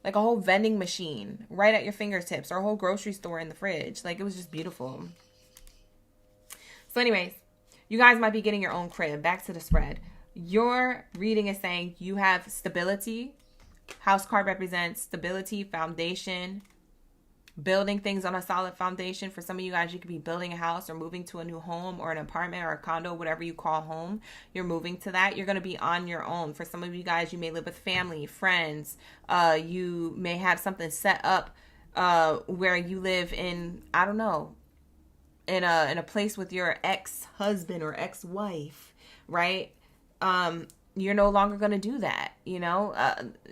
Like a whole vending machine right at your fingertips, or a whole grocery store in the fridge. Like, it was just beautiful. So anyways, you guys might be getting your own crib. Back to the spread. Your reading is saying you have stability. House card represents stability, foundation, building things on a solid foundation. For some of you guys, you could be building a house or moving to a new home or an apartment or a condo, whatever you call home. You're moving to that. You're going to be on your own. For some of you guys, you may live with family, friends. You may have something set up where you live in, I don't know, in a place with your ex-husband or ex-wife, right? You're no longer going to do that. You know,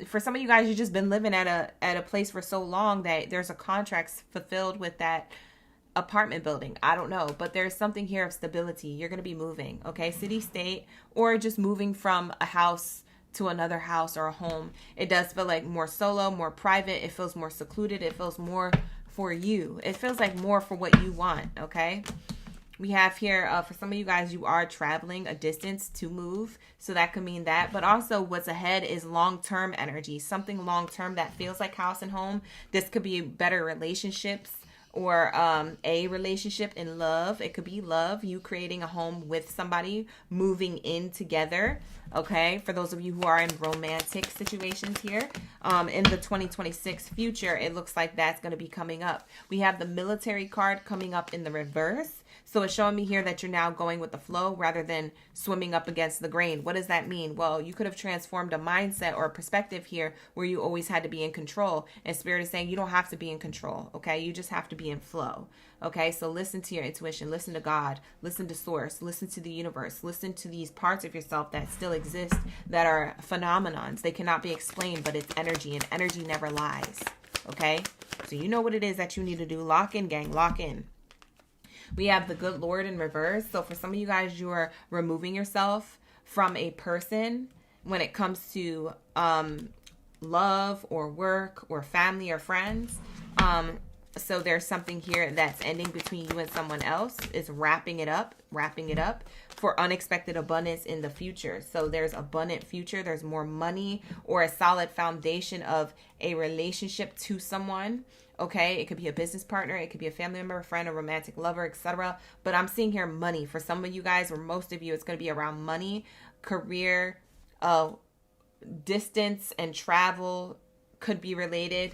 for some of you guys, you've just been living at a place for so long that there's a contract fulfilled with that apartment building. I don't know, but there's something here of stability. You're going to be moving, okay? City, state, or just moving from a house to another house or a home. It does feel like more solo, more private. It feels more secluded. It feels more for you. It feels like more for what you want, okay? We have here, for some of you guys, you are traveling a distance to move. So that could mean that. But also what's ahead is long-term energy. Something long-term that feels like house and home. This could be better relationships, or a relationship in love. It could be love, you creating a home with somebody, moving in together. Okay, for those of you who are in romantic situations here, in the 2026 future, it looks like that's going to be coming up. We have the military card coming up in the reverse. So it's showing me here that you're now going with the flow rather than swimming up against the grain. What does that mean? Well, you could have transformed a mindset or a perspective here where you always had to be in control. And Spirit is saying you don't have to be in control, okay? You just have to be in flow, okay? So listen to your intuition. Listen to God. Listen to Source. Listen to the universe. Listen to these parts of yourself that still exist that are phenomenons. They cannot be explained, but it's energy, and energy never lies, okay? So you know what it is that you need to do. Lock in, gang. Lock in. We have the Good Lord in reverse. So for some of you guys, you are removing yourself from a person when it comes to love or work or family or friends. So there's something here that's ending between you and someone else. It's wrapping it up for unexpected abundance in the future. So there's abundant future. There's more money or a solid foundation of a relationship to someone. Okay, it could be a business partner, it could be a family member, a friend, a romantic lover, etc. But I'm seeing here money. For some of you guys, or most of you, it's going to be around money, career, distance and travel could be related,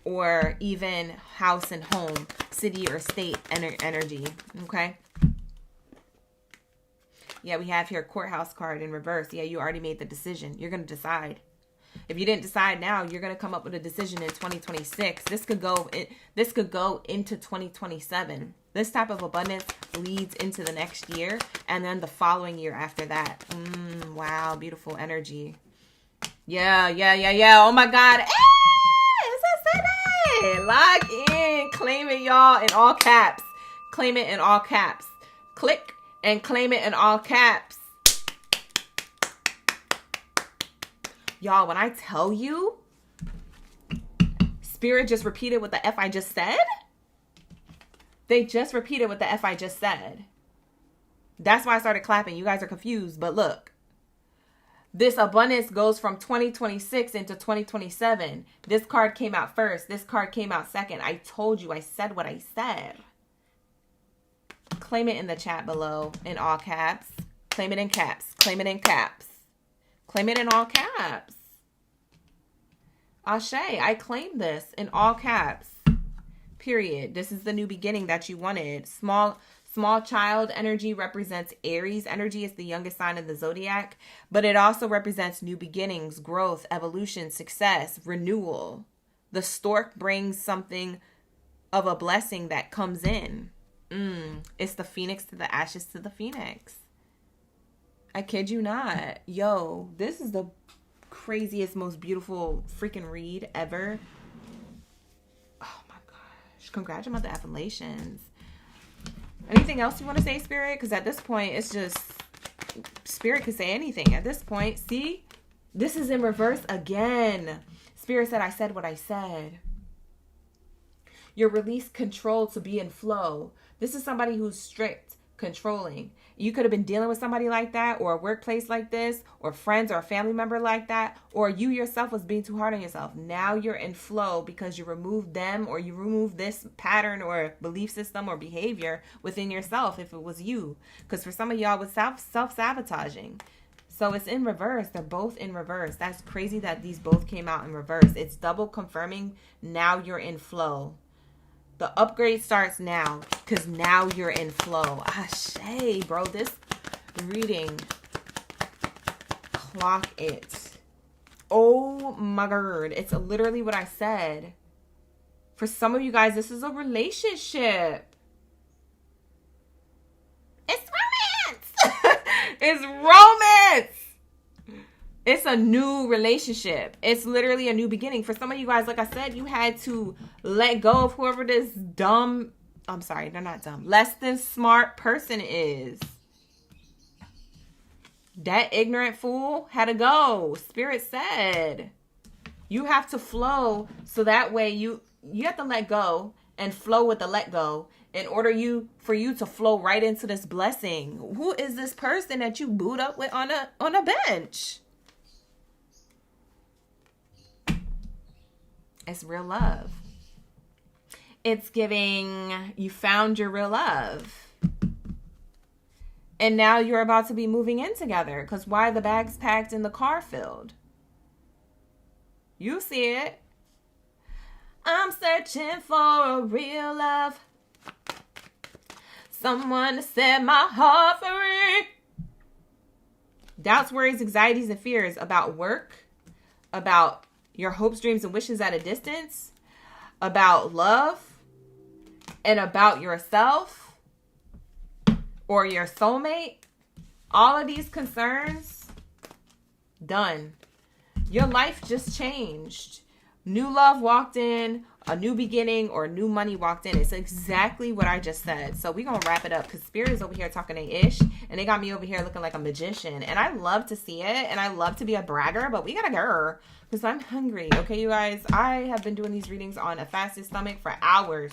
or even house and home, city or state energy. Okay. Yeah, we have here courthouse card in reverse. Yeah, you already made the decision. You're going to decide. If you didn't decide now, you're going to come up with a decision in 2026. This could go into 2027. This type of abundance leads into the next year and then the following year after that. Wow, beautiful energy. Yeah. Oh my God. Lock in. Claim it, y'all, in all caps. Claim it in all caps. Click and claim it in all caps. Y'all, when I tell you, Spirit just repeated what the F I just said. They just repeated what the F I just said. That's why I started clapping. You guys are confused, but look. This abundance goes from 2026 into 2027. This card came out first. This card came out second. I told you. I said what I said. Claim it in the chat below in all caps. Claim it in caps. Claim it in caps. Claim it in all caps. Ashe, I claim this in all caps. Period. This is the new beginning that you wanted. Small child energy represents Aries energy. It's the youngest sign of the Zodiac. But it also represents new beginnings, growth, evolution, success, renewal. The stork brings something of a blessing that comes in. It's the phoenix to the ashes to the phoenix. I kid you not. Yo, this is the craziest, most beautiful freaking read ever. Oh my gosh. Congrats on the affirmations. Anything else you want to say, Spirit? Because at this point, it's just, Spirit could say anything at this point. See? This is in reverse again. Spirit said, I said what I said. You're released control to be in flow. This is somebody who's strict, controlling. You could have been dealing with somebody like that, or a workplace like this, or friends or a family member like that, or you yourself was being too hard on yourself. Now you're in flow because you removed them, or you removed this pattern or belief system or behavior within yourself if it was you. Because for some of y'all, with self-sabotaging. So it's in reverse. They're both in reverse. That's crazy that these both came out in reverse. It's double confirming now you're in flow. The upgrade starts now because now you're in flow. Ashe, bro. This reading, clock it. Oh my God. It's literally what I said. For some of you guys, this is a relationship. It's romance. It's romance. It's a new relationship. It's literally a new beginning. For some of you guys, like I said, you had to let go of whoever this they're not dumb, less than smart person is. That ignorant fool had to go. Spirit said, you have to flow so that way you have to let go and flow with the let go in order for you to flow right into this blessing. Who is this person that you boot up with on a bench? It's real love. It's giving you found your real love. And now you're about to be moving in together. Because why the bags packed and the car filled? You see it. I'm searching for a real love. Someone to set my heart free. Doubts, worries, anxieties, and fears about work. About your hopes, dreams, and wishes at a distance, about love, and about yourself or your soulmate. All of these concerns, done. Your life just changed. New love walked in, a new beginning, or new money walked in. It's exactly what I just said. So we're going to wrap it up because Spirit is over here talking to Ish, and they got me over here looking like a magician. And I love to see it, and I love to be a bragger, but we got to go because I'm hungry. Okay, you guys, I have been doing these readings on a fasted stomach for hours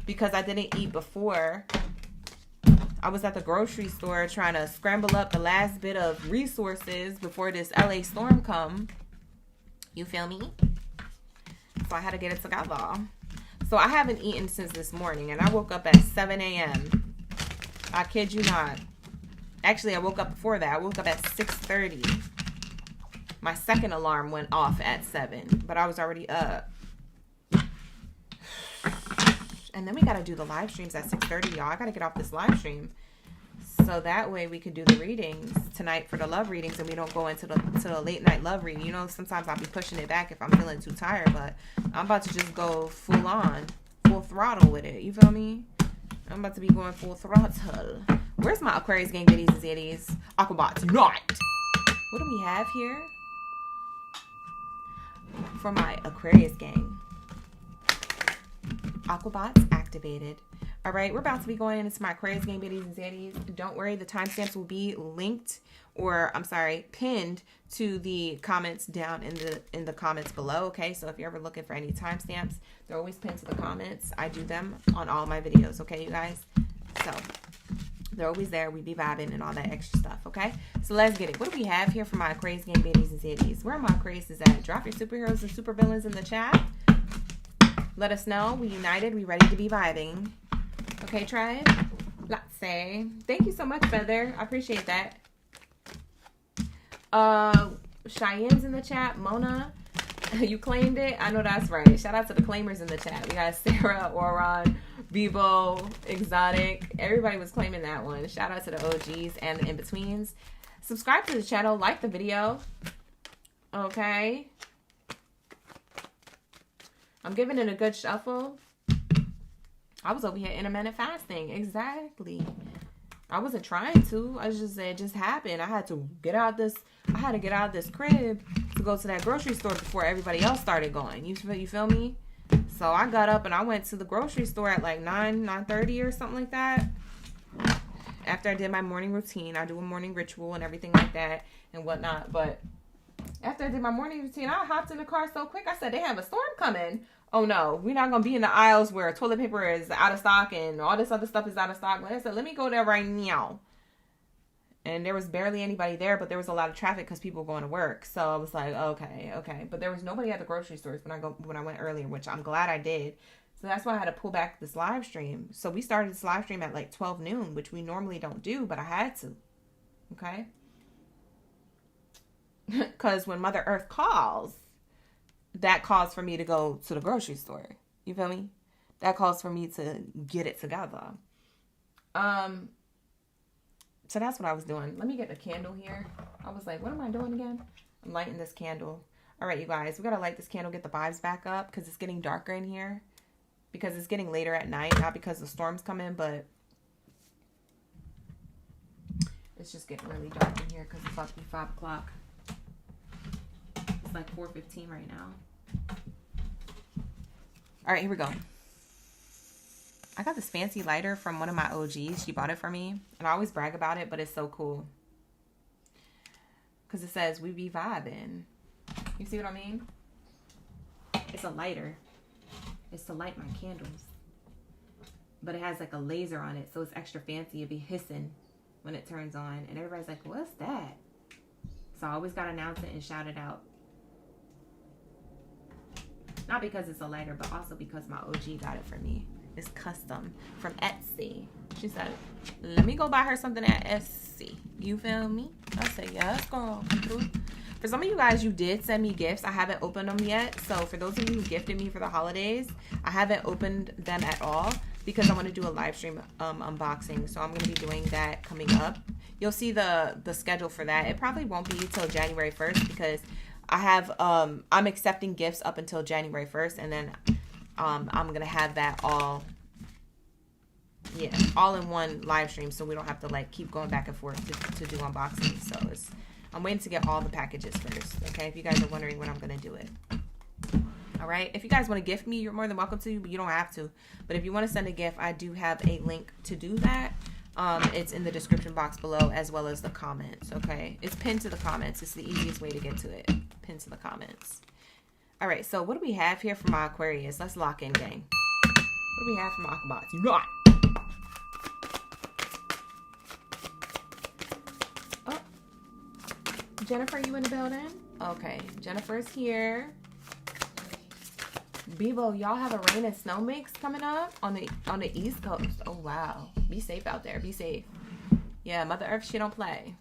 because I didn't eat before. I was at the grocery store trying to scramble up the last bit of resources before this LA storm come. You feel me? So I had to get it together. So I haven't eaten since this morning, and I woke up at 7 a.m. I kid you not. Actually, I woke up before that. I woke up at 6:30. My second alarm went off at 7, but I was already up. And then we got to do the live streams at 6:30, y'all. I got to get off this live stream. So that way we could do the readings tonight for the love readings, and we don't go into the late night love reading. You know, sometimes I'll be pushing it back if I'm feeling too tired, but I'm about to just go full on, full throttle with it. You feel me? I'm about to be going full throttle. Where's my Aquarius gang goodies and zitties? Aquabot tonight. What do we have here? for my Aquarius gang. Aquabots activated. All right, we're about to be going into my Aquarius gang, Baddies and Zaddies. Don't worry, the timestamps will be linked, or I'm sorry, pinned to the comments down in the comments below. Okay, so if you're ever looking for any timestamps, they're always pinned to the comments. I do them on all my videos. Okay, you guys. So they're always there. We be vibing and all that extra stuff. Okay, so let's get it. What do we have here for my Aquarius gang, Baddies and Zaddies? Where are my Aquarius at? Drop your superheroes and supervillains in the chat. Let us know. We united. We ready to be vibing. Okay, tribe. Let's say. Thank you so much, Feather. I appreciate that. Cheyenne's in the chat. Mona, you claimed it. I know that's right. Shout out to the claimers in the chat. We got Sarah, Oron, Vivo, Exotic. Everybody was claiming that one. Shout out to the OGs and the in-betweens. Subscribe to the channel. Like the video. Okay. I'm giving it a good shuffle. I was over here intermittent fasting. Exactly. I wasn't trying to. I just said it just happened. I had to get out this crib to go to that grocery store before everybody else started going. You feel me? So I got up and I went to the grocery store at like 9:30 or something like that. After I did my morning routine, I do a morning ritual and everything like that and whatnot. But after I did my morning routine, I hopped in the car so quick. I said, they have a storm coming. Oh no, we're not going to be in the aisles where toilet paper is out of stock and all this other stuff is out of stock. But I said, let me go there right now. And there was barely anybody there, but there was a lot of traffic because people were going to work. So I was like, okay. But there was nobody at the grocery stores when I went earlier, which I'm glad I did. So that's why I had to pull back this live stream. So we started this live stream at like 12 noon, which we normally don't do, but I had to. Okay? Because when Mother Earth calls, that calls for me to go to the grocery store. You feel me? That calls for me to get it together. So that's what I was doing. Let me get the candle here. I was like, what am I doing again? I'm lighting this candle. All right, you guys, we got to light this candle, get the vibes back up because it's getting darker in here. Because it's getting later at night. Not because the storms come in, but it's just getting really dark in here because it's about to be 5 o'clock. It's like 4:15 right now. All right, here we go. I got this fancy lighter from one of my OGs. She bought it for me. And I always brag about it, but it's so cool. Because it says, we be vibing. You see what I mean? It's a lighter. It's to light my candles. But it has like a laser on it, so it's extra fancy. It'd be hissing when it turns on. And everybody's like, what's that? So I always got to announce it and shout it out. Not because it's a lighter, but also because my OG got it for me. It's custom from Etsy. She said, let me go buy her something at Etsy. You feel me? I said, yes, girl. For some of you guys, you did send me gifts. I haven't opened them yet. So for those of you who gifted me for the holidays, I haven't opened them at all because I want to do a live stream unboxing. So I'm going to be doing that coming up. You'll see the schedule for that. It probably won't be till January 1st because I have I'm accepting gifts up until January 1st, and then I'm gonna have that all in one live stream, so we don't have to like keep going back and forth to do unboxing. So I'm waiting to get all the packages first. Okay, if you guys are wondering when I'm gonna do it. All right, if you guys want to gift me, you're more than welcome to, but you don't have to. But if you want to send a gift, I do have a link to do that. It's in the description box below as well as the comments. Okay, it's pinned to the comments. It's the easiest way to get to it. Pinned to the comments. All right, so what do we have here for my Aquarius? Let's lock in, gang. What do we have for my Aquabots? Oh, Jennifer, you in the building? Okay, Jennifer's here. Bebo, y'all have a rain and snow mix coming up on the East Coast. Oh wow, be safe out there. Be safe. Yeah, Mother Earth, she don't play.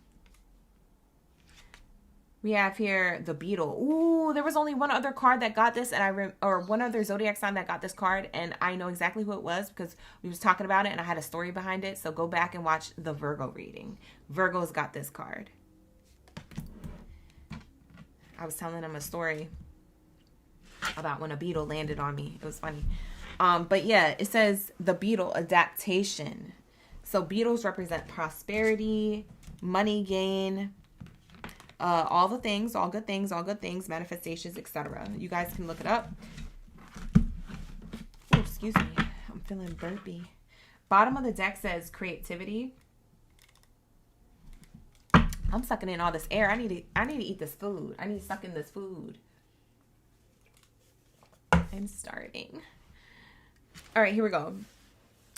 We have here the Beetle. Ooh, there was only one other card that got this, and one other Zodiac sign that got this card, and I know exactly who it was because we was talking about it, and I had a story behind it. So go back and watch the Virgo reading. Virgo's got this card. I was telling them a story about when a beetle landed on me. It was funny. But yeah, it says the Beetle adaptation. So beetles represent prosperity, money gain, all the things, all good things, manifestations, etc. You guys can look it up. Oh, excuse me. I'm feeling burpy. Bottom of the deck says creativity. I'm sucking in all this air. I need to eat this food. I need to suck in this food. I'm starving. All right, here we go.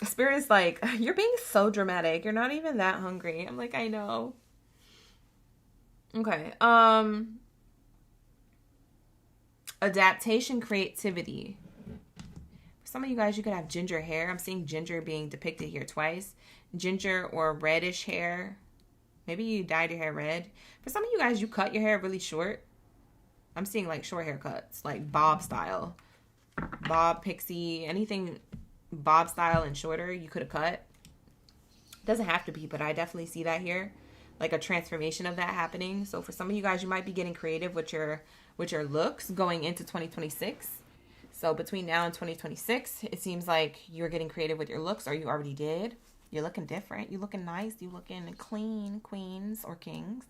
Spirit is like, you're being so dramatic. You're not even that hungry. I'm like, I know. Okay. Adaptation, creativity. For some of you guys, you could have ginger hair. I'm seeing ginger being depicted here twice. Ginger or reddish hair. Maybe you dyed your hair red. For some of you guys, you cut your hair really short. I'm seeing like short haircuts, like bob style. Bob, pixie, anything bob style and shorter you could have cut. Doesn't have to be, but I definitely see that here. Like a transformation of that happening. So for some of you guys, you might be getting creative with your looks going into 2026. So between now and 2026, it seems like you're getting creative with your looks, or you already did. You're looking different. You're looking nice. You're looking clean, queens or kings.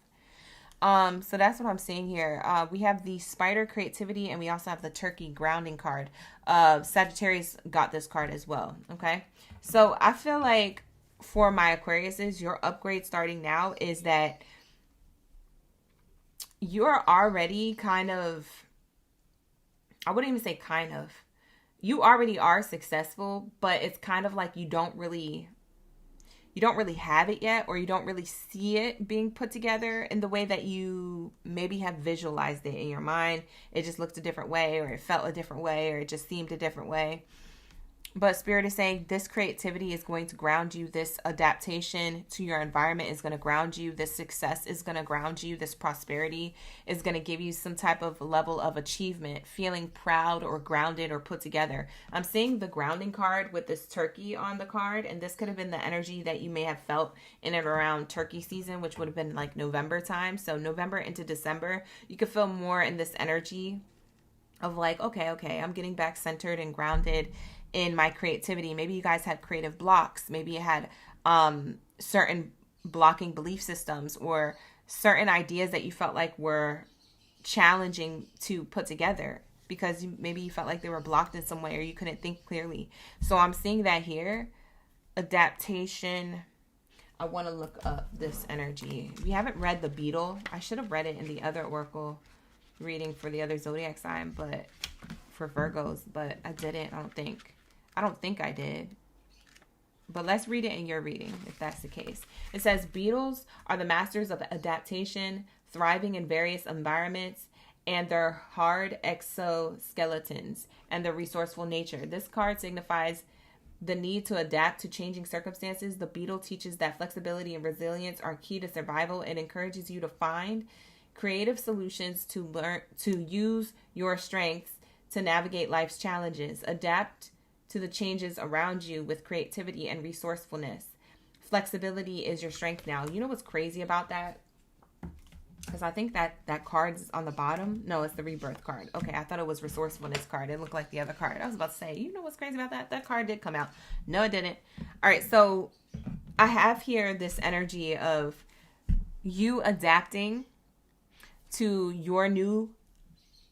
So that's what I'm seeing here. We have the spider, creativity, and we also have the turkey, grounding card. Sagittarius got this card as well. Okay. So I feel like for my Aquariuses, your upgrade starting now is that you're already kind of, I wouldn't even say kind of, you already are successful, but it's kind of like you don't really have it yet, or you don't really see it being put together in the way that you maybe have visualized it in your mind. It just looked a different way, or it felt a different way, or it just seemed a different way. But Spirit is saying this creativity is going to ground you. This adaptation to your environment is going to ground you. This success is going to ground you. This prosperity is going to give you some type of level of achievement, feeling proud or grounded or put together. I'm seeing the grounding card with this turkey on the card, and this could have been the energy that you may have felt in and around turkey season, which would have been like November time. So November into December, you could feel more in this energy of like, okay, I'm getting back centered and grounded in my creativity. Maybe you guys had creative blocks. Maybe you had certain blocking belief systems or certain ideas that you felt like were challenging to put together because maybe you felt like they were blocked in some way or you couldn't think clearly. So I'm seeing that here. Adaptation. I want to look up this energy. We haven't read the beetle. I should have read it in the other oracle reading for the other zodiac sign, but for Virgos, but I didn't. I don't think I did. But let's read it in your reading, if that's the case. It says, beetles are the masters of adaptation, thriving in various environments, and their hard exoskeletons, and their resourceful nature. This card signifies the need to adapt to changing circumstances. The beetle teaches that flexibility and resilience are key to survival. It encourages you to find creative solutions, to learn to use your strengths to navigate life's challenges. Adapt to the changes around you with creativity and resourcefulness. Flexibility is your strength now. You know what's crazy about that? Because I think that card's on the bottom. No, it's the rebirth card. Okay, I thought it was resourcefulness card. It looked like the other card. I was about to say, you know what's crazy about that? That card did come out. No, it didn't. All right, so I have here this energy of you adapting to your new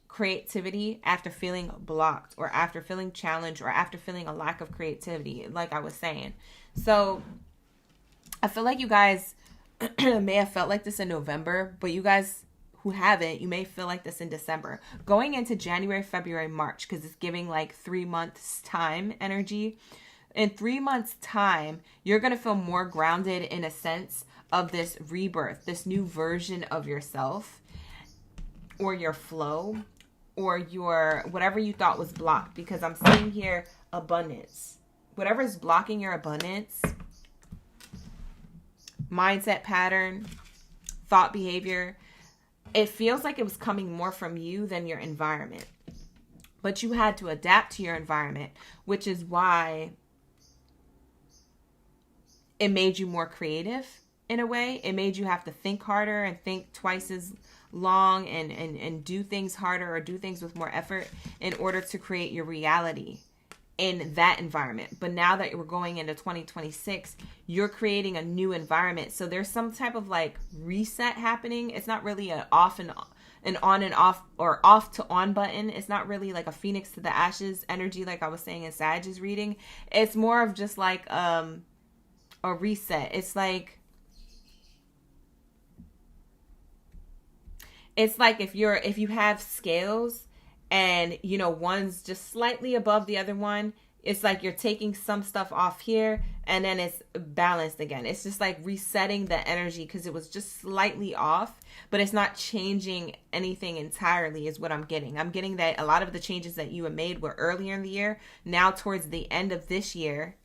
creativity after feeling blocked or after feeling challenged or after feeling a lack of creativity, like I was saying. So I feel like you guys may have felt like this in November, but you guys who haven't, you may feel like this in December. Going into January, February, March, because it's giving like 3 months time energy. In 3 months time, you're going to feel more grounded in a sense of this rebirth, this new version of yourself or your flow, or your whatever you thought was blocked, because I'm seeing here abundance. Whatever is blocking your abundance, mindset pattern, thought behavior, it feels like it was coming more from you than your environment. But you had to adapt to your environment, which is why it made you more creative in a way. It made you have to think harder and think twice as long and do things harder or do things with more effort in order to create your reality. in that environment. But now that we're going into 2026, you're creating a new environment. So there's some type of like reset happening. It's not really an off and an on and off or off to on button. It's not really like a phoenix to the ashes energy like I was saying in Sag's reading. It's more of just like a reset. It's like if you have scales and, you know, one's just slightly above the other one, it's like you're taking some stuff off here and then it's balanced again. It's just like resetting the energy because it was just slightly off, but it's not changing anything entirely is what I'm getting. I'm getting that a lot of the changes that you have made were earlier in the year. Now towards the end of this year,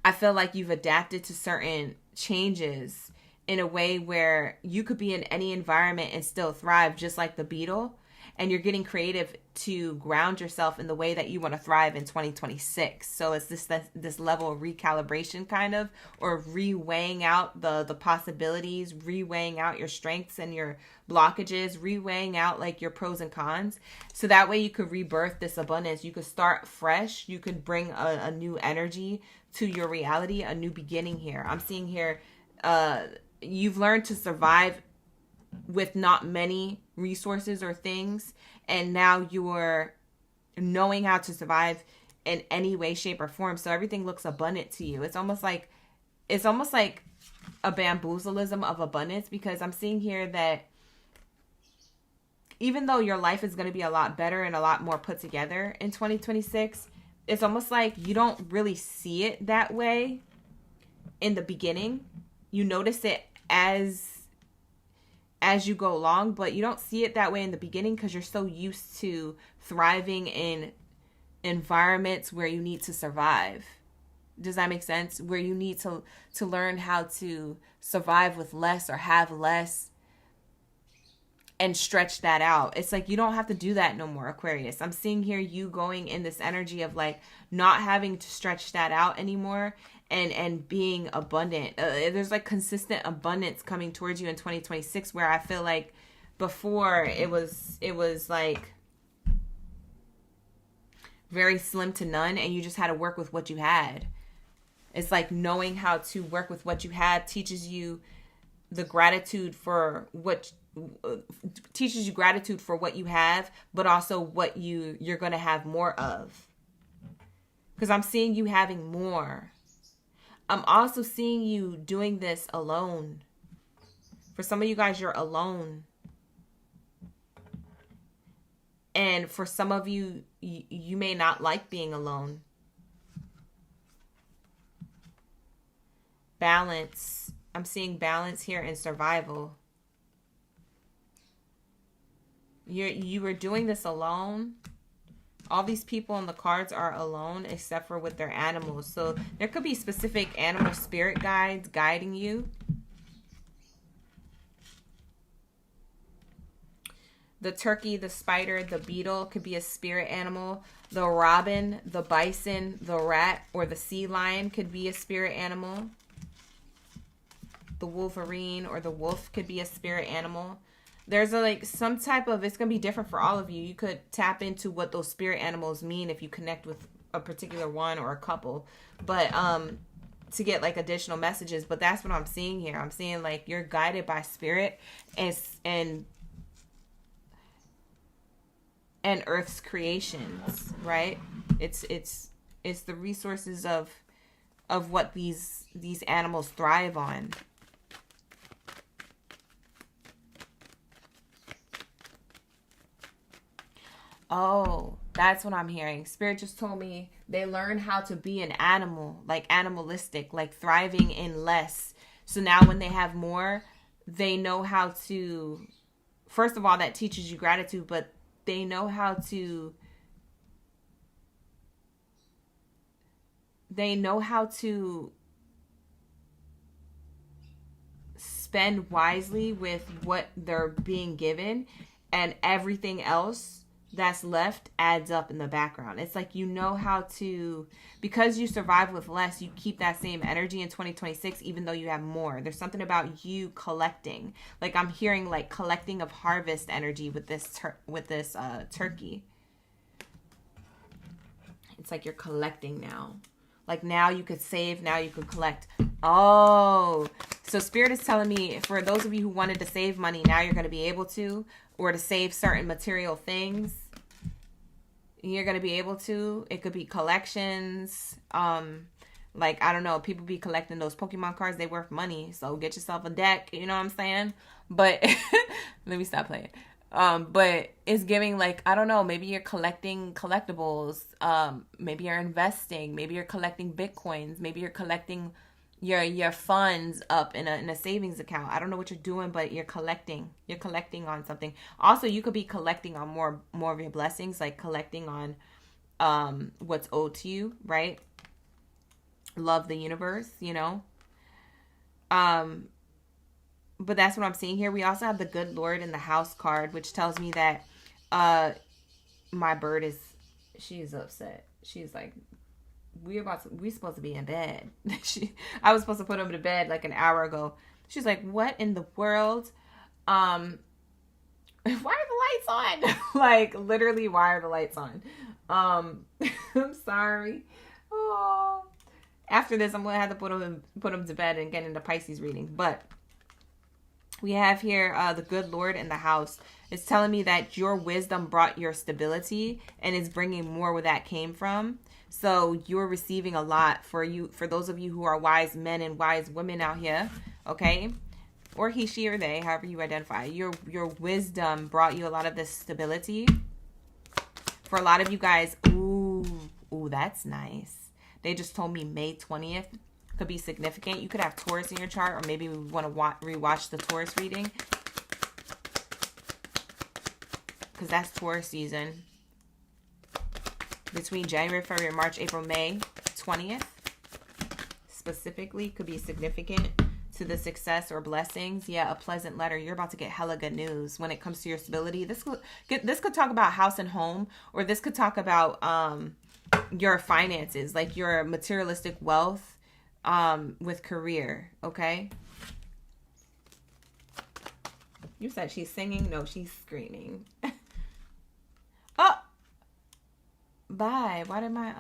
I feel like you've adapted to certain changes in a way where you could be in any environment and still thrive, just like the beetle. And you're getting creative to ground yourself in the way that you want to thrive in 2026. So it's this level of recalibration kind of, or reweighing out the possibilities, reweighing out your strengths and your blockages, reweighing out like your pros and cons. So that way you could rebirth this abundance. You could start fresh. You could bring a new energy to your reality, a new beginning here. I'm seeing here, you've learned to survive with not many resources or things, and now you're knowing how to survive in any way, shape, or form. So everything looks abundant to you. It's almost like a bamboozleism of abundance, because I'm seeing here that even though your life is going to be a lot better and a lot more put together in 2026, it's almost like you don't really see it that way in the beginning. You notice it as you go along, but you don't see it that way in the beginning because you're so used to thriving in environments where you need to survive. Does that make sense? Where you need to learn how to survive with less or have less and stretch that out. It's like you don't have to do that no more, Aquarius. I'm seeing here you going in this energy of like not having to stretch that out anymore and being abundant. There's like consistent abundance coming towards you in 2026, where I feel like before it was like very slim to none and you just had to work with what you had. It's like knowing how to work with what you had teaches you the gratitude for what teaches you gratitude for what you have, but also what you're going to have more of. Because I'm seeing you having more. I'm also seeing you doing this alone. For some of you guys, you're alone. And for some of you, you may not like being alone. Balance. I'm seeing balance here in survival. You were doing this alone. All these people in the cards are alone except for with their animals. So there could be specific animal spirit guides guiding you. The turkey, the spider, the beetle could be a spirit animal. The robin, the bison, the rat, or the sea lion could be a spirit animal. The wolverine or the wolf could be a spirit animal. There's some type of, it's going to be different for all of you. You could tap into what those spirit animals mean if you connect with a particular one or a couple. But to get like additional messages. But that's what I'm seeing here. I'm seeing like you're guided by spirit and Earth's creations, right? It's the resources of what these animals thrive on. Oh, that's what I'm hearing. Spirit just told me they learn how to be an animal, like animalistic, like thriving in less. So now when they have more, they know how to, first of all, that teaches you gratitude, but they know how to spend wisely with what they're being given, and everything else that's left adds up in the background. It's like you know how to, because you survive with less, you keep that same energy in 2026 even though you have more. There's something about you collecting. Like I'm hearing like collecting of harvest energy with this turkey. It's like you're collecting now. Like now you could save, now you could collect. Oh, so Spirit is telling me for those of you who wanted to save money, now you're going to be able to, or to save certain material things. You're going to be able to. It could be collections. Like, I don't know, people be collecting those Pokemon cards. They worth money. So get yourself a deck. You know what I'm saying? But let me stop playing. But it's giving like, I don't know, maybe you're collecting collectibles. Maybe you're investing. Maybe you're collecting Bitcoins. Maybe you're collecting your funds up in a savings account. I don't know what you're doing, but you're collecting. You're collecting on something. Also, you could be collecting on more of your blessings, like collecting on what's owed to you, right? Love the universe, you know. But that's what I'm seeing here. We also have the Good Lord in the House card, which tells me that my bird she's upset. She's like, we're supposed to be in bed. I was supposed to put him to bed like an hour ago. She's like, what in the world? Why are the lights on? Like, literally, why are the lights on? I'm sorry. Oh. After this, I'm going to have to put him to bed and get into Pisces reading. But we have here the Good Lord in the House. It's telling me that your wisdom brought your stability and is bringing more where that came from. So you're receiving a lot for those of you who are wise men and wise women out here, okay? Or he, she, or they, however you identify. Your wisdom brought you a lot of this stability. For a lot of you guys, ooh, that's nice. They just told me May 20th could be significant. You could have Taurus in your chart, or maybe we want to rewatch the Taurus reading, because that's Taurus season. Between January, February, March, April, May 20th, specifically, could be significant to the success or blessings. Yeah, a pleasant letter. You're about to get hella good news when it comes to your stability. This could talk about house and home, or this could talk about your finances, like your materialistic wealth with career, okay? You said she's singing? No, she's screaming. Oh! Bye. Why did my,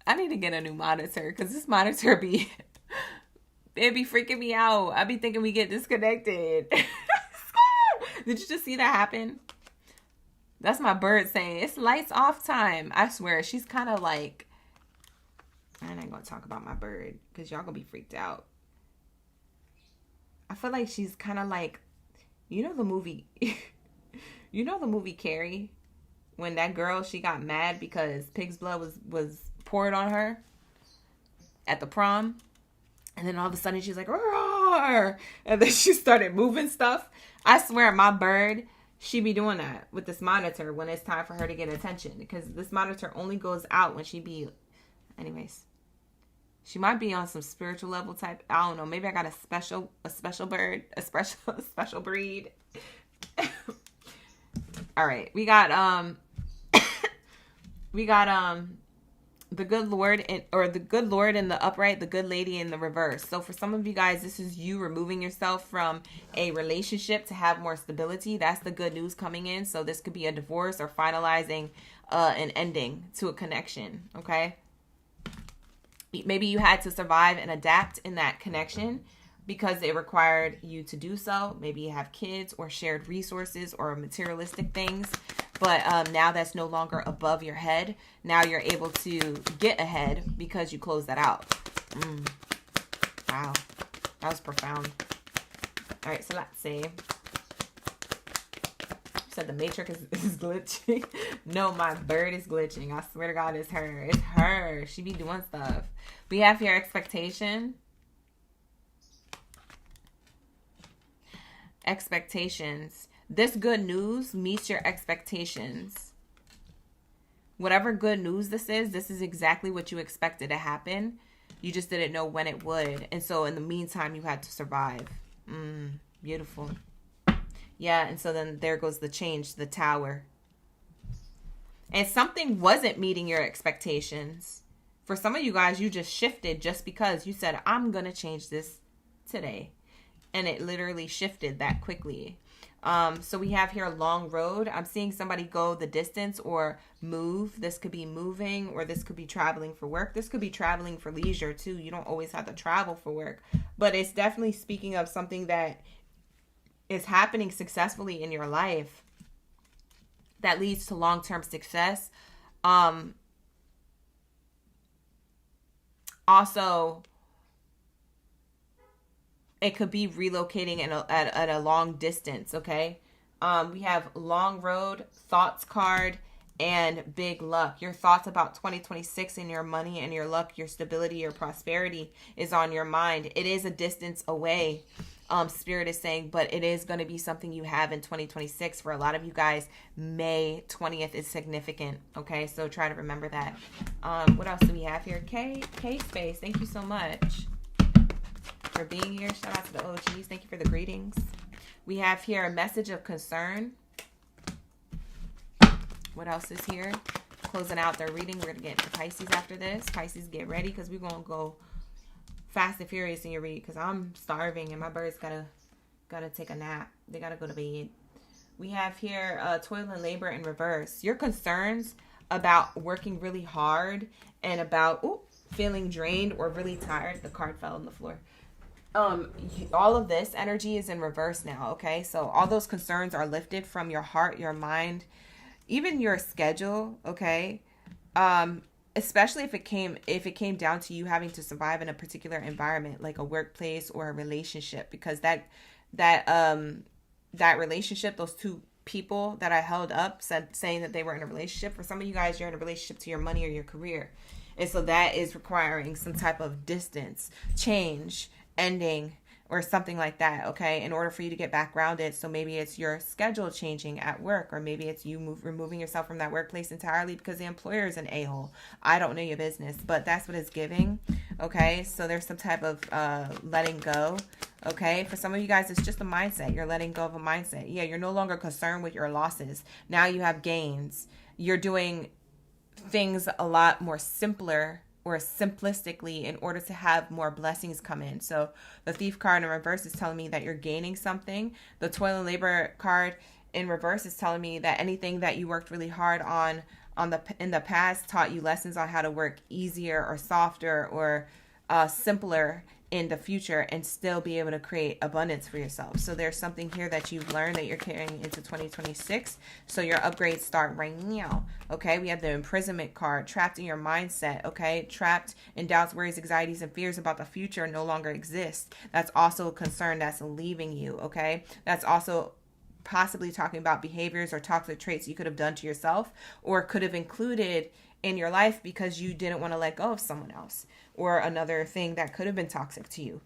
I need to get a new monitor, because this monitor it be freaking me out. I be thinking we get disconnected. Did you just see that happen? That's my bird saying, it's lights off time. I swear, she's kind of like, I ain't going to talk about my bird, because y'all going to be freaked out. I feel like she's kind of like, you know the movie Carrie? When that girl, she got mad because pig's blood was poured on her at the prom. And then all of a sudden she's like, roar! And then she started moving stuff. I swear, my bird, she be doing that with this monitor when it's time for her to get attention. Because this monitor only goes out when she be... Anyways. She might be on some spiritual level type. I don't know. Maybe I got a special bird. A special breed. All right. We got the Good Lord the Good Lord in the upright, the Good Lady in the reverse. So for some of you guys, this is you removing yourself from a relationship to have more stability. That's the good news coming in. So this could be a divorce or finalizing an ending to a connection, okay? Maybe you had to survive and adapt in that connection because it required you to do so. Maybe you have kids or shared resources or materialistic things. But now that's no longer above your head. Now you're able to get ahead because you closed that out. Wow. That was profound. All right, so let's see. You said the Matrix is glitching. No, my bird is glitching. I swear to God, it's her. It's her. She be doing stuff. We have here expectation. Expectations. This good news meets your expectations. Whatever good news this is exactly what you expected to happen. You just didn't know when it would. And so in the meantime, you had to survive. Beautiful. Yeah, and so then there goes the change, the tower. And something wasn't meeting your expectations. For some of you guys, you just shifted just because you said, I'm going to change this today. and it literally shifted that quickly. So we have here a long road. I'm seeing somebody go the distance or move. This could be moving, or this could be traveling for work. This could be traveling for leisure too. You don't always have to travel for work, but it's definitely speaking of something that is happening successfully in your life that leads to long-term success. Also, it could be relocating at a long distance, okay? We have long road, thoughts card, and big luck. Your thoughts about 2026 and your money and your luck, your stability, your prosperity is on your mind. It is a distance away, Spirit is saying, but it is going to be something you have in 2026. For a lot of you guys, May 20th is significant, okay? So try to remember that. What else do we have here? K Space, thank you so much for being here. Shout out to the OGs. Thank you for the greetings. We have here a message of concern. What else is here? Closing out their reading. We're going to get into Pisces after this. Pisces, get ready because we're going to go fast and furious in your read because I'm starving and my birds gotta take a nap. They gotta go to bed. We have here toil and labor in reverse. Your concerns about working really hard and about feeling drained or really tired. The card fell on the floor. All of this energy is in reverse now, okay? So all those concerns are lifted from your heart, your mind, even your schedule, okay? Especially if it came down to you having to survive in a particular environment, like a workplace or a relationship, because that relationship, those two people that I held up saying that they were in a relationship, for some of you guys, you're in a relationship to your money or your career. And so that is requiring some type of distance, change, ending, or something like that, okay, in order for you to get back grounded. So maybe it's your schedule changing at work, or maybe it's you removing yourself from that workplace entirely because the employer is an a-hole. I don't know your business, but that's what it's giving, okay? So there's some type of letting go, okay? For some of you guys, it's just a mindset. You're letting go of a mindset. Yeah, you're no longer concerned with your losses. Now you have gains. You're doing things a lot more simpler or simplistically in order to have more blessings come in. So the Thief card in reverse is telling me that you're gaining something. The Toil and Labor card in reverse is telling me that anything that you worked really hard on in the past taught you lessons on how to work easier or softer or simpler in the future and still be able to create abundance for yourself. So there's something here that you've learned that you're carrying into 2026. So your upgrades start right now. Okay, we have the imprisonment card, trapped in your mindset. Okay, trapped in doubts, worries, anxieties, and fears about the future no longer exist. That's also a concern that's leaving you. Okay, that's also possibly talking about behaviors or toxic traits you could have done to yourself or could have included in your life because you didn't want to let go of someone else or another thing that could have been toxic to you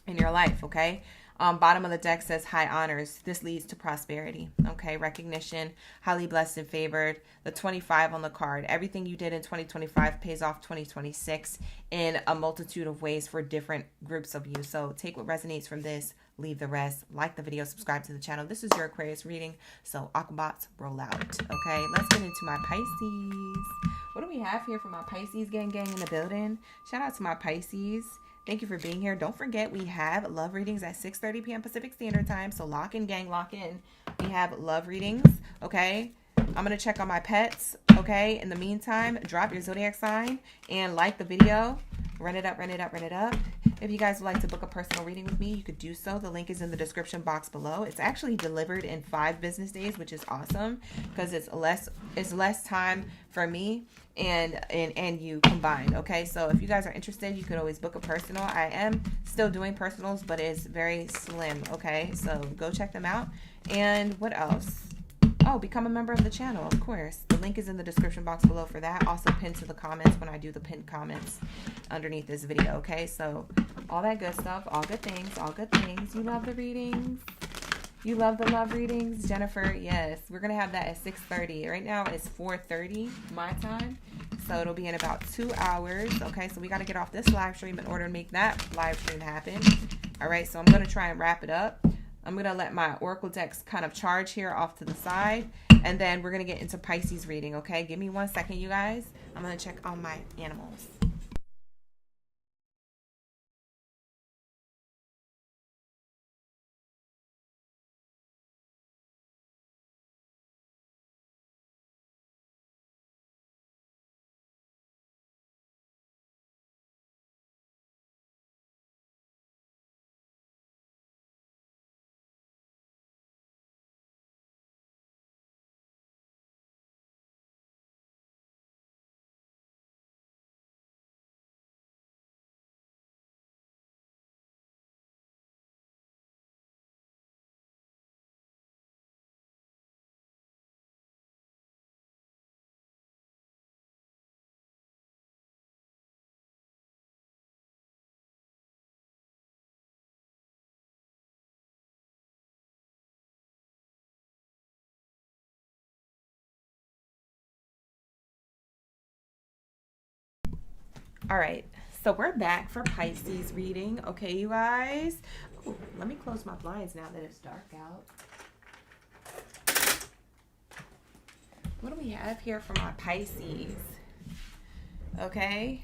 in your life, okay? Bottom of the deck says high honors. This leads to prosperity, okay? Recognition, highly blessed and favored. The 25 on the card. Everything you did in 2025 pays off 2026 in a multitude of ways for different groups of you. So take what resonates from this, leave the rest. Like the video, subscribe to the channel. This is your Aquarius reading, so Aquabots roll out, okay? Let's get into my Pisces. What do we have here for my Pisces gang in the building? Shout out to my Pisces. Thank you for being here. Don't forget, we have love readings at 6:30 p.m. Pacific Standard Time. So lock in, gang, lock in. We have love readings, okay? I'm going to check on my pets, okay? In the meantime, drop your Zodiac sign and like the video. Run it up, run it up, run it up. If you guys would like to book a personal reading with me, you could do so. The link is in the description box below. It's actually delivered in 5 business days, which is awesome because it's less time for me and you combined, okay? So if you guys are interested, you could always book a personal. I am still doing personals, but it's very slim, okay? So go check them out. And what else? Oh, become a member of the channel, of course. The link is in the description box below for that. Also pinned to the comments when I do the pinned comments underneath this video, okay? So all that good stuff, all good things, all good things. You love the readings? You love the love readings? Jennifer, yes. We're going to have that at 6:30. Right now it's 4:30 my time. So it'll be in about 2 hours, okay? So we got to get off this live stream in order to make that live stream happen. All right, so I'm going to try and wrap it up. I'm going to let my Oracle decks kind of charge here off to the side. And then we're going to get into Pisces reading, okay? Give me 1 second, you guys. I'm going to check on my animals. All right, so we're back for Pisces reading. Okay, you guys. Ooh, let me close my blinds now that it's dark out. What do we have here for my Pisces? Okay.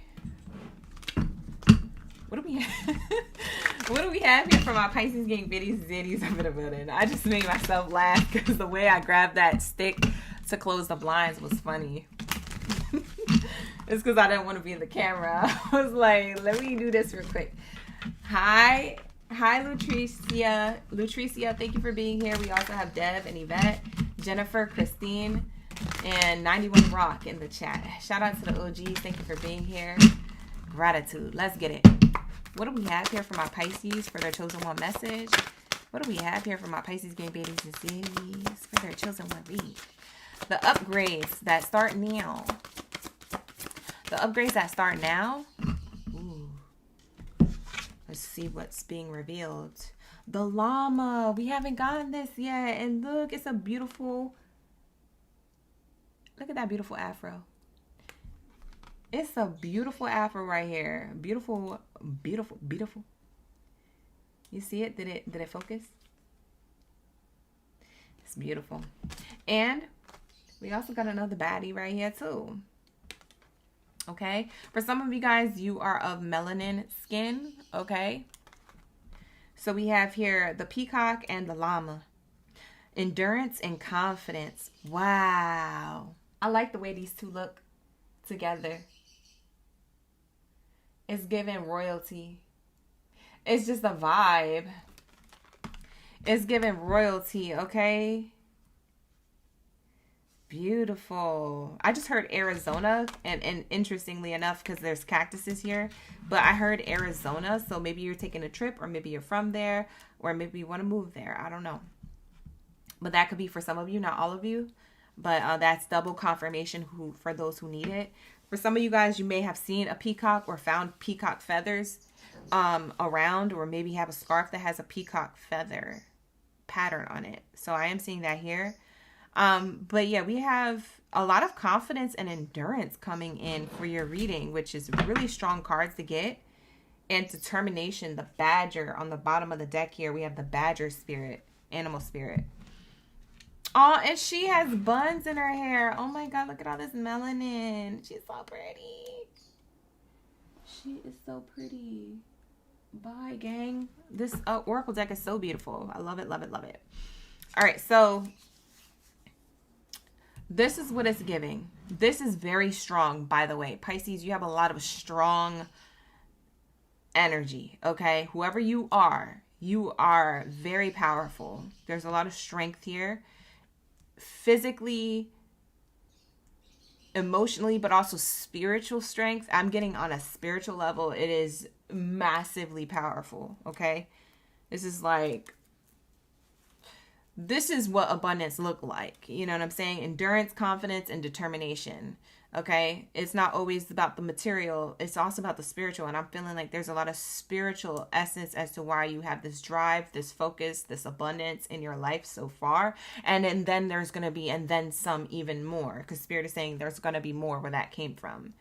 What do we have? What do we have here for my Pisces getting biddies, zitties up in the building? I just made myself laugh because the way I grabbed that stick to close the blinds was funny. It's because I didn't want to be in the camera. I was like, let me do this real quick. Hi, Lutricia. Lutricia, thank you for being here. We also have Dev and Yvette, Jennifer, Christine, and 91 Rock in the chat. Shout out to the OGs. Thank you for being here. Gratitude. Let's get it. What do we have here for my Pisces for their chosen one message? What do we have here for my Pisces game babies and zitties for their chosen one read? The upgrades that start now. The upgrades that start now. Ooh. Let's see what's being revealed. The llama. We haven't gotten this yet. And look, it's a beautiful... Look at that beautiful afro. It's a beautiful afro right here. Beautiful, beautiful, beautiful. You see it? Did it focus? It's beautiful. And we also got another baddie right here too. Okay. For some of you guys, you are of melanin skin. Okay. So we have here the peacock and the llama. Endurance and confidence. Wow. I like the way these two look together. It's giving royalty. It's just a vibe. It's giving royalty, okay? Beautiful. I just heard Arizona, and interestingly enough, because there's cactuses here, but I heard Arizona, so maybe you're taking a trip, or maybe you're from there, or maybe you want to move there. I don't know. But that could be for some of you, not all of you. But that's double confirmation for those who need it. For some of you guys, you may have seen a peacock or found peacock feathers around, or maybe have a scarf that has a peacock feather pattern on it. So I am seeing that here. But yeah, we have a lot of confidence and endurance coming in for your reading, which is really strong cards to get. And determination, the badger on the bottom of the deck here. We have the badger spirit, animal spirit. Oh, and she has buns in her hair. Oh my God, look at all this melanin. She's so pretty. She is so pretty. Bye, gang. This oracle deck is so beautiful. I love it, love it, love it. All right, so this is what it's giving. This is very strong, by the way. Pisces, you have a lot of strong energy, okay? Whoever you are very powerful. There's a lot of strength here. Physically, emotionally, but also spiritual strength. I'm getting on a spiritual level. It is massively powerful, okay? This is like... This is what abundance look like. You know what I'm saying? Endurance, confidence, and determination. Okay? It's not always about the material. It's also about the spiritual. And I'm feeling like there's a lot of spiritual essence as to why you have this drive, this focus, this abundance in your life so far. And then there's going to be, and then some even more. Because Spirit is saying there's going to be more where that came from.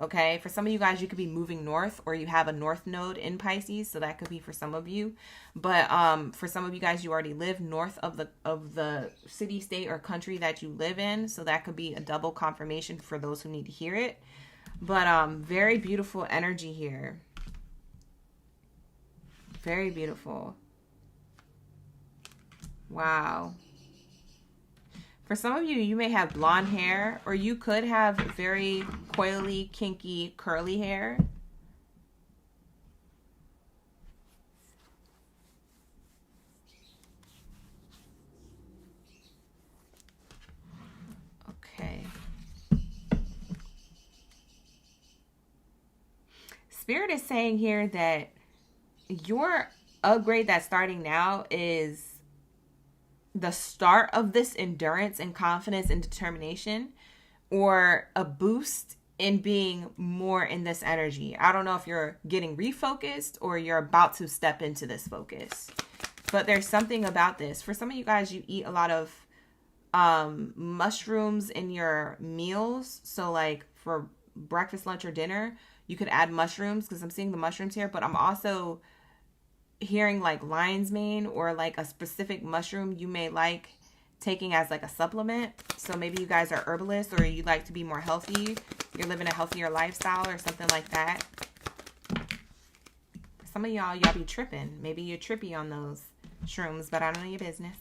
Okay, for some of you guys, you could be moving north, or you have a north node in Pisces, so that could be for some of you. But for some of you guys, you already live north of the city, state, or country that you live in, so that could be a double confirmation for those who need to hear it. But very beautiful energy here. Very beautiful. Wow. For some of you, you may have blonde hair, or you could have very coily, kinky, curly hair. Okay. Spirit is saying here that your upgrade that's starting now is the start of this endurance and confidence and determination, or a boost in being more in this energy. I don't know if you're getting refocused or you're about to step into this focus, but there's something about this. For some of you guys, you eat a lot of mushrooms in your meals. So like for breakfast, lunch, or dinner, you could add mushrooms, because I'm seeing the mushrooms here, but I'm also hearing like lion's mane or like a specific mushroom you may like taking as like a supplement. So maybe you guys are herbalists, or you like to be more healthy. You're living a healthier lifestyle or something like that. Some of y'all be tripping. Maybe you're trippy on those shrooms, but I don't know your business.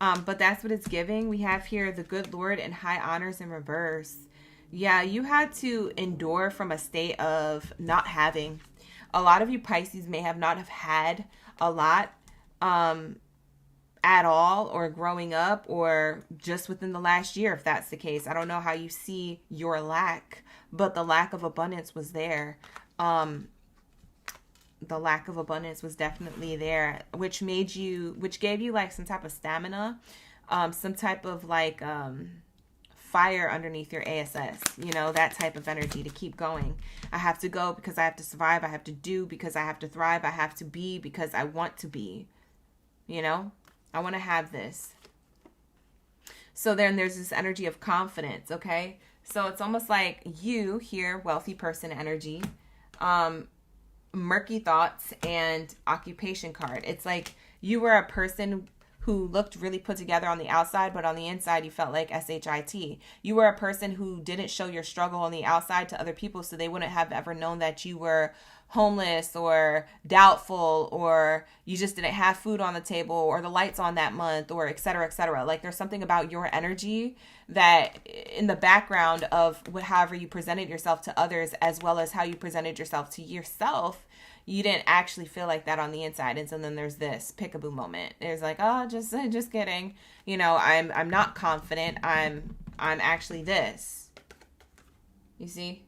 But that's what it's giving. We have here the good Lord and high honors in reverse. Yeah, you had to endure from a state of not having. A lot of you Pisces may have not have had a lot at all, or growing up, or just within the last year, if that's the case. I don't know how you see your lack, but the lack of abundance was there. The lack of abundance was definitely there, which gave you like some type of stamina, some type of like fire underneath your ASS, you know, that type of energy to keep going. I have to go because I have to survive. I have to do because I have to thrive. I have to be because I want to be, you know, I want to have this. So then there's this energy of confidence. Okay. So it's almost like you here, wealthy person energy, murky thoughts, and occupation card. It's like you were a person who looked really put together on the outside, but on the inside you felt like SHIT. You were a person who didn't show your struggle on the outside to other people, so they wouldn't have ever known that you were homeless or doubtful, or you just didn't have food on the table, or the lights on that month, or et cetera, et cetera. Like there's something about your energy that in the background of however you presented yourself to others, as well as how you presented yourself to yourself, you didn't actually feel like that on the inside. And so then there's this peekaboo moment. There's like, oh, just kidding. You know, I'm not confident. I'm actually this. You see?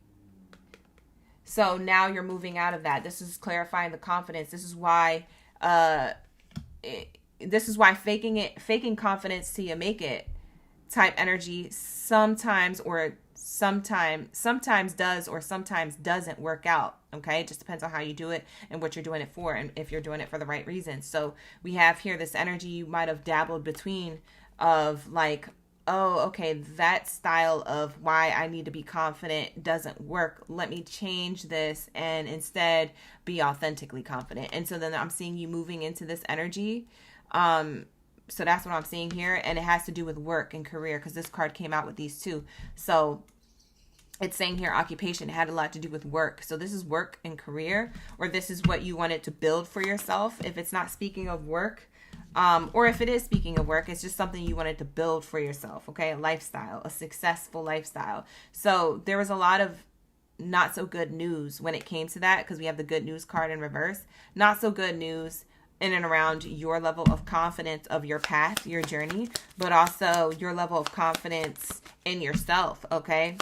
So now you're moving out of that. This is clarifying the confidence. This is why faking confidence till you make it type energy sometimes does or sometimes doesn't work out. Okay, it just depends on how you do it and what you're doing it for, and if you're doing it for the right reasons. So we have here this energy you might have dabbled between of like, oh, okay, that style of why I need to be confident doesn't work. Let me change this and instead be authentically confident. And so then I'm seeing you moving into this energy. So that's what I'm seeing here. And it has to do with work and career, because this card came out with these two. So it's saying here occupation had a lot to do with work. So this is work and career, or this is what you wanted to build for yourself. If it's not speaking of work, or if it is speaking of work, it's just something you wanted to build for yourself. Okay. A lifestyle, a successful lifestyle. So there was a lot of not so good news when it came to that, because we have the good news card in reverse. Not so good news in and around your level of confidence of your path, your journey, but also your level of confidence in yourself. Okay.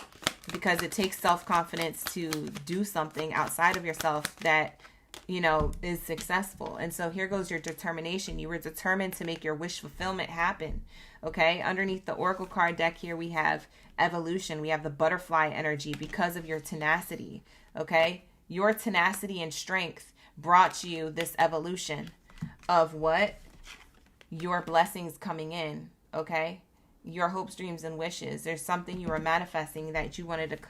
Because it takes self-confidence to do something outside of yourself that, you know, is successful. And so here goes your determination. You were determined to make your wish fulfillment happen. Okay. Underneath the Oracle card deck here, we have evolution. We have the butterfly energy because of your tenacity. Okay. Your tenacity and strength brought you this evolution of what? Your blessings coming in. Okay. Your hopes, dreams, and wishes. There's something you were manifesting that you wanted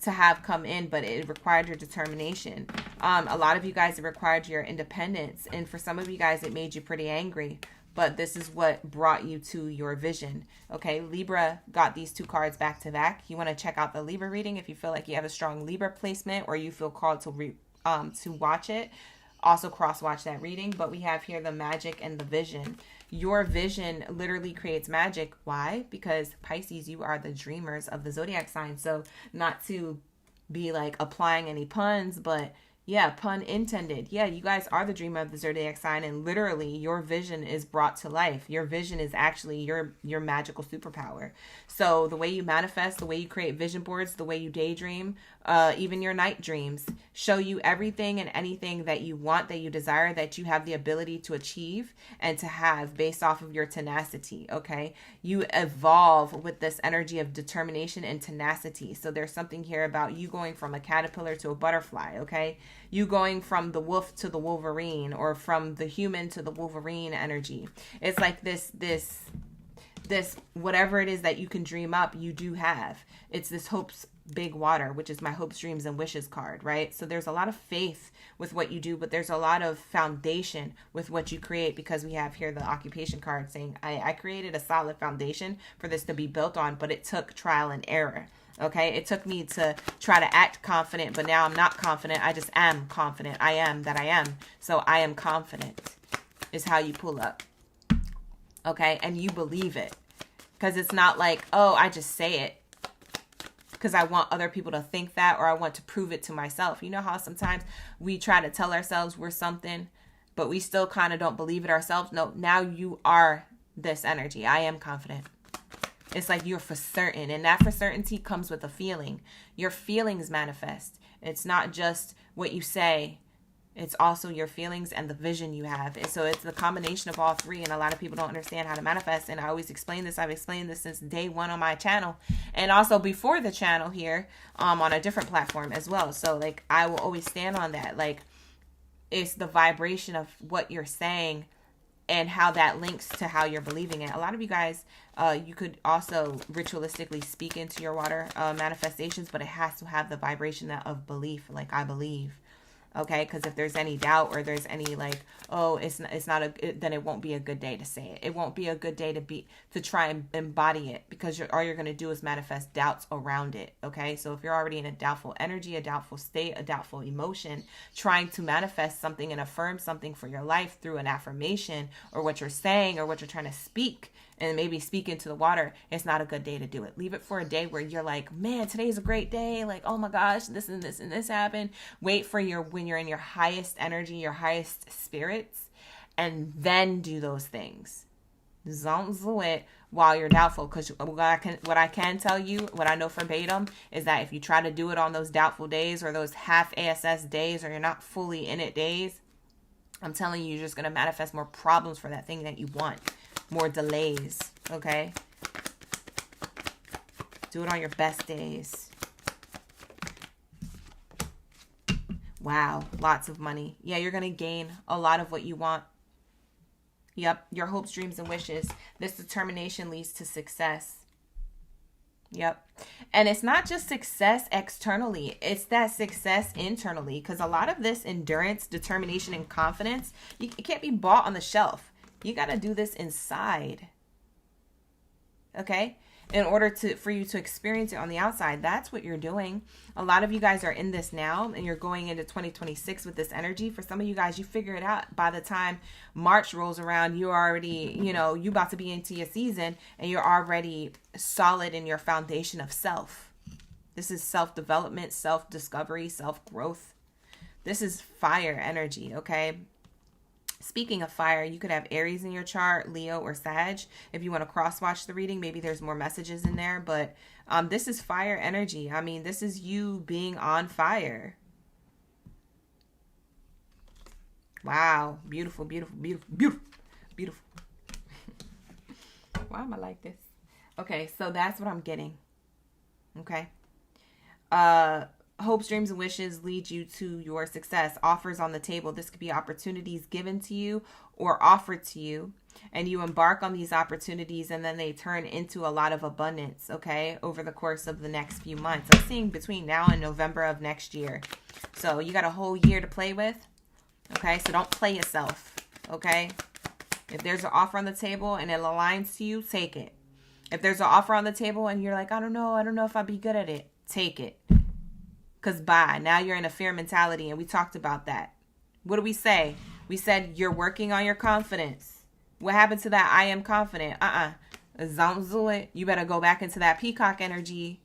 to have come in, but it required your determination. A lot of you guys, it required your independence, and for some of you guys, it made you pretty angry. But this is what brought you to your vision. Okay, Libra got these two cards back to back. You want to check out the Libra reading if you feel like you have a strong Libra placement, or you feel called to watch it. Also cross-watch that reading. But we have here the magic and the vision. Your vision literally creates magic. Why? Because Pisces, you are the dreamers of the zodiac sign. So not to be like applying any puns, but yeah, pun intended. Yeah, you guys are the dreamer of the zodiac sign, and literally your vision is brought to life. Your vision is actually your magical superpower. So the way you manifest, the way you create vision boards, the way you daydream, even your night dreams show you everything and anything that you want, that you desire, that you have the ability to achieve and to have based off of your tenacity. Okay, you evolve with this energy of determination and tenacity. So there's something here about you going from a caterpillar to a butterfly. Okay, you going from the wolf to the Wolverine, or from the human to the Wolverine energy. It's like this whatever it is that you can dream up, you do have. It's this hopes, big water, which is my hopes, dreams, and wishes card, right? So there's a lot of faith with what you do, but there's a lot of foundation with what you create, because we have here the occupation card saying, I created a solid foundation for this to be built on, but it took trial and error. Okay, it took me to try to act confident, but now I'm not confident. I just am confident. I am that I am. So I am confident is how you pull up. Okay, and you believe it. Because it's not like, oh, I just say it because I want other people to think that, or I want to prove it to myself. You know how sometimes we try to tell ourselves we're something, but we still kind of don't believe it ourselves? No, now you are this energy. I am confident. It's like you're for certain, and that for certainty comes with a feeling. Your feelings manifest. It's not just what you say. It's also your feelings and the vision you have. And so it's the combination of all three, and a lot of people don't understand how to manifest. And I always explain this. I've explained this since day one on my channel, and also before the channel here on a different platform as well. So like I will always stand on that. Like it's the vibration of what you're saying and how that links to how you're believing it. A lot of you guys, you could also ritualistically speak into your water manifestations, but it has to have the vibration of belief, like I believe. Okay, because if there's any doubt or there's any like, oh, then it won't be a good day to say it. It won't be a good day to try and embody it, because all you're going to do is manifest doubts around it. Okay, so if you're already in a doubtful energy, a doubtful state, a doubtful emotion, trying to manifest something and affirm something for your life through an affirmation or what you're saying or what you're trying to speak, and maybe speak into the water, it's not a good day to do it. Leave it for a day where you're like, man, today's a great day. Like, oh my gosh, this and this and this happened. Wait for when you're in your highest energy, your highest spirits, and then do those things. Don't do it while you're doubtful, because what I can tell you, what I know verbatim, is that if you try to do it on those doubtful days or those half ASS days, or you're not fully in it days, I'm telling you, you're just going to manifest more problems for that thing that you want. More delays, okay? Do it on your best days. Wow, lots of money. Yeah, you're going to gain a lot of what you want. Yep, your hopes, dreams, and wishes. This determination leads to success. Yep. And it's not just success externally. It's that success internally, because a lot of this endurance, determination, and confidence, it can't be bought on the shelf. You got to do this inside. Okay? In order for you to experience it on the outside. That's what you're doing. A lot of you guys are in this now, and you're going into 2026 with this energy. For some of you guys, you figure it out by the time March rolls around. You're already, you about to be into your season, and you're already solid in your foundation of self. This is self-development, self-discovery, self-growth. This is fire energy, okay? Speaking of fire, you could have Aries in your chart, Leo, or Sag. If you want to cross-watch the reading, maybe there's more messages in there. But this is fire energy. I mean, this is you being on fire. Wow. Beautiful, beautiful, beautiful, beautiful, beautiful. Why am I like this? Okay, so that's what I'm getting. Okay. Hopes, dreams, and wishes lead you to your success. Offers on the table. This could be opportunities given to you or offered to you, and you embark on these opportunities, and then they turn into a lot of abundance, okay, over the course of the next few months. I'm seeing between now and November of next year. So you got a whole year to play with, okay? So don't play yourself, okay? If there's an offer on the table and it aligns to you, take it. If there's an offer on the table and you're like, I don't know if I'd be good at it, take it. Because now you're in a fear mentality, and we talked about that. What do we say? We said you're working on your confidence. What happened to that I am confident? Don't do it. You better go back into that peacock energy.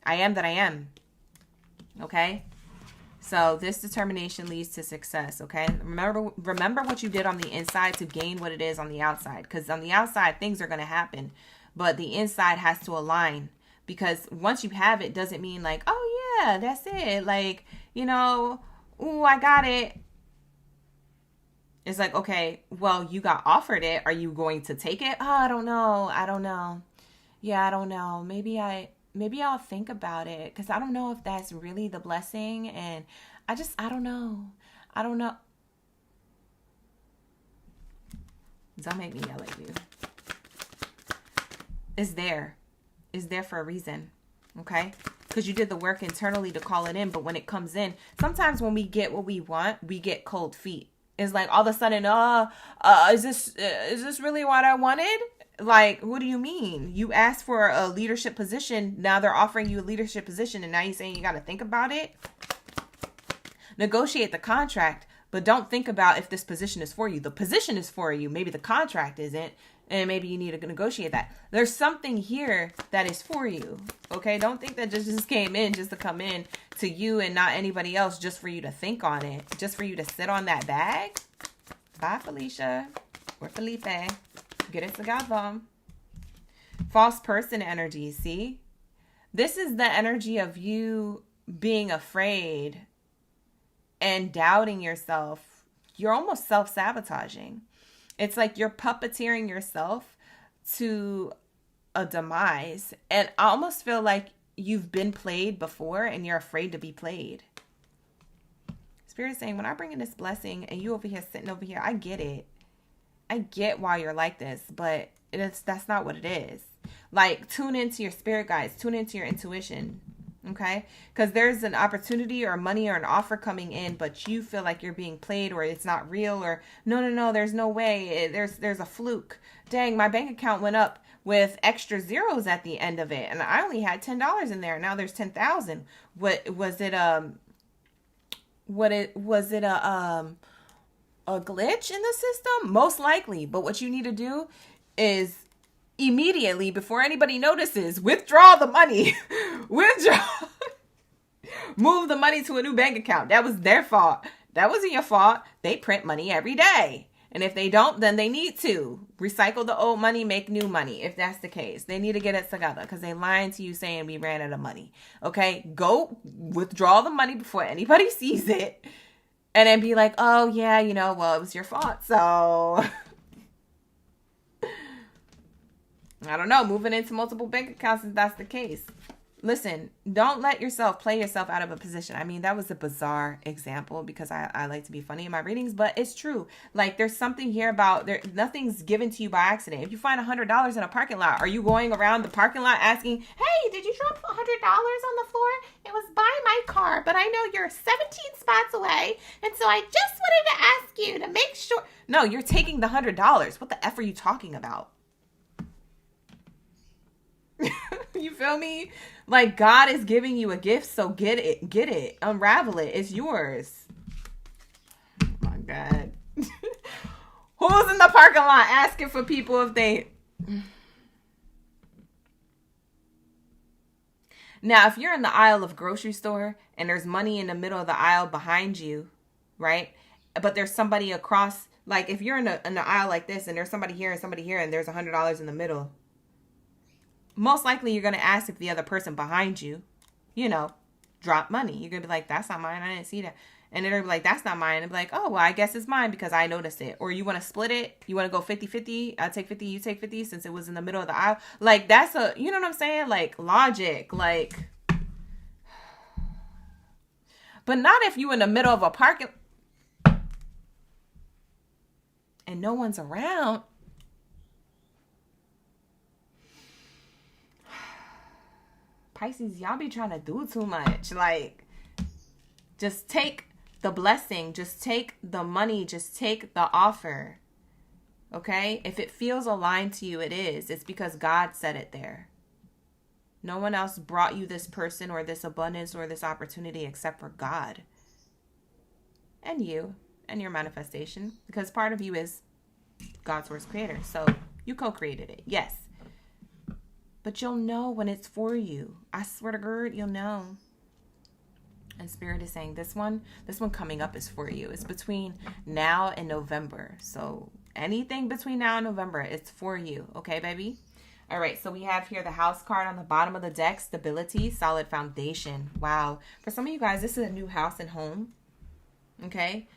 I am that I am. Okay? So this determination leads to success, okay? Remember what you did on the inside to gain what it is on the outside. Because on the outside, things are going to happen. But the inside has to align. Because once you have it, doesn't mean like, oh yeah, that's it. Like, ooh, I got it. It's like, okay, well, you got offered it. Are you going to take it? Oh, I don't know. Yeah, I don't know. Maybe I'll think about it, because I don't know if that's really the blessing. And I don't know. Don't make me yell at you. It's there for a reason. Okay? because you did the work internally to call it in. But when it comes in, sometimes when we get what we want, we get cold feet. It's like all of a sudden, is this really what I wanted? Like, what do you mean? You asked for a leadership position. Now they're offering you a leadership position, and now you're saying you got to think about it. Negotiate the contract, but don't think about if this position is for you. The position is for you. Maybe the contract isn't, and maybe you need to negotiate that. There's something here that is for you. Okay, don't think that just came in just to come in to you and not anybody else, just for you to think on it, just for you to sit on that bag. Bye, Felicia or Felipe. Get it together. False person energy. See, this is the energy of you being afraid and doubting yourself. You're almost self-sabotaging. It's like you're puppeteering yourself to a demise. And I almost feel like you've been played before and you're afraid to be played. Spirit is saying, when I bring in this blessing and you over here sitting over here, I get it. I get why you're like this, but that's not what it is. Like, tune into your spirit guides. Tune into your intuition. Okay? Because there's an opportunity or money or an offer coming in, but you feel like you're being played or it's not real, or no, there's no way. There's a fluke. Dang, my bank account went up with extra zeros at the end of it, and I only had $10 in there. Now there's 10,000. What was it? Was it a glitch in the system? Most likely. But what you need to do is immediately, before anybody notices, withdraw the money. Move the money to a new bank account. That was their fault. That wasn't your fault. They print money every day. And if they don't, then they need to recycle the old money, make new money. If that's the case, they need to get it together, because they lying to you saying we ran out of money. Okay, go withdraw the money before anybody sees it. And then be like, oh yeah, well, it was your fault. So I don't know, moving into multiple bank accounts if that's the case. Listen, don't let yourself play yourself out of a position. I mean, that was a bizarre example because I like to be funny in my readings, but it's true. Like, there's something here about nothing's given to you by accident. If you find $100 in a parking lot, are you going around the parking lot asking, hey, did you drop $100 on the floor? It was by my car, but I know you're 17 spots away, and so I just wanted to ask you to make sure. No, you're taking the $100. What the F are you talking about? You feel me? Like, God is giving you a gift, so get it, unravel it. It's yours. Oh my God. Who's in the parking lot asking for people if they... Now, if you're in the aisle of grocery store and there's money in the middle of the aisle behind you, right? But there's somebody across, like if you're in the aisle like this and there's somebody here and there's $100 in the middle, most likely you're going to ask if the other person behind you, drop money. You're going to be like, that's not mine. I didn't see that. And then they'll be like, that's not mine. And be like, oh, well, I guess it's mine because I noticed it. Or you want to split it. You want to go 50-50. I take 50, you take 50 since it was in the middle of the aisle. Like, that's you know what I'm saying? Like, logic. Like, but not if you in the middle of a parking and no one's around. Pisces, y'all be trying to do too much. Like, just take the blessing. Just take the money. Just take the offer. Okay? If it feels aligned to you, it is. It's because God said it there. No one else brought you this person or this abundance or this opportunity except for God. And you. And your manifestation. Because part of you is God's source creator. So you co-created it. Yes. But you'll know when it's for you. I swear to God, you'll know. And Spirit is saying this one coming up is for you. It's between now and November. So anything between now and November, it's for you. Okay, baby? All right, so we have here the house card on the bottom of the deck. Stability, solid foundation. Wow. For some of you guys, this is a new house and home. Okay?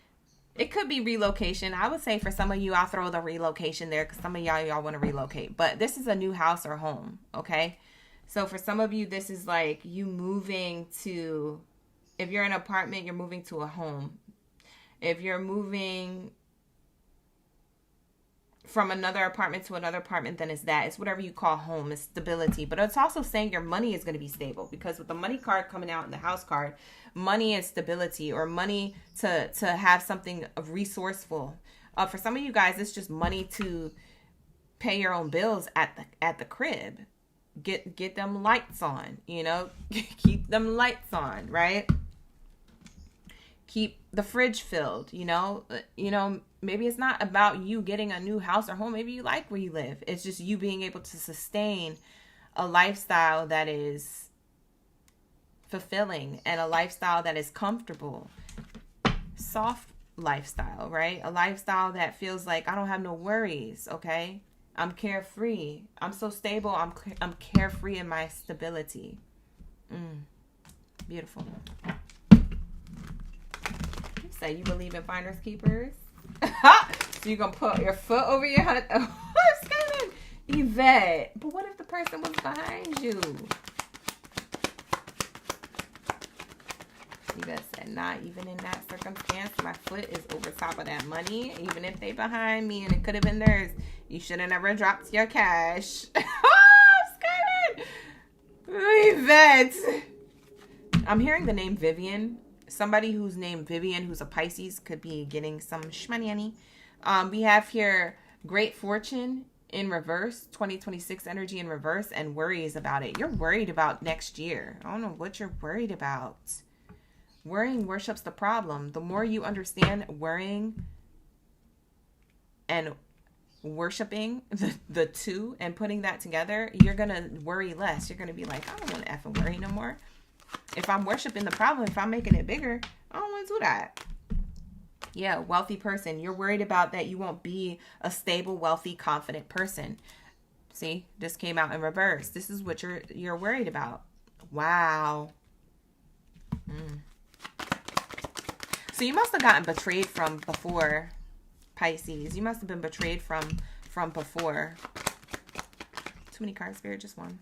It could be relocation. I would say for some of you, I'll throw the relocation there because some of y'all want to relocate. But this is a new house or home, okay? So for some of you, this is like you moving to, if you're in an apartment, you're moving to a home. If you're moving from another apartment to another apartment, then it's that. It's whatever you call home. It's stability. But it's also saying your money is going to be stable, because with the money card coming out and the house card, money is stability, or money to have something resourceful. For some of you guys, it's just money to pay your own bills at the crib. Get them lights on, you know, keep them lights on, right? Keep the fridge filled, you know, maybe it's not about you getting a new house or home. Maybe you like where you live. It's just you being able to sustain a lifestyle that is fulfilling and a lifestyle that is comfortable, soft lifestyle, right? A lifestyle that feels like I don't have no worries. Okay. I'm carefree. I'm so stable. I'm carefree in my stability. Beautiful. You say you believe in finders keepers. So you're going to put your foot over your head. Oh, I'm scared. Yvette. But what if the person was behind you? Yvette said, not even in that circumstance. My foot is over top of that money. Even if they behind me and it could have been theirs. You should have never dropped your cash. I'm scared. Yvette. I'm hearing the name Vivian. Somebody who's named Vivian, who's a Pisces, could be getting some shmoney. We have here great fortune in reverse, 2026 energy in reverse, and worries about it. You're worried about next year. I don't know what you're worried about. Worrying worships the problem. The more you understand worrying and worshiping the two and putting that together, you're going to worry less. You're going to be like, I don't want to effing worry no more. If I'm worshiping the problem, if I'm making it bigger, I don't want to do that. Yeah, wealthy person. You're worried about that you won't be a stable, wealthy, confident person. See, this came out in reverse. This is what you're worried about. Wow. So you must have gotten betrayed from before, Pisces. You must have been betrayed from before. Too many cards, Spirit, just one.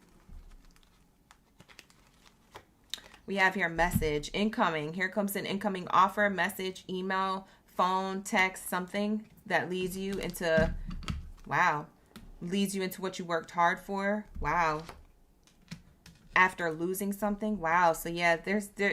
We have here message, incoming. Here comes an incoming offer, message, email, phone, text, something that leads you into, wow, leads you into what you worked hard for. Wow. After losing something. Wow. So yeah,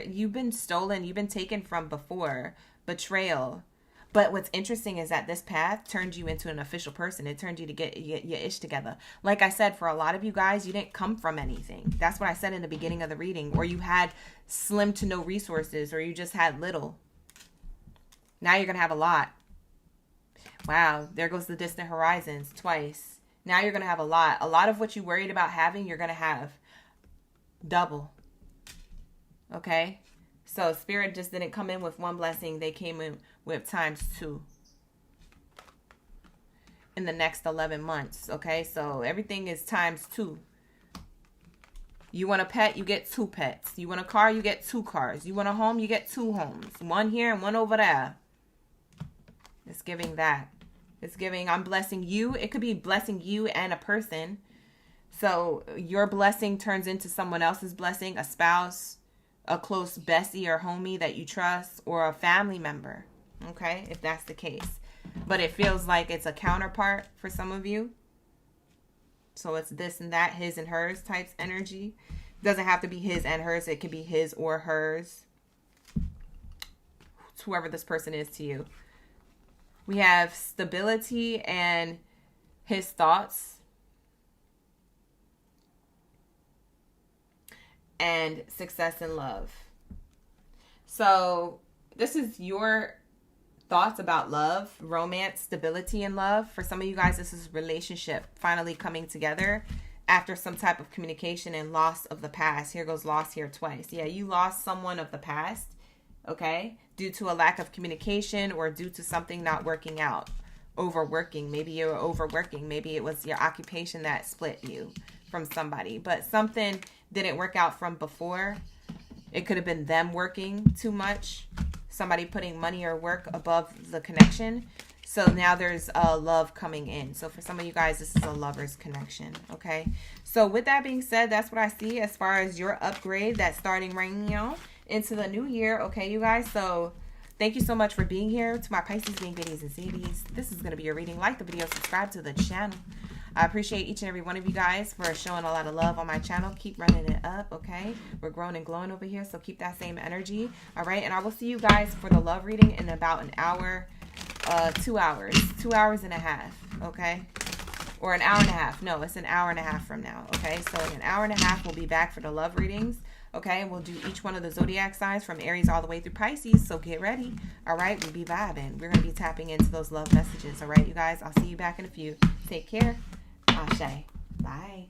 you've been stolen. You've been taken from before. Betrayal. But what's interesting is that this path turned you into an official person. It turned you to get your ish together. Like I said, for a lot of you guys, you didn't come from anything. That's what I said in the beginning of the reading. Or you had slim to no resources, or you just had little. Now you're going to have a lot. Wow. There goes the distant horizons twice. Now you're going to have a lot. A lot of what you worried about having, you're going to have double. Okay? So Spirit just didn't come in with one blessing. They came in with times 2 in the next 11 months. Okay? So everything is times 2. You want a pet, you get 2 pets. You want a car, you get 2 cars. You want a home, you get 2 homes. One here and one over there. It's giving that. It's giving, I'm blessing you. It could be blessing you and a person. So your blessing turns into someone else's blessing, a spouse, a close bestie or homie that you trust, or a family member. Okay, if that's the case. But it feels like it's a counterpart for some of you. So it's this and that, his and hers types energy. It doesn't have to be his and hers. It could be his or hers. It's whoever this person is to you. We have stability and his thoughts. And success in love. So this is your thoughts about love, romance, stability, and love. For some of you guys, this is relationship finally coming together after some type of communication and loss of the past. Here goes loss here twice. Yeah, you lost someone of the past, okay, due to a lack of communication or due to something not working out. Overworking. Maybe you were overworking. Maybe it was your occupation that split you from somebody. But something didn't work out from before. It could have been them working too much. Somebody putting money or work above the connection. So now there's a love coming in. So for some of you guys, this is a lover's connection. Okay. So with that being said, that's what I see as far as your upgrade that's starting right now into the new year. Okay, you guys. So Thank you so much for being here. To my Pisces, being Baddies, and Zodiacs, this is going to be your reading. Like the video, subscribe to the channel. I appreciate each and every one of you guys for showing a lot of love on my channel. Keep running it up, okay? We're growing and glowing over here, so keep that same energy, all right? And I will see you guys for the love reading in about an hour, 2 hours, 2 hours and a half, okay? Or an hour and a half. No, it's an hour and a half from now, okay? So in an hour and a half, we'll be back for the love readings, okay? We'll do each one of the zodiac signs from Aries all the way through Pisces, so get ready, all right? We'll be vibing. We're going to be tapping into those love messages, all right, you guys? I'll see you back in a few. Take care. Ashe. Bye.